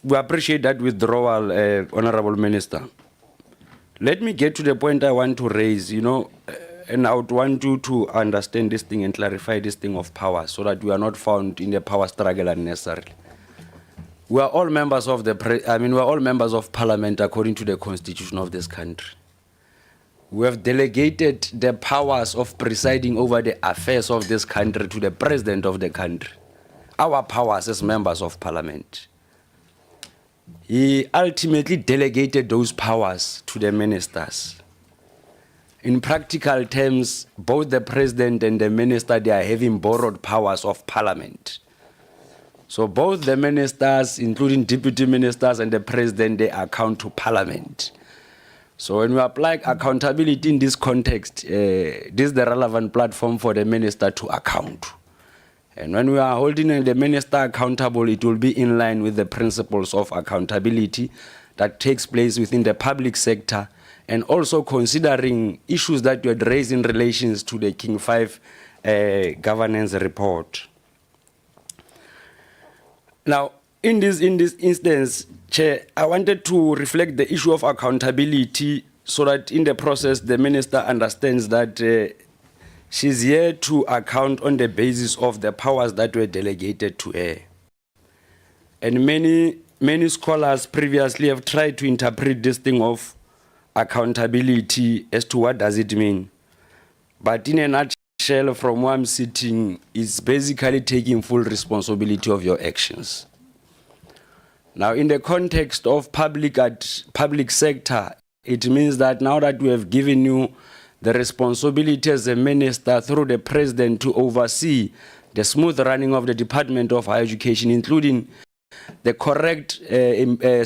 Speaker 6: We appreciate that withdrawal, Honorable Minister. Let me get to the point I want to raise, and I would want you to understand this thing and clarify this thing of power so that we are not found in a power struggle unnecessarily. We are all members of we are all members of parliament according to the constitution of this country. We have delegated the powers of presiding over the affairs of this country to the president of the country. Our powers as members of parliament. He ultimately delegated those powers to the ministers. In practical terms, both the president and the minister, they are having borrowed powers of parliament. So both the ministers, including deputy ministers and the president, they account to parliament. So when we apply accountability in this context, this is the relevant platform for the minister to account. And when we are holding the minister accountable, it will be in line with the principles of accountability that takes place within the public sector, and also considering issues that you had raised in relation to the King 5 governance report. Now, in this instance, Chair, I wanted to reflect the issue of accountability so that in the process the minister understands that she's here to account on the basis of the powers that were delegated to her. And many scholars previously have tried to interpret this thing of accountability as to what does it mean. But in a nutshell, from where I'm sitting, it's basically taking full responsibility of your actions. Now, in the context of public sector, it means that now that we have given you the responsibility as a minister through the president to oversee the smooth running of the Department of Higher Education, including the correct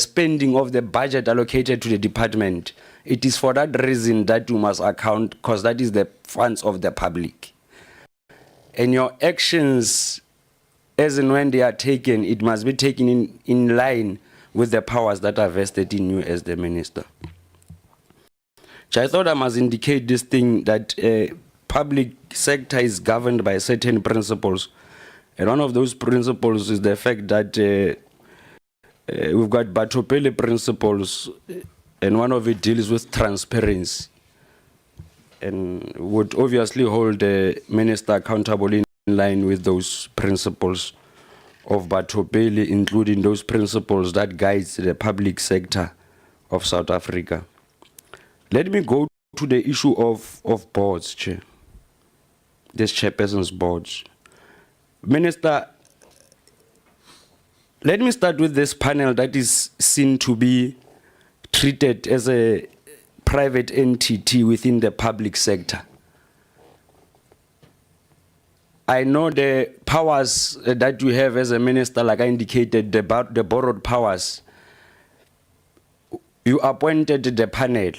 Speaker 6: spending of the budget allocated to the department, it is for that reason that you must account, because that is the funds of the public. And your actions, as and when they are taken, it must be taken in line with the powers that are vested in you as the minister. So I thought I must indicate this thing, that public sector is governed by certain principles. And one of those principles is the fact that we've got Batopele principles, and one of it deals with transparency, and would obviously hold the minister accountable in line with those principles of Batopele, including those principles that guides the public sector of South Africa. Let me go to the issue of boards, Chair. This chairperson's boards. Minister, let me start with this panel that is seen to be treated as a private entity within the public sector. I know the powers that you have as a minister, like I indicated, the borrowed powers. You appointed the panel.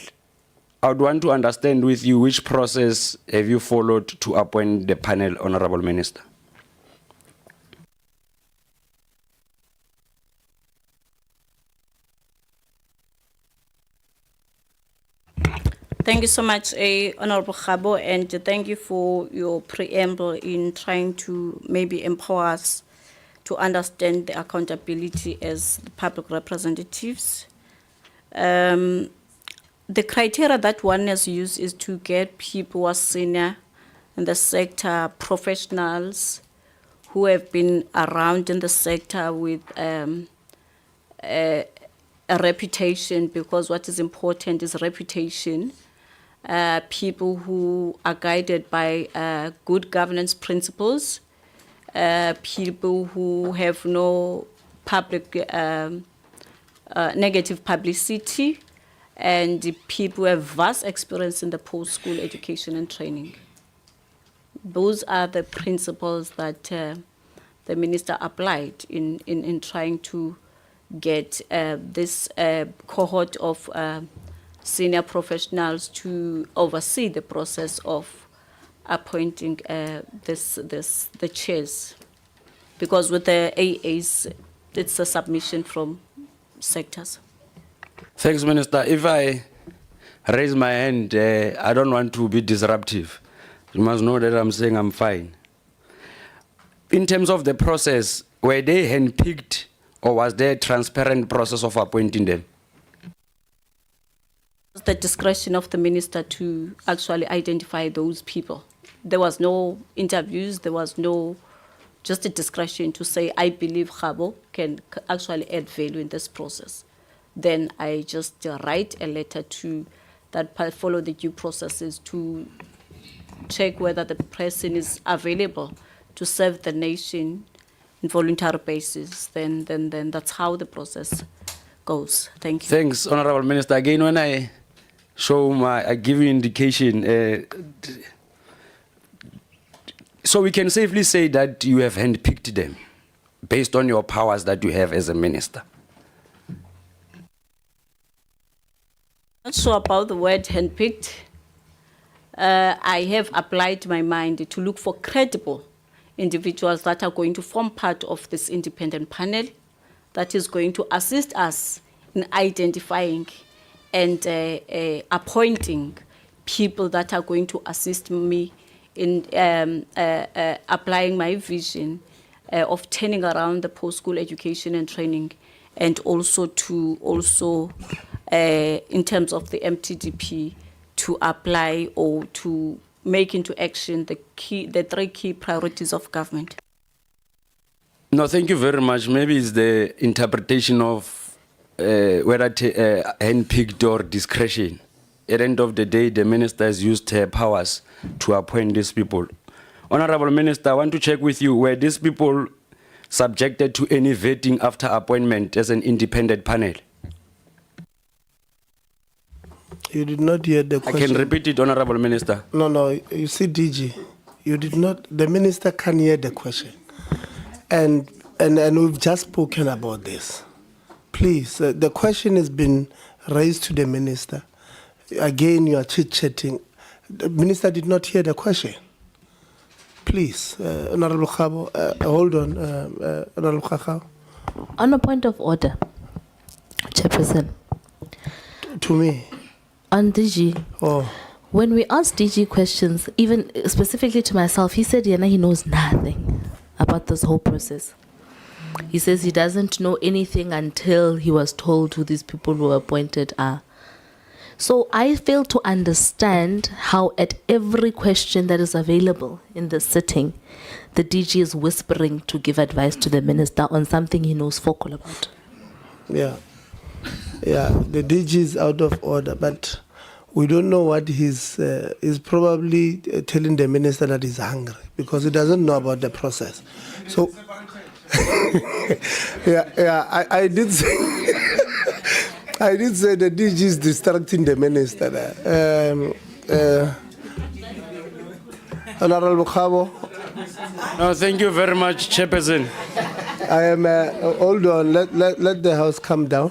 Speaker 6: I would want to understand with you which process have you followed to appoint the panel, Honorable Minister?
Speaker 4: Thank you so much, Honorable Khabo, and thank you for your preamble in trying to maybe empower us to understand the accountability as the public representatives. The criteria that one has used is to get people who are senior in the sector, professionals who have been around in the sector with a reputation, because what is important is reputation. People who are guided by good governance principles, people who have no public negative publicity, and the people who have vast experience in the post-school education and training. Those are the principles that the minister applied in trying to get this cohort of senior professionals to oversee the process of appointing the chairs. Because with the AAs, it's a submission from sectors.
Speaker 6: Thanks, Minister. If I raise my hand, I don't want to be disruptive. You must know that I'm saying I'm fine. In terms of the process, were they handpicked, or was there a transparent process of appointing them?
Speaker 4: It's the discretion of the minister to actually identify those people. There was no interviews, there was no, just a discretion to say, I believe Khabo can actually add value in this process. Then I just write a letter to that follow the due processes to check whether the person is available to serve the nation in voluntary basis. Then that's how the process goes. Thank you.
Speaker 6: Thanks, Honorable Minister. Again, when I give you indication, so we can safely say that you have handpicked them based on your powers that you have as a minister.
Speaker 4: Not sure about the word handpicked. I have applied my mind to look for credible individuals that are going to form part of this independent panel that is going to assist us in identifying and appointing people that are going to assist me in applying my vision of turning around the post-school education and training, and also in terms of the MTDP, to apply or to make into action the three key priorities of government.
Speaker 6: No, thank you very much. Maybe it's the interpretation of whether handpicked or discretion. At the end of the day, the minister has used her powers to appoint these people. Honorable Minister, I want to check with you, were these people subjected to any vetting after appointment as an independent panel?
Speaker 1: You did not hear the
Speaker 6: I
Speaker 1: question.
Speaker 6: can repeat it, Honorable Minister.
Speaker 1: No, you see, DG, you did not, the minister can't hear the question. And we've just spoken about this. Please, the question has been raised to the minister. Again, you are chit-chatting. The minister did not hear the question. Please, Honorable Khabo, hold on, Honorable Khakao.
Speaker 29: On a point of order, Chairperson.
Speaker 1: To me.
Speaker 29: On DG.
Speaker 1: Oh.
Speaker 29: When we asked DG questions, even specifically to myself, he said Yana, he knows nothing about this whole process. He says he doesn't know anything until he was told who these people who were appointed are. So I fail to understand how at every question that is available in the sitting, the DG is whispering to give advice to the minister on something he knows fuck all about.
Speaker 1: Yeah, the DG is out of order, but we don't know what he's probably telling the minister that he's hungry because he doesn't know about the process. So, I did say, I did say the DG is distracting the minister. Honorable Khabo.
Speaker 6: No, thank you very much, Chairperson.
Speaker 1: I am, hold on, let the House come down.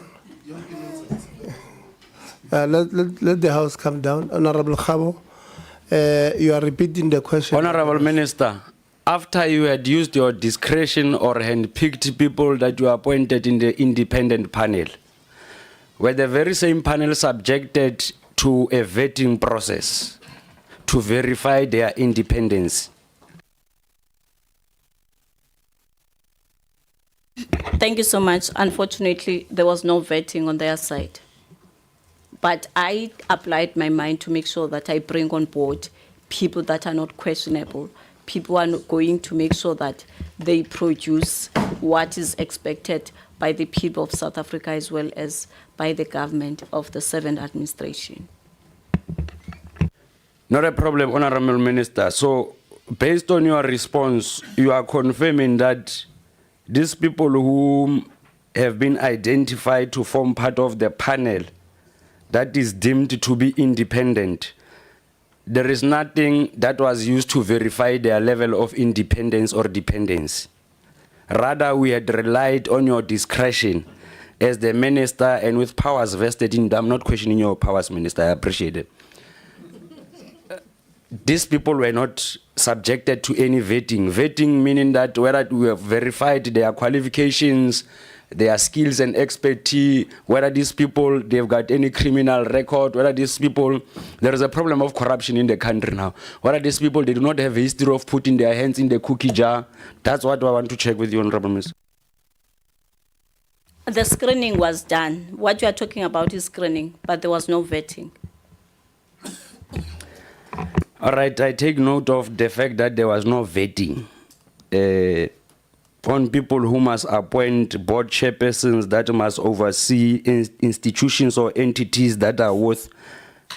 Speaker 1: Let the House come down. Honorable Khabo, you are repeating the question.
Speaker 6: Honorable Minister, after you had used your discretion or handpicked people that you appointed in the independent panel, were the very same panel subjected to a vetting process to verify their independence?
Speaker 4: Thank you so much. Unfortunately, there was no vetting on their side. But I applied my mind to make sure that I bring on board people that are not questionable, people who are not going to make sure that they produce what is expected by the people of South Africa as well as by the government of the seventh administration.
Speaker 6: Not a problem, Honorable Minister. So, based on your response, you are confirming that these people who have been identified to form part of the panel that is deemed to be independent, there is nothing that was used to verify their level of independence or dependence. Rather, we had relied on your discretion as the minister and with powers vested in them. I'm not questioning your powers, Minister, I appreciate it. These people were not subjected to any vetting. Vetting meaning that whether we have verified their qualifications, their skills and expertise, whether these people, they've got any criminal record, whether these people, there is a problem of corruption in the country now. Whether these people, they do not have a history of putting their hands in the cookie jar. That's what I want to check with you, Honorable Minister.
Speaker 4: The screening was done. What you are talking about is screening, but there was no vetting.
Speaker 6: All right, I take note of the fact that there was no vetting on people who must appoint board chairpersons that must oversee institutions or entities that are worth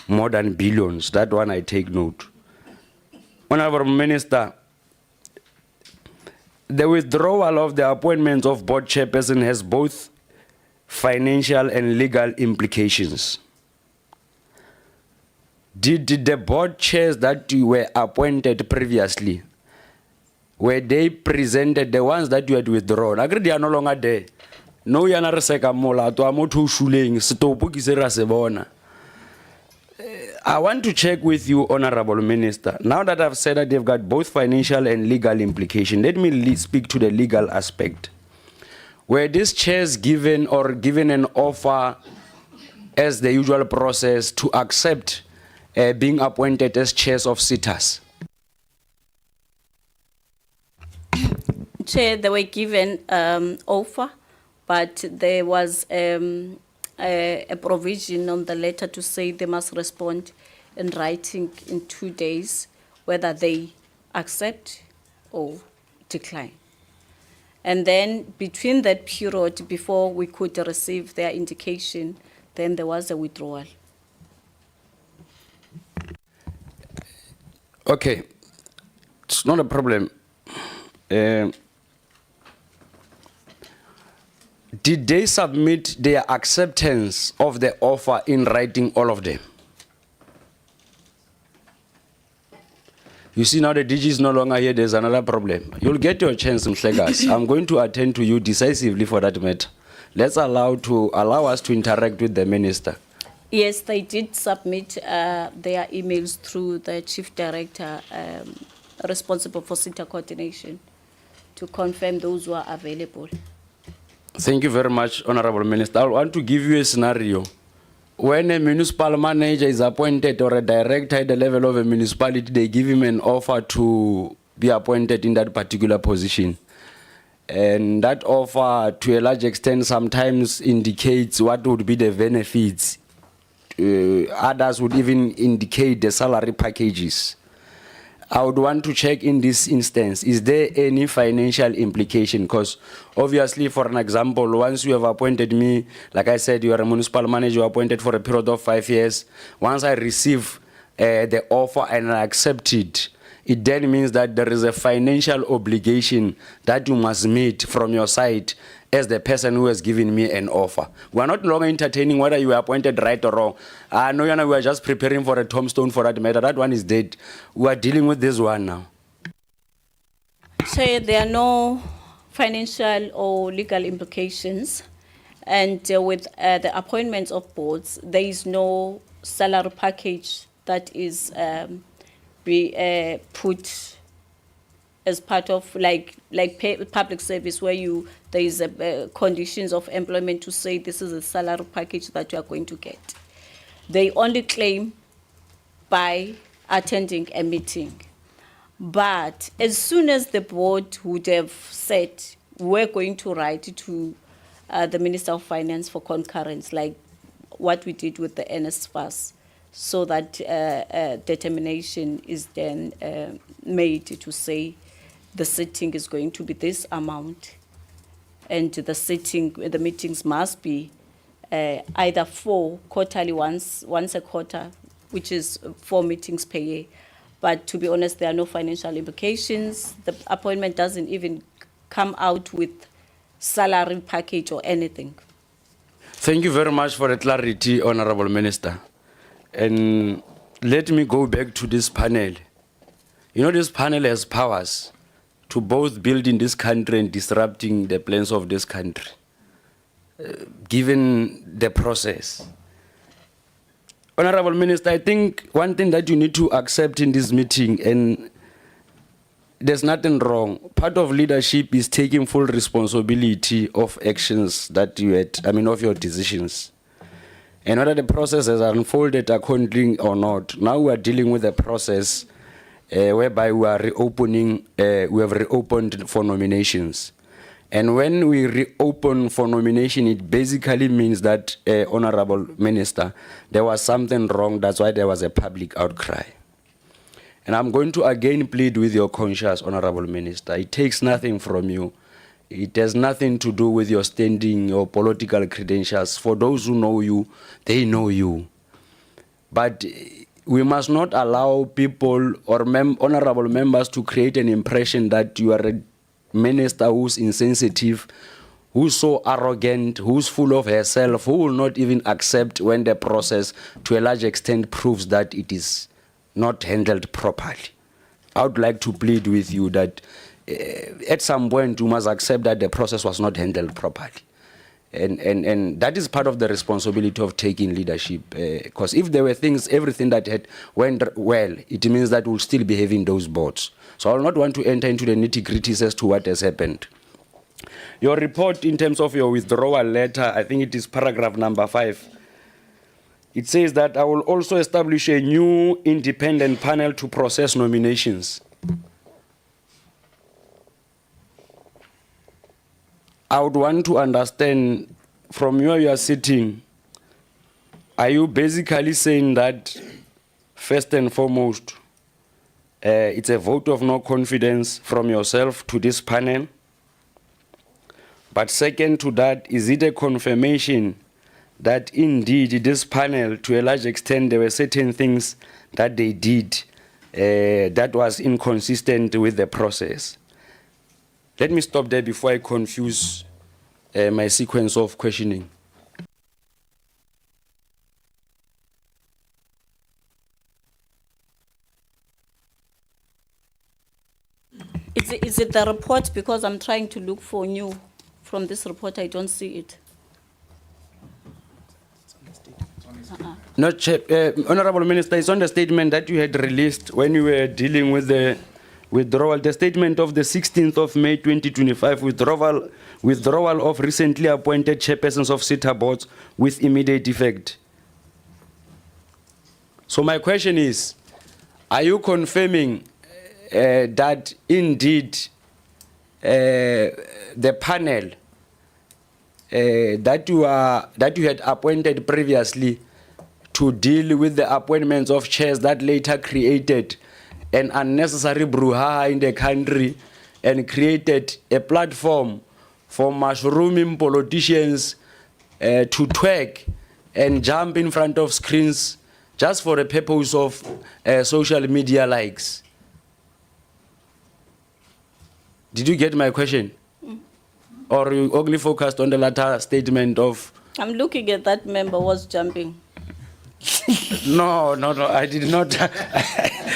Speaker 6: more than billions. That one I take note. Honorable Minister, the withdrawal of the appointments of board chairperson has both financial and legal implications. Did the board chairs that you were appointed previously, were they presented, the ones that you had withdrawn? I agree they are no longer there. No, you are not a mola to amotu shuling, stopu kisera sebona. I want to check with you, Honorable Minister. Now that I've said that they've got both financial and legal implication, let me speak to the legal aspect. Were these chairs given or given an offer as the usual process to accept being appointed as chairs of SETAs?
Speaker 4: Chair, they were given offer, but there was a provision on the letter to say they must respond in writing in 2 days, whether they accept or decline. And then between that period, before we could receive their indication, then there was a withdrawal.
Speaker 6: Okay, it's not a problem. did they submit their acceptance of the offer in writing, all of them? You see, now the DG is no longer here, there's another problem. You'll get your chance, Mhlegas. I'm going to attend to you decisively for that matter. Let's allow us to interact with the minister.
Speaker 4: Yes, they did submit their emails through the chief director responsible for SETA coordination to confirm those who are available.
Speaker 6: Thank you very much, Honorable Minister. I want to give you a scenario. When a municipal manager is appointed or a director at the level of a municipality, they give him an offer to be appointed in that particular position. And that offer, to a large extent, sometimes indicates what would be the benefits. Others would even indicate the salary packages. I would want to check in this instance, is there any financial implication? Because obviously, for an example, once you have appointed me, like I said, you are a municipal manager appointed for a period of 5 years. Once I receive the offer and I accept it, it then means that there is a financial obligation that you must meet from your side as the person who has given me an offer. We are not longer entertaining whether you were appointed right or wrong. I know we are just preparing for a tombstone for that matter. That one is dead. We are dealing with this one now.
Speaker 4: So there are no financial or legal implications. And with the appointments of boards, there is no salary package that is put as part of like public service where there is conditions of employment to say this is a salary package that you are going to get. They only claim by attending a meeting. But as soon as the board would have said, we're going to write to the Minister of Finance for concurrence, like what we did with the NSFAS, so that determination is then made to say the sitting is going to be this amount, and the meetings must be either 4 quarterly, once a quarter, which is 4 meetings per year. But to be honest, there are no financial implications. The appointment doesn't even come out with salary package or anything.
Speaker 6: Thank you very much for the clarity, Honorable Minister. And let me go back to this panel. You know, this panel has powers to both build in this country and disrupting the plans of this country, given the process. Honorable Minister, I think one thing that you need to accept in this meeting, and there's nothing wrong, part of leadership is taking full responsibility of actions that you had, of your decisions. And whether the process has unfolded accordingly or not, now we are dealing with a process whereby we are reopening, we have reopened for nominations. And when we reopen for nomination, it basically means that, Honorable Minister, there was something wrong. That's why there was a public outcry. And I'm going to again plead with your conscience, Honorable Minister. It takes nothing from you. It has nothing to do with your standing or political credentials. For those who know you, they know you. But we must not allow people or honorable members to create an impression that you are a minister who's insensitive, who's so arrogant, who's full of herself, who will not even accept when the process to a large extent proves that it is not handled properly. I would like to plead with you that at some point you must accept that the process was not handled properly. And that is part of the responsibility of taking leadership. Because if there were things, everything that had went well, it means that we'll still be having those boards. So I will not want to enter into the nitty-gritties as to what has happened. Your report in terms of your withdrawal letter, I think it is paragraph number 5. It says that I will also establish a new independent panel to process nominations. I would want to understand from where you are sitting, are you basically saying that first and foremost, it's a vote of no confidence from yourself to this panel? But second to that, is it a confirmation that indeed this panel, to a large extent, there were certain things that they did that was inconsistent with the process? Let me stop there before I confuse my sequence of questioning.
Speaker 4: Is it the report? Because I'm trying to look for new from this report. I don't see it.
Speaker 6: Not Chair, Honorable Minister, it's on the statement that you had released when you were dealing with the withdrawal. The statement of the 16th of May 2025, withdrawal of recently appointed chairpersons of SETA boards with immediate effect. So my question is, are you confirming that indeed the panel that you had appointed previously to deal with the appointments of chairs that later created an unnecessary brouhaha in the country and created a platform for mushrooming politicians to twerk and jump in front of screens just for the purpose of social media likes? Did you get my question? Or you only focused on the latter statement of...
Speaker 4: I'm looking at that member was jumping.
Speaker 6: No, I did not.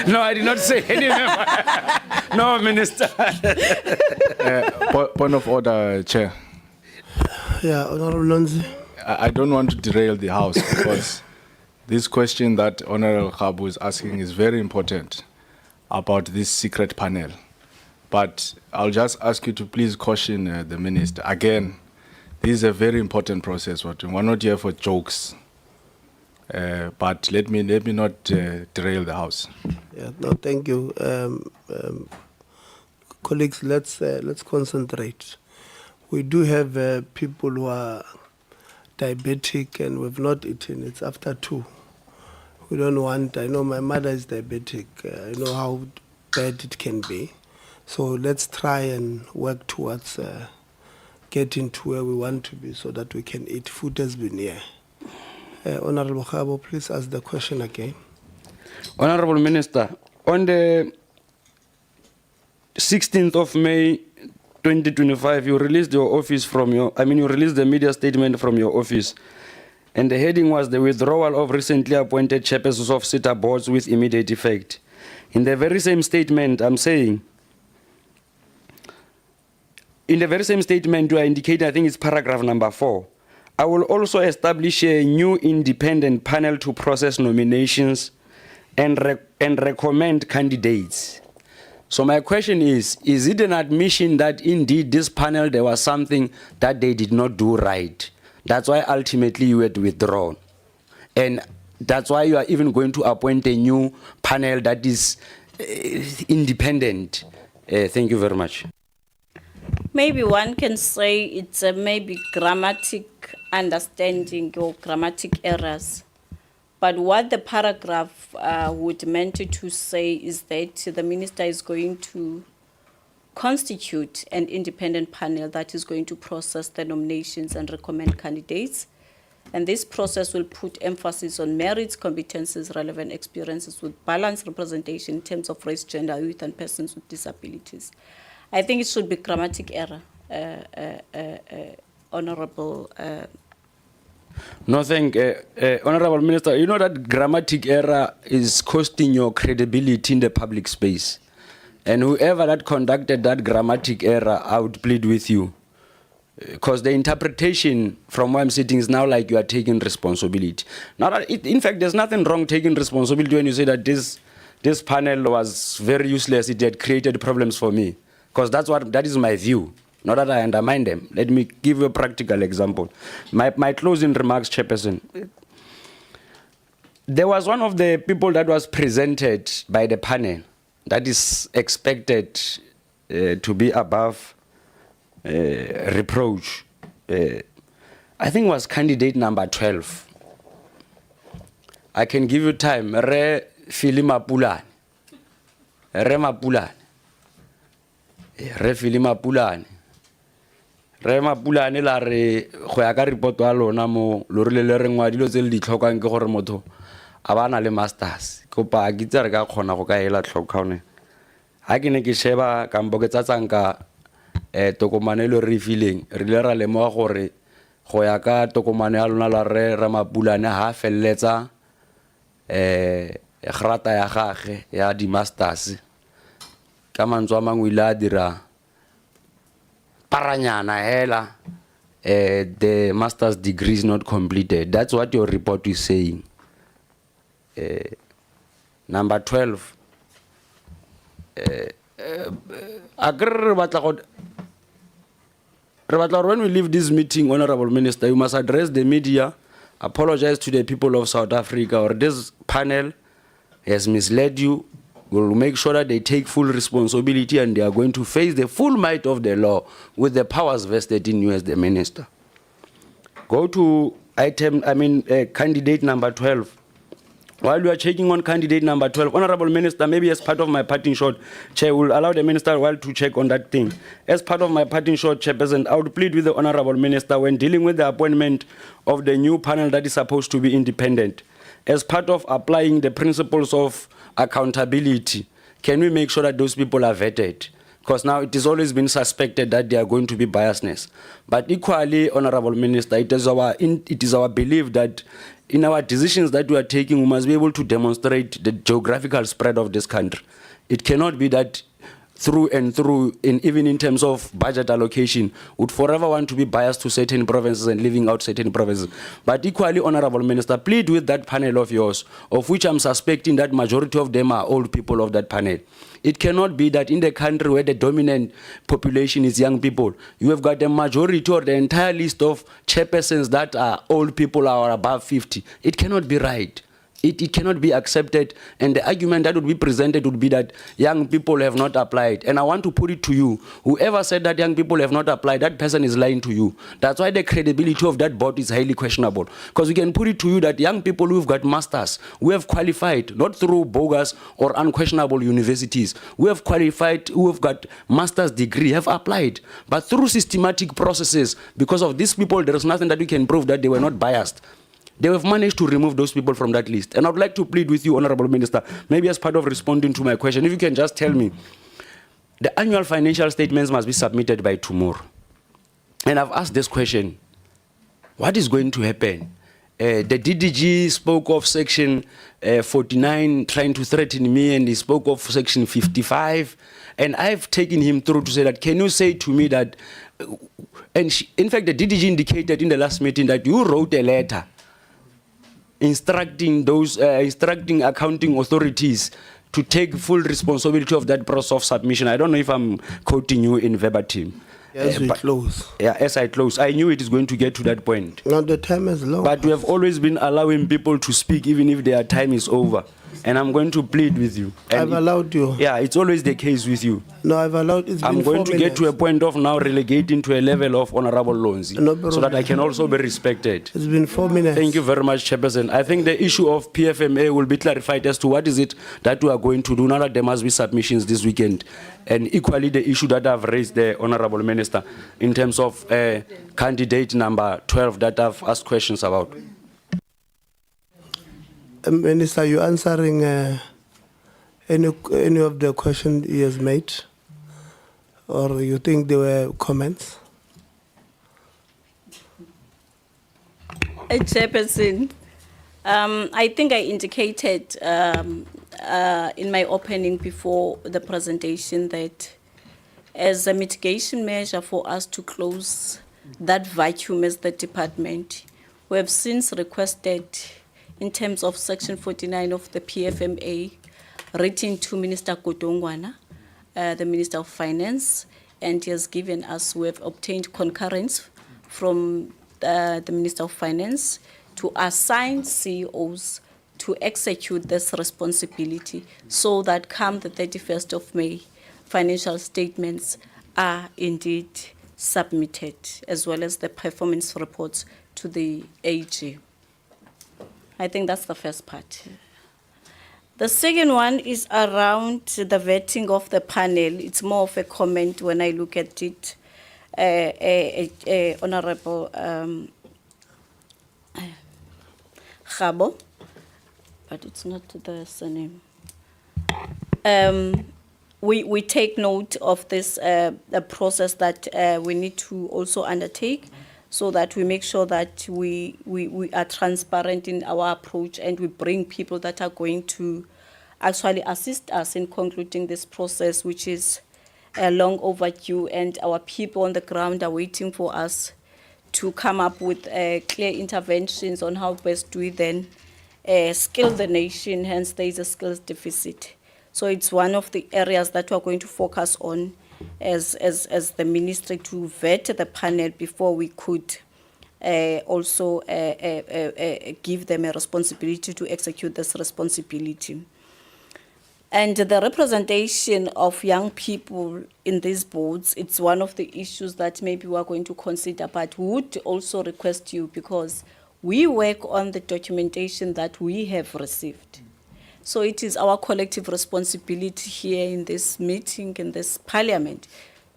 Speaker 6: No, I did not say any member. No, Minister.
Speaker 5: Point of order, Chair.
Speaker 1: Yeah, Honorable Lonzi.
Speaker 5: I don't want to derail the House because this question that Honorable Khabu is asking is very important about this secret panel. But I'll just ask you to please caution the Minister. Again, this is a very important process. We're not here for jokes. But let me not derail the House.
Speaker 1: Yeah, no, thank you. Colleagues, let's concentrate. We do have people who are diabetic and we've not eaten. It's after 2. We don't want, I know my mother is diabetic. I know how bad it can be. So let's try and work towards getting to where we want to be so that we can eat. Food has been here. Honorable Khabo, please ask the question again.
Speaker 6: Honorable Minister, on the 16th of May 2025, you released your office you released the media statement from your office. And the heading was the withdrawal of recently appointed chairpersons of SETA boards with immediate effect. In the very same statement, I'm saying, in the very same statement, you are indicating, I think it's paragraph number 4, I will also establish a new independent panel to process nominations and recommend candidates. So my question is it an admission that indeed this panel, there was something that they did not do right? That's why ultimately you had withdrawn. And that's why you are even going to appoint a new panel that is independent. Thank you very much.
Speaker 4: Maybe one can say it's maybe grammatic understanding or grammatic errors. But what the paragraph would meant to say is that the minister is going to constitute an independent panel that is going to process the nominations and recommend candidates. And this process will put emphasis on merits, competences, relevant experiences with balanced representation in terms of race, gender, youth, and persons with disabilities. I think it should be grammatic error, Honorable.
Speaker 6: No, thank Honorable Minister. You know that grammatic error is costing your credibility in the public space. And whoever that conducted that grammatic error, I would plead with you. Because the interpretation from where I'm sitting is now like you are taking responsibility. Now, that in fact, there's nothing wrong taking responsibility when you say that this panel was very useless, it had created problems for me. Because that is my view. Not that I undermine them. Let me give you a practical example. My closing remarks, Chairperson. There was one of the people that was presented by the panel that is expected to be above reproach. I think was candidate number 12. I can give you time. Re Mapulane. Re Mapulane. Re Mapulane. Re Mapulane la re go ya ka report wa lona mo lo rile le rengwa dilo tse le di tlhokang ke gore motho a bana le masters go pa ke tsare ka khona go ka hela tlhokane ha ke ne ke sheba ka mboketsa tsanka tokomane le re fileng re ile ra lemoga gore go ya ka tokomane ya lona la re Ramapulane ha felletsa grata ya gagwe ya di masters ka mantswe a mangwe ile a dira paranyana hela the master's degree is not completed. That's what your report is saying. Number 12. When we leave this meeting, Honorable Minister, you must address the media, apologize to the people of South Africa, or this panel has misled you. We'll make sure that they take full responsibility and they are going to face the full might of the law with the powers vested in you as the minister. Go to candidate number 12. While we are checking on candidate number 12, Honorable Minister, maybe as part of my parting shot, Chair will allow the Minister a while to check on that thing. As part of my parting shot, Chairperson, I would plead with the Honorable Minister when dealing with the appointment of the new panel that is supposed to be independent. As part of applying the principles of accountability, can we make sure that those people are vetted? Because now it has always been suspected that they are going to be biasness. But equally, Honorable Minister, it is our belief that in our decisions that we are taking, we must be able to demonstrate the geographical spread of this country. It cannot be that through and through, even in terms of budget allocation, would forever want to be biased to certain provinces and leaving out certain provinces. But equally, Honorable Minister, plead with that panel of yours, of which I'm suspecting that majority of them are old people of that panel. It cannot be that in the country where the dominant population is young people, you have got the majority or the entire list of chairpersons that are old people or above 50. It cannot be right. It cannot be accepted, and the argument that would be presented would be that young people have not applied. And I want to put it to you, whoever said that young people have not applied, that person is lying to you. That's why the credibility of that board is highly questionable. Because we can put it to you that young people who've got masters, who have qualified, not through bogus or unquestionable universities, who have qualified, who have got master's degree, have applied. But through systematic processes, because of these people, there is nothing that we can prove that they were not biased. They have managed to remove those people from that list. And I would like to plead with you, Honorable Minister, maybe as part of responding to my question, if you can just tell me, the annual financial statements must be submitted by tomorrow. And I've asked this question, what is going to happen? The DDG spoke of section 49 trying to threaten me, and he spoke of section 55. And I've taken him through to say that, can you say to me that, in fact, the DDG indicated in the last meeting that you wrote a letter instructing accounting authorities to take full responsibility of that process of submission. I don't know if I'm quoting you in verbatim.
Speaker 1: As we close.
Speaker 6: Yeah, as I close. I knew it is going to get to that point.
Speaker 1: Now the time is long.
Speaker 6: But we have always been allowing people to speak even if their time is over. And I'm going to plead with you. And
Speaker 1: I've allowed you.
Speaker 6: Yeah, it's always the case with you.
Speaker 1: No, I've allowed.
Speaker 6: I'm going to get to a point of now relegating to a level of Honorable Lonzi,
Speaker 1: No
Speaker 6: so that I can also be respected.
Speaker 1: It's been 4 minutes.
Speaker 6: Thank you very much, Chairperson. I think the issue of PFMA will be clarified as to what is it that we are going to do now that there must be submissions this weekend. And equally the issue that I've raised there, Honorable Minister, in terms of candidate number 12 that I've asked questions about.
Speaker 1: Minister, you answering any of the questions he has made, or you think there were comments?
Speaker 4: Chairperson, I think I indicated in my opening before the presentation that as a mitigation measure for us to close that vacuum as the department, we have since requested, in terms of Section 49 of the PFMA, written to Minister Kotongwana, the Minister of Finance, and he has given us, we have obtained concurrence from the Minister of Finance to assign CEOs to execute this responsibility so that come the 31st of May, financial statements are indeed submitted, as well as the performance reports to the AG. I think that's the first part. The second one is around the vetting of the panel. It's more of a comment when I look at it. Honorable Khabo, but it's not the surname. we take note of this the process that we need to also undertake, so that we make sure that we are transparent in our approach, and we bring people that are going to actually assist us in concluding this process, which is long overdue, and our people on the ground are waiting for us to come up with clear interventions on how best do we then skill the nation. Hence, there is a skills deficit. So it's one of the areas that we're going to focus on as the ministry, to vet the panel before we could also give them a responsibility to execute this responsibility. And the representation of young people in these boards, it's one of the issues that maybe we're going to consider, but we would also request you, because we work on the documentation that we have received. So it is our collective responsibility here in this meeting, in this parliament,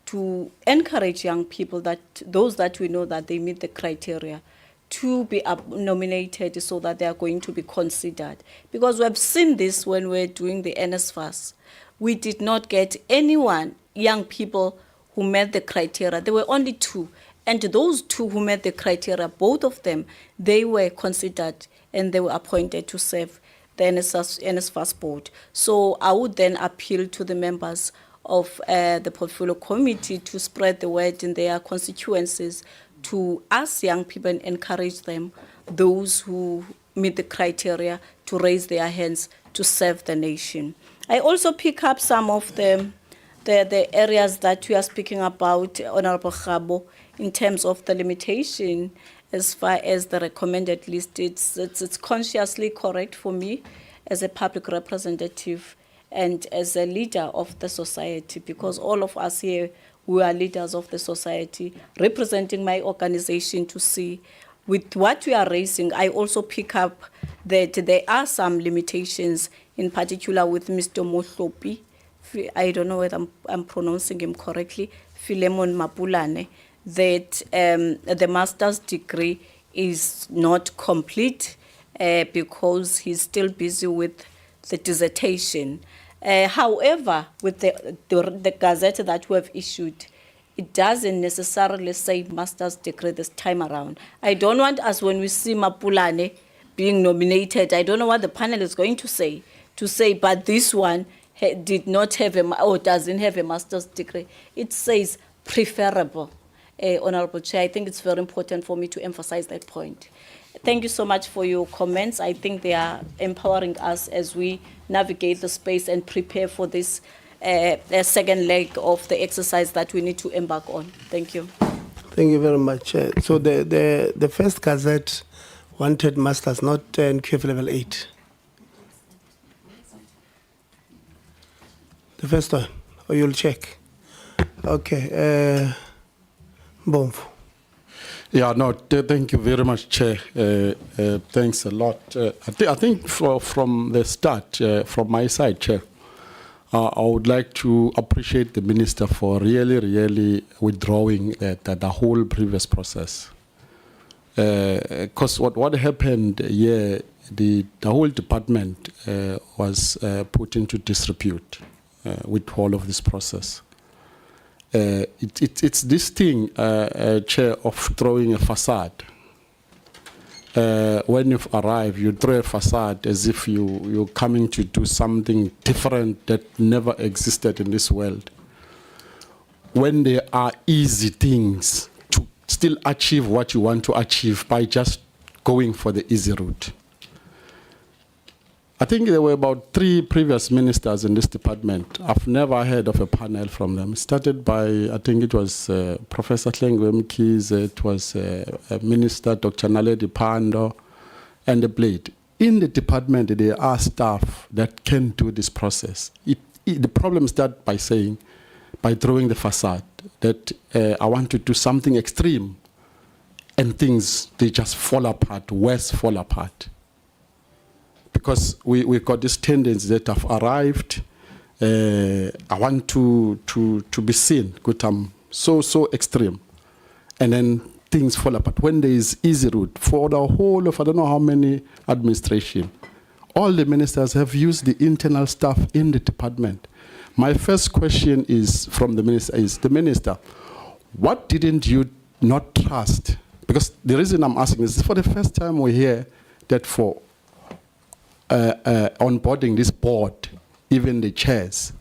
Speaker 4: to encourage young people, that those that we know that they meet the criteria, to be nominated, so that they are going to be considered. Because we have seen this when we're doing the NSFAS. We did not get anyone, young people, who met the criteria. There were only 2. And those 2 who met the criteria, both of them, they were considered and they were appointed to serve the NSFAS board. So I would then appeal to the members of the portfolio committee to spread the word in their constituencies, to ask young people and encourage them, those who meet the criteria, to raise their hands to serve the nation. I also pick up some of the areas that we are speaking about, Honorable Khabo, in terms of the limitation as far as the recommended list. It's consciously correct for me as a public representative and as a leader of the society, because all of us here, we are leaders of the society, representing my organization, to see with what we are raising. I also pick up that there are some limitations, in particular with Mr. Mohlopi. I don't know whether I'm pronouncing him correctly, Philemon Mapulane, that the master's degree is not complete because he's still busy with the dissertation. However, with the gazette that we have issued, it doesn't necessarily say master's degree this time around. I don't want us, when we see Mapulane being nominated, I don't know what the panel is going to say, but this one did not have or doesn't have a master's degree. It says preferable. Honorable Chair, I think it's very important for me to emphasize that point. Thank you so much for your comments. I think they are empowering us as we navigate the space and prepare for this second leg of the exercise that we need to embark on. Thank you.
Speaker 1: Thank you very much. So the first gazette wanted masters, not NQF level 8. The first one, or you'll check. Okay. Bomfu.
Speaker 9: Yeah, no, thank you very much, Chair. Thanks a lot. I think from the start, from my side, Chair, I would like to appreciate the Minister for really withdrawing the whole previous process. Because what happened here, the whole department was put into disrepute with all of this process. It's this thing, Chair, of throwing a facade. When you've arrived, you throw a facade as if you're coming to do something different that never existed in this world. When there are easy things to still achieve what you want to achieve by just going for the easy route. I think there were about 3 previous ministers in this department. I've never heard of a panel from them. It started by, I think it was Professor Tlengwe Mkhize, it was Minister Dr. Naledi Pandor, and the Blade. In the department, there are staff that can do this process. The problem starts by saying, by throwing the facade, that I want to do something extreme, and things, they just fall apart, worse fall apart. Because we've got this tendency that have arrived, I want to be seen, good, I'm so extreme. And then things fall apart. When there is easy route, for the whole of, I don't know how many administration, all the ministers have used the internal staff in the department. My first question is from the minister, what didn't you not trust? Because the reason I'm asking is for the first time we hear that for onboarding this board, even the chairs,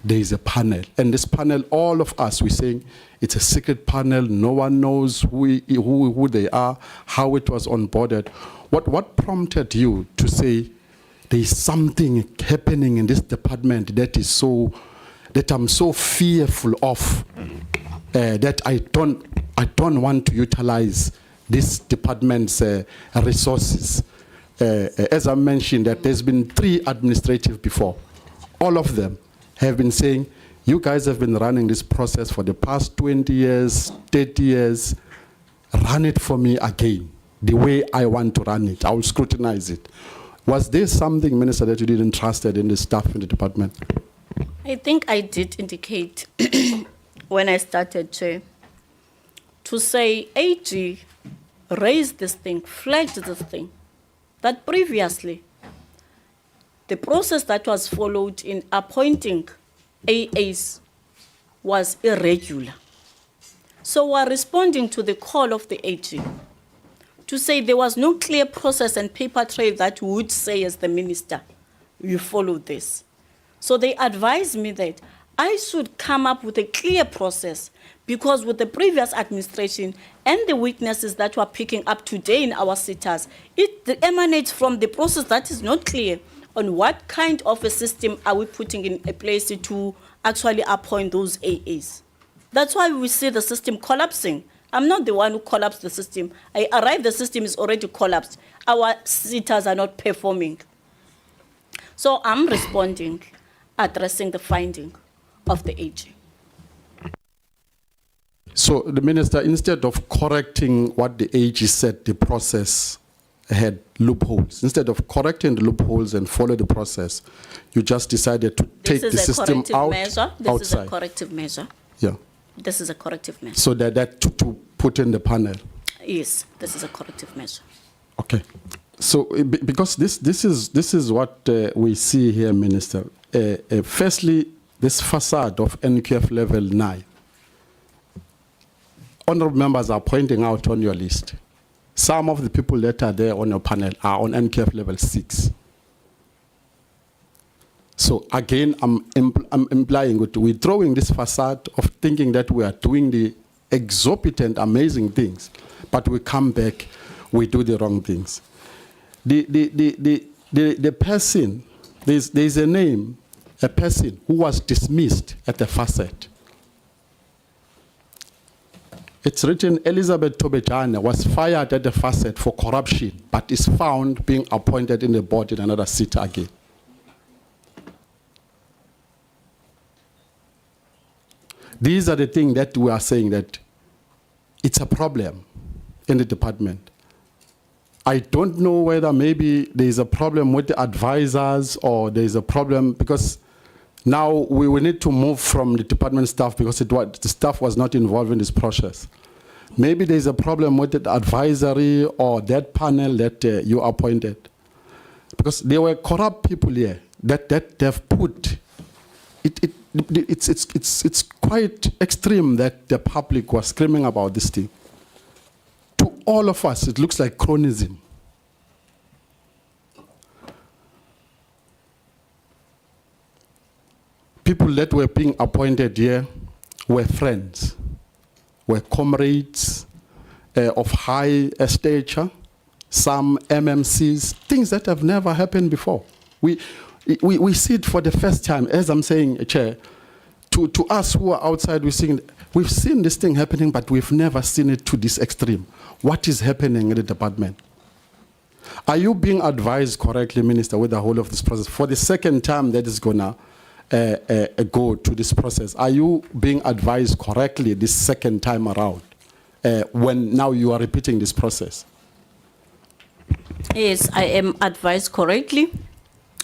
Speaker 9: there is a panel. And this panel, all of us, we're saying it's a secret panel. No one knows who they are, how it was onboarded. What prompted you to say there is something happening in this department that I'm so fearful of, that I don't want to utilize this department's resources? As I mentioned, that there's been 3 administrative before. All of them have been saying, you guys have been running this process for the past 20 years, 30 years. Run it for me again, the way I want to run it. I will scrutinize it. Was there something, Minister, that you didn't trust in the staff in the department?
Speaker 4: I think I did indicate when I started, Chair, to say AG raised this thing, flagged this thing, that previously the process that was followed in appointing AAs was irregular. So we're responding to the call of the AG to say there was no clear process and paper trail that would say, as the minister, you follow this. So they advised me that I should come up with a clear process, because with the previous administration and the weaknesses that we're picking up today in our SETAs, it emanates from the process that is not clear on what kind of a system are we putting in a place to actually appoint those AAs. That's why we see the system collapsing. I'm not the one who collapsed the system. I arrived, the system is already collapsed. Our SETAs are not performing. So I'm responding, addressing the finding of the AG.
Speaker 9: So the minister, instead of correcting what the AG said, the process had loopholes. Instead of correcting the loopholes and follow the process, you just decided to take the system out
Speaker 4: measure. This
Speaker 9: outside.
Speaker 4: Is a corrective measure.
Speaker 9: Yeah.
Speaker 4: This is a corrective measure.
Speaker 9: So that to put in the panel.
Speaker 4: Yes, this is a corrective measure.
Speaker 9: Okay. So because this is what we see here, Minister. Firstly, this facade of NQF level 9. Honorable members are pointing out on your list. Some of the people that are there on your panel are on NQF level 6. So again, I'm implying that we're throwing this facade of thinking that we are doing the exorbitant, amazing things, but we come back, we do the wrong things. The person, there's a name, a person who was dismissed at the facet. It's written Elizabeth Tobejane was fired at the facet for corruption, but is found being appointed in the board in another seat again. These are the things that we are saying that it's a problem in the department. I don't know whether maybe there is a problem with the advisors or there is a problem because now we will need to move from the department staff because the staff was not involved in this process. Maybe there is a problem with the advisory or that panel that you appointed. Because there were corrupt people here that they've put. It's quite extreme that the public was screaming about this thing. To all of us, it looks like cronyism. People that were being appointed here were friends, were comrades of high stature, some MMCs, things that have never happened before. We see it for the first time, as I'm saying, Chair, to us who are outside, we've seen this thing happening, but we've never seen it to this extreme. What is happening in the department? Are you being advised correctly, Minister, with the whole of this process? For the second time that is going to go to this process, are you being advised correctly this second time around when now you are repeating this process?
Speaker 4: Yes, I am advised correctly.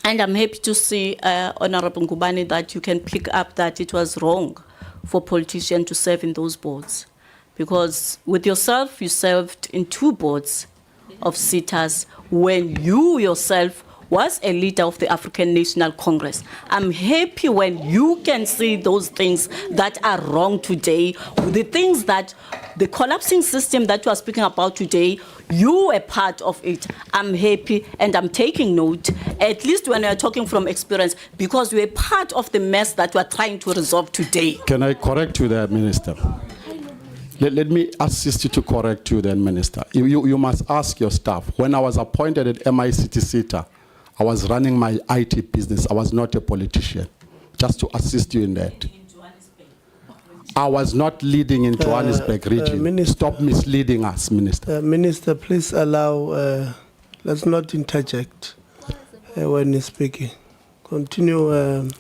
Speaker 4: And I'm happy to see, Honorable Ngubane, that you can pick up that it was wrong for politicians to serve in those boards. Because with yourself, you served in 2 boards of SETAs when you yourself was a leader of the African National Congress. I'm happy when you can see those things that are wrong today, the things that the collapsing system that you are speaking about today, you were part of it. I'm happy and I'm taking note, at least when you're talking from experience, because you were part of the mess that we are trying to resolve today.
Speaker 9: Can I correct you there, Minister? Let me assist you to correct you then, Minister. You must ask your staff. When I was appointed at MICT SETA, I was running my IT business. I was not a politician. Just to assist you in that. I was not leading in Johannesburg region.
Speaker 1: Minister,
Speaker 9: stop misleading us, Minister.
Speaker 1: Minister, please allow, let's not interject when he's speaking. Continue.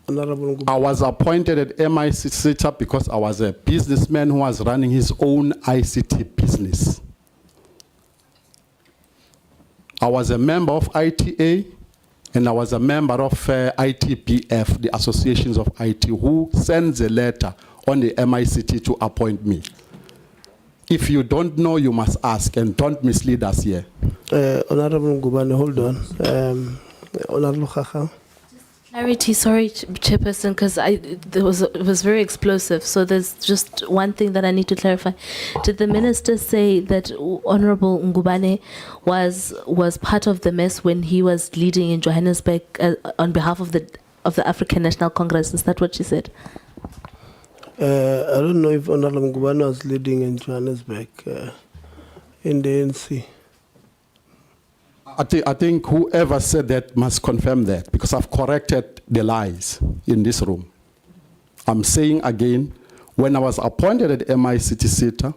Speaker 1: Honorable.
Speaker 9: I was appointed at MICT SETA because I was a businessman who was running his own ICT business. I was a member of ITA and I was a member of ITPF, the Associations of IT, who sends a letter on the MICT to appoint me. If you don't know, you must ask and don't mislead us here.
Speaker 1: Honorable Ngubane, hold on. Honorable Khakha.
Speaker 29: Clarity, sorry, Chairperson, because it was very explosive. So there's just one thing that I need to clarify. Did the minister say that Honorable Ngubane was part of the mess when he was leading in Johannesburg on behalf of the African National Congress? Is that what she said?
Speaker 1: I don't know if Honorable Ngubane was leading in Johannesburg in the ANC.
Speaker 9: I think whoever said that must confirm that, because I've corrected the lies in this room. I'm saying again, when I was appointed at MICT SETA,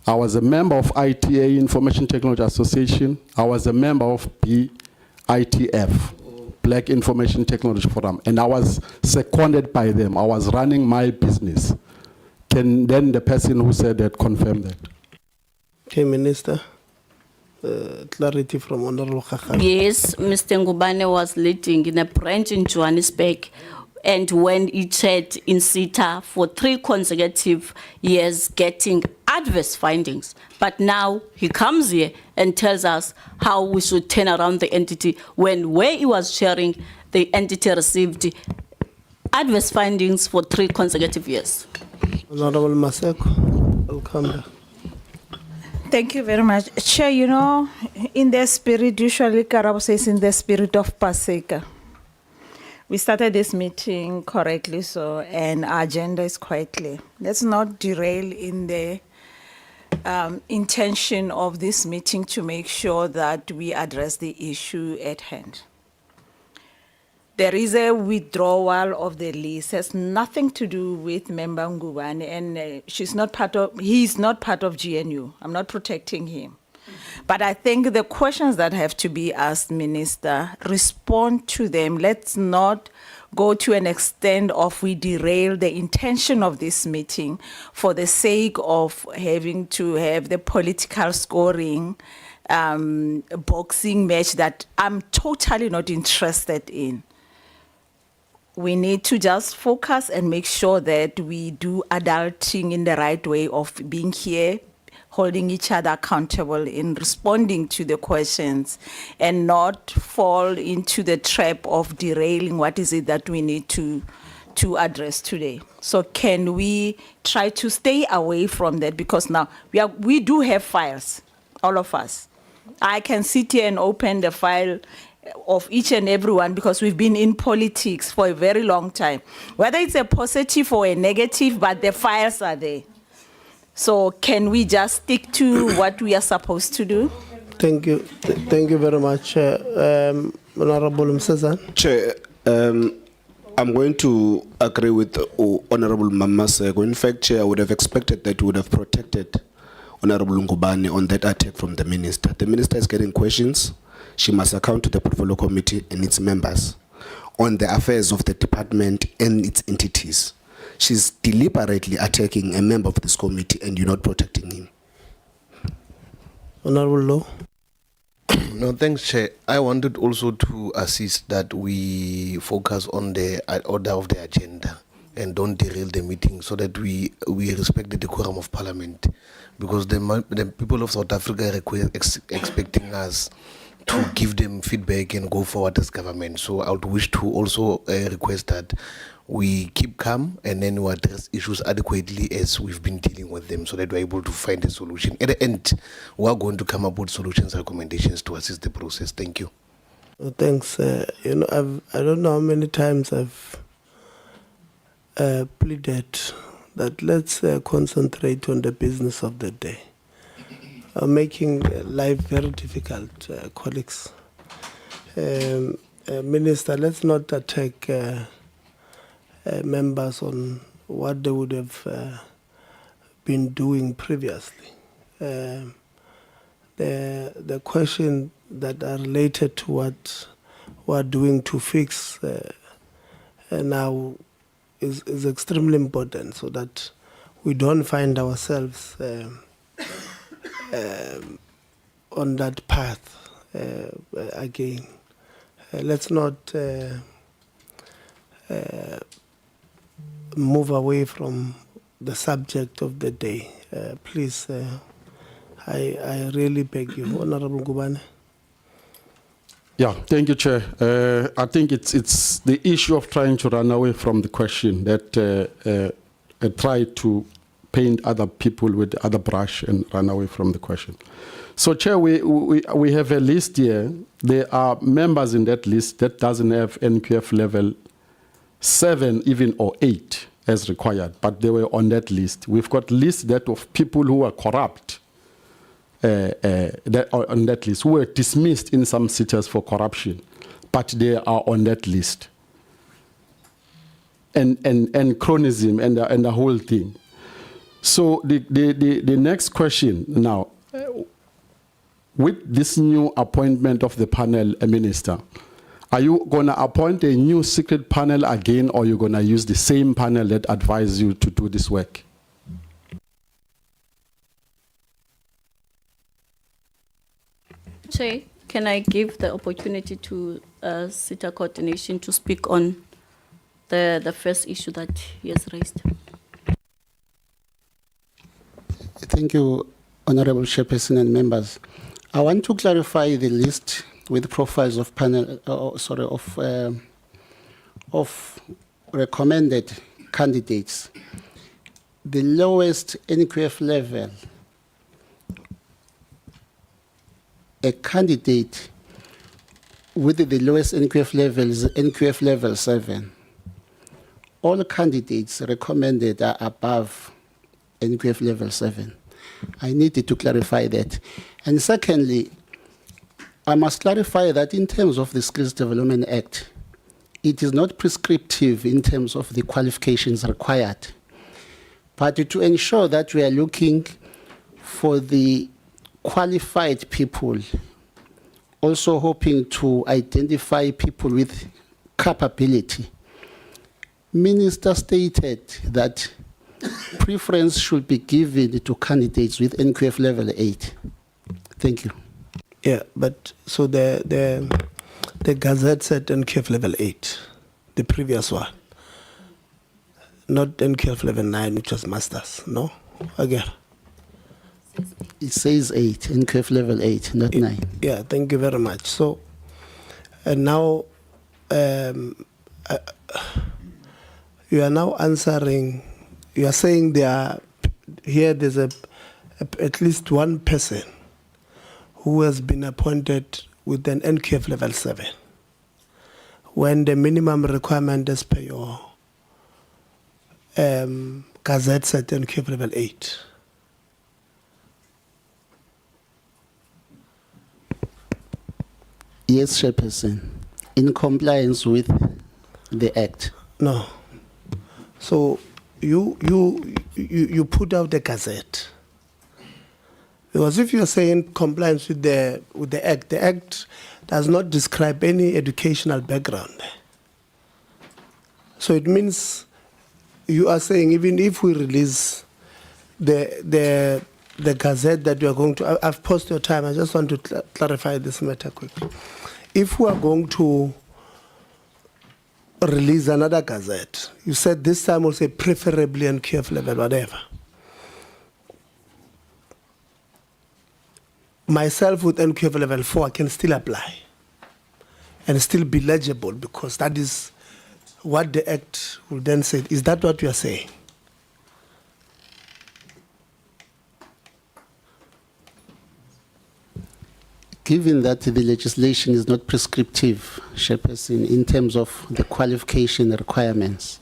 Speaker 9: I was a member of ITA, Information Technology Association. I was a member of BITF, Black Information Technology Forum, and I was seconded by them. I was running my business. Can then the person who said that confirm that?
Speaker 1: Okay, Minister. Clarity from Honorable Khakha.
Speaker 4: Yes, Mr. Ngubane was leading in a branch in Johannesburg, and when he chaired in SETA for 3 consecutive years, getting adverse findings. But now he comes here and tells us how we should turn around the entity, when where he was chairing, the entity received adverse findings for 3 consecutive years.
Speaker 1: Honorable Maseko, welcome.
Speaker 10: Thank you very much. Chair, you know, in the spirit, usually Karabo says in the spirit of Paseka. We started this meeting correctly, so, and our agenda is quite clear. Let's not derail in the intention of this meeting to make sure that we address the issue at hand. There is a withdrawal of the list. It has nothing to do with Member Ngubane, and he's not part of GNU. I'm not protecting him. But I think the questions that have to be asked, Minister, respond to them. Let's not go to an extent of we derail the intention of this meeting for the sake of having to have the political scoring boxing match that I'm totally not interested in. We need to just focus and make sure that we do adulting in the right way of being here, holding each other accountable in responding to the questions, and not fall into the trap of derailing what is it that we need to address today. So can we try to stay away from that? Because now we do have files, all of us. I can sit here and open the file of each and every one because we've been in politics for a very long time. Whether it's a positive or a negative, but the files are there. So can we just stick to what we are supposed to do?
Speaker 1: Thank you. Thank you very much. Honorable Msezan.
Speaker 25: Chair, I'm going to agree with Honorable Mamaseko. In fact, Chair, I would have expected that we would have protected Honorable Ngubane on that attack from the Minister. The Minister is getting questions. She must account to the Portfolio Committee and its members on the affairs of the department and its entities. She's deliberately attacking a member of this committee and you're not protecting him.
Speaker 1: Honorable Law.
Speaker 7: No, thanks, Chair. I wanted also to assist that we focus on the order of the agenda and don't derail the meeting so that we respect the decorum of Parliament. Because the people of South Africa are expecting us to give them feedback and go forward as government. So I would wish to also request that we keep calm and then we address issues adequately as we've been dealing with them so that we're able to find a solution. At the end, we are going to come up with solutions, recommendations to assist the process. Thank you.
Speaker 1: Thanks. You know, I don't know how many times I've pleaded that let's concentrate on the business of the day. Making life very difficult, colleagues. Minister, let's not attack members on what they would have been doing previously. The question that are related to what we're doing to fix now is extremely important so that we don't find ourselves on that path again. Let's not move away from the subject of the day. Please, I really beg you, Honorable Ngubane.
Speaker 9: Yeah, thank you, Chair. I think it's the issue of trying to run away from the question that try to paint other people with other brush and run away from the question. So, Chair, we have a list here. There are members in that list that doesn't have NQF level 7 even or 8 as required, but they were on that list. We've got lists that of people who are corrupt that are on that list, who were dismissed in some SETAs for corruption, but they are on that list. And chronism and the whole thing. So the next question now, with this new appointment of the panel, Minister, are you going to appoint a new secret panel again, or are you going to use the same panel that advised you to do this work?
Speaker 4: Chair, can I give the opportunity to SETA coordination to speak on the first issue that he has raised?
Speaker 11: Thank you, Honorable Chairperson and members. I want to clarify the list with profiles of panel, of recommended candidates. The lowest NQF level, a candidate with the lowest NQF level is NQF level 7. All candidates recommended are above NQF level 7. I needed to clarify that. And secondly, I must clarify that in terms of the Skills Development Act, it is not prescriptive in terms of the qualifications required. But to ensure that we are looking for the qualified people, also hoping to identify people with capability, Minister stated that preference should be given to candidates with NQF level 8. Thank you.
Speaker 1: Yeah, but so the Gazette said NQF level 8, the previous one, not NQF level 9, which was masters. No, again.
Speaker 11: It says 8, NQF level 8, not 9.
Speaker 1: Yeah, thank you very much. So, and now you are now answering. You are saying there's at least one person who has been appointed with an NQF level 7, when the minimum requirement is per your Gazette said NQF level 8.
Speaker 11: Yes, Chairperson, in compliance with the Act.
Speaker 1: No. So you put out the Gazette. Because if you're saying compliance with the Act does not describe any educational background. So it means you are saying even if we release the Gazette that you are going to, I've paused your time, I just want to clarify this matter quickly. If we are going to release another Gazette, you said this time we'll say preferably NQF level, whatever. myself with NQF level 4 can still apply and still be legible, because that is what the Act will then say. Is that what you are saying?
Speaker 11: Given that the legislation is not prescriptive, Chairperson, in terms of the qualification requirements,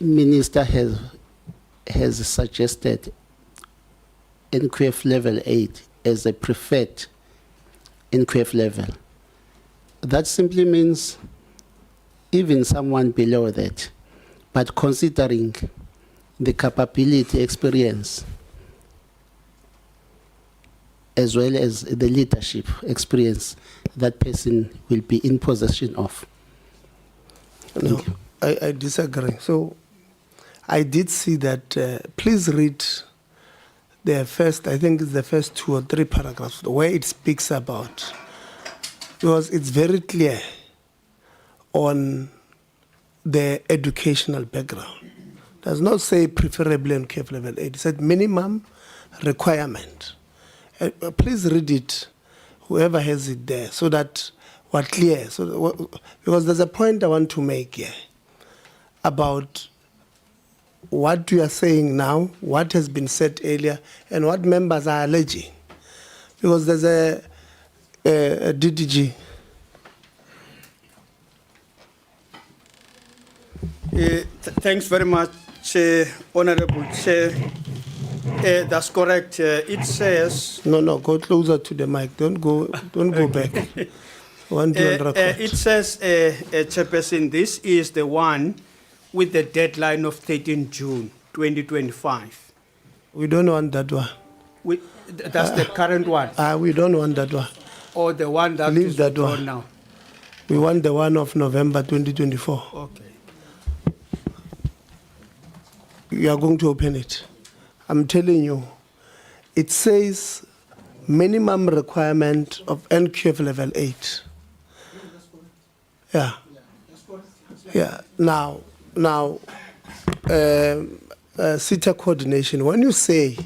Speaker 11: Minister has suggested NQF level 8 as a preferred NQF level. That simply means even someone below that, but considering the capability, experience, as well as the leadership experience that person will be in possession of.
Speaker 1: No, I disagree. So I did see that. Please read the first, I think it's the first 2 or 3 paragraphs, where it speaks about, because it's very clear on the educational background. It does not say preferably on NQF level 8. It said minimum requirement. Please read it, whoever has it there, so that we're clear. So, because there's a point I want to make here about what you are saying now, what has been said earlier, and what members are alleging. Because there's a DDG.
Speaker 28: Thanks very much, Honorable Chair. That's correct. It says.
Speaker 1: No, go closer to the mic. Don't go back. One to record.
Speaker 28: It says, Chairperson, this is the one with the deadline of 13 June 2025.
Speaker 1: We don't want that one.
Speaker 28: That's the current one.
Speaker 1: We don't want that one.
Speaker 28: Or the one that
Speaker 1: Leave
Speaker 28: is
Speaker 1: that
Speaker 28: withdrawn
Speaker 1: one.
Speaker 28: now.
Speaker 1: We want the one of November 2024.
Speaker 28: Okay.
Speaker 1: You are going to open it. I'm telling you, it says minimum requirement of NQF level 8. Yeah. Yeah. Now, SETA coordination, when you say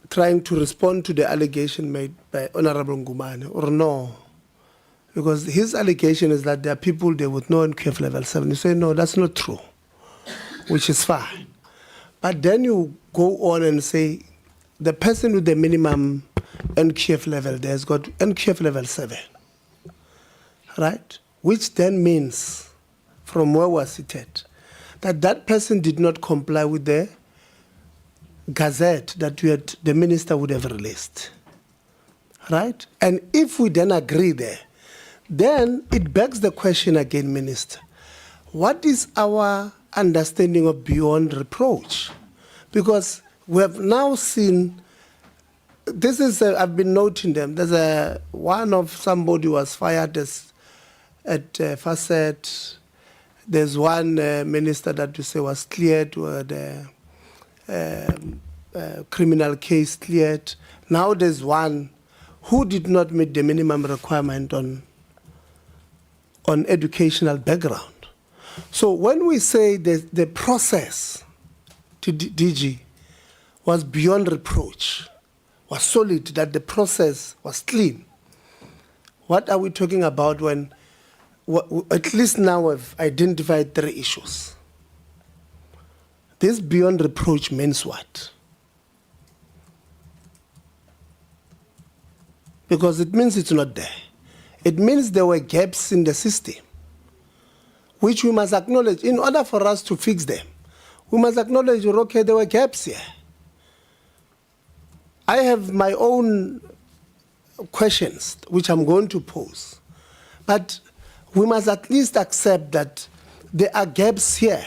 Speaker 1: trying to respond to the allegation made by Honorable Ngumane, or no, because his allegation is that there are people there with no NQF level 7. You say, no, that's not true, which is fine. But then you go on and say the person with the minimum NQF level there has got NQF level 7, right? Which then means, from where we're seated, that that person did not comply with the gazette that the minister would have released, right? And if we then agree there, then it begs the question again, Minister, what is our understanding of beyond reproach? Because we have now seen, this is, I've been noting them, there's one of somebody was fired at Facet. There's one minister that you say was cleared, or the criminal case cleared. Now there's one who did not meet the minimum requirement on educational background. So when we say the process to DG was beyond reproach, was solid, that the process was clean, what are we talking about when, at least now we've identified 3 issues? This beyond reproach means what? Because it means it's not there. It means there were gaps in the system, which we must acknowledge. In order for us to fix them, we must acknowledge, okay, there were gaps here. I have my own questions, which I'm going to pose. But we must at least accept that there are gaps here.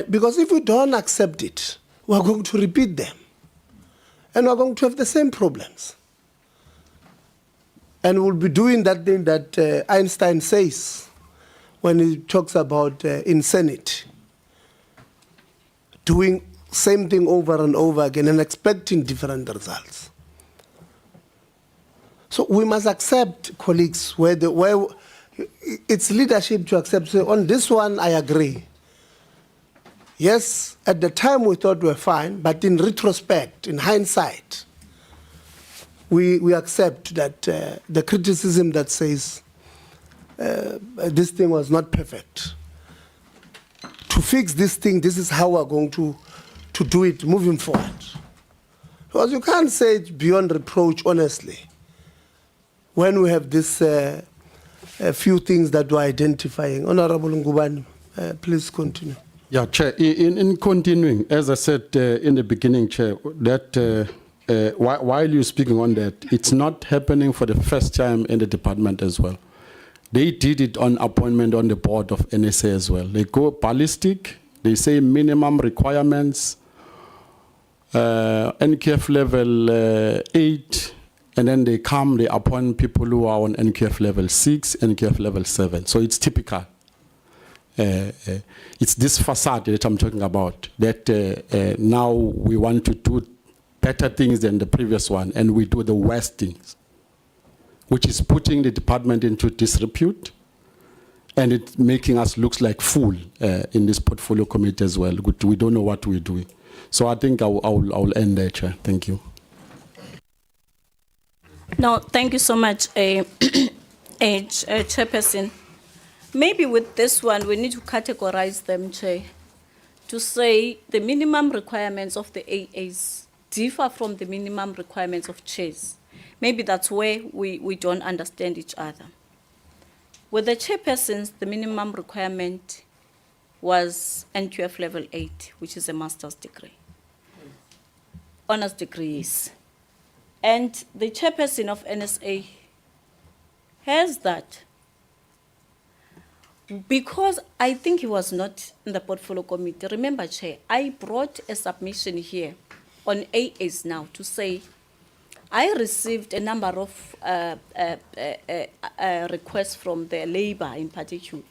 Speaker 1: Because if we don't accept it, we're going to repeat them. And we're going to have the same problems. And we'll be doing that thing that Einstein says when he talks about insanity. Doing same thing over and over again and expecting different results. So we must accept, colleagues, where it's leadership to accept. So on this one, I agree. Yes, at the time we thought we were fine, but in retrospect, in hindsight, we accept that the criticism that says this thing was not perfect. To fix this thing, this is how we're going to do it moving forward. Because you can't say it beyond reproach, honestly, when we have this a few things that we're identifying. Honorable Ngubane, please continue.
Speaker 9: Yeah, Chair, in continuing, as I said in the beginning, Chair, that while you're speaking on that, it's not happening for the first time in the department as well. They did it on appointment on the board of NSA as well. They go ballistic, they say minimum requirements, NQF level 8, and then they appoint people who are on NQF level 6, NQF level 7. So it's typical. It's this facade that I'm talking about, that now we want to do better things than the previous one, and we do the worst things, which is putting the department into disrepute, and it's making us look like fool in this portfolio committee as well. We don't know what we're doing. So I think I'll end there, Chair. Thank you.
Speaker 4: No, thank you so much, Chairperson. Maybe with this one, we need to categorize them, Chair, to say the minimum requirements of the AAs differ from the minimum requirements of chairs. Maybe that's where we don't understand each other. With the chairpersons, the minimum requirement was NQF level 8, which is a master's degree. Honors degrees. And the chairperson of NSA has that. Because I think he was not in the portfolio committee. Remember, Chair, I brought a submission here on AAs now to say I received a number of requests from the labor in particular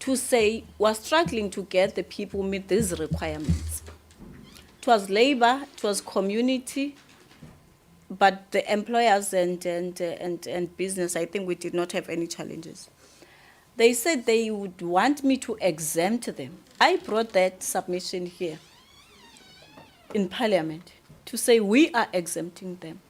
Speaker 4: to say we're struggling to get the people who meet these requirements. It was labor, it was community, but the employers and business, I think we did not have any challenges. They said they would want me to exempt them. I brought that submission here in Parliament to say we are exempting them.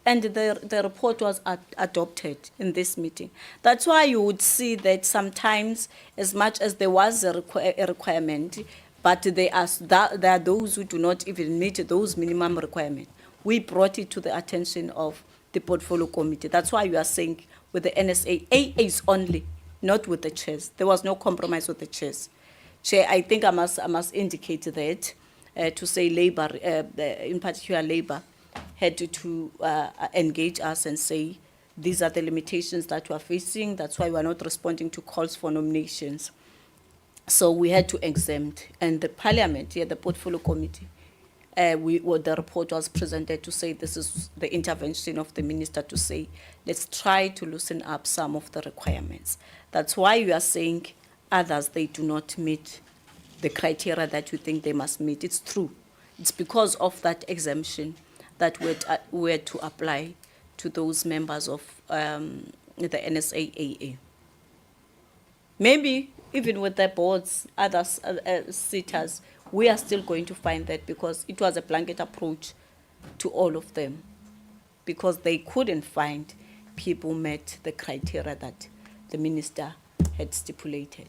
Speaker 4: And the report was adopted in this meeting. That's why you would see that sometimes, as much as there was a requirement, but there are those who do not even meet those minimum requirements. We brought it to the attention of the portfolio committee. That's why you are saying with the NSA, AAs only, not with the chairs. There was no compromise with the chairs. Chair, I think I must indicate that to say labor, in particular labor, had to engage us and say, these are the limitations that we are facing. That's why we are not responding to calls for nominations. So we had to exempt. And the Parliament, the portfolio committee, the report was presented to say this is the intervention of the minister to say, let's try to loosen up some of the requirements. That's why we are saying others, they do not meet the criteria that we think they must meet. It's true. It's because of that exemption that we had to apply to those members of the NSAAA. Maybe even with the boards, other SETAs, we are still going to find that because it was a blanket approach to all of them because they couldn't find people met the criteria that the minister had stipulated.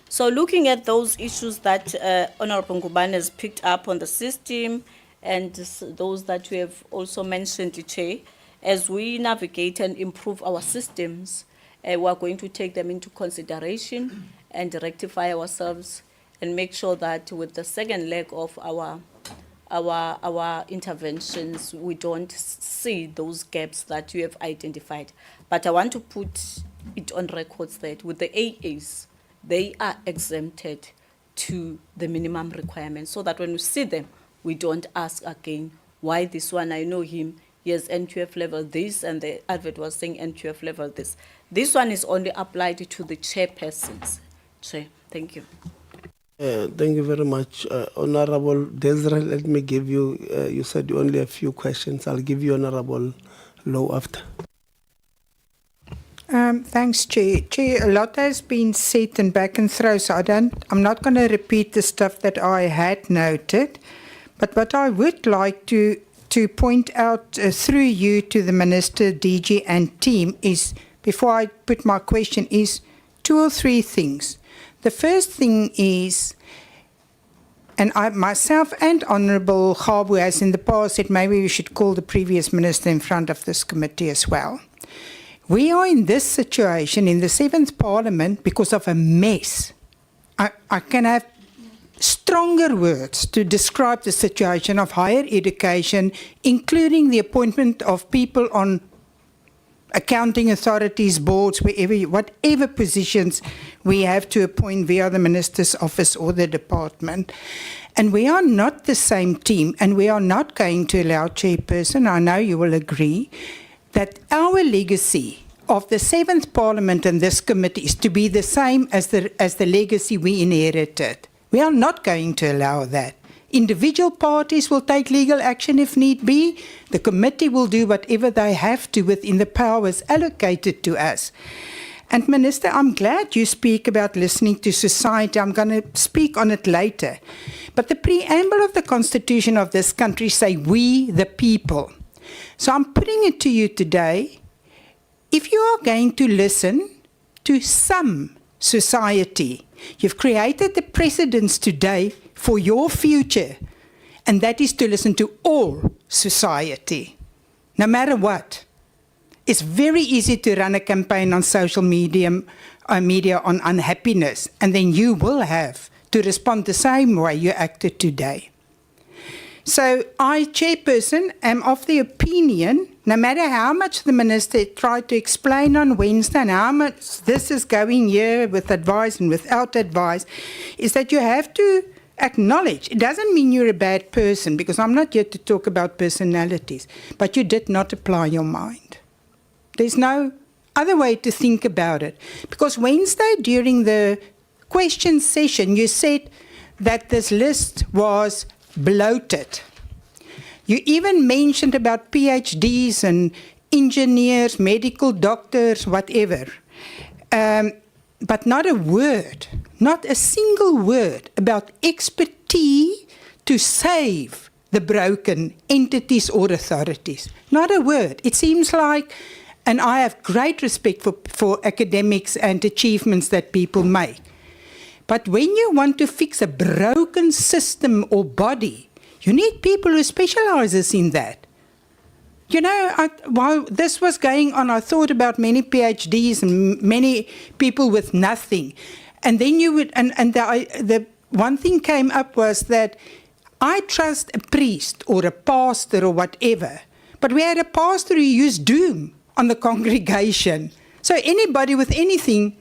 Speaker 4: So looking at those issues that Honorable Ngubane has picked up on the system and those that we have also mentioned, Chair, as we navigate and improve our systems, we are going to take them into consideration and rectify ourselves and make sure that with the second leg of our interventions, we don't see those gaps that you have identified. But I want to put it on records that with the AAs, they are exempted to the minimum requirements so that when we see them, we don't ask again, why this one, I know him, he has NQF level this, and the advert was saying NQF level this. This one is only applied to the chairpersons. Chair, thank you.
Speaker 1: Thank you very much. Honorable Desiree, let me give you, you said only a few questions. I'll give you Honorable Low after.
Speaker 12: Thanks, Chair. Chair, a lot has been said and back and through, so I'm not going to repeat the stuff that I had noted. But what I would like to point out through you to the Minister, DG and team is, before I put my question, is 2 or 3 things. The first thing is, and I myself and Honourable Khabu has in the past said maybe we should call the previous minister in front of this committee as well. We are in this situation in the 7th Parliament because of a mess. I can have stronger words to describe the situation of higher education, including the appointment of people on accounting authorities, boards, whatever positions we have to appoint via the Minister's office or the department. And we are not the same team, and we are not going to allow, Chairperson, I know you will agree, that our legacy of the 7th Parliament and this committee is to be the same as the legacy we inherited. We are not going to allow that. Individual parties will take legal action if need be. The committee will do whatever they have to within the powers allocated to us. And Minister, I'm glad you speak about listening to society. I'm going to speak on it later. But the preamble of the Constitution of this country say, we the people. So I'm putting it to you today, if you are going to listen to some society, you've created the precedents today for your future, and that is to listen to all society, no matter what. It's very easy to run a campaign on social media on unhappiness, and then you will have to respond the same way you acted today. So I, Chairperson, am of the opinion, no matter how much the Minister tried to explain on Wednesday and how much this is going here with advice and without advice, is that you have to acknowledge, it doesn't mean you're a bad person, because I'm not here to talk about personalities, but you did not apply your mind. There's no other way to think about it. Because Wednesday, during the question session, you said that this list was bloated. You even mentioned about PhDs and engineers, medical doctors, whatever. But not a word, not a single word about expertise to save the broken entities or authorities. Not a word. It seems like, and I have great respect for academics and achievements that people make. But when you want to fix a broken system or body, you need people who specializes in that. You know, while this was going on, I thought about many PhDs and many people with nothing. And then you would, and the one thing came up was that I trust a priest or a pastor or whatever, but we had a pastor who used doom on the congregation. So anybody with anything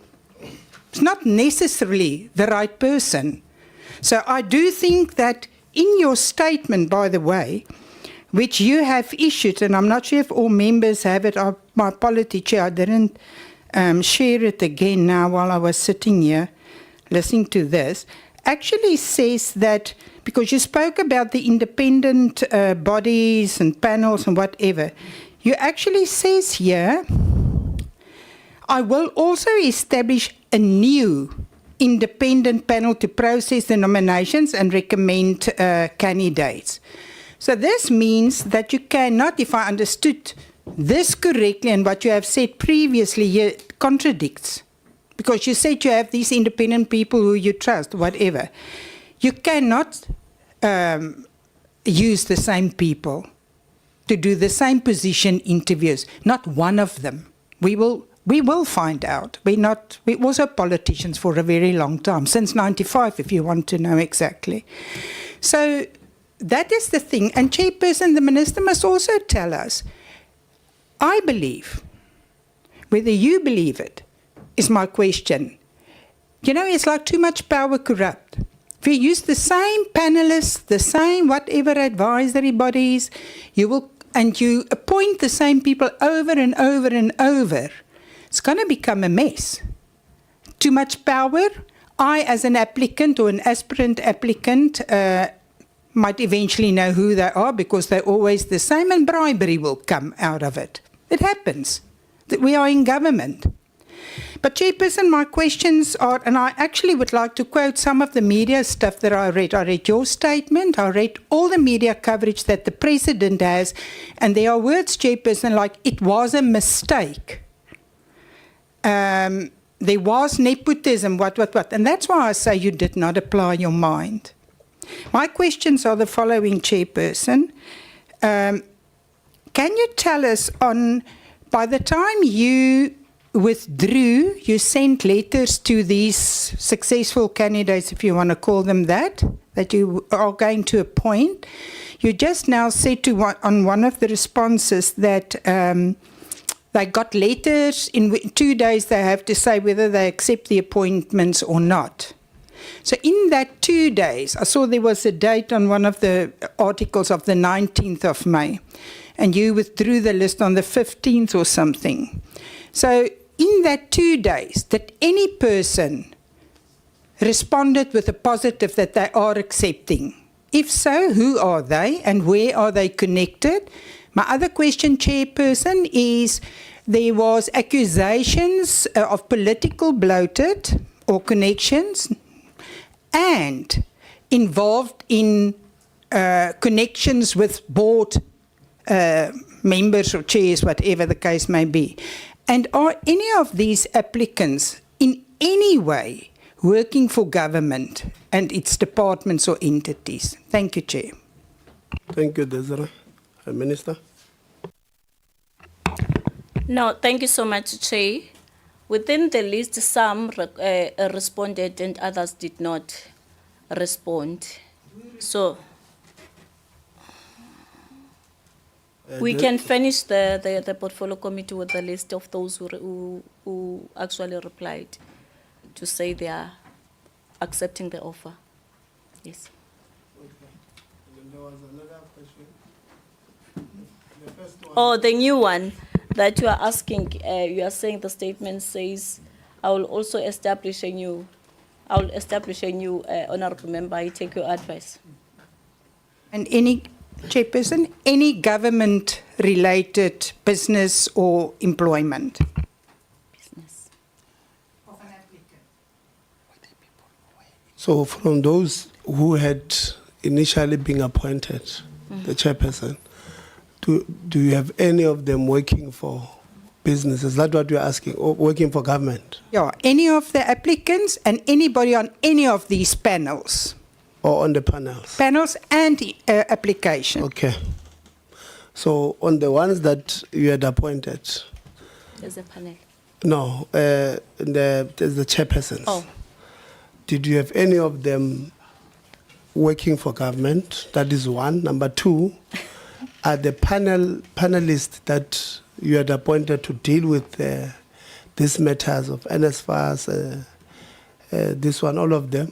Speaker 12: is not necessarily the right person. So I do think that in your statement, by the way, which you have issued, and I'm not sure if all members have it, my apology, Chair, I didn't share it again now while I was sitting here listening to this, actually says that, because you spoke about the independent bodies and panels and whatever, you actually says here, I will also establish a new independent panel to process the nominations and recommend candidates. So this means that you cannot, if I understood this correctly and what you have said previously here contradicts, because you said you have these independent people who you trust, whatever. You cannot use the same people to do the same position interviews, not one of them. We will find out. We also politicians for a very long time, since 95, if you want to know exactly. So that is the thing. And Chairperson, the Minister must also tell us, I believe, whether you believe it, is my question. You know, it's like too much power corrupt. If you use the same panelists, the same whatever advisory bodies, and you appoint the same people over and over and over, it's going to become a mess. Too much power. I, as an applicant or an aspirant applicant, might eventually know who they are because they're always the same, and bribery will come out of it. It happens. that we are in government. But Chairperson, my questions are, and I actually would like to quote some of the media stuff that I read. I read your statement, I read all the media coverage that the President has, and there are words, Chairperson, like, it was a mistake. There was nepotism, what. And that's why I say you did not apply your mind. My questions are the following, Chairperson. Can you tell us by the time you withdrew, you sent letters to these successful candidates, if you want to call them that you are going to appoint. You just now said on one of the responses that they got letters. In 2 days they have to say whether they accept the appointments or not. So in that 2 days, I saw there was a date on one of the articles of the 19th of May, and you withdrew the list on the 15th or something. So in that 2 days, that any person responded with a positive that they are accepting? If so, who are they and where are they connected? My other question, Chairperson, is there was accusations of political bloated or connections and involved in connections with board members or chairs, whatever the case may be. And are any of these applicants in any way working for government and its departments or entities? Thank you, Chair.
Speaker 1: Thank you, Desiree. Minister.
Speaker 4: No, thank you so much, Chair. Within the list, some responded and others did not respond. So we can finish the portfolio committee with the list of those who actually replied to say they are accepting the offer. Yes.
Speaker 1: There was another question. The first one.
Speaker 4: Oh, the new one that you are asking, you are saying the statement says, I will also establish a new honorable member. I take your advice.
Speaker 12: And any, Chairperson, any government-related business or employment?
Speaker 4: Business.
Speaker 12: Of an applicant.
Speaker 1: So from those who had initially been appointed, the chairperson, do you have any of them working for business? Is that what you're asking? Or working for government?
Speaker 12: Yeah, any of the applicants and anybody on any of these panels.
Speaker 1: Or on the panels?
Speaker 12: Panels and application.
Speaker 1: Okay. So on the ones that you had appointed?
Speaker 4: There's a panel.
Speaker 1: No, there's the chairpersons.
Speaker 4: Oh.
Speaker 1: Did you have any of them working for government? That is one. Number two, are the panelists that you had appointed to deal with these matters of NSFAS, this one, all of them,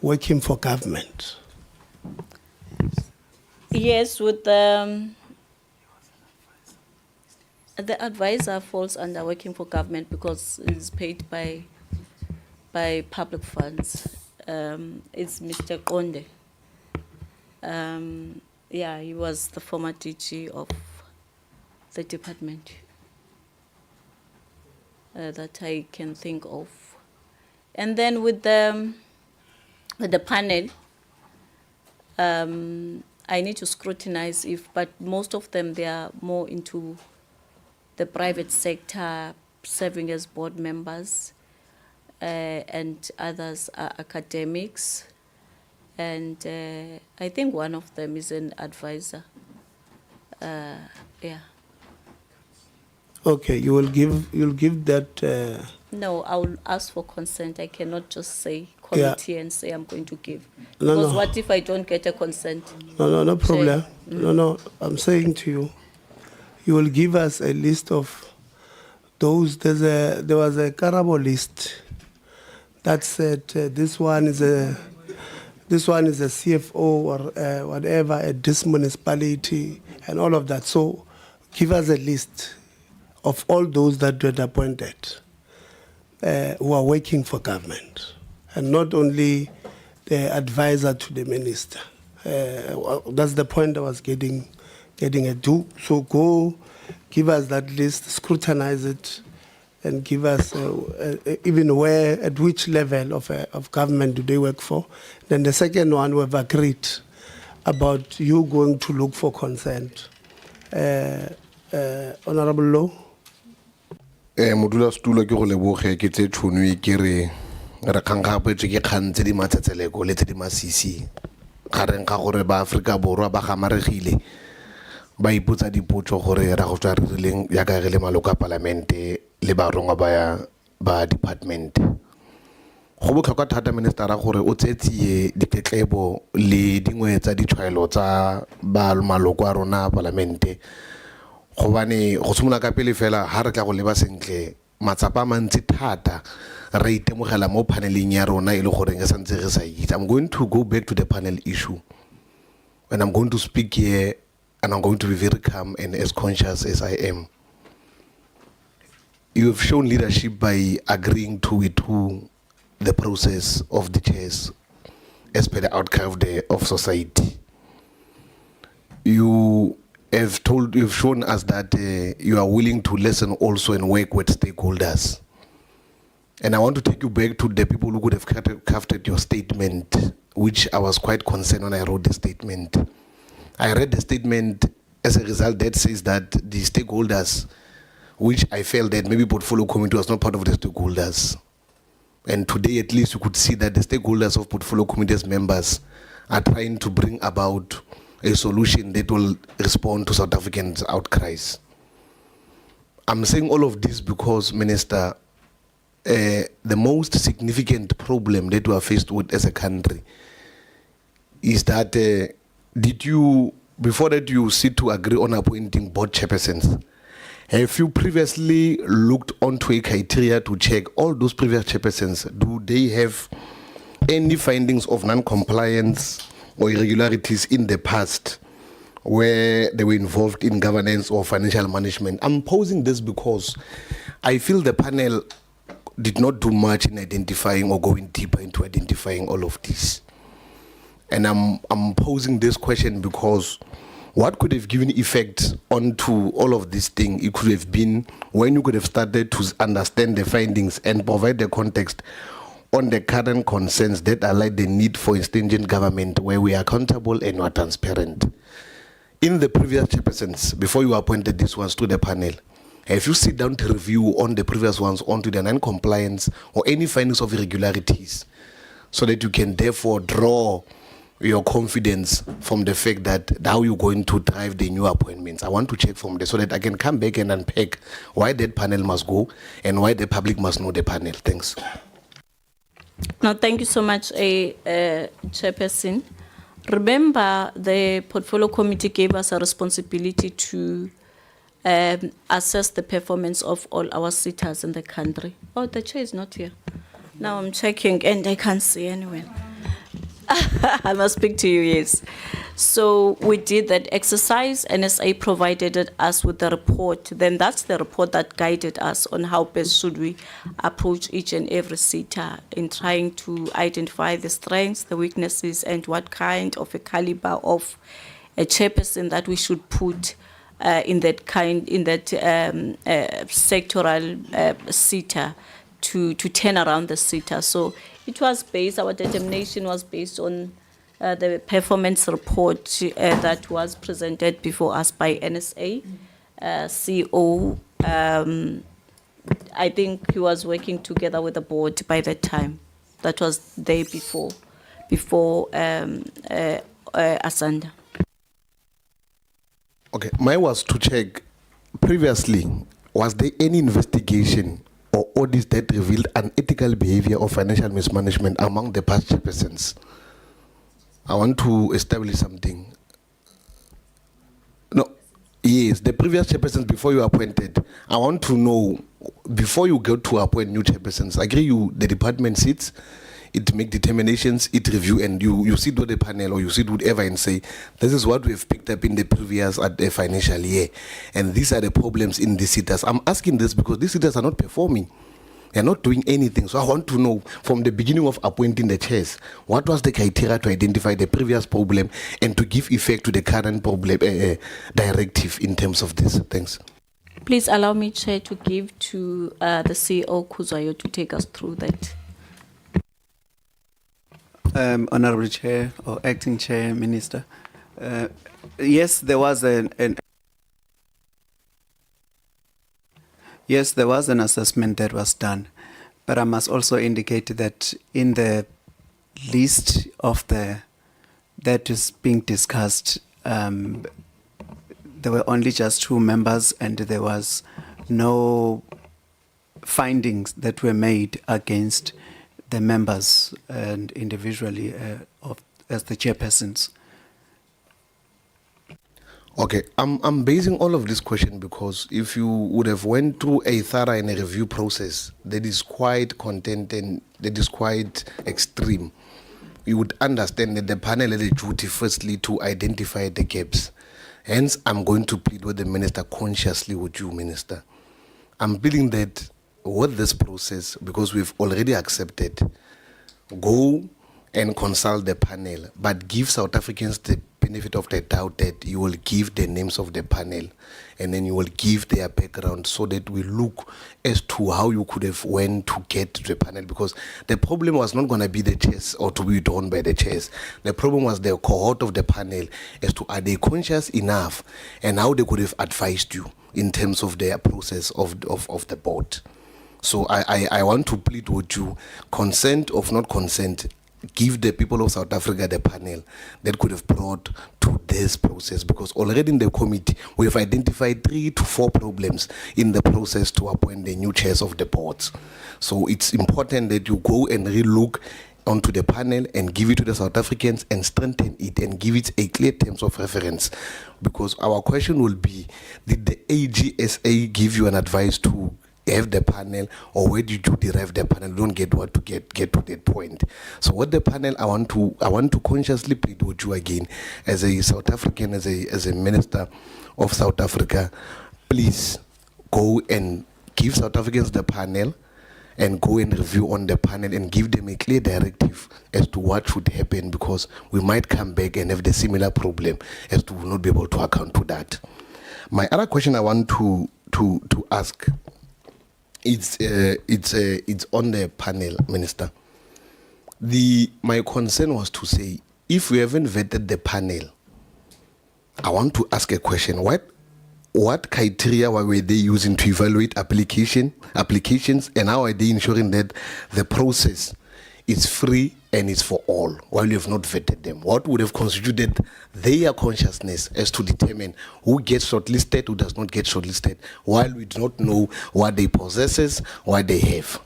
Speaker 1: working for government?
Speaker 4: Yes, with the advisor falls under working for government because it's paid by public funds. It's Mr. Konde. Yeah, he was the former DG of the department that I can think of. And then with the panel, I need to scrutinize but most of them, they are more into the private sector, serving as board members, and others are academics. And I think one of them is an advisor. Yeah.
Speaker 1: Okay, you'll give that.
Speaker 4: No, I will ask for consent. I cannot just say committee and say I'm going to give.
Speaker 1: No,
Speaker 4: Because
Speaker 1: no.
Speaker 4: what if I don't get a consent?
Speaker 1: No problem.
Speaker 4: Chair.
Speaker 1: No, I'm saying to you, you will give us a list of those. There was a Karabo list that said this one is a CFO or whatever at this municipality and all of that. So give us a list of all those that were appointed who are working for government, and not only the advisor to the minister. That's the point I was getting at. So go give us that list, scrutinize it, and give us even where, at which level of government do they work for. Then the second one, we've agreed about you going to look for consent. Honorable Law.
Speaker 7: Modula stulo ke go leboge ke tse tšhono ke re kgang gapetswe ke kgang tse di matsetseleko le tse di masisi gareng ga gore ba Afrika Borwa ba gamaregile ba ipotsa dipotso gore ra go tswa re rileng ya ka re le maloko a parlamente le ba rongwa ba department go botlhokwa thata minister gore o tsetsie ditetlebo le dingwe tsa ditshwaelo tsa ba maloko a rona parlamente gobane go tshimola ka pele fela ha re tla go leba sentle matsapa mantsi thata re itemogela mo paneleng ya rona ile gore re santse re sa itse. I'm going to go back to the panel issue and I'm going to speak here and I'm going to be very calm and as conscious as I am. You have shown leadership by agreeing to the process of the chairs as per the outcome of society. You've shown us that you are willing to listen also and work with stakeholders. And I want to take you back to the people who could have crafted your statement, which I was quite concerned when I wrote the statement. I read the statement as a result that says that the stakeholders, which I felt that maybe portfolio committee was not part of the stakeholders. And today at least you could see that the stakeholders of portfolio committee's members are trying to bring about a solution that will respond to South Africans' outcries. I'm saying all of this because, Minister, the most significant problem that we are faced with as a country is that did you, before that you sit to agree on appointing board chairpersons, have you previously looked onto a criteria to check all those previous chairpersons? Do they have any findings of non-compliance or irregularities in the past where they were involved in governance or financial management? I'm posing this because I feel the panel did not do much in identifying or going deeper into identifying all of this. And I'm posing this question because what could have given effect onto all of this thing? It could have been when you could have started to understand the findings and provide the context on the current concerns that highlight the need for a stringent government where we are accountable and we are transparent. In the previous chairpersons, before you appointed these ones to the panel, have you sit down to review on the previous ones onto the non-compliance or any findings of irregularities so that you can therefore draw your confidence from the fact that how you're going to drive the new appointments? I want to check from there so that I can come back and unpack why that panel must go and why the public must know the panel. Thanks.
Speaker 4: No, thank you so much, Chairperson. Remember, the Portfolio Committee gave us a responsibility to assess the performance of all our SETAs in the country. Oh, the chair is not here. Now I'm checking and I can't see anywhere. I must speak to you, yes. So we did that exercise. NSA provided us with the report. Then that's the report that guided us on how best should we approach each and every SETA in trying to identify the strengths, the weaknesses, and what kind of a caliber of a chairperson that we should put in that sectoral SETA to turn around the SETA. So it was based, our determination was based on the performance report that was presented before us by NSA. CO, I think he was working together with the board by that time. That was the day before Asanda.
Speaker 7: Okay, mine was to check previously, was there any investigation or audits that revealed unethical behavior or financial mismanagement among the past chairpersons? I want to establish something. No, yes, the previous chairpersons before you appointed, I want to know, before you go to appoint new chairpersons, I agree the department sits, it make determinations, it review, and you sit with the panel or you sit with whoever and say, this is what we've picked up in the previous financial year, and these are the problems in the SETAs. I'm asking this because these SETAs are not performing. They're not doing anything. So I want to know from the beginning of appointing the chairs, what was the criteria to identify the previous problem and to give effect to the current problem directive in terms of this? Thanks.
Speaker 4: Please allow me, Chair, to give to the CEO Kuzwayo to take us through that.
Speaker 27: Honorable Chair or Acting Chair, Minister. Yes, there was yes, there was an assessment that was done, but I must also indicate that in the list of that is being discussed, there were only just 2 members, and there was no findings that were made against the members and individually as the chairpersons.
Speaker 7: Okay, I'm basing all of this question because if you would have went through a thorough and a review process that is quite content and that is quite extreme, you would understand that the panel had a duty firstly to identify the gaps. Hence, I'm going to plead with the minister consciously with you, Minister. I'm pleading that with this process, because we've already accepted, go and consult the panel, but give South Africans the benefit of the doubt that you will give the names of the panel and then you will give their background so that we look as to how you could have went to get to the panel, because the problem was not going to be the chairs or to be done by the chairs. The problem was the cohort of the panel as to are they conscious enough and how they could have advised you in terms of their process of the board. So I want to plead with you, consent of not consent, give the people of South Africa the panel that could have brought to this process, because already in the committee we have identified 3 to 4 problems in the process to appoint the new chairs of the boards. So it's important that you go and relook onto the panel and give it to the South Africans and strengthen it and give it a clear terms of reference, because our question will be, did the AGSA give you an advice to have the panel, or where did you derive the panel? Don't get what to get to that point. So what the panel, I want to consciously plead with you again as a South African, as a minister of South Africa, please go and give South Africans the panel and go and review on the panel and give them a clear directive as to what should happen, because we might come back and have the similar problem as to not be able to account to that. My other question I want to ask, it's on the panel, Minister. My concern was to say, if we haven't vetted the panel, I want to ask a question. What criteria were they using to evaluate applications, and how are they ensuring that the process is free and is for all, while you have not vetted them? What would have constituted their consciousness as to determine who gets shortlisted, who does not get shortlisted, while we do not know what they possess, what they have?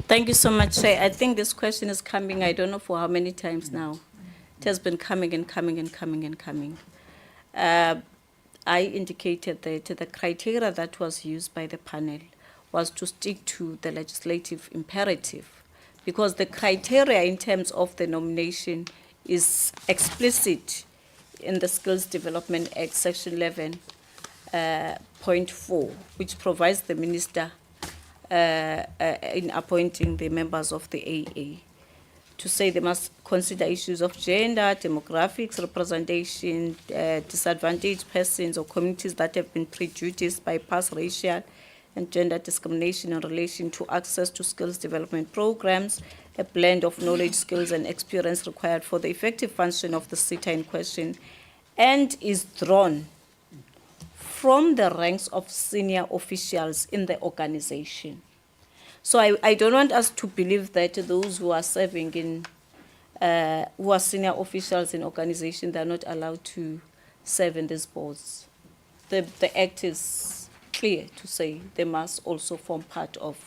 Speaker 4: Thank you so much, Chair. I think this question is coming, I don't know for how many times now. It has been coming and coming and coming and coming. I indicated that the criteria that was used by the panel was to stick to the legislative imperative, because the criteria in terms of the nomination is explicit in the Skills Development Act, Section 11.4, which provides the minister in appointing the members of the AA to say they must consider issues of gender, demographics, representation, disadvantaged persons or communities that have been prejudiced by past racial and gender discrimination in relation to access to skills development programs, a blend of knowledge, skills, and experience required for the effective function of the SETA in question, and is drawn from the ranks of senior officials in the organization. So I don't want us to believe that those who are serving in, who are senior officials in organization, they're not allowed to serve in these boards. The act is clear to say they must also form part of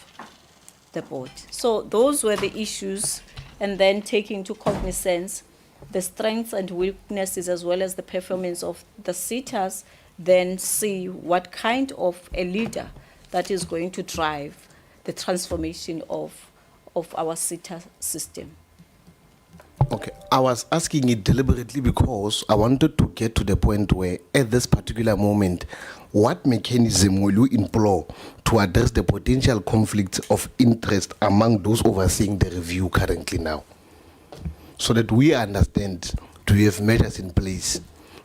Speaker 4: the board. So those were the issues, and then taking into cognizance the strengths and weaknesses as well as the performance of the SETAs, then see what kind of a leader that is going to drive the transformation of our SETA system.
Speaker 7: Okay, I was asking it deliberately because I wanted to get to the point where, at this particular moment, what mechanism will you employ to address the potential conflict of interest among those overseeing the review currently now? So that we understand, do we have measures in place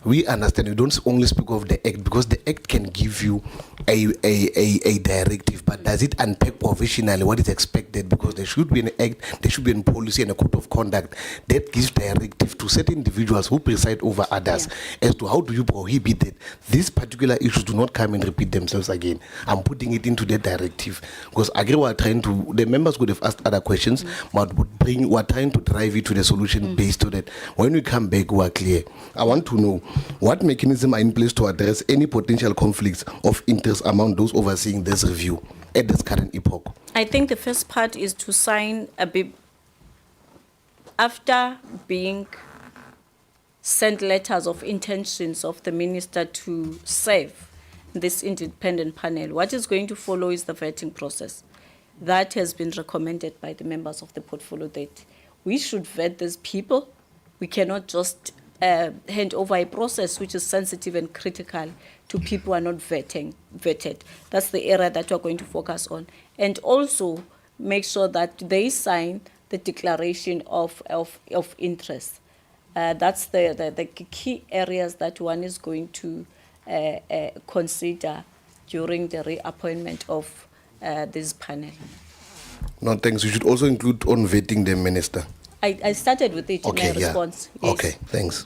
Speaker 7: we understand you don't only speak of the act, because the act can give you a directive, but does it unpack provisionally what is expected? Because there should be an act, there should be a policy and a code of conduct that gives directive to certain individuals who preside over others as to how do you prohibit it. These particular issues do not come and repeat themselves again. I'm putting it into the directive because I agree we're trying to, the members could have asked other questions, but we're trying to drive it to the solution based on that. When we come back, we're clear. I want to know what mechanisms are in place to address any potential conflicts of interest among those overseeing this review at this current epoch.
Speaker 4: I think the first part is to sign a bit after being sent letters of intentions of the minister to serve this independent panel. What is going to follow is the vetting process. That has been recommended by the members of the portfolio that we should vet these people. We cannot just hand over a process which is sensitive and critical to people who are not vetted. That's the area that we're going to focus on. And also make sure that they sign the declaration of interest. That's the key areas that one is going to consider during the reappointment of this panel.
Speaker 7: No, thanks. You should also include on vetting the minister.
Speaker 4: I started with it in my response. Yes.
Speaker 7: Okay, thanks.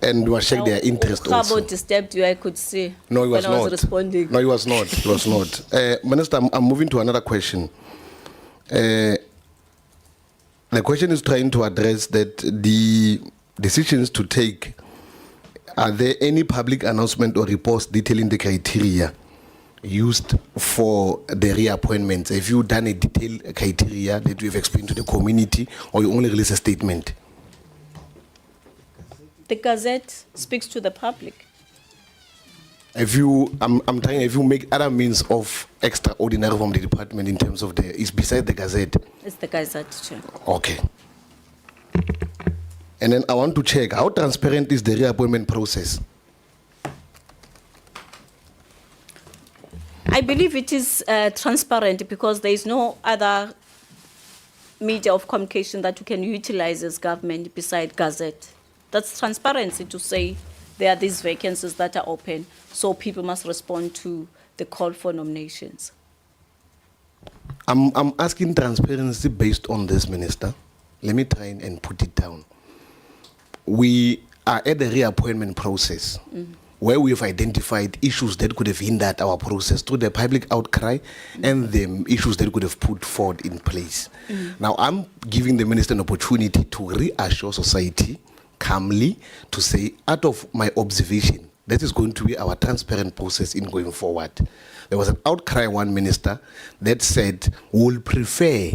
Speaker 7: And we check their interest also.
Speaker 4: How disturbed you, I could see.
Speaker 7: No, he was
Speaker 4: when I
Speaker 7: not.
Speaker 4: was responding.
Speaker 7: No, he was not. He was not. Minister, I'm moving to another question. The question is trying to address that the decisions to take, are there any public announcement or reports detailing the criteria used for the reappointments? Have you done a detailed criteria that you've explained to the community, or you only release a statement?
Speaker 4: The Gazette speaks to the public.
Speaker 7: Have you, I'm trying, have you make other means of extraordinary from the department in terms of is beside the Gazette?
Speaker 4: It's the Gazette, Chair.
Speaker 7: Okay. And then I want to check, how transparent is the reappointment process?
Speaker 4: I believe it is transparent because there is no other media of communication that you can utilize as government beside Gazette. That's transparency to say there are these vacancies that are open, so people must respond to the call for nominations.
Speaker 7: I'm asking transparency based on this, Minister. Let me try and put it down. We are at the reappointment process where we've identified issues that could have hindered our process through the public outcry and the issues that could have put forward in place. Now, I'm giving the Minister an opportunity to reassure society calmly to say, out of my observation, that is going to be our transparent process in going forward. There was an outcry, one minister, that said, we'll prefer,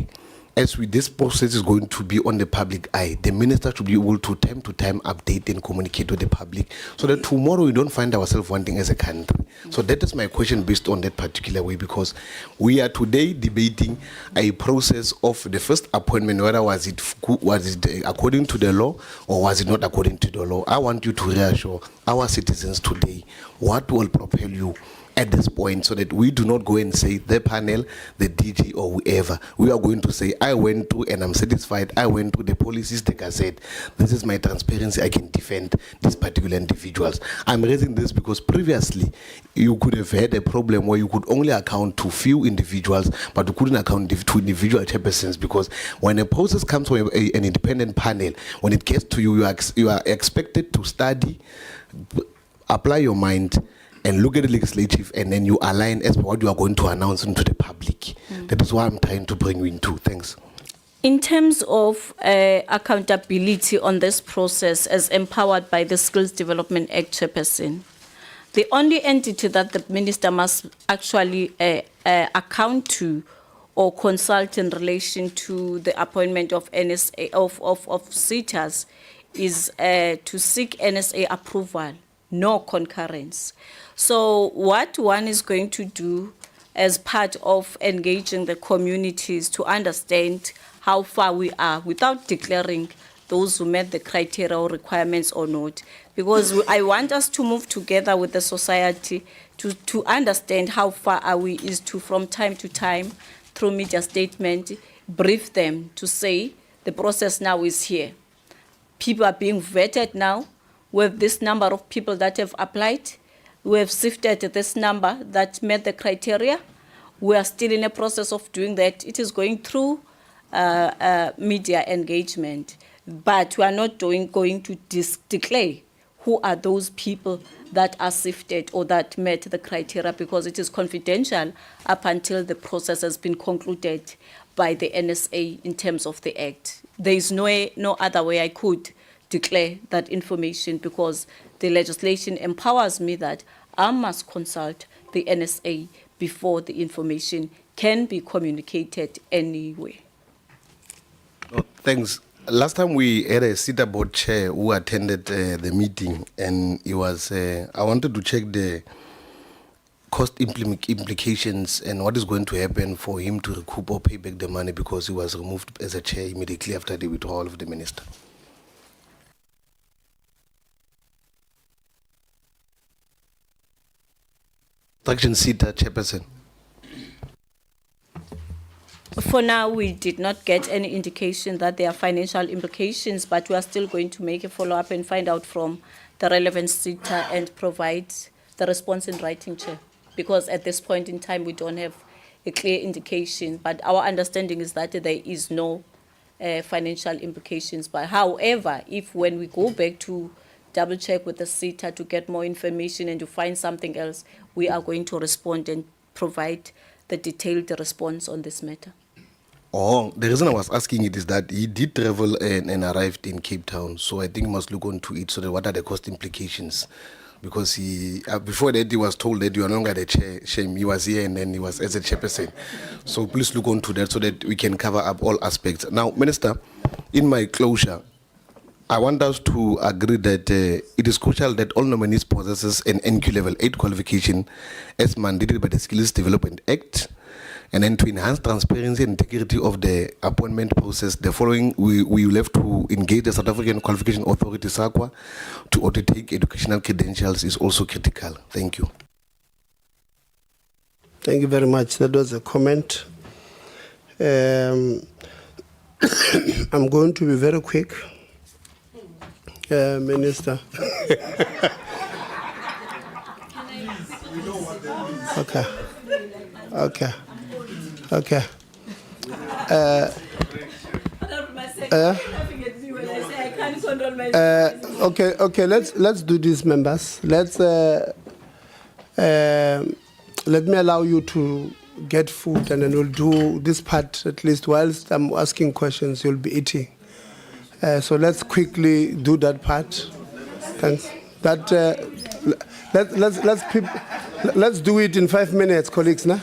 Speaker 7: as this process is going to be on the public eye, the minister should be able to time update and communicate with the public so that tomorrow we don't find ourselves wanting as a country. So that is my question based on that particular way, because we are today debating a process of the first appointment, whether was it according to the law or was it not according to the law. I want you to reassure our citizens today what will propel you at this point, so that we do not go and say the panel, the DG, or whoever. We are going to say, I went through and I'm satisfied. I went through the policies, the Gazette. This is my transparency. I can defend these particular individuals. I'm raising this because previously you could have had a problem where you could only account to few individuals, but you couldn't account to individual chairpersons, because when a process comes from an independent panel, when it gets to you, you are expected to study, apply your mind, and look at the legislative, and then you align as what you are going to announce into the public. That is why I'm trying to bring you into. Thanks.
Speaker 4: In terms of accountability on this process as empowered by the Skills Development Act Chairperson, the only entity that the minister must actually account to or consult in relation to the appointment of NSA of SETAs is to seek NSA approval, no concurrence. So what one is going to do as part of engaging the communities to understand how far we are without declaring those who met the criteria or requirements or not. Because I want us to move together with the society to understand how far are we, is to from time to time through media statement, brief them to say the process now is here. People are being vetted now. with this number of people that have applied. We have sifted this number that met the criteria. We are still in a process of doing that. It is going through media engagement, but we are not going to declare who are those people that are sifted or that met the criteria, because it is confidential up until the process has been concluded by the NSA in terms of the Act. There is no other way I could declare that information, because the legislation empowers me that I must consult the NSA before the information can be communicated anywhere.
Speaker 7: Oh, thanks. Last time we had a SETA board chair who attended the meeting, and he was. I wanted to check the cost implications and what is going to happen for him to recoup or pay back the money, because he was removed as a chair immediately after the withdrawal of the minister. Section SETA chairperson.
Speaker 4: For now, we did not get any indication that there are financial implications, but we are still going to make a follow-up and find out from the relevant SETA and provide the response in writing, Chair. Because at this point in time, we don't have a clear indication, but our understanding is that there is no financial implications. But however, if when we go back to double check with the SETA to get more information and to find something else, we are going to respond and provide the detailed response on this matter.
Speaker 7: Oh, the reason I was asking it is that he did travel and arrived in Cape Town, so I think he must look onto it. So that what are the cost implications? Because he before that he was told that you are no longer the chair. Shame, he was here and then he was as a chairperson. So please look onto that so that we can cover up all aspects. Now, Minister, in my closure, I want us to agree that it is crucial that all nominees possesses an NQ level 8 qualification as mandated by the Skills Development Act. And then to enhance transparency and integrity of the appointment process, the following, we will have to engage the South African Qualification Authority, SAQA, to audit educational credentials is also critical. Thank you.
Speaker 1: Thank you very much. That was a comment. I'm going to be very quick, Minister. Okay. Okay. Okay. Okay. Let's do this, members. Let me allow you to get food, and then we'll do this part at least. Whilst I'm asking questions, you'll be eating. So let's quickly do that part. Thanks. That let's do it in 5 minutes, colleagues. Nah?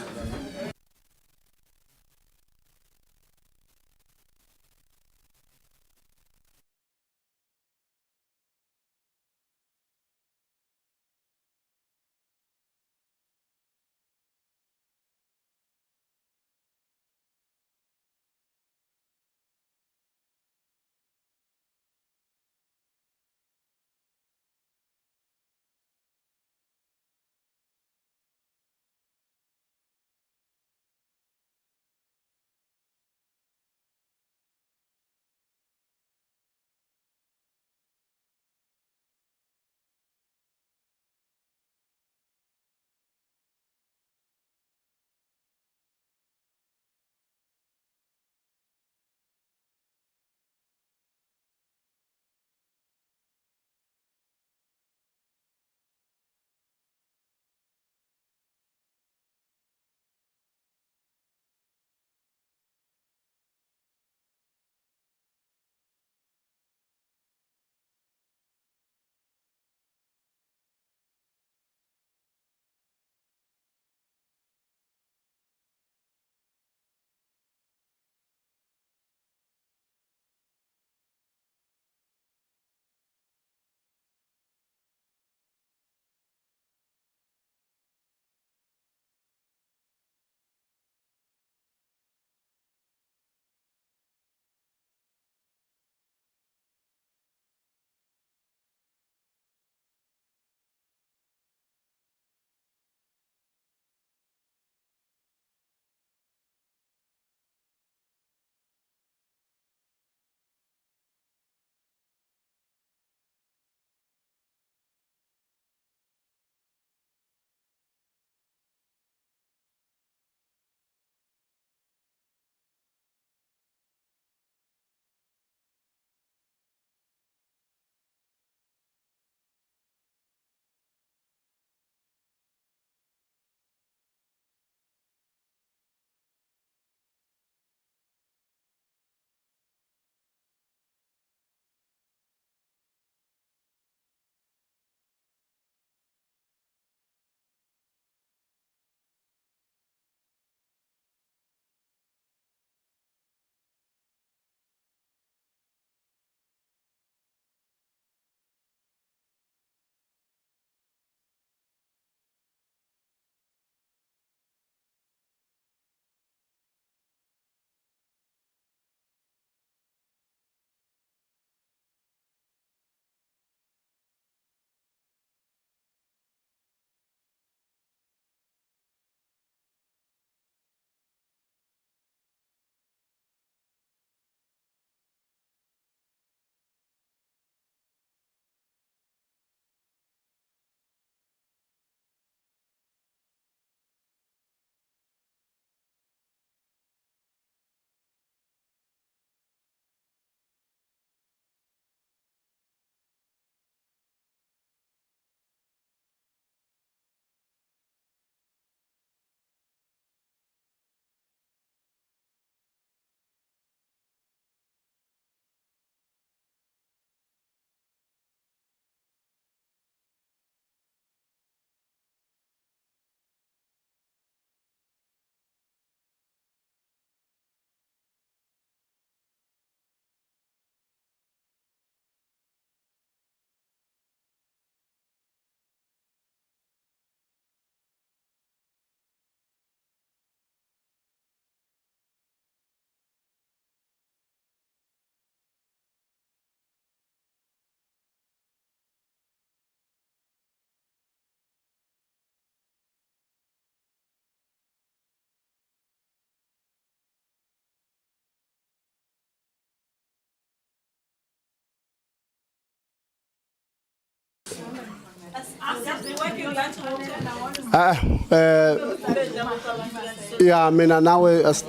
Speaker 1: Yeah, I mean, now it's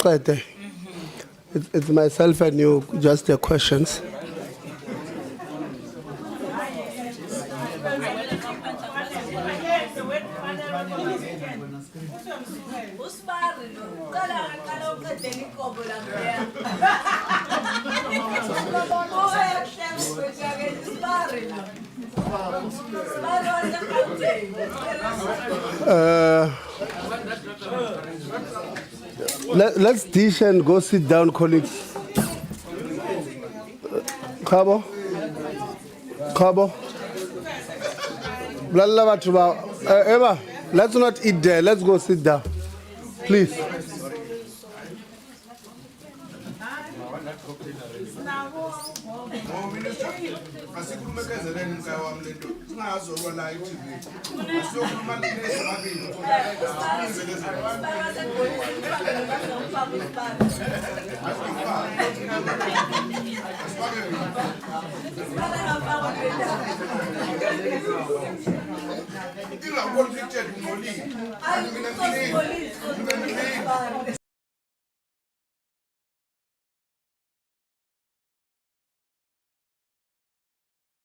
Speaker 1: myself and you, just the questions. Let's dish and go sit down, colleagues. Kabo? Emma, let's not eat there. Let's go sit down. Please.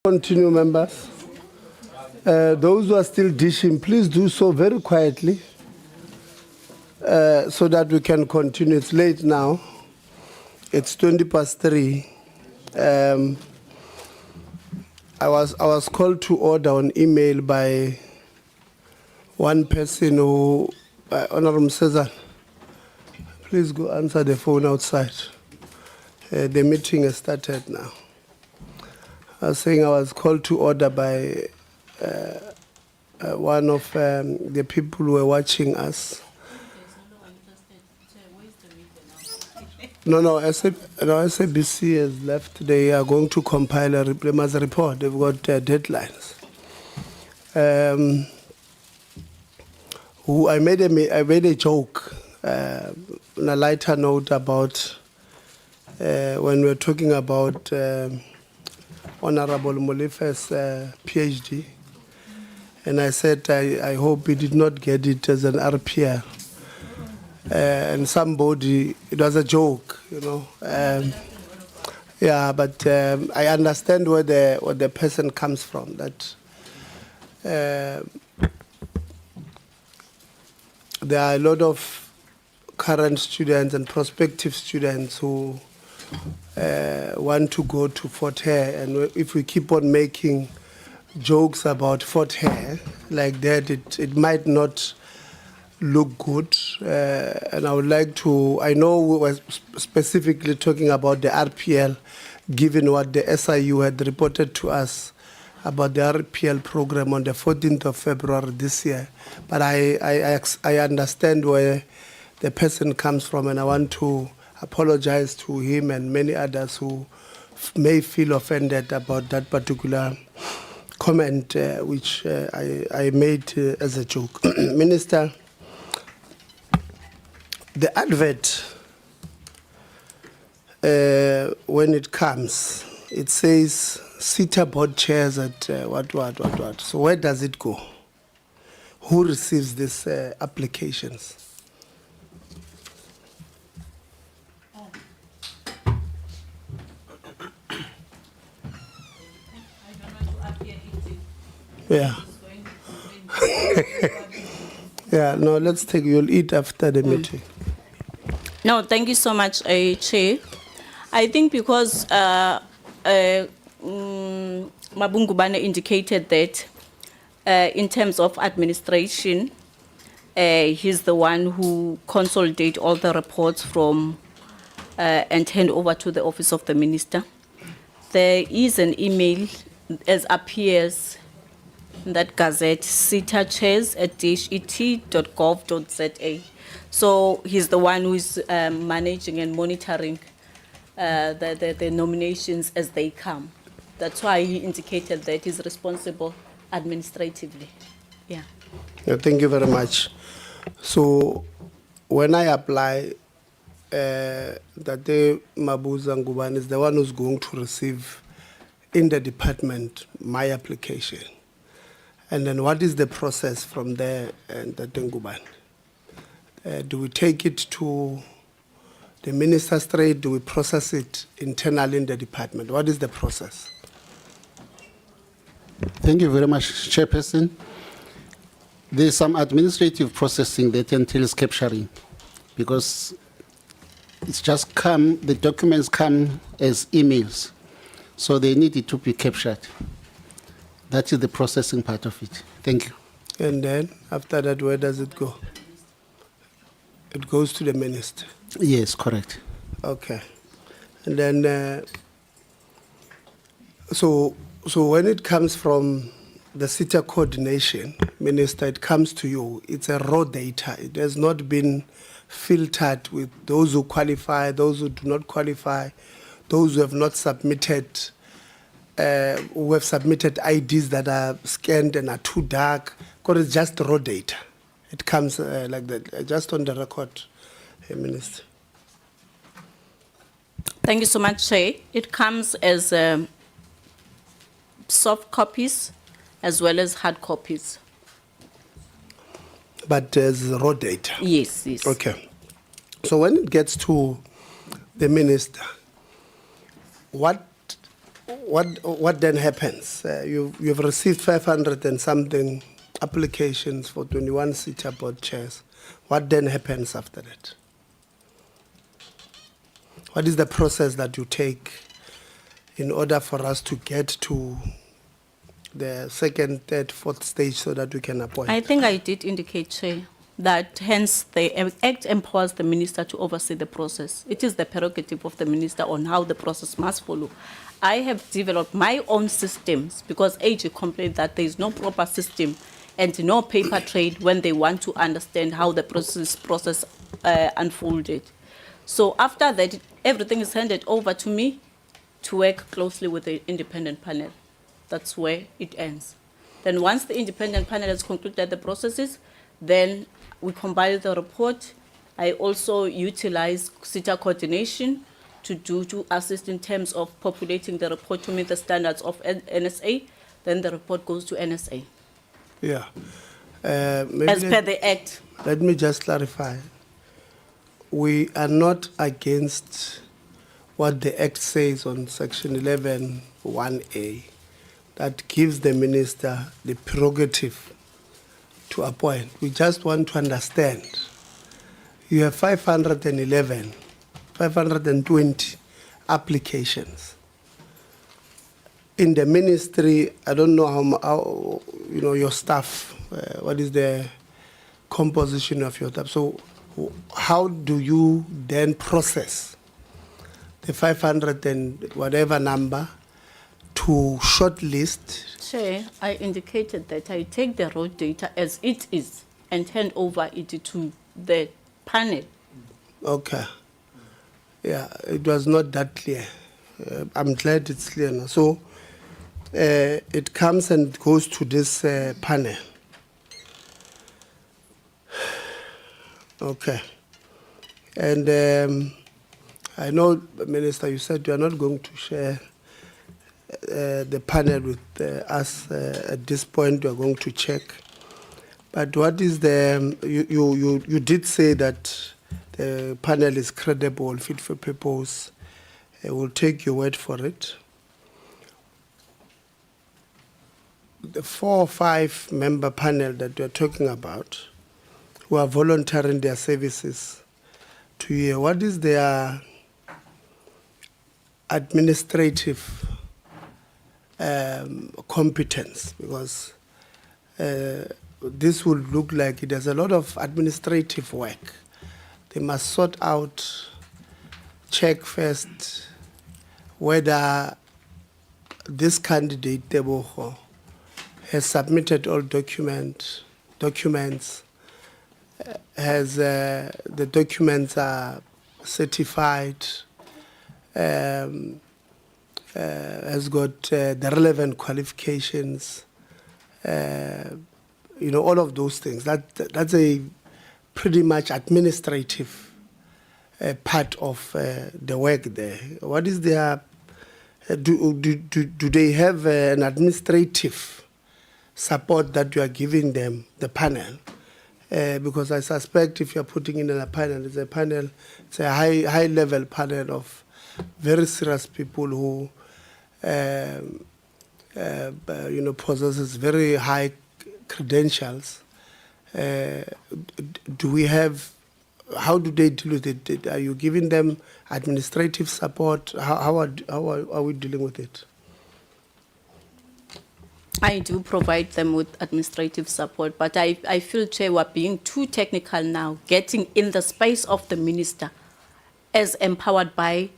Speaker 1: Continue, members. Those who are still dishing, please do so very quietly so that we can continue. It's late now. It's 3:20. I was called to order on email by one person who, Honorable Cesar, please go answer the phone outside. The meeting has started now. I was saying I was called to order by one of the people who were watching us. No, SABC has left. They are going to compile a report. They've got deadlines. I made a joke on a lighter note about when we're talking about Honorable Molife's PhD. And I said, I hope he did not get it as an RPR. And somebody, it was a joke, you know. Yeah, but I understand where the person comes from, that there are a lot of current students and prospective students who want to go to Fort Hare, and if we keep on making jokes about Fort Hare like that, it might not look good. And I would like to, I know we were specifically talking about the RPL, given what the SIU had reported to us about the RPL program on the 14th of February this year. But I understand where the person comes from, and I want to apologize to him and many others who may feel offended about that particular comment, which I made as a joke. Minister, the advert, when it comes, it says SETA board chairs at what. So where does it go? Who receives these applications? Yeah. Yeah, no, let's take, you'll eat after the meeting.
Speaker 4: No, thank you so much, Chair. I think because Mabungubane indicated that in terms of administration, he's the one who consolidates all the reports from and hand over to the office of the minister. There is an email as appears in that gazette, setachairs@et.gov.za. So he's the one who is managing and monitoring the nominations as they come. That's why he indicated that he's responsible administratively. Yeah.
Speaker 1: Thank you very much. So when I apply, Tate Mabuza Ngubane is the one who's going to receive in the department my application. And then what is the process from there, Nguban? Do we take it to the minister straight? Do we process it internally in the department? What is the process?
Speaker 11: Thank you very much, Chairperson. There's some administrative processing that entails capturing, because it's just the documents come as emails, so they needed to be captured. That is the processing part of it. Thank you.
Speaker 1: And then after that, where does it go? It goes to the minister.
Speaker 11: Yes, correct.
Speaker 1: Okay. And then, so when it comes from the SETA coordination, Minister, it comes to you. It's a raw data. It has not been filtered with those who qualify, those who do not qualify, those who have not submitted, who have submitted IDs that are scanned and are too dark, because it's just raw data. It comes like that, just on the record, Minister.
Speaker 4: Thank you so much, Chair. It comes as soft copies as well as hard copies.
Speaker 1: But as raw data?
Speaker 4: Yes, yes.
Speaker 1: Okay. So when it gets to the minister, what then happens? You've received 500 and something applications for 21 SETA board chairs. What then happens after that? What is the process that you take in order for us to get to the second, third, fourth stage so that we can appoint?
Speaker 4: I think I did indicate, Chair, that hence the Act empowers the minister to oversee the process. It is the prerogative of the minister on how the process must follow. I have developed my own systems because AG complained that there is no proper system and no paper trail when they want to understand how the process unfolded. So after that, everything is handed over to me to work closely with the independent panel. That's where it ends. Then once the independent panel has concluded the processes, then we compile the report. I also utilize SETA coordination to assist in terms of populating the report to meet the standards of NSA. Then the report goes to NSA.
Speaker 1: Yeah.
Speaker 4: As per the Act.
Speaker 1: Let me just clarify. We are not against what the Act says on Section 11(1)(a) that gives the minister the prerogative to appoint. We just want to understand. You have 520 applications. In the ministry, I don't know how your staff, what is the composition of your staff. So how do you then process the 500 and whatever number to shortlist?
Speaker 4: Chair, I indicated that I take the raw data as it is and hand over it to the panel.
Speaker 1: Okay. Yeah, it was not that clear. I'm glad it's clear now. So it comes and goes to this panel. Okay. And I know, Minister, you said you are not going to share the panel with us at this point. You are going to check. But what is the, you did say that the panel is credible, fit for purpose. We'll take your word for it. The 4 or 5 member panel that we are talking about, who are volunteering their services to you, what is their administrative competence? Because this would look like it has a lot of administrative work. They must sort out, check first whether this candidate, Tebogo, has submitted all documents, has the documents are certified, has got the relevant qualifications, all of those things. That's a pretty much administrative part of the work there. What is their, do they have an administrative support that you are giving them, the panel, because I suspect if you are putting in a panel, it's a high level panel of very serious people who, possesses very high credentials. Do we have? How do they deal with it? Are you giving them administrative support? How are we dealing with it?
Speaker 4: I do provide them with administrative support, but I feel, Chair, we're being too technical now, getting in the space of the minister as empowered by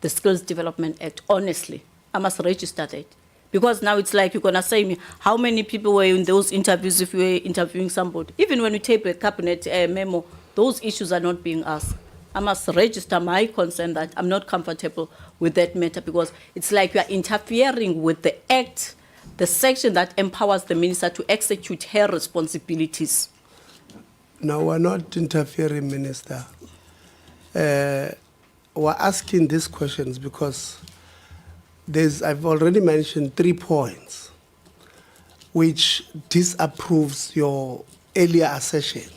Speaker 4: the Skills Development Act. Honestly, I must register that. Because now it's like you're going to say me, how many people were in those interviews if you were interviewing somebody? Even when we tape a cabinet memo, those issues are not being asked. I must register my concern that I'm not comfortable with that matter, because it's like you are interfering with the act, the section that empowers the minister to execute her responsibilities.
Speaker 1: No, we're not interfering, Minister. We're asking these questions because I've already mentioned 3 points which disapproves your earlier assertion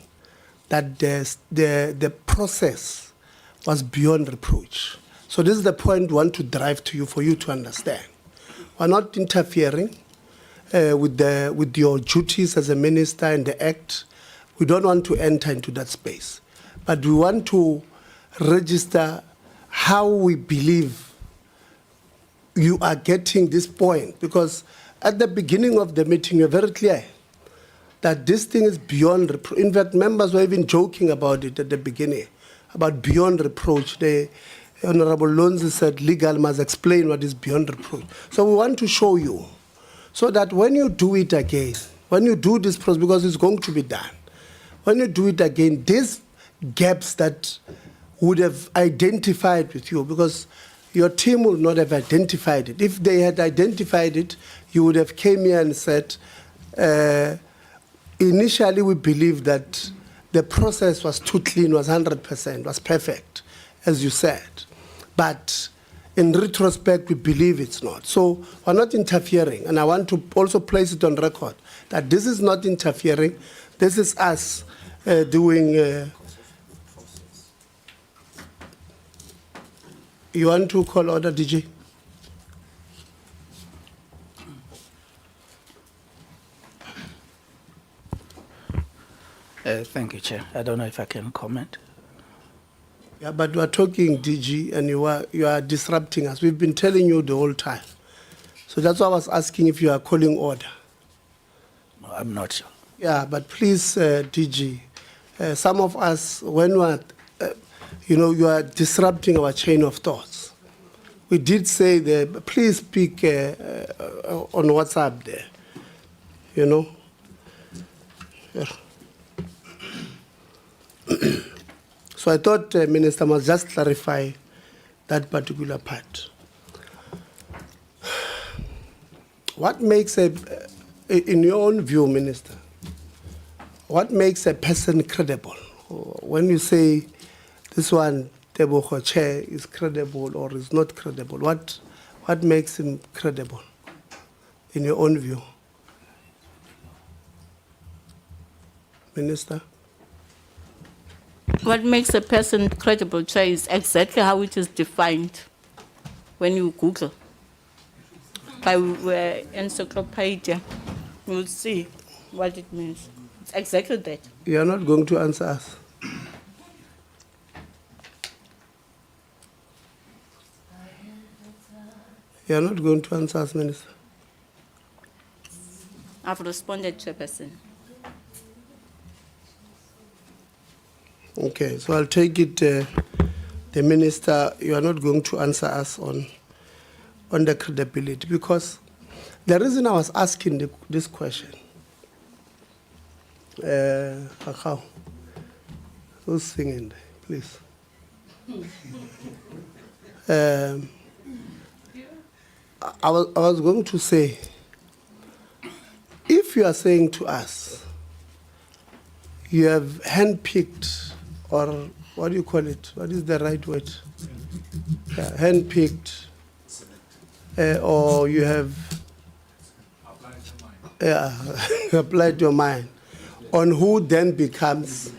Speaker 1: that the process was beyond reproach. So this is the point we want to drive to you for you to understand. We're not interfering with your duties as a minister in the Act. We don't want to enter into that space. But we want to register how we believe you are getting this point, because at the beginning of the meeting, you're very clear that this thing is beyond reproach. In fact, members were even joking about it at the beginning, about beyond reproach. The Honorable Lonzi said legal must explain what is beyond reproach. So we want to show you, so that when you do it again, when you do this process, because it's going to be done, when you do it again, these gaps that would have identified with you, because your team would not have identified it. If they had identified it, you would have came here and said, initially we believed that the process was too clean, was 100%, was perfect, as you said. But in retrospect, we believe it's not. So we're not interfering. And I want to also place it on record that this is not interfering. This is us doing... You want to call order, DG?
Speaker 3: Thank you, Chair. I don't know if I can comment.
Speaker 1: Yeah, but we are talking, DG, and you are disrupting us. We've been telling you the whole time. So that's why I was asking if you are calling order.
Speaker 3: No, I'm not sure.
Speaker 1: Yeah, but please, DG, some of us, when we're you are disrupting our chain of thoughts. We did say that, please speak on WhatsApp there, Yeah. So I thought Minister must just clarify that particular part. What makes in your own view, Minister, what makes a person credible? When you say this one, Tebogo Chair, is credible or is not credible, what makes him credible in your own view? Minister?
Speaker 4: What makes a person credible, Chair, is exactly how it is defined when you Google. By encyclopedia, you'll see what it means. It's exactly that.
Speaker 1: You are not going to answer us. You are not going to answer us, Minister.
Speaker 4: I've responded, Chairperson.
Speaker 1: Okay, so I'll take it, the Minister, you are not going to answer us on the credibility, because the reason I was asking this question, Kakao, who's singing there, please? I was going to say, if you are saying to us, you have handpicked, or what do you call it? What is the right word? Yeah, handpicked, or you have applied your mind on who then becomes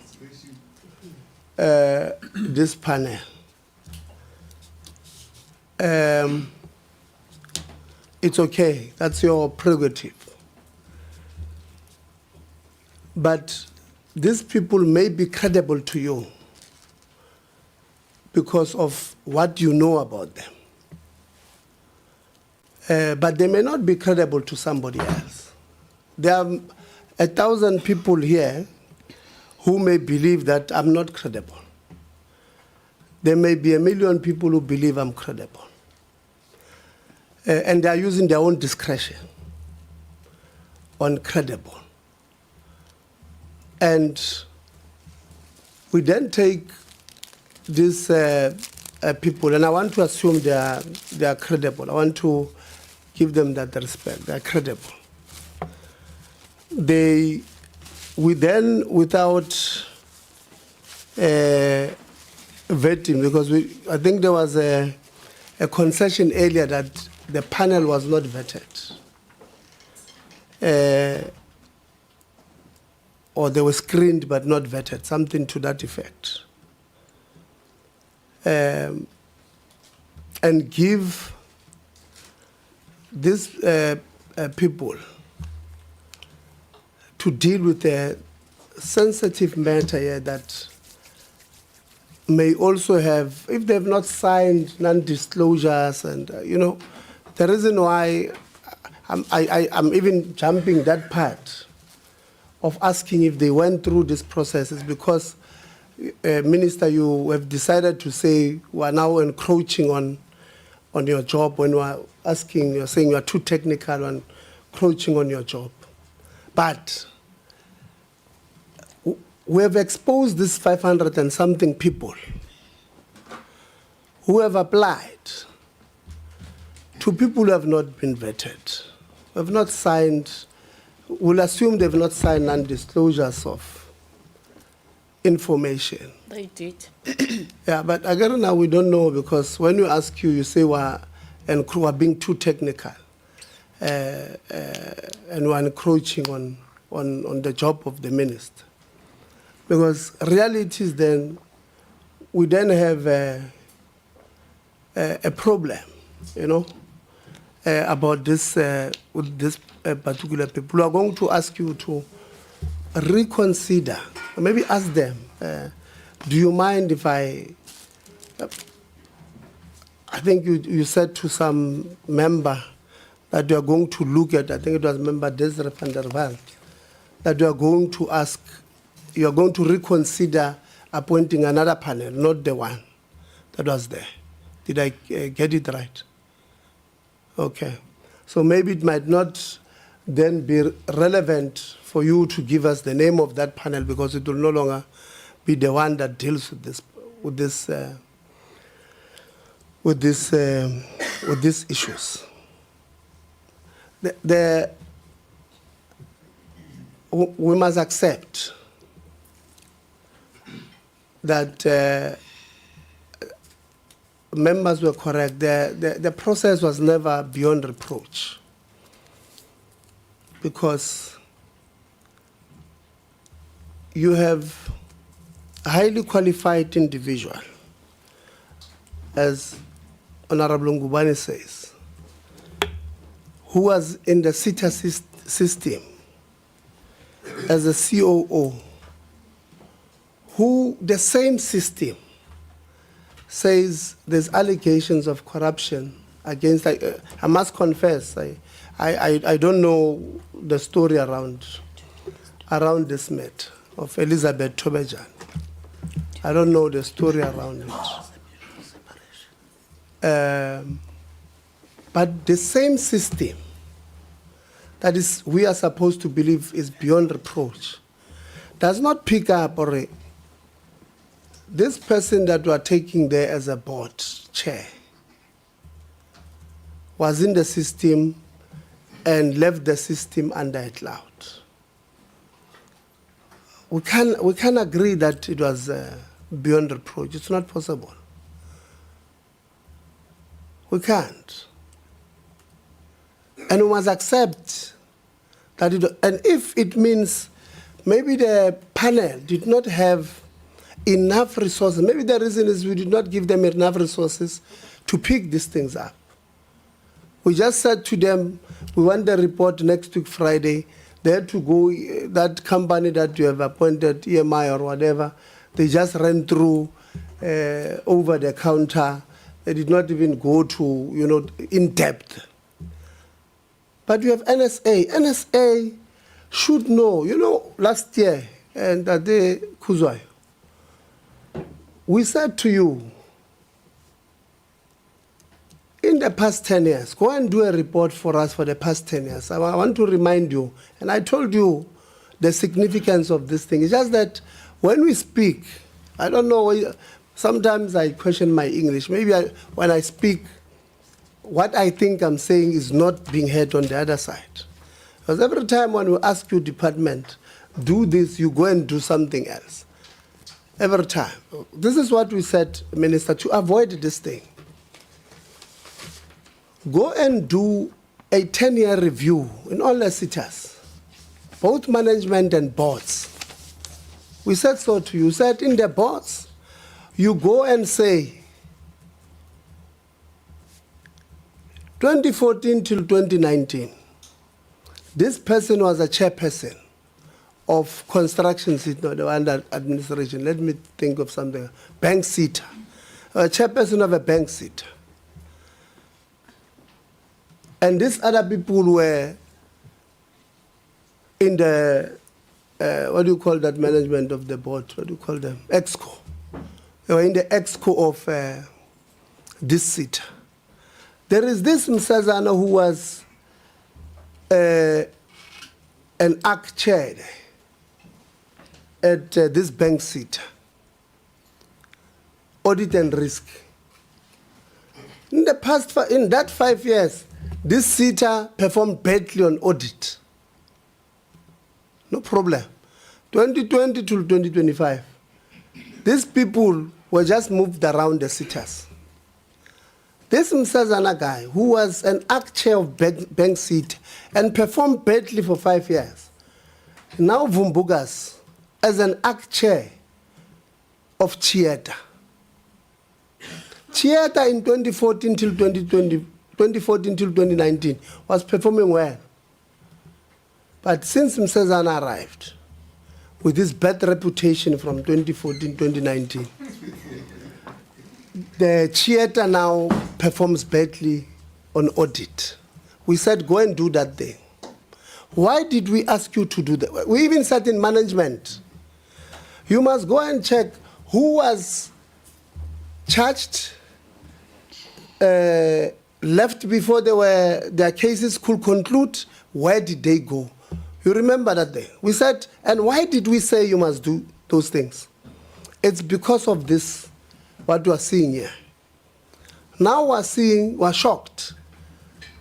Speaker 1: this panel. It's okay, that's your prerogative. But these people may be credible to you because of what you know about them. But they may not be credible to somebody else. There are 1,000 people here who may believe that I'm not credible. There may be 1 million people who believe I'm credible. And they are using their own discretion on credible. And we then take these people, and I want to assume they are credible. I want to give them that respect. They are credible. We then, without vetting, because I think there was a concession earlier that the panel was not vetted. Or they were screened but not vetted, something to that effect. And give these people to deal with a sensitive matter here that may also have, if they've not signed non-disclosures, and the reason why I'm even jumping that part of asking if they went through this process is because, Minister, you have decided to say we are now encroaching on your job when we are asking, you're saying you are too technical on encroaching on your job. But we have exposed these 500 and something people who have applied to people who have not been vetted, who have not signed. We'll assume they've not signed non-disclosures of information.
Speaker 4: They did.
Speaker 1: Yeah, but again, now we don't know, because when we ask you, you say we're being too technical and we're encroaching on the job of the minister. Because reality is then, we then have a problem, about this, with this particular people. We are going to ask you to reconsider, or maybe ask them, do you mind if I think you said to some member that you are going to look at, I think it was member Desiree van der Walt, that you are going to ask, you are going to reconsider appointing another panel, not the one that was there. Did I get it right? Okay. So maybe it might not then be relevant for you to give us the name of that panel, because it will no longer be the one that deals with these issues. We must accept that members were correct. The process was never beyond reproach, because you have a highly qualified individual, as Honorable Ngubane says, who was in the SETAs system as a COO, who the same system says there's allegations of corruption against. I must confess, I don't know the story around this matter of Elizabeth Tobejan. I don't know the story around it. But the same system that is we are supposed to believe is beyond reproach does not pick up this person that we are taking there as a board chair was in the system and left the system under a cloud. We can agree that it was beyond reproach. It's not possible. We can't. And we must accept And if it means maybe the panel did not have enough resources, maybe the reason is we did not give them enough resources to pick these things up. We just said to them, we want the report next week Friday. They had to go, that company that you have appointed, EMI or whatever, they just ran through over the counter. They did not even go to, in depth. But you have NSA. NSA should know, last year, and that day, Kuzwayo, we said to you, in the past 10 years, go and do a report for us for the past 10 years. I want to remind you, and I told you the significance of this thing. It's just that when we speak, I don't know, sometimes I question my English. Maybe when I speak, what I think I'm saying is not being heard on the other side. Because every time when we ask you, department, do this, you go and do something else. Every time. This is what we said, Minister, to avoid this thing. Go and do a 10-year review in all the SETAs, both management and boards. We said so to you. We said in the boards, you go and say, 2014 till 2019, this person was a chairperson of construction, the under administration. Let me think of something. Bank SETA, a chairperson of a bank SETA. And these other people were in the, what do you call that management of the board? What do you call them? EXCO. They were in the EXCO of this SETA. There is this Msazana who was an ARC chair at this bank SETA, audit and risk. In the past, in that 5 years, this SETA performed badly on audit. No problem. 2020 to 2025, these people were just moved around the SETAs. This Msazana guy, who was an ARC chair of bank SETA and performed badly for 5 years, now Vumbugas as an ARC chair of Chieta. Chieta in 2014 till 2014 till 2019 was performing well. But since Msazana arrived with this bad reputation from 2014, 2019, the Chieta now performs badly on audit. We said, go and do that thing. Why did we ask you to do that? We even said in management, you must go and check who was charged, left before their cases could conclude. Where did they go? You remember that day? We said, and why did we say you must do those things? It's because of this, what we are seeing here. Now we're shocked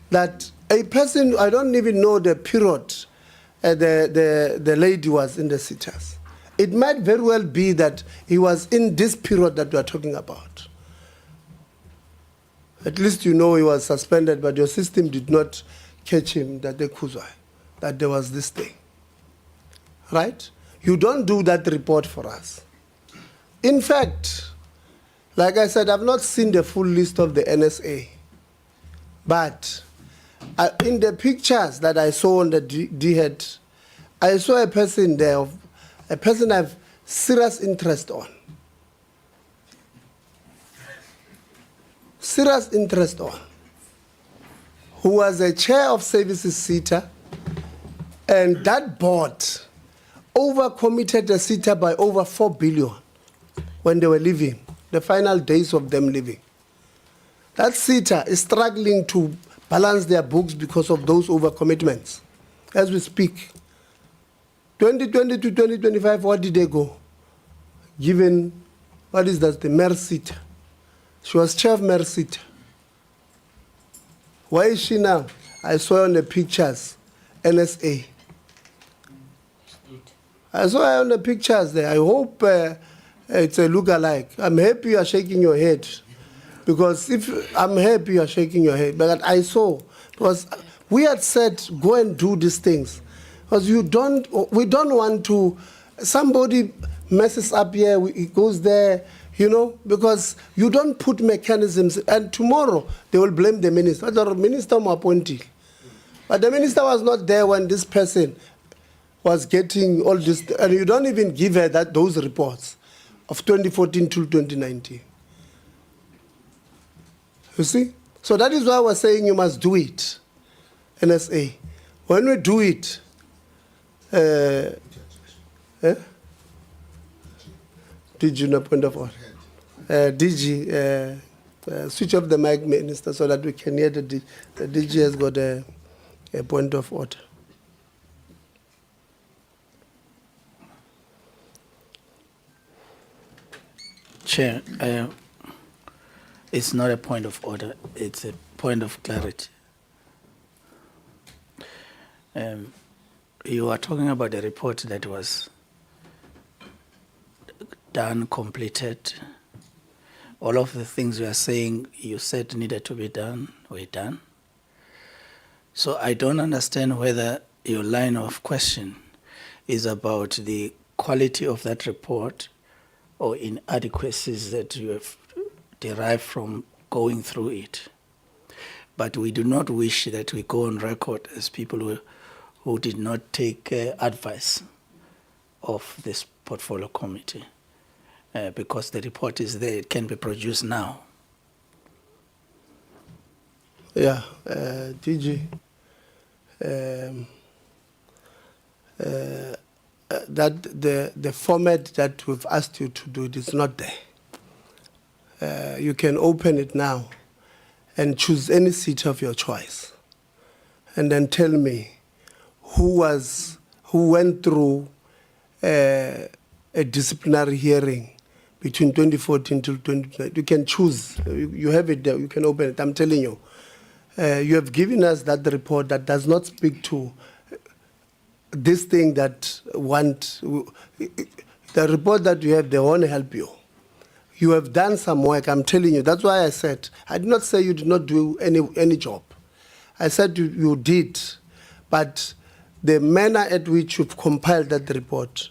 Speaker 1: that a person, I don't even know the period the lady was in the SETAs. It might very well be that he was in this period that we are talking about. At least you know he was suspended, but your system did not catch him that there was this thing. Right? You don't do that report for us. In fact, like I said, I've not seen the full list of the NSA, but in the pictures that I saw on the D-head, I saw a person there, a person I have serious interest on. Serious interest on, who was a chair of services SETA, and that board overcommitted the SETA by over 4 billion when they were leaving, the final days of them leaving. That SETA is struggling to balance their books because of those overcommitments. As we speak, 2020 to 2025, what did they go? Given, what is that, the Mayor SETA. She was chair of Mayor SETA. Where is she now? I saw on the pictures, NSA. I saw her on the pictures there. I hope it's a look-alike. I'm happy you are shaking your head. Because if I'm happy you are shaking your head. But I saw, because we had said, go and do these things. Because we don't want to, somebody messes up here, he goes there, you know, because you don't put mechanisms, and tomorrow they will blame the minister. The minister was appointed. But the minister was not there when this person was getting all this, and you don't even give her those reports of 2014 till 2019. You see? So that is why we're saying you must do it, NSA. When we do it, DG, no point of order. DG, switch off the mic, Minister, so that we can hear the DG. The DG has got a point of order.
Speaker 3: Chair, it's not a point of order, it's a point of clarity. You are talking about a report that was done, completed. All of the things you are saying you said needed to be done, were done. So I don't understand whether your line of question is about the quality of that report or inadequacies that you have derived from going through it. But we do not wish that we go on record as people who did not take advice of this portfolio committee, because the report is there, it can be produced now.
Speaker 1: Yeah, DG, that the format that we've asked you to do it is not there. You can open it now and choose any seat of your choice, and then tell me who went through a disciplinary hearing between 2014 till 2020. You can choose. You have it there. You can open it. I'm telling you. You have given us that report that does not speak to this thing that want. The report that you have, they want to help you. You have done some work. I'm telling you. That's why I said, I did not say you did not do any job. I said you did, but the manner at which you've compiled that report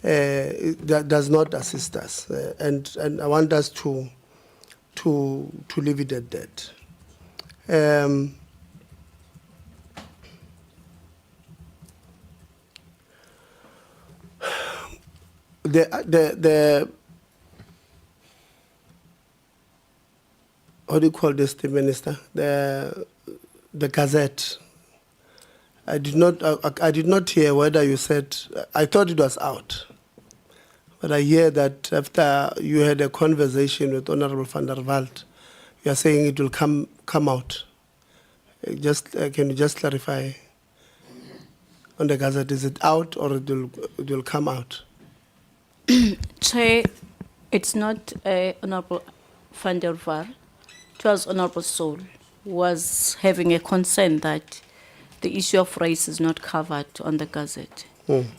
Speaker 1: that does not assist us, and I want us to leave it at that. The what do you call this, the minister? The Gazette. I did not hear whether you said. I thought it was out, but I hear that after you had a conversation with Honorable van der Walt, you are saying it will come out. Can you just clarify on the Gazette? Is it out or it will come out?
Speaker 4: Chair, it's not Honorable van der Walt. It was Honorable Soul was having a concern that the issue of race is not covered on the Gazette.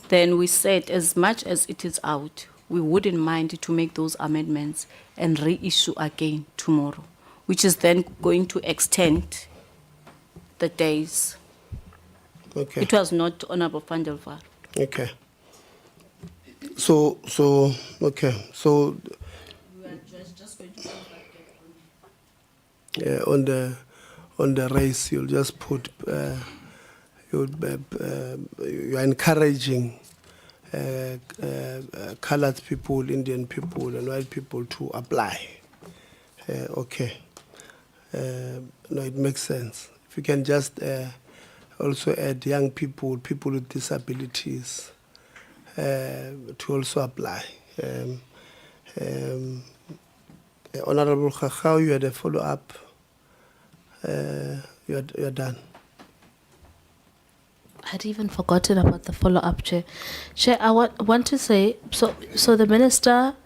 Speaker 4: Then we said, as much as it is out, we wouldn't mind to make those amendments and reissue again tomorrow, which is then going to extend the days.
Speaker 1: Okay.
Speaker 4: It was not Honorable van der Walt.
Speaker 1: Okay. So okay. So on the race, you'll just put you're encouraging colored people, Indian people, and white people to apply. Okay. No, it makes sense. If you can just also add young people, people with disabilities, to also apply. Honorable Khachau, you had a follow-up. You're done.
Speaker 29: I'd even forgotten about the follow-up, Chair. Chair, I want to say, so the minister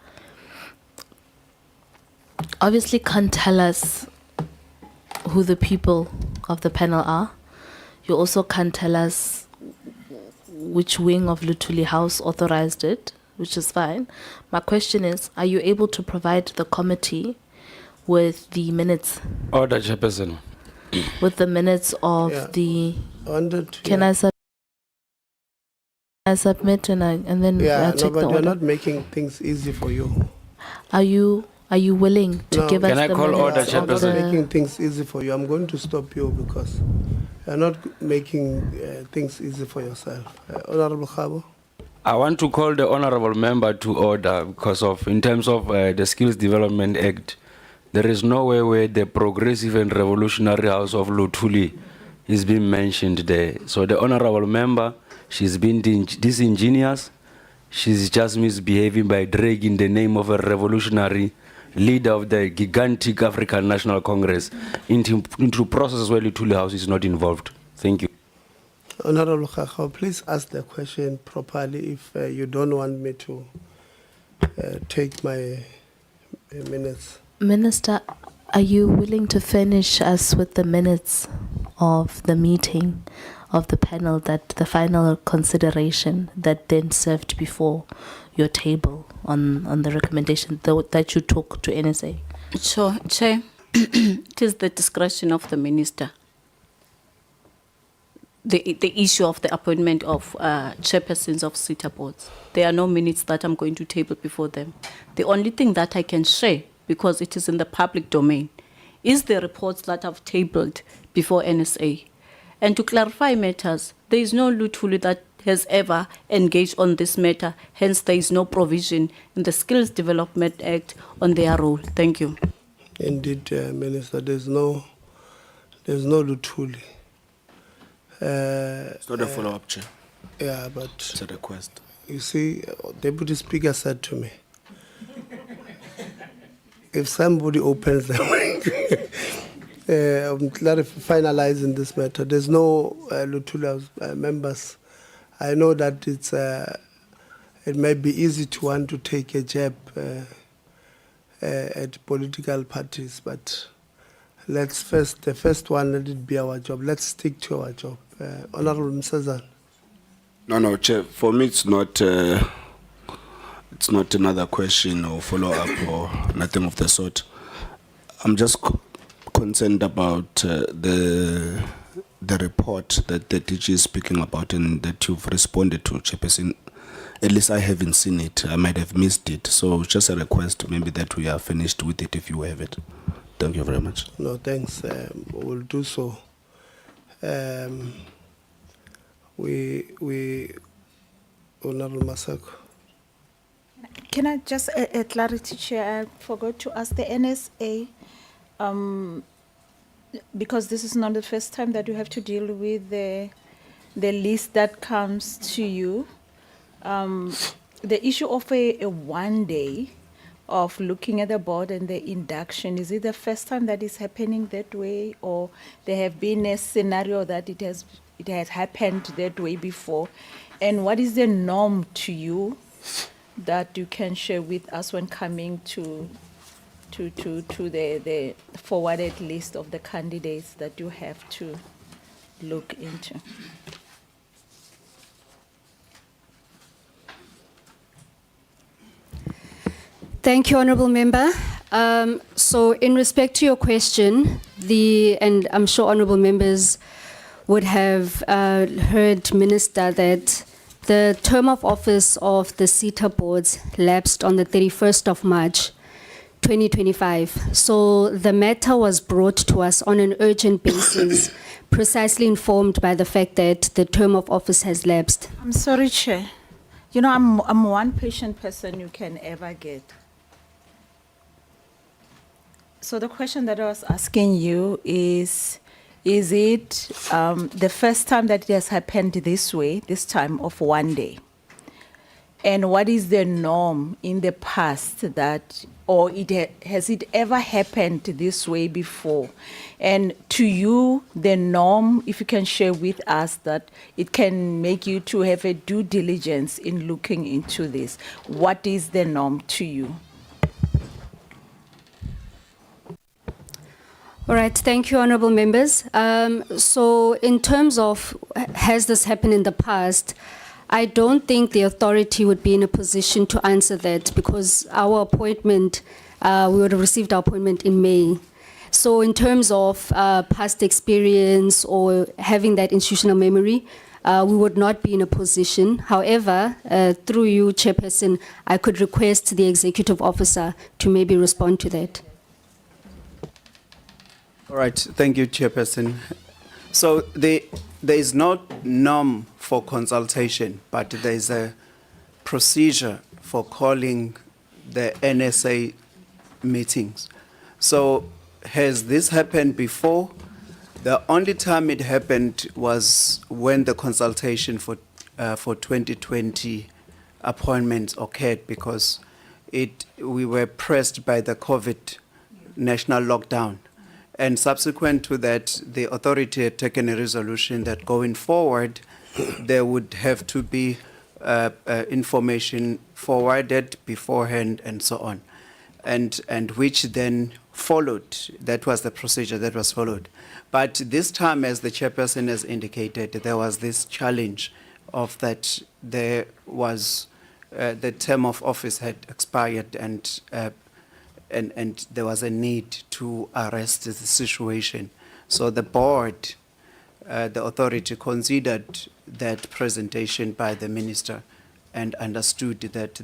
Speaker 29: obviously can't tell us who the people of the panel are. You also can't tell us which wing of Luthuli House authorized it, which is fine. My question is, are you able to provide the committee with the minutes?
Speaker 6: Order, Chairperson.
Speaker 29: With the minutes of the...
Speaker 1: Can
Speaker 29: I I submit and then
Speaker 1: Yeah,
Speaker 29: I
Speaker 1: no,
Speaker 29: check
Speaker 1: but
Speaker 29: the
Speaker 1: you're
Speaker 29: order.
Speaker 1: not making things easy for you.
Speaker 29: Are you willing to
Speaker 1: No.
Speaker 29: give us
Speaker 6: Can I
Speaker 29: the
Speaker 6: call
Speaker 29: minutes
Speaker 6: order,
Speaker 29: of
Speaker 1: I'm not
Speaker 6: Chairperson?
Speaker 1: making things easy for you. I'm going to stop you because you're not making things easy for yourself. Honorable Khabo.
Speaker 6: I want to call the honorable member to order because of, in terms of the Skills Development Act, there is no way where the progressive and revolutionary house of Lutuli is being mentioned there. So the honorable member, she's been disingenuous. She's just misbehaving by dragging the name of a revolutionary leader of the gigantic African National Congress into processes where Lutuli House is not involved. Thank you.
Speaker 1: Honorable Khakho, please ask the question properly if you don't want me to take my minutes.
Speaker 29: Minister, are you willing to furnish us with the minutes of the meeting of the panel, that the final consideration that then served before your table on the recommendation that you took to NSA?
Speaker 4: Sure, Chair. It is the discretion of the minister. The issue of the appointment of chairpersons of SETA boards. There are no minutes that I'm going to table before them. The only thing that I can share, because it is in the public domain, is the reports that I've tabled before NSA. And to clarify matters, there is no Lutuli that has ever engaged on this matter, hence there is no provision in the Skills Development Act on their role. Thank you.
Speaker 1: Indeed, Minister, there's no Lutuli.
Speaker 25: It's not a follow-up, Chair.
Speaker 1: Yeah, but
Speaker 25: It's a request.
Speaker 1: you see, Deputy Speaker said to me, if somebody opens the mic, I'm finalizing this matter. There's no Lutuli members. I know that it may be easy to want to take a jab at political parties, but the first one, let it be our job. Let's stick to our job. Honorable Msazan.
Speaker 25: No, Chair. For me, it's not another question or follow-up or nothing of the sort. I'm just concerned about the report that the DG is speaking about and that you've responded to, Chairperson. At least I haven't seen it. I might have missed it. So just a request, maybe that we are finished with it if you have it. Thank you very much.
Speaker 1: No, thanks. We'll do so. Honorable Masako.
Speaker 10: Can I just a clarity, Chair? I forgot to ask the NSA, because this is not the first time that you have to deal with the list that comes to you. The issue of a 1 day of looking at the board and the induction, is it the first time that is happening that way, or there have been a scenario that it has happened that way before? And what is the norm to you that you can share with us when coming to the forwarded list of the candidates that you have to look into?
Speaker 26: Thank you, Honourable Member. So in respect to your question, and I'm sure Honourable Members would have heard, Minister, that the term of office of the SETA boards lapsed on the 31st of March, 2025. So the matter was brought to us on an urgent basis, precisely informed by the fact that the term of office has lapsed.
Speaker 10: I'm sorry, Chair. You know, I'm one patient person you can ever get. So the question that I was asking you is it the first time that it has happened this way, this time of 1 day? And what is the norm in the past that, or has it ever happened this way before? And to you, the norm, if you can share with us that it can make you to have a due diligence in looking into this. What is the norm to you?
Speaker 26: All right, thank you, Honourable Members. So in terms of has this happened in the past, I don't think the authority would be in a position to answer that because our appointment, we would have received our appointment in May. So in terms of past experience or having that institutional memory, we would not be in a position. However, through you, Chairperson, I could request the executive officer to maybe respond to that.
Speaker 27: All right, thank you, Chairperson. So there is no norm for consultation, but there is a procedure for calling the NSA meetings. So has this happened before? The only time it happened was when the consultation for 2020 appointments occurred, because we were pressed by the COVID national lockdown. And subsequent to that, the authority had taken a resolution that going forward, there would have to be information forwarded beforehand and so on, and which then followed. That was the procedure that was followed. But this time, as the chairperson has indicated, there was this challenge of that there was the term of office had expired, and there was a need to arrest the situation. So the board, the authority, considered that presentation by the minister and understood that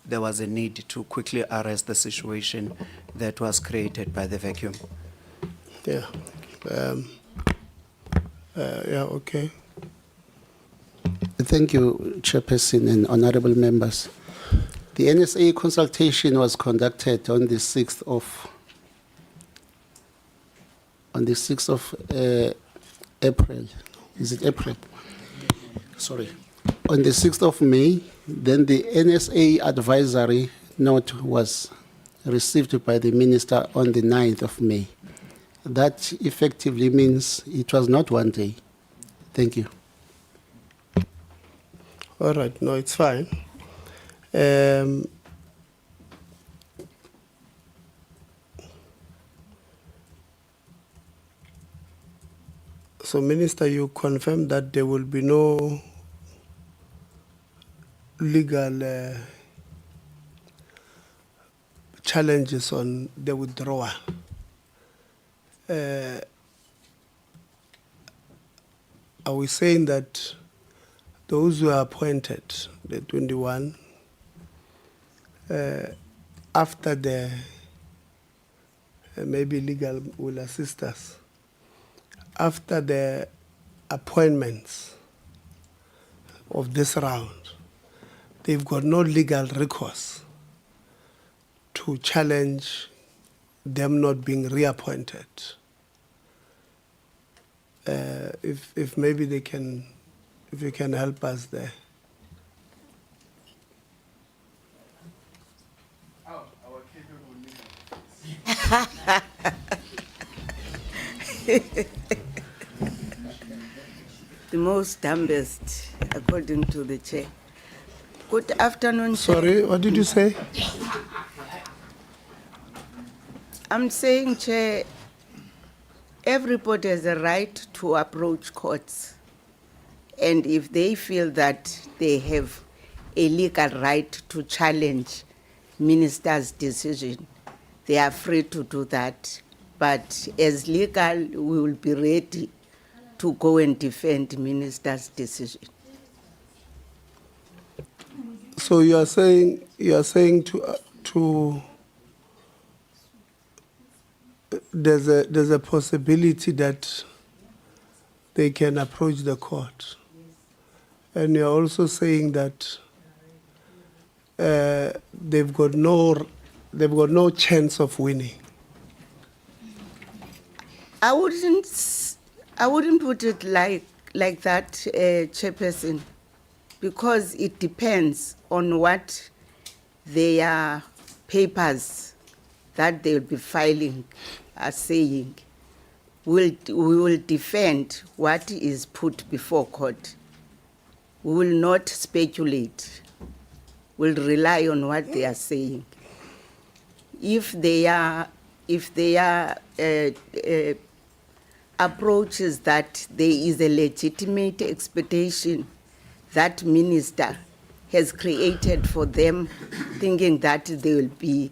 Speaker 27: there was a need to quickly arrest the situation that was created by the vacuum.
Speaker 1: Yeah. Okay.
Speaker 11: Thank you, Chairperson and honorable members. The NSA consultation was conducted on the 6th of April. Is it April? Sorry. On the 6th of May, then the NSA advisory note was received by the minister on the 9th of May. That effectively means it was not one day. Thank you.
Speaker 1: All right, no, it's fine. So, Minister, you confirm that there will be no legal challenges on the withdrawal. Are we saying that those who are appointed, the 21, after the maybe legal will assist us, after the appointments of this round, they've got no legal recourse to challenge them not being reappointed? If maybe they can, if you can help us there.
Speaker 16: The most dumbest, according to the chair. Good afternoon,
Speaker 1: Sorry,
Speaker 16: Chair.
Speaker 1: what did you say?
Speaker 16: I'm saying, Chair, everybody has a right to approach courts. And if they feel that they have a legal right to challenge minister's decision, they are free to do that. But as legal, we will be ready to go and defend minister's decision.
Speaker 1: So you are saying to there's a possibility that they can approach the court, and you are also saying that they've got no chance of winning.
Speaker 16: I wouldn't put it like that, Chairperson, because it depends on what their papers that they'll be filing are saying. We will defend what is put before court. We will not speculate. We'll rely on what they are saying. If their approach is that there is a legitimate expectation that minister has created for them, thinking that they will be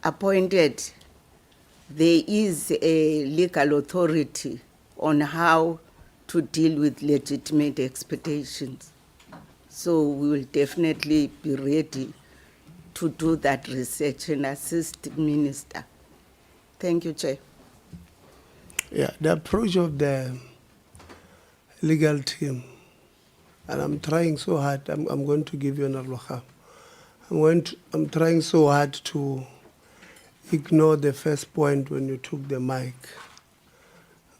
Speaker 16: appointed, there is a legal authority on how to deal with legitimate expectations. So we will definitely be ready to do that research and assist the Minister. Thank you, Chair.
Speaker 1: Yeah, the approach of the legal team, and I'm trying so hard. I'm going to give you another look. I'm trying so hard to ignore the first point when you took the mic.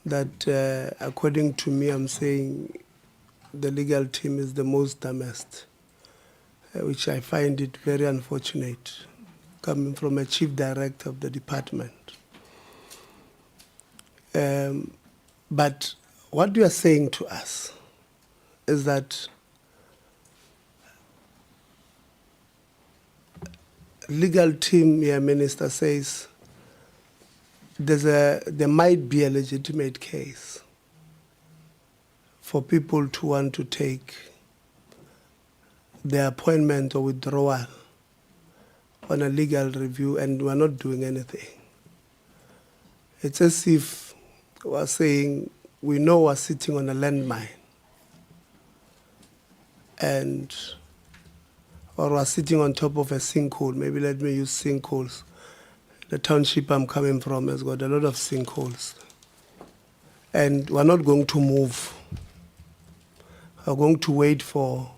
Speaker 1: That according to me, I'm saying the legal team is the most damaged, which I find it very unfortunate, coming from a chief director of the department. But what you are saying to us is that legal team, your minister says, there might be a legitimate case for people to want to take their appointment or withdrawal on a legal review, and we're not doing anything. It's as if we're saying we know we're sitting on a landmine, or we're sitting on top of a sinkhole. Maybe let me use sinkholes. The township I'm coming from has got a lot of sinkholes. And we're not going to move. We're going to wait for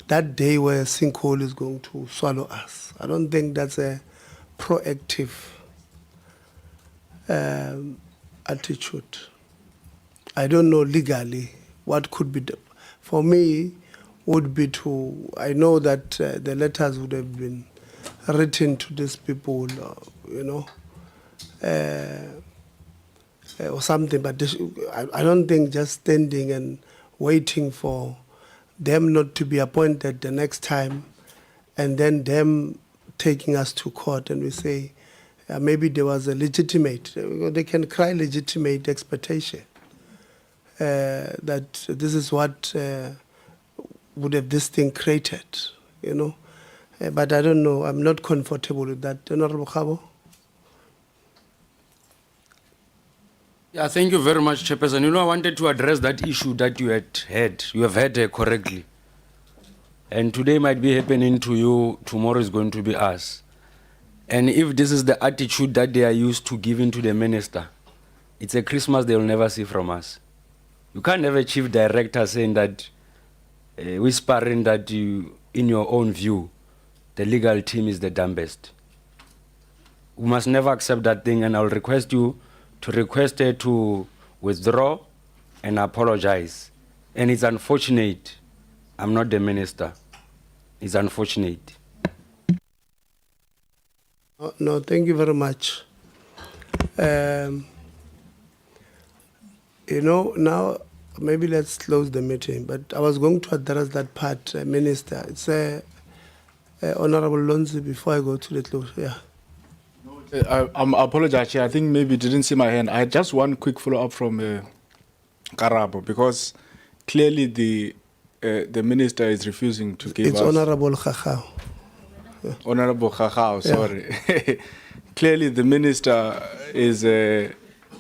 Speaker 1: that day where a sinkhole is going to swallow us. I don't think that's a proactive attitude. I don't know legally what could be done. For me, would be to, I know that the letters would have been written to these people, or something, but I don't think just standing and waiting for them not to be appointed the next time and then them taking us to court and we say maybe there was a legitimate, they can cry legitimate expectation that this is what would have this thing created, but I don't know, I'm not comfortable with that. Honorable Khabo?
Speaker 6: Yeah, thank you very much, Chairperson. I wanted to address that issue that you have had correctly. And today might be happening to you, tomorrow is going to be us. And if this is the attitude that they are used to giving to the minister, it's a Christmas they will never see from us. You can't have a chief director saying that, whispering that you, in your own view, the legal team is the dumbest. We must never accept that thing, and I'll request you to request her to withdraw and apologize. And it's unfortunate. I'm not the minister. It's unfortunate.
Speaker 1: No, thank you very much. Now maybe let's close the meeting, but I was going to address that part, Minister. It's Honorable Lonzi before I go to the close. Yeah.
Speaker 9: I apologize, Chair. I think maybe you didn't see my hand. I had just one quick follow-up from Karabo, because clearly the minister is refusing to give us...
Speaker 1: It's Honorable Khakao.
Speaker 9: Yeah. Honorable Khakao, sorry. Yeah. Clearly the minister is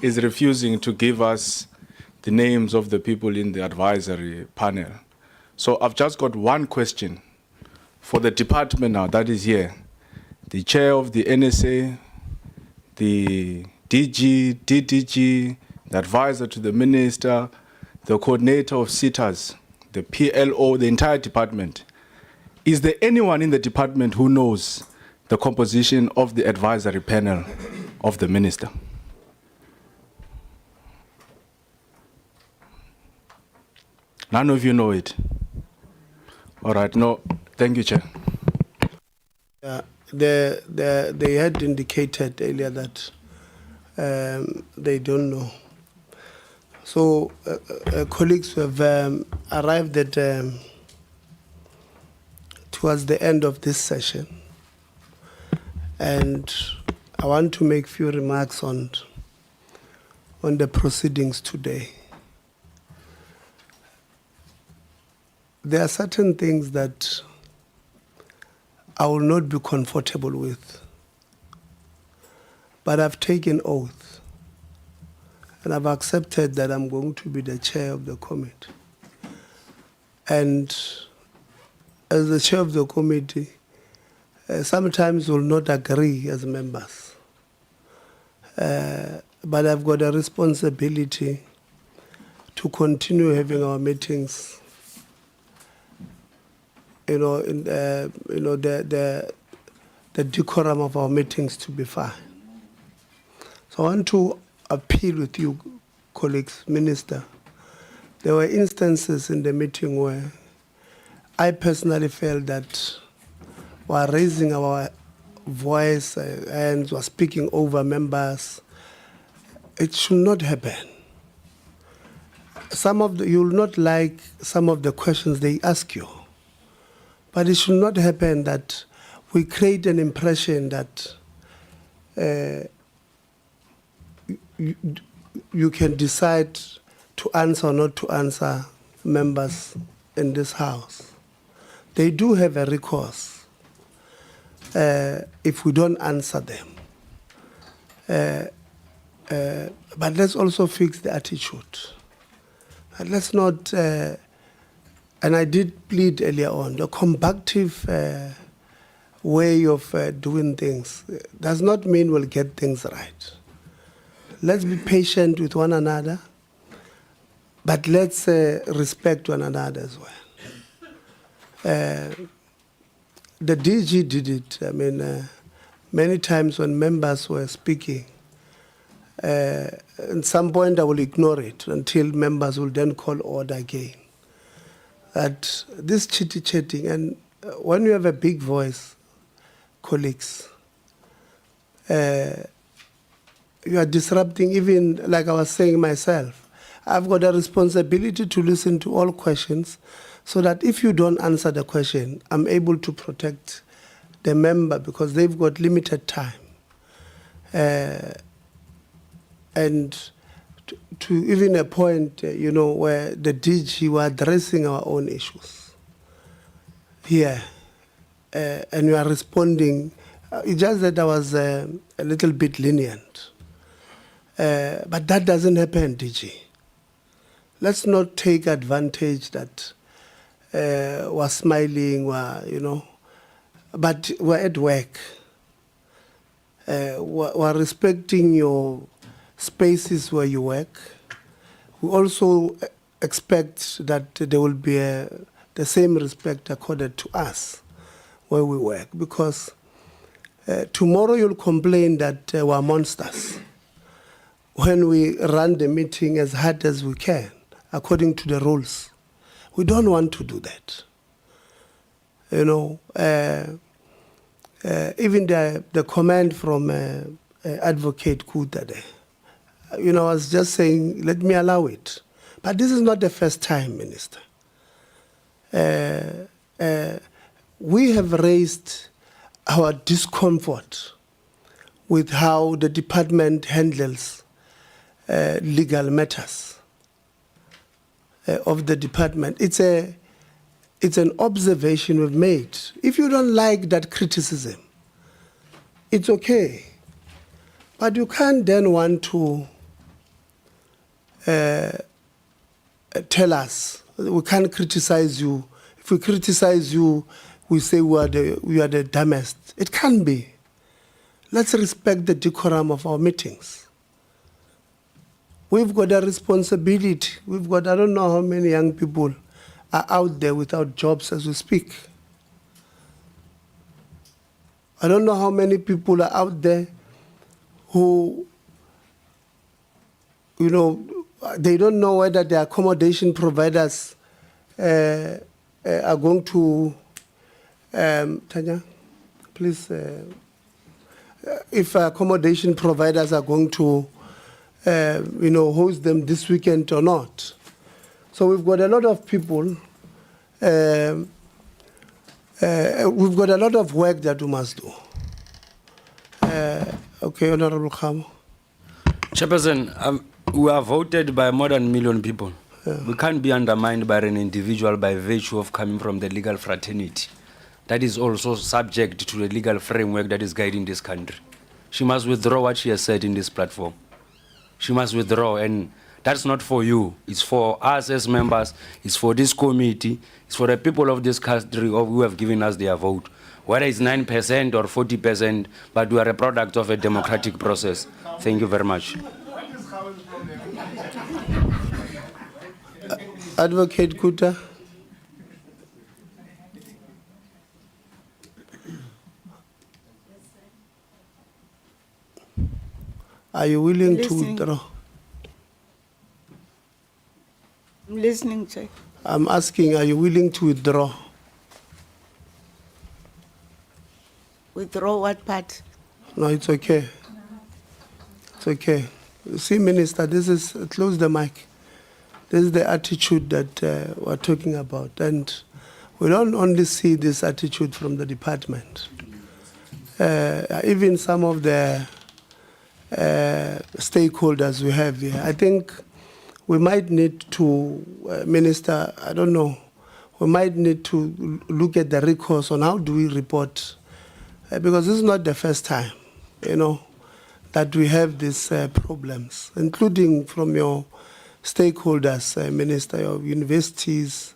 Speaker 9: refusing to give us the names of the people in the advisory panel. So I've just got one question for the department now that is here. The chair of the NSA, the DG, DDG, the advisor to the minister, the coordinator of SETAs, the PLO, the entire department. Is there anyone in the department who knows the composition of the advisory panel of the minister? None of you know it. All right, no, thank you, Chair.
Speaker 1: They had indicated earlier that they don't know. So colleagues who have arrived at towards the end of this session, and I want to make few remarks on the proceedings today. There are certain things that I will not be comfortable with, but I've taken oath and I've accepted that I'm going to be the chair of the committee. And as the chair of the committee, sometimes we'll not agree as members. But I've got a responsibility to continue having our meetings, the decorum of our meetings to be fine. So I want to appeal with you, colleagues, Minister. There were instances in the meeting where I personally felt that we are raising our voice and we are speaking over members. It should not happen. You will not like some of the questions they ask you, but it should not happen that we create an impression that you can decide to answer or not to answer members in this house. They do have a recourse if we don't answer them. But let's also fix the attitude. And let's not, and I did plead earlier on, the combative way of doing things does not mean we'll get things right. Let's be patient with one another, but let's respect one another as well. The DG did it. I mean, many times when members were speaking, at some point I will ignore it until members will then call order again. That this chitty-chatting, and when you have a big voice, colleagues, you are disrupting, even like I was saying myself, I've got a responsibility to listen to all questions so that if you don't answer the question, I'm able to protect the member because they've got limited time. And to even a point, where the DG were addressing our own issues here, and you are responding. It's just that I was a little bit lenient. But that doesn't happen, DG. Let's not take advantage that we're smiling, but we're at work. We're respecting your spaces where you work. We also expect that there will be the same respect accorded to us where we work, because tomorrow you'll complain that we're monsters when we run the meeting as hard as we can according to the rules. We don't want to do that. Even the comment from Advocate Kuta there, I was just saying, let me allow it. But this is not the first time, Minister. We have raised our discomfort with how the department handles legal matters of the department. It's an observation we've made. If you don't like that criticism, it's okay. But you can't then want to tell us we can't criticize you. If we criticize you, we say we are the dumbest. It can't be. Let's respect the decorum of our meetings. We've got a responsibility. We've got, I don't know how many young people are out there without jobs as we speak. I don't know how many people are out there who, they don't know whether the accommodation providers are going to, Tanya, please, if accommodation providers are going to, host them this weekend or not. So we've got a lot of people, we've got a lot of work that we must do. Okay, Honorable Khamo.
Speaker 6: Chairperson, we are voted by more than 1 million people.
Speaker 1: Yeah.
Speaker 6: We can't be undermined by an individual by virtue of coming from the legal fraternity. That is also subject to the legal framework that is guiding this country. She must withdraw what she has said in this platform. she must withdraw. And that's not for you. It's for us as members. It's for this committee. It's for the people of this country who have given us their vote. Whether it's 9% or 40%, but we are a product of a democratic process. Thank you very much.
Speaker 1: Advocate Kuta. Are you willing to
Speaker 16: Listening.
Speaker 1: withdraw?
Speaker 16: I'm listening, Chair.
Speaker 1: I'm asking, are you willing to withdraw?
Speaker 16: Withdraw what part?
Speaker 1: No, it's okay. It's okay. You see, Minister, this is, close the mic. This is the attitude that we're talking about. And we don't only see this attitude from the department. Even some of the stakeholders we have here, I think we might need to, Minister, I don't know, we might need to look at the recourse on how do we report, because this is not the first time, that we have these problems, including from your stakeholders, Minister, your universities.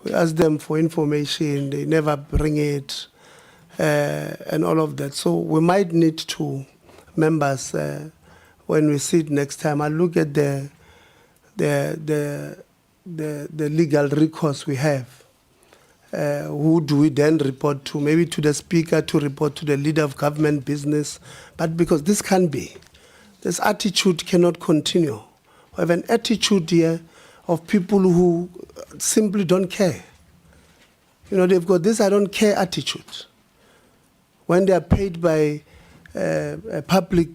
Speaker 1: We ask them for information, they never bring it, and all of that. So we might need to, members, when we sit next time, I'll look at the legal recourse we have. Who do we then report to? Maybe to the speaker, to report to the leader of government business. But because this can't be, this attitude cannot continue. We have an attitude here of people who simply don't care. They've got this I don't care attitude. When they are paid by public,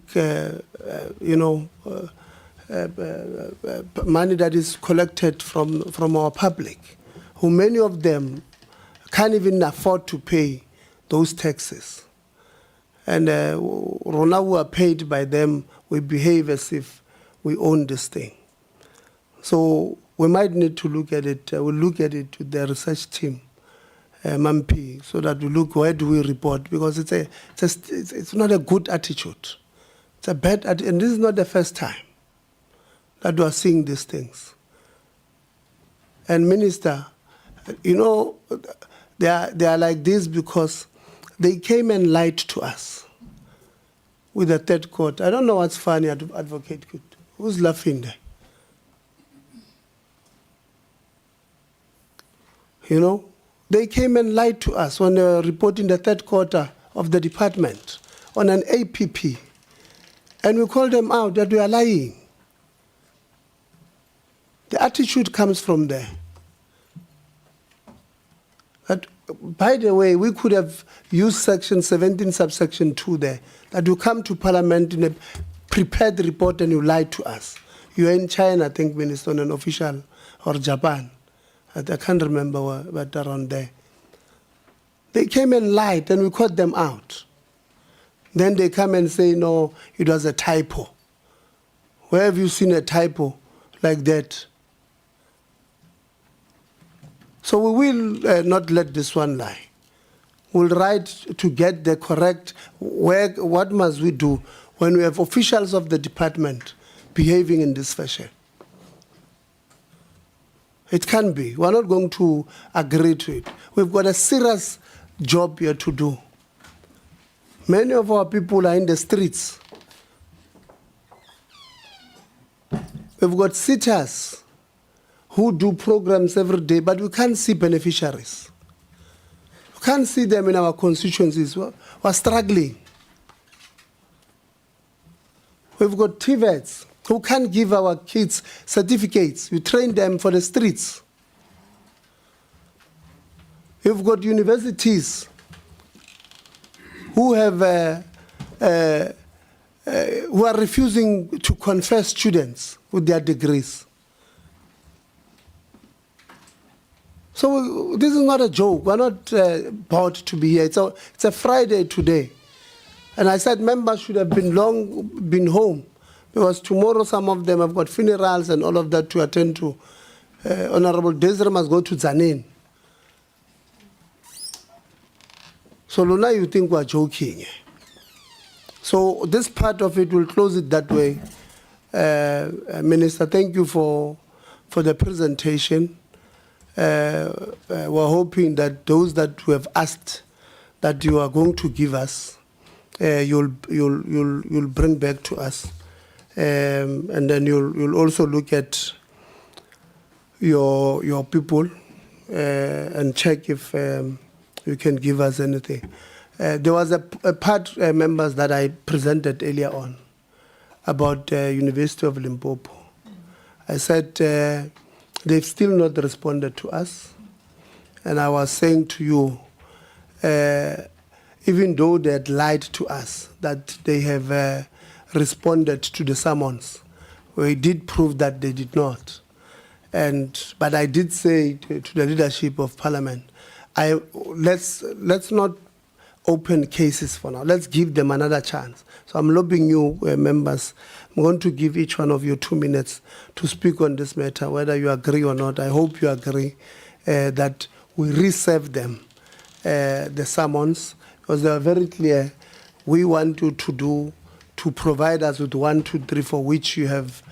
Speaker 1: money that is collected from our public, who many of them can't even afford to pay those taxes. And Rona, who are paid by them, we behave as if we own this thing. So we might need to look at it. We'll look at it with the research team, MAMP, so that we look where do we report, because it's not a good attitude. It's a bad attitude, and this is not the first time that we are seeing these things. And Minister, they are like this because they came and lied to us with the third court. I don't know what's funny, Advocate. Who's laughing there? They came and lied to us when they were reporting the third quarter of the department on an APP. And we called them out that we are lying. The attitude comes from there. But, by the way, we could have used section 17, subsection 2 there, that you come to Parliament in a prepared report and you lie to us. You are in China, I think, Minister, on an official, or Japan. I can't remember, but around there. They came and lied, and we caught them out. Then they come and say, no, it was a typo. Where have you seen a typo like that? So we will not let this one lie. We'll write to get the correct, what must we do when we have officials of the department behaving in this fashion? It can be. We're not going to agree to it. We've got a serious job here to do. Many of our people are in the streets. We've got SETAs who do programs every day, but we can't see beneficiaries. We can't see them in our constituencies. We're struggling. We've got TVETs who can't give our kids certificates. We train them for the streets. We've got universities who have who are refusing to confer students with their degrees. So this is not a joke. We're not bored to be here. It's a Friday today. And I said members should have been home, because tomorrow some of them have got funerals and all of that to attend to. Honorable Desiree must go to Zanin. So Luna, you think we're joking. So this part of it, will close it that way. Minister, thank you for the presentation. We're hoping that those that we have asked that you are going to give us, you'll bring back to us, and then you'll also look at your people and check if you can give us anything. There was a part, members, that I presented earlier on about University of Limpopo. I said they've still not responded to us, and I was saying to you, even though they had lied to us that they have responded to the summons, we did prove that they did not. But I did say to the leadership of Parliament, let's not open cases for now. Let's give them another chance. So I'm lobbying you, members. I'm going to give each one of you 2 minutes to speak on this matter, whether you agree or not. I hope you agree that we reserve them the summons, because they are very clear. We want you to provide us with 1, 2, 3, for which you have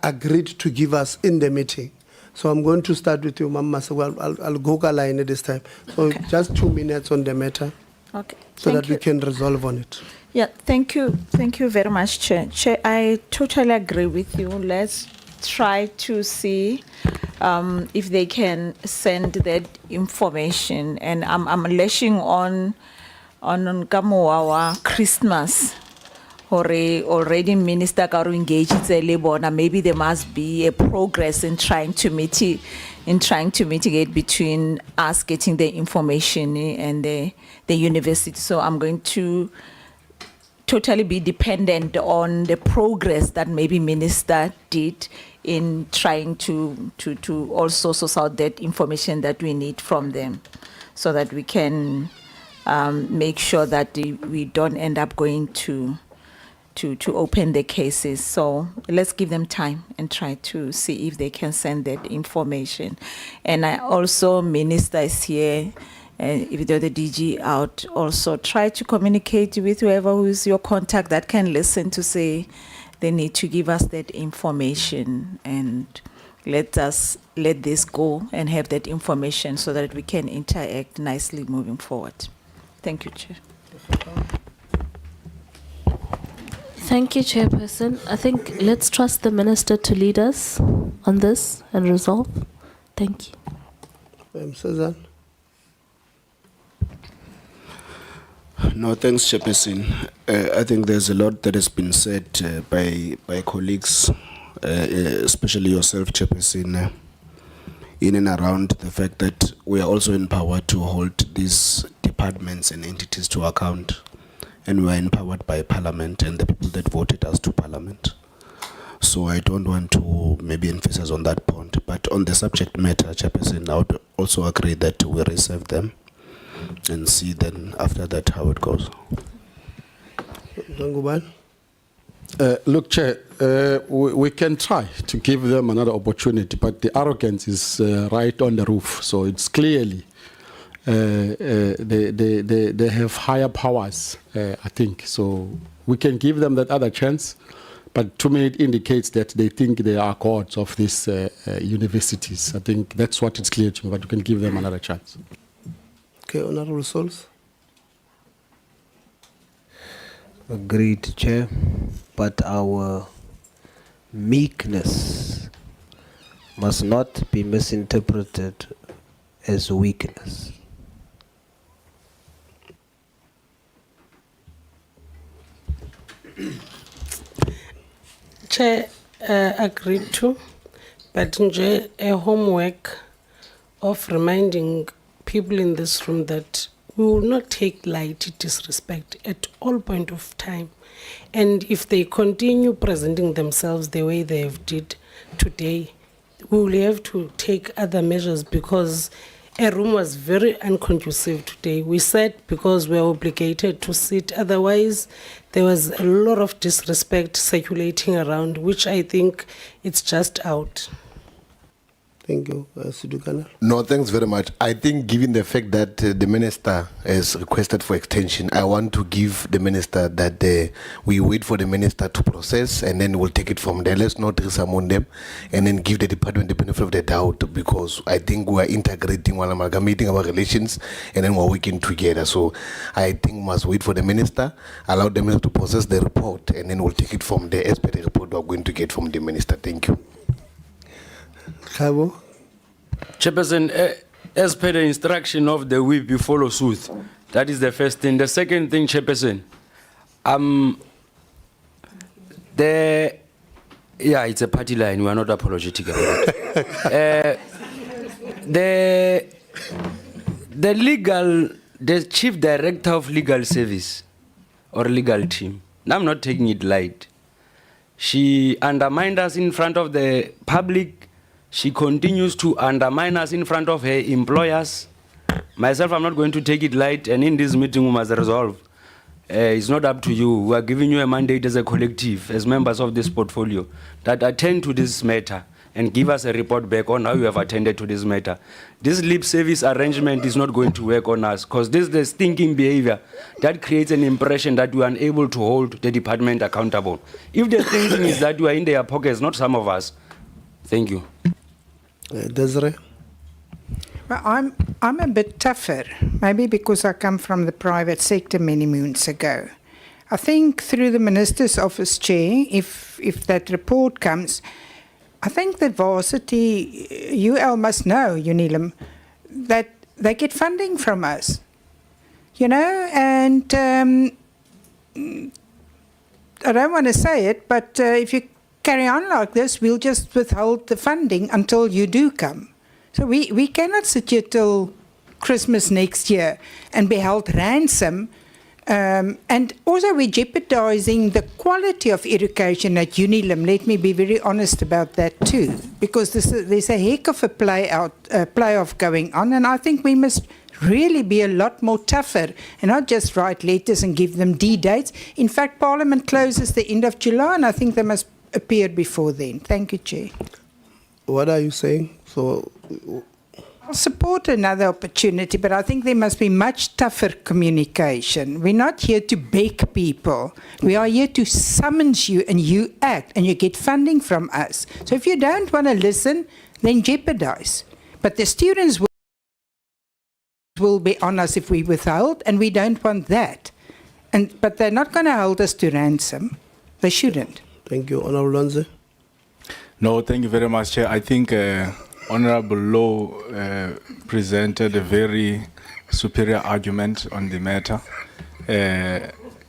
Speaker 1: agreed to give us in the meeting. So I'm going to start with you, Mama. So I'll go line this time. So just 2 minutes on the matter.
Speaker 10: Okay.
Speaker 1: So
Speaker 10: Thank
Speaker 1: that we
Speaker 10: you.
Speaker 1: can resolve on it.
Speaker 10: Yeah, thank you. Thank you very much, Chair. Chair, I totally agree with you. Let's try to see if they can send that information. And I'm lashing on Kamoawa Christmas. Already Minister Karu engaged Zelebona. Maybe there must be a progress in trying to mitigate between us getting the information and the university. So I'm going to totally be dependent on the progress that maybe Minister did in trying to also source out that information that we need from them, so that we can make sure that we don't end up going to open the cases. So let's give them time and try to see if they can send that information. And I also, Minister is here, and if you're the DG out, also try to communicate with whoever who is your contact that can listen to say they need to give us that information, and let this go and have that information so that we can interact nicely moving forward. Thank you, Chair.
Speaker 29: Thank you, Chairperson. I think let's trust the Minister to lead us on this and resolve. Thank you.
Speaker 1: Susan?
Speaker 25: No, thanks, Chairperson. I think there's a lot that has been said by colleagues, especially yourself, Chairperson, in and around the fact that we are also empowered to hold these departments and entities to account, and we are empowered by Parliament and the people that voted us to Parliament. So I don't want to maybe emphasize on that point, but on the subject matter, Chairperson, I would also agree that we reserve them and see then after that how it goes.
Speaker 9: Look, Chair, we can try to give them another opportunity, but the arrogance is right on the roof. So it's clearly they have higher powers, I think. So we can give them that other chance, but to me it indicates that they think they are gods of these universities. I think that's what it's clear to me, but we can give them another chance.
Speaker 1: Okay, Honorable Souls.
Speaker 8: Agreed, Chair. But our meekness must not be misinterpreted as weakness.
Speaker 15: Chair, agreed to, but nje a homework of reminding people in this room that we will not take light disrespect at all point of time. And if they continue presenting themselves the way they have did today, we will have to take other measures, because a room was very unconducive today. We sat because we are obligated to sit. Otherwise, there was a lot of disrespect circulating around, which I think it's just out.
Speaker 1: Thank you, Sidukana.
Speaker 7: No, thanks very much. I think given the fact that the minister has requested for extension, I want to give the minister that we wait for the minister to process and then we'll take it from there. Let's not resummon them and then give the department the benefit of the doubt, because I think we are integrating while amalgamating our relations and then we're working together. So I think we must wait for the minister, allow the minister to process the report, and then we'll take it from there as per the report we're going to get from the minister. Thank you.
Speaker 1: Khabo?
Speaker 6: Chairperson, as per the instruction of the whip, you follow suit. That is the first thing. The second thing, Chairperson, it's a party line. We are not apologetic about it. The chief director of legal service or legal team, now I'm not taking it light. She undermined us in front of the public. She continues to undermine us in front of her employers. Myself, I'm not going to take it light, and in this meeting we must resolve. It's not up to you. We are giving you a mandate as a collective, as members of this portfolio, that attend to this matter and give us a report back on how you have attended to this matter. This lip service arrangement is not going to work on us, because this is the stinking behavior that creates an impression that we are unable to hold the department accountable. If the thinking is that we are in their pockets, not some of us. Thank you.
Speaker 1: Desiree?
Speaker 12: Well, I'm a bit tougher, maybe because I come from the private sector many moons ago. I think through the Minister's Office Chair, if that report comes, I think the varsity, UL must know, Unilim, that they get funding from us. You know, and I don't want to say it, but if you carry on like this, we'll just withhold the funding until you do come. So we cannot sit here till Christmas next year and be held ransom. And also we're jeopardizing the quality of education at Unilim. Let me be very honest about that too, because there's a heck of a playoff going on, and I think we must really be a lot more tougher and not just write letters and give them D-dates. In fact, Parliament closes the end of July, and I think they must appear before then. Thank you, Chair.
Speaker 1: What are you saying? So,
Speaker 12: I'll support another opportunity, but I think there must be much tougher communication. We're not here to beg people. We are here to summons you, and you act, and you get funding from us. So if you don't want to listen, then jeopardize. But the students will be on us if we withhold, and we don't want that. But they're not going to hold us to ransom. They shouldn't.
Speaker 1: Thank you. Honorable Lonze?
Speaker 5: No, thank you very much, Chair. I think Honorable Law presented a very superior argument on the matter.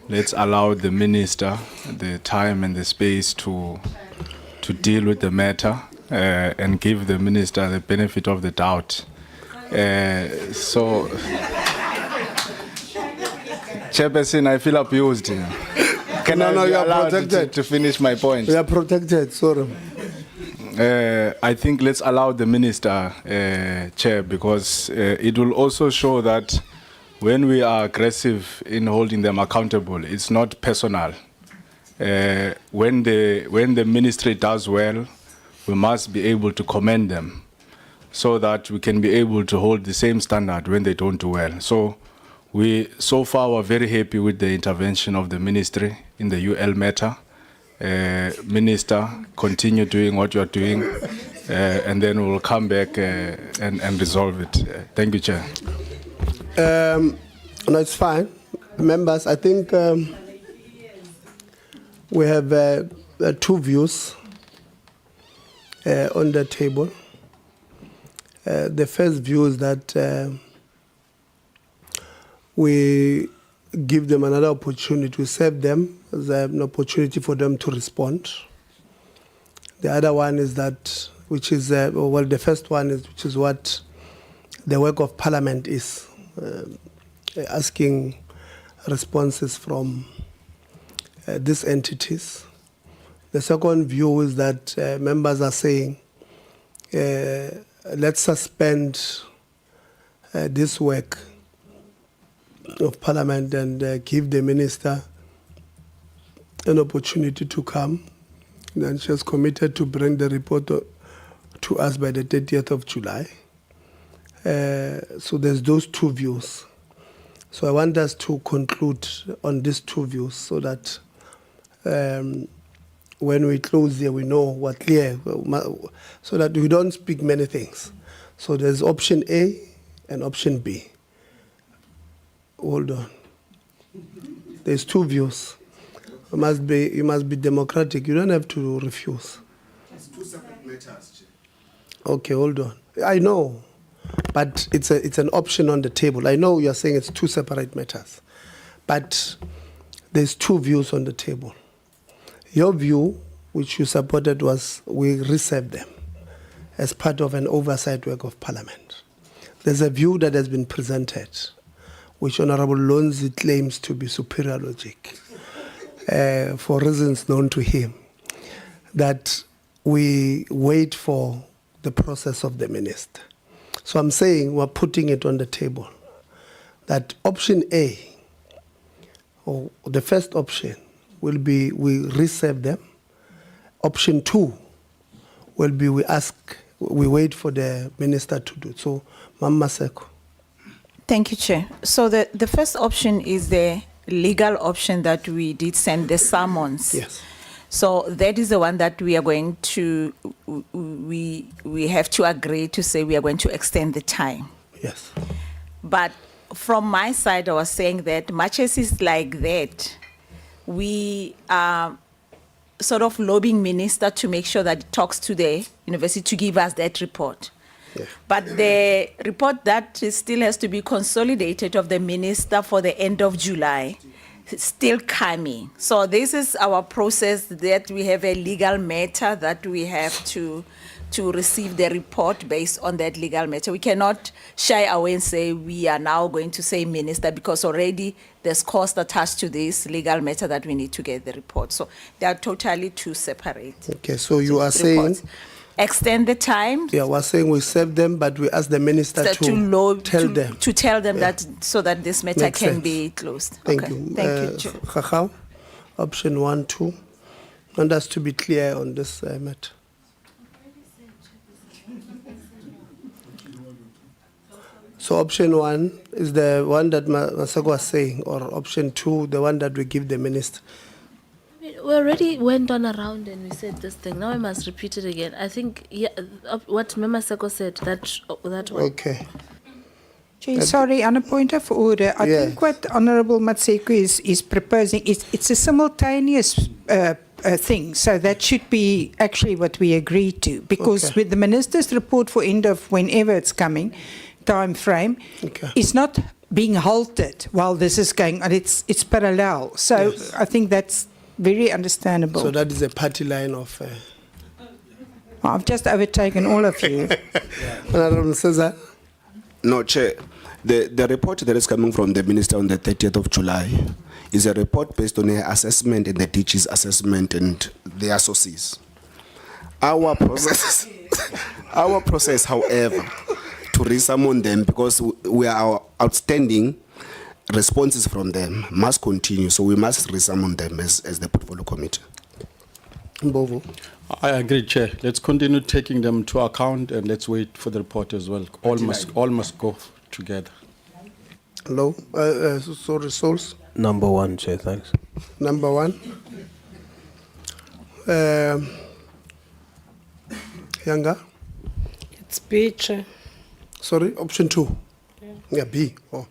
Speaker 5: Let's allow the minister the time and the space to deal with the matter and give the minister the benefit of the doubt. So, Chairperson, I feel abused here. Can I be
Speaker 1: you are
Speaker 5: allowed
Speaker 1: protected.
Speaker 5: to finish my point?
Speaker 1: We are protected, sorry.
Speaker 5: I think let's allow the minister, Chair, because it will also show that when we are aggressive in holding them accountable, it's not personal. When the ministry does well, we must be able to commend them so that we can be able to hold the same standard when they don't do well. So so far we're very happy with the intervention of the ministry in the UL matter. Minister, continue doing what you're doing, and then we'll come back and resolve it. Thank you, Chair.
Speaker 1: No, it's fine. Members, I think we have two views on the table. The first view is that we give them another opportunity to serve them, as an opportunity for them to respond. The other one is that, which is, well, the first one is, which is what the work of Parliament is, asking responses from these entities. The second view is that members are saying, let's suspend this work of Parliament and give the minister an opportunity to come. And she has committed to bring the report to to us by the 30th of July. So there's those two views. So I want us to conclude on these two views so that when we close here, we know what clear, so that we don't speak many things. So there's option A and option B. Hold on. There's two views. You must be democratic. You don't have to refuse.
Speaker 7: It's two separate matters.
Speaker 1: Okay, hold on. I know, but it's an option on the table. I know you're saying it's two separate matters, but there's two views on the table. Your view, which you supported, was we reserve them as part of an oversight work of Parliament. There's a view that has been presented, which Honorable Lonzi claims to be superior logic, for reasons known to him, that we wait for the process of the minister. So I'm saying we're putting it on the table, that option A, or the first option, will be we reserve them. Option 2 will be we wait for the minister to do it. So, Mama Seko.
Speaker 10: Thank you, Chair. So the first option is the legal option that we did send the summons.
Speaker 1: Yes.
Speaker 10: So that is the one that we are going to, we have to agree to say we are going to extend the time.
Speaker 1: Yes.
Speaker 10: But from my side, I was saying that much as it's like that, we are sort of lobbying minister to make sure that it talks to the university to give us that report.
Speaker 1: Yeah.
Speaker 10: But the report that still has to be consolidated of the minister for the end of July is still coming. So this is our process, that we have a legal matter that we have to receive the report based on that legal matter. We cannot shy away and say we are now going to say minister, because already there's cost attached to this legal matter that we need to get the report. So they are totally two separate.
Speaker 1: Okay, so you are saying
Speaker 10: extend the time.
Speaker 1: Yeah, we're saying we serve them, but we ask the minister to tell them that, so that this matter Makes
Speaker 10: can
Speaker 1: sense.
Speaker 10: be closed.
Speaker 1: Thank
Speaker 10: Okay.
Speaker 1: you.
Speaker 10: Thank you, Chair.
Speaker 1: Khakao, option 1, 2. I want us to be clear on this matter. So option 1 is the one that Masako was saying, or option 2, the one that we give the minister.
Speaker 29: We already went on around and we said this thing. Now I must repeat it again. I think what Mema Seko said, that one.
Speaker 1: Okay.
Speaker 12: Chair, sorry, on a point of order, I think what Honourable Matseko is proposing, it's a simultaneous thing, so that should be actually what we agree to, because with the minister's report for end of whenever it's coming, time frame, is not being halted while this is going on. It's parallel. So I think that's very understandable.
Speaker 1: So that is a party line of...
Speaker 12: I've just overtaken all of you.
Speaker 1: Honourable Cesar?
Speaker 25: No, Chair. The report that is coming from the minister on the 30th of July is a report based on her assessment and the DG's assessment and their sources. Our process, however, to resummon them, because we are outstanding responses from them, must continue. So we must resummon them as the portfolio committee.
Speaker 1: Mbovu.
Speaker 9: I agree, Chair. Let's continue taking them to account and let's wait for the report as well. All must go together.
Speaker 1: Hello? Sorry, Souls?
Speaker 8: Number 1, Chair, thanks.
Speaker 1: Number 1. Yanga?
Speaker 15: It's B, Chair.
Speaker 1: Sorry, option 2. Yeah, B. Oh.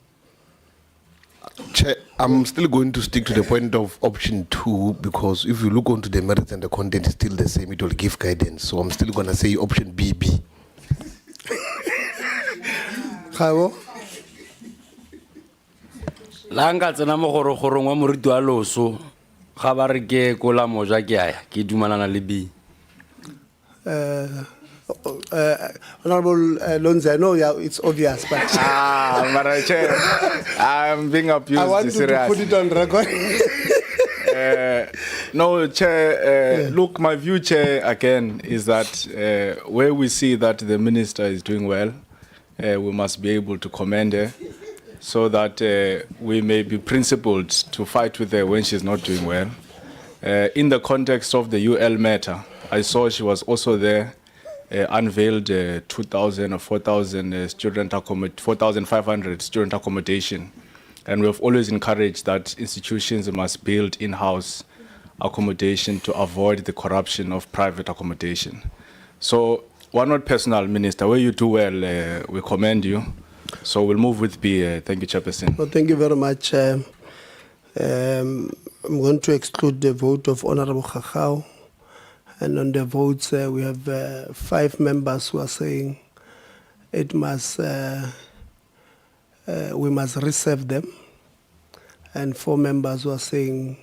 Speaker 7: Chair, I'm still going to stick to the point of option 2, because if you look onto the merits and the content is still the same, it will give guidance. So I'm still going to say option BB.
Speaker 1: Khawo?
Speaker 6: Langa tsena mo gorogorong wa moriti wa loso ga ba re ke kola moja ke aya ke dumalana le B.
Speaker 1: Honourable Lonzi, I know it's obvious, but...
Speaker 14: Madam Chair, I'm being abused.
Speaker 1: I want you to put it on record.
Speaker 14: No, Chair, look, my view, Chair, again, is that where we see that the minister is doing well, we must be able to commend her, so that we may be principled to fight with her when she's not doing well. In the context of the UL matter, I saw she was also there
Speaker 5: unveiled 2,000 or 4,000 4,500 student accommodation. And we have always encouraged that institutions must build in-house accommodation to avoid the corruption of private accommodation. So, one not personal, Minister, where you do well, we commend you. So we'll move with B. Thank you, Chairperson.
Speaker 1: Well, thank you very much. I'm going to exclude the vote of Honorable Khakao. And on the votes, we have 5 members who are saying it must, we must reserve them. And 4 members who are saying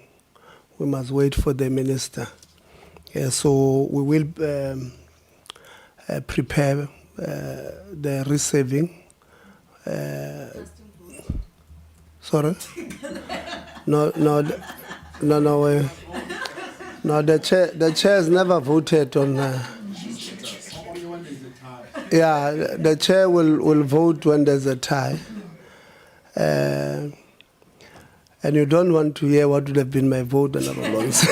Speaker 1: we must wait for the minister. Yeah, so we will prepare the reserving. Sorry? No. No, the chair has never voted on. Yeah, the chair will vote when there's a tie. And you don't want to hear what would have been my vote, Honorable Lawrence.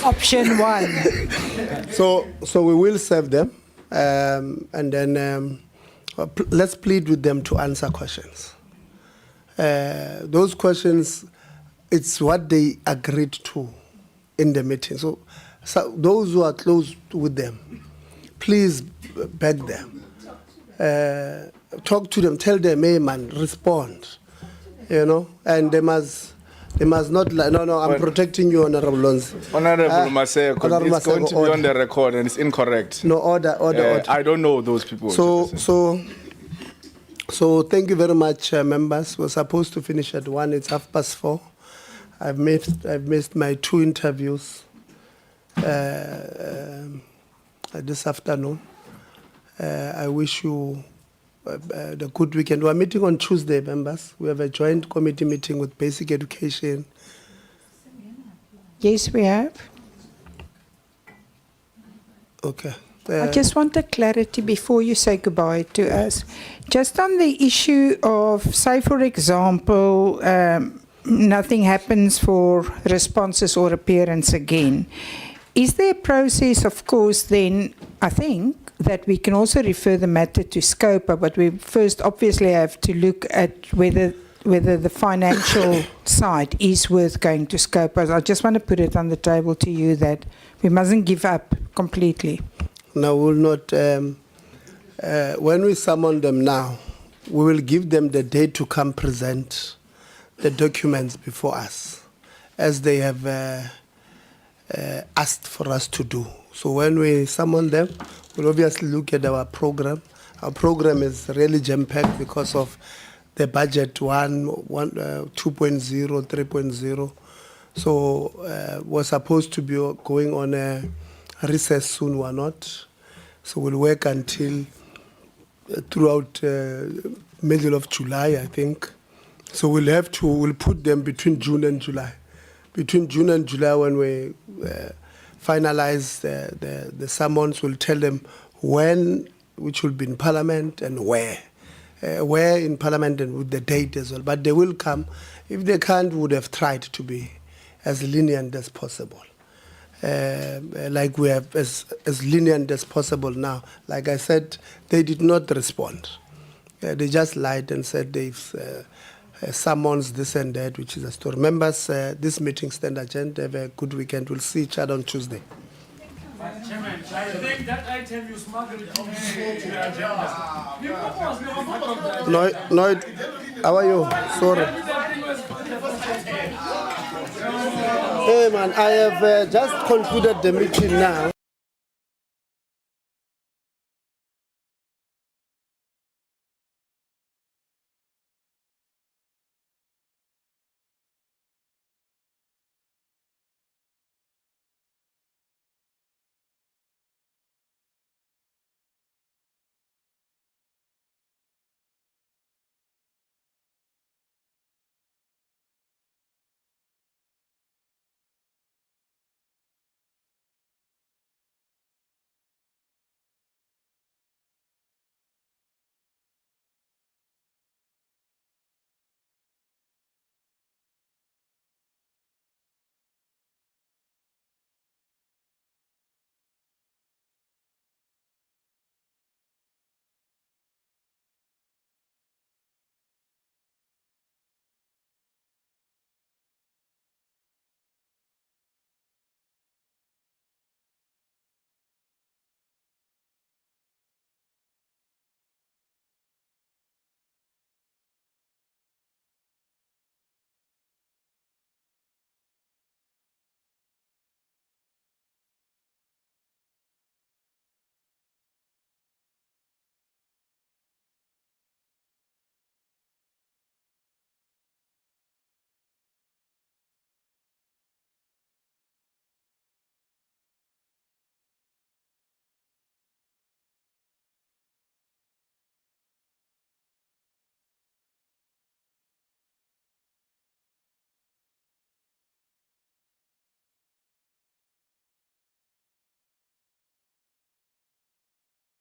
Speaker 12: Option 1.
Speaker 1: So we will serve them, and then let's plead with them to answer questions. Those questions, it's what they agreed to in the meeting. So those who are close with them, please beg them. Talk to them, tell them, hey man, respond. You know, and they must not lie. No, I'm protecting you, Honorable Lonzi.
Speaker 5: Honorable Maseko,
Speaker 1: Honorable
Speaker 5: it's going to be on the record and it's incorrect.
Speaker 1: No, order.
Speaker 5: I don't know those people.
Speaker 1: So thank you very much, members. We're supposed to finish at 1. It's 4:30. I've missed my 2 interviews this afternoon. I wish you the good weekend. We're meeting on Tuesday, members. We have a joint committee meeting with Basic Education.
Speaker 12: Yes, we have.
Speaker 1: Okay.
Speaker 12: I just wanted clarity before you say goodbye to us. Just on the issue of, say, for example, nothing happens for responses or appearance again. Is there a process, of course, then, I think, that we can also refer the matter to SCOPA, but we first obviously have to look at whether the financial side is worth going to SCOPA. I just want to put it on the table to you that we mustn't give up completely.
Speaker 1: No, we will not. When we summon them now, we will give them the day to come present the documents before us, as they have asked for us to do. So when we summon them, we'll obviously look at our program. Our program is really jam-packed because of the budget 2.0, 3.0. So we're supposed to be going on a recess soon, we're not. So we'll work until throughout middle of July, I think. So we'll put them between June and July. Between June and July, when we finalize the summons, we'll tell them when, which will be in Parliament, and where in Parliament, and with the date as well. But they will come. If they can't, we would have tried to be as lenient as possible. Like we have as lenient as possible now. Like I said, they did not respond. They just lied and said they've summons this and that, which is a story. Members, this meeting stand agenda. Have a good weekend. We'll see each other on Tuesday.
Speaker 13: Chairman, I think that item you smuggled into the agenda.
Speaker 1: No, how are you? Sorry. Hey man, I have just concluded the meeting now.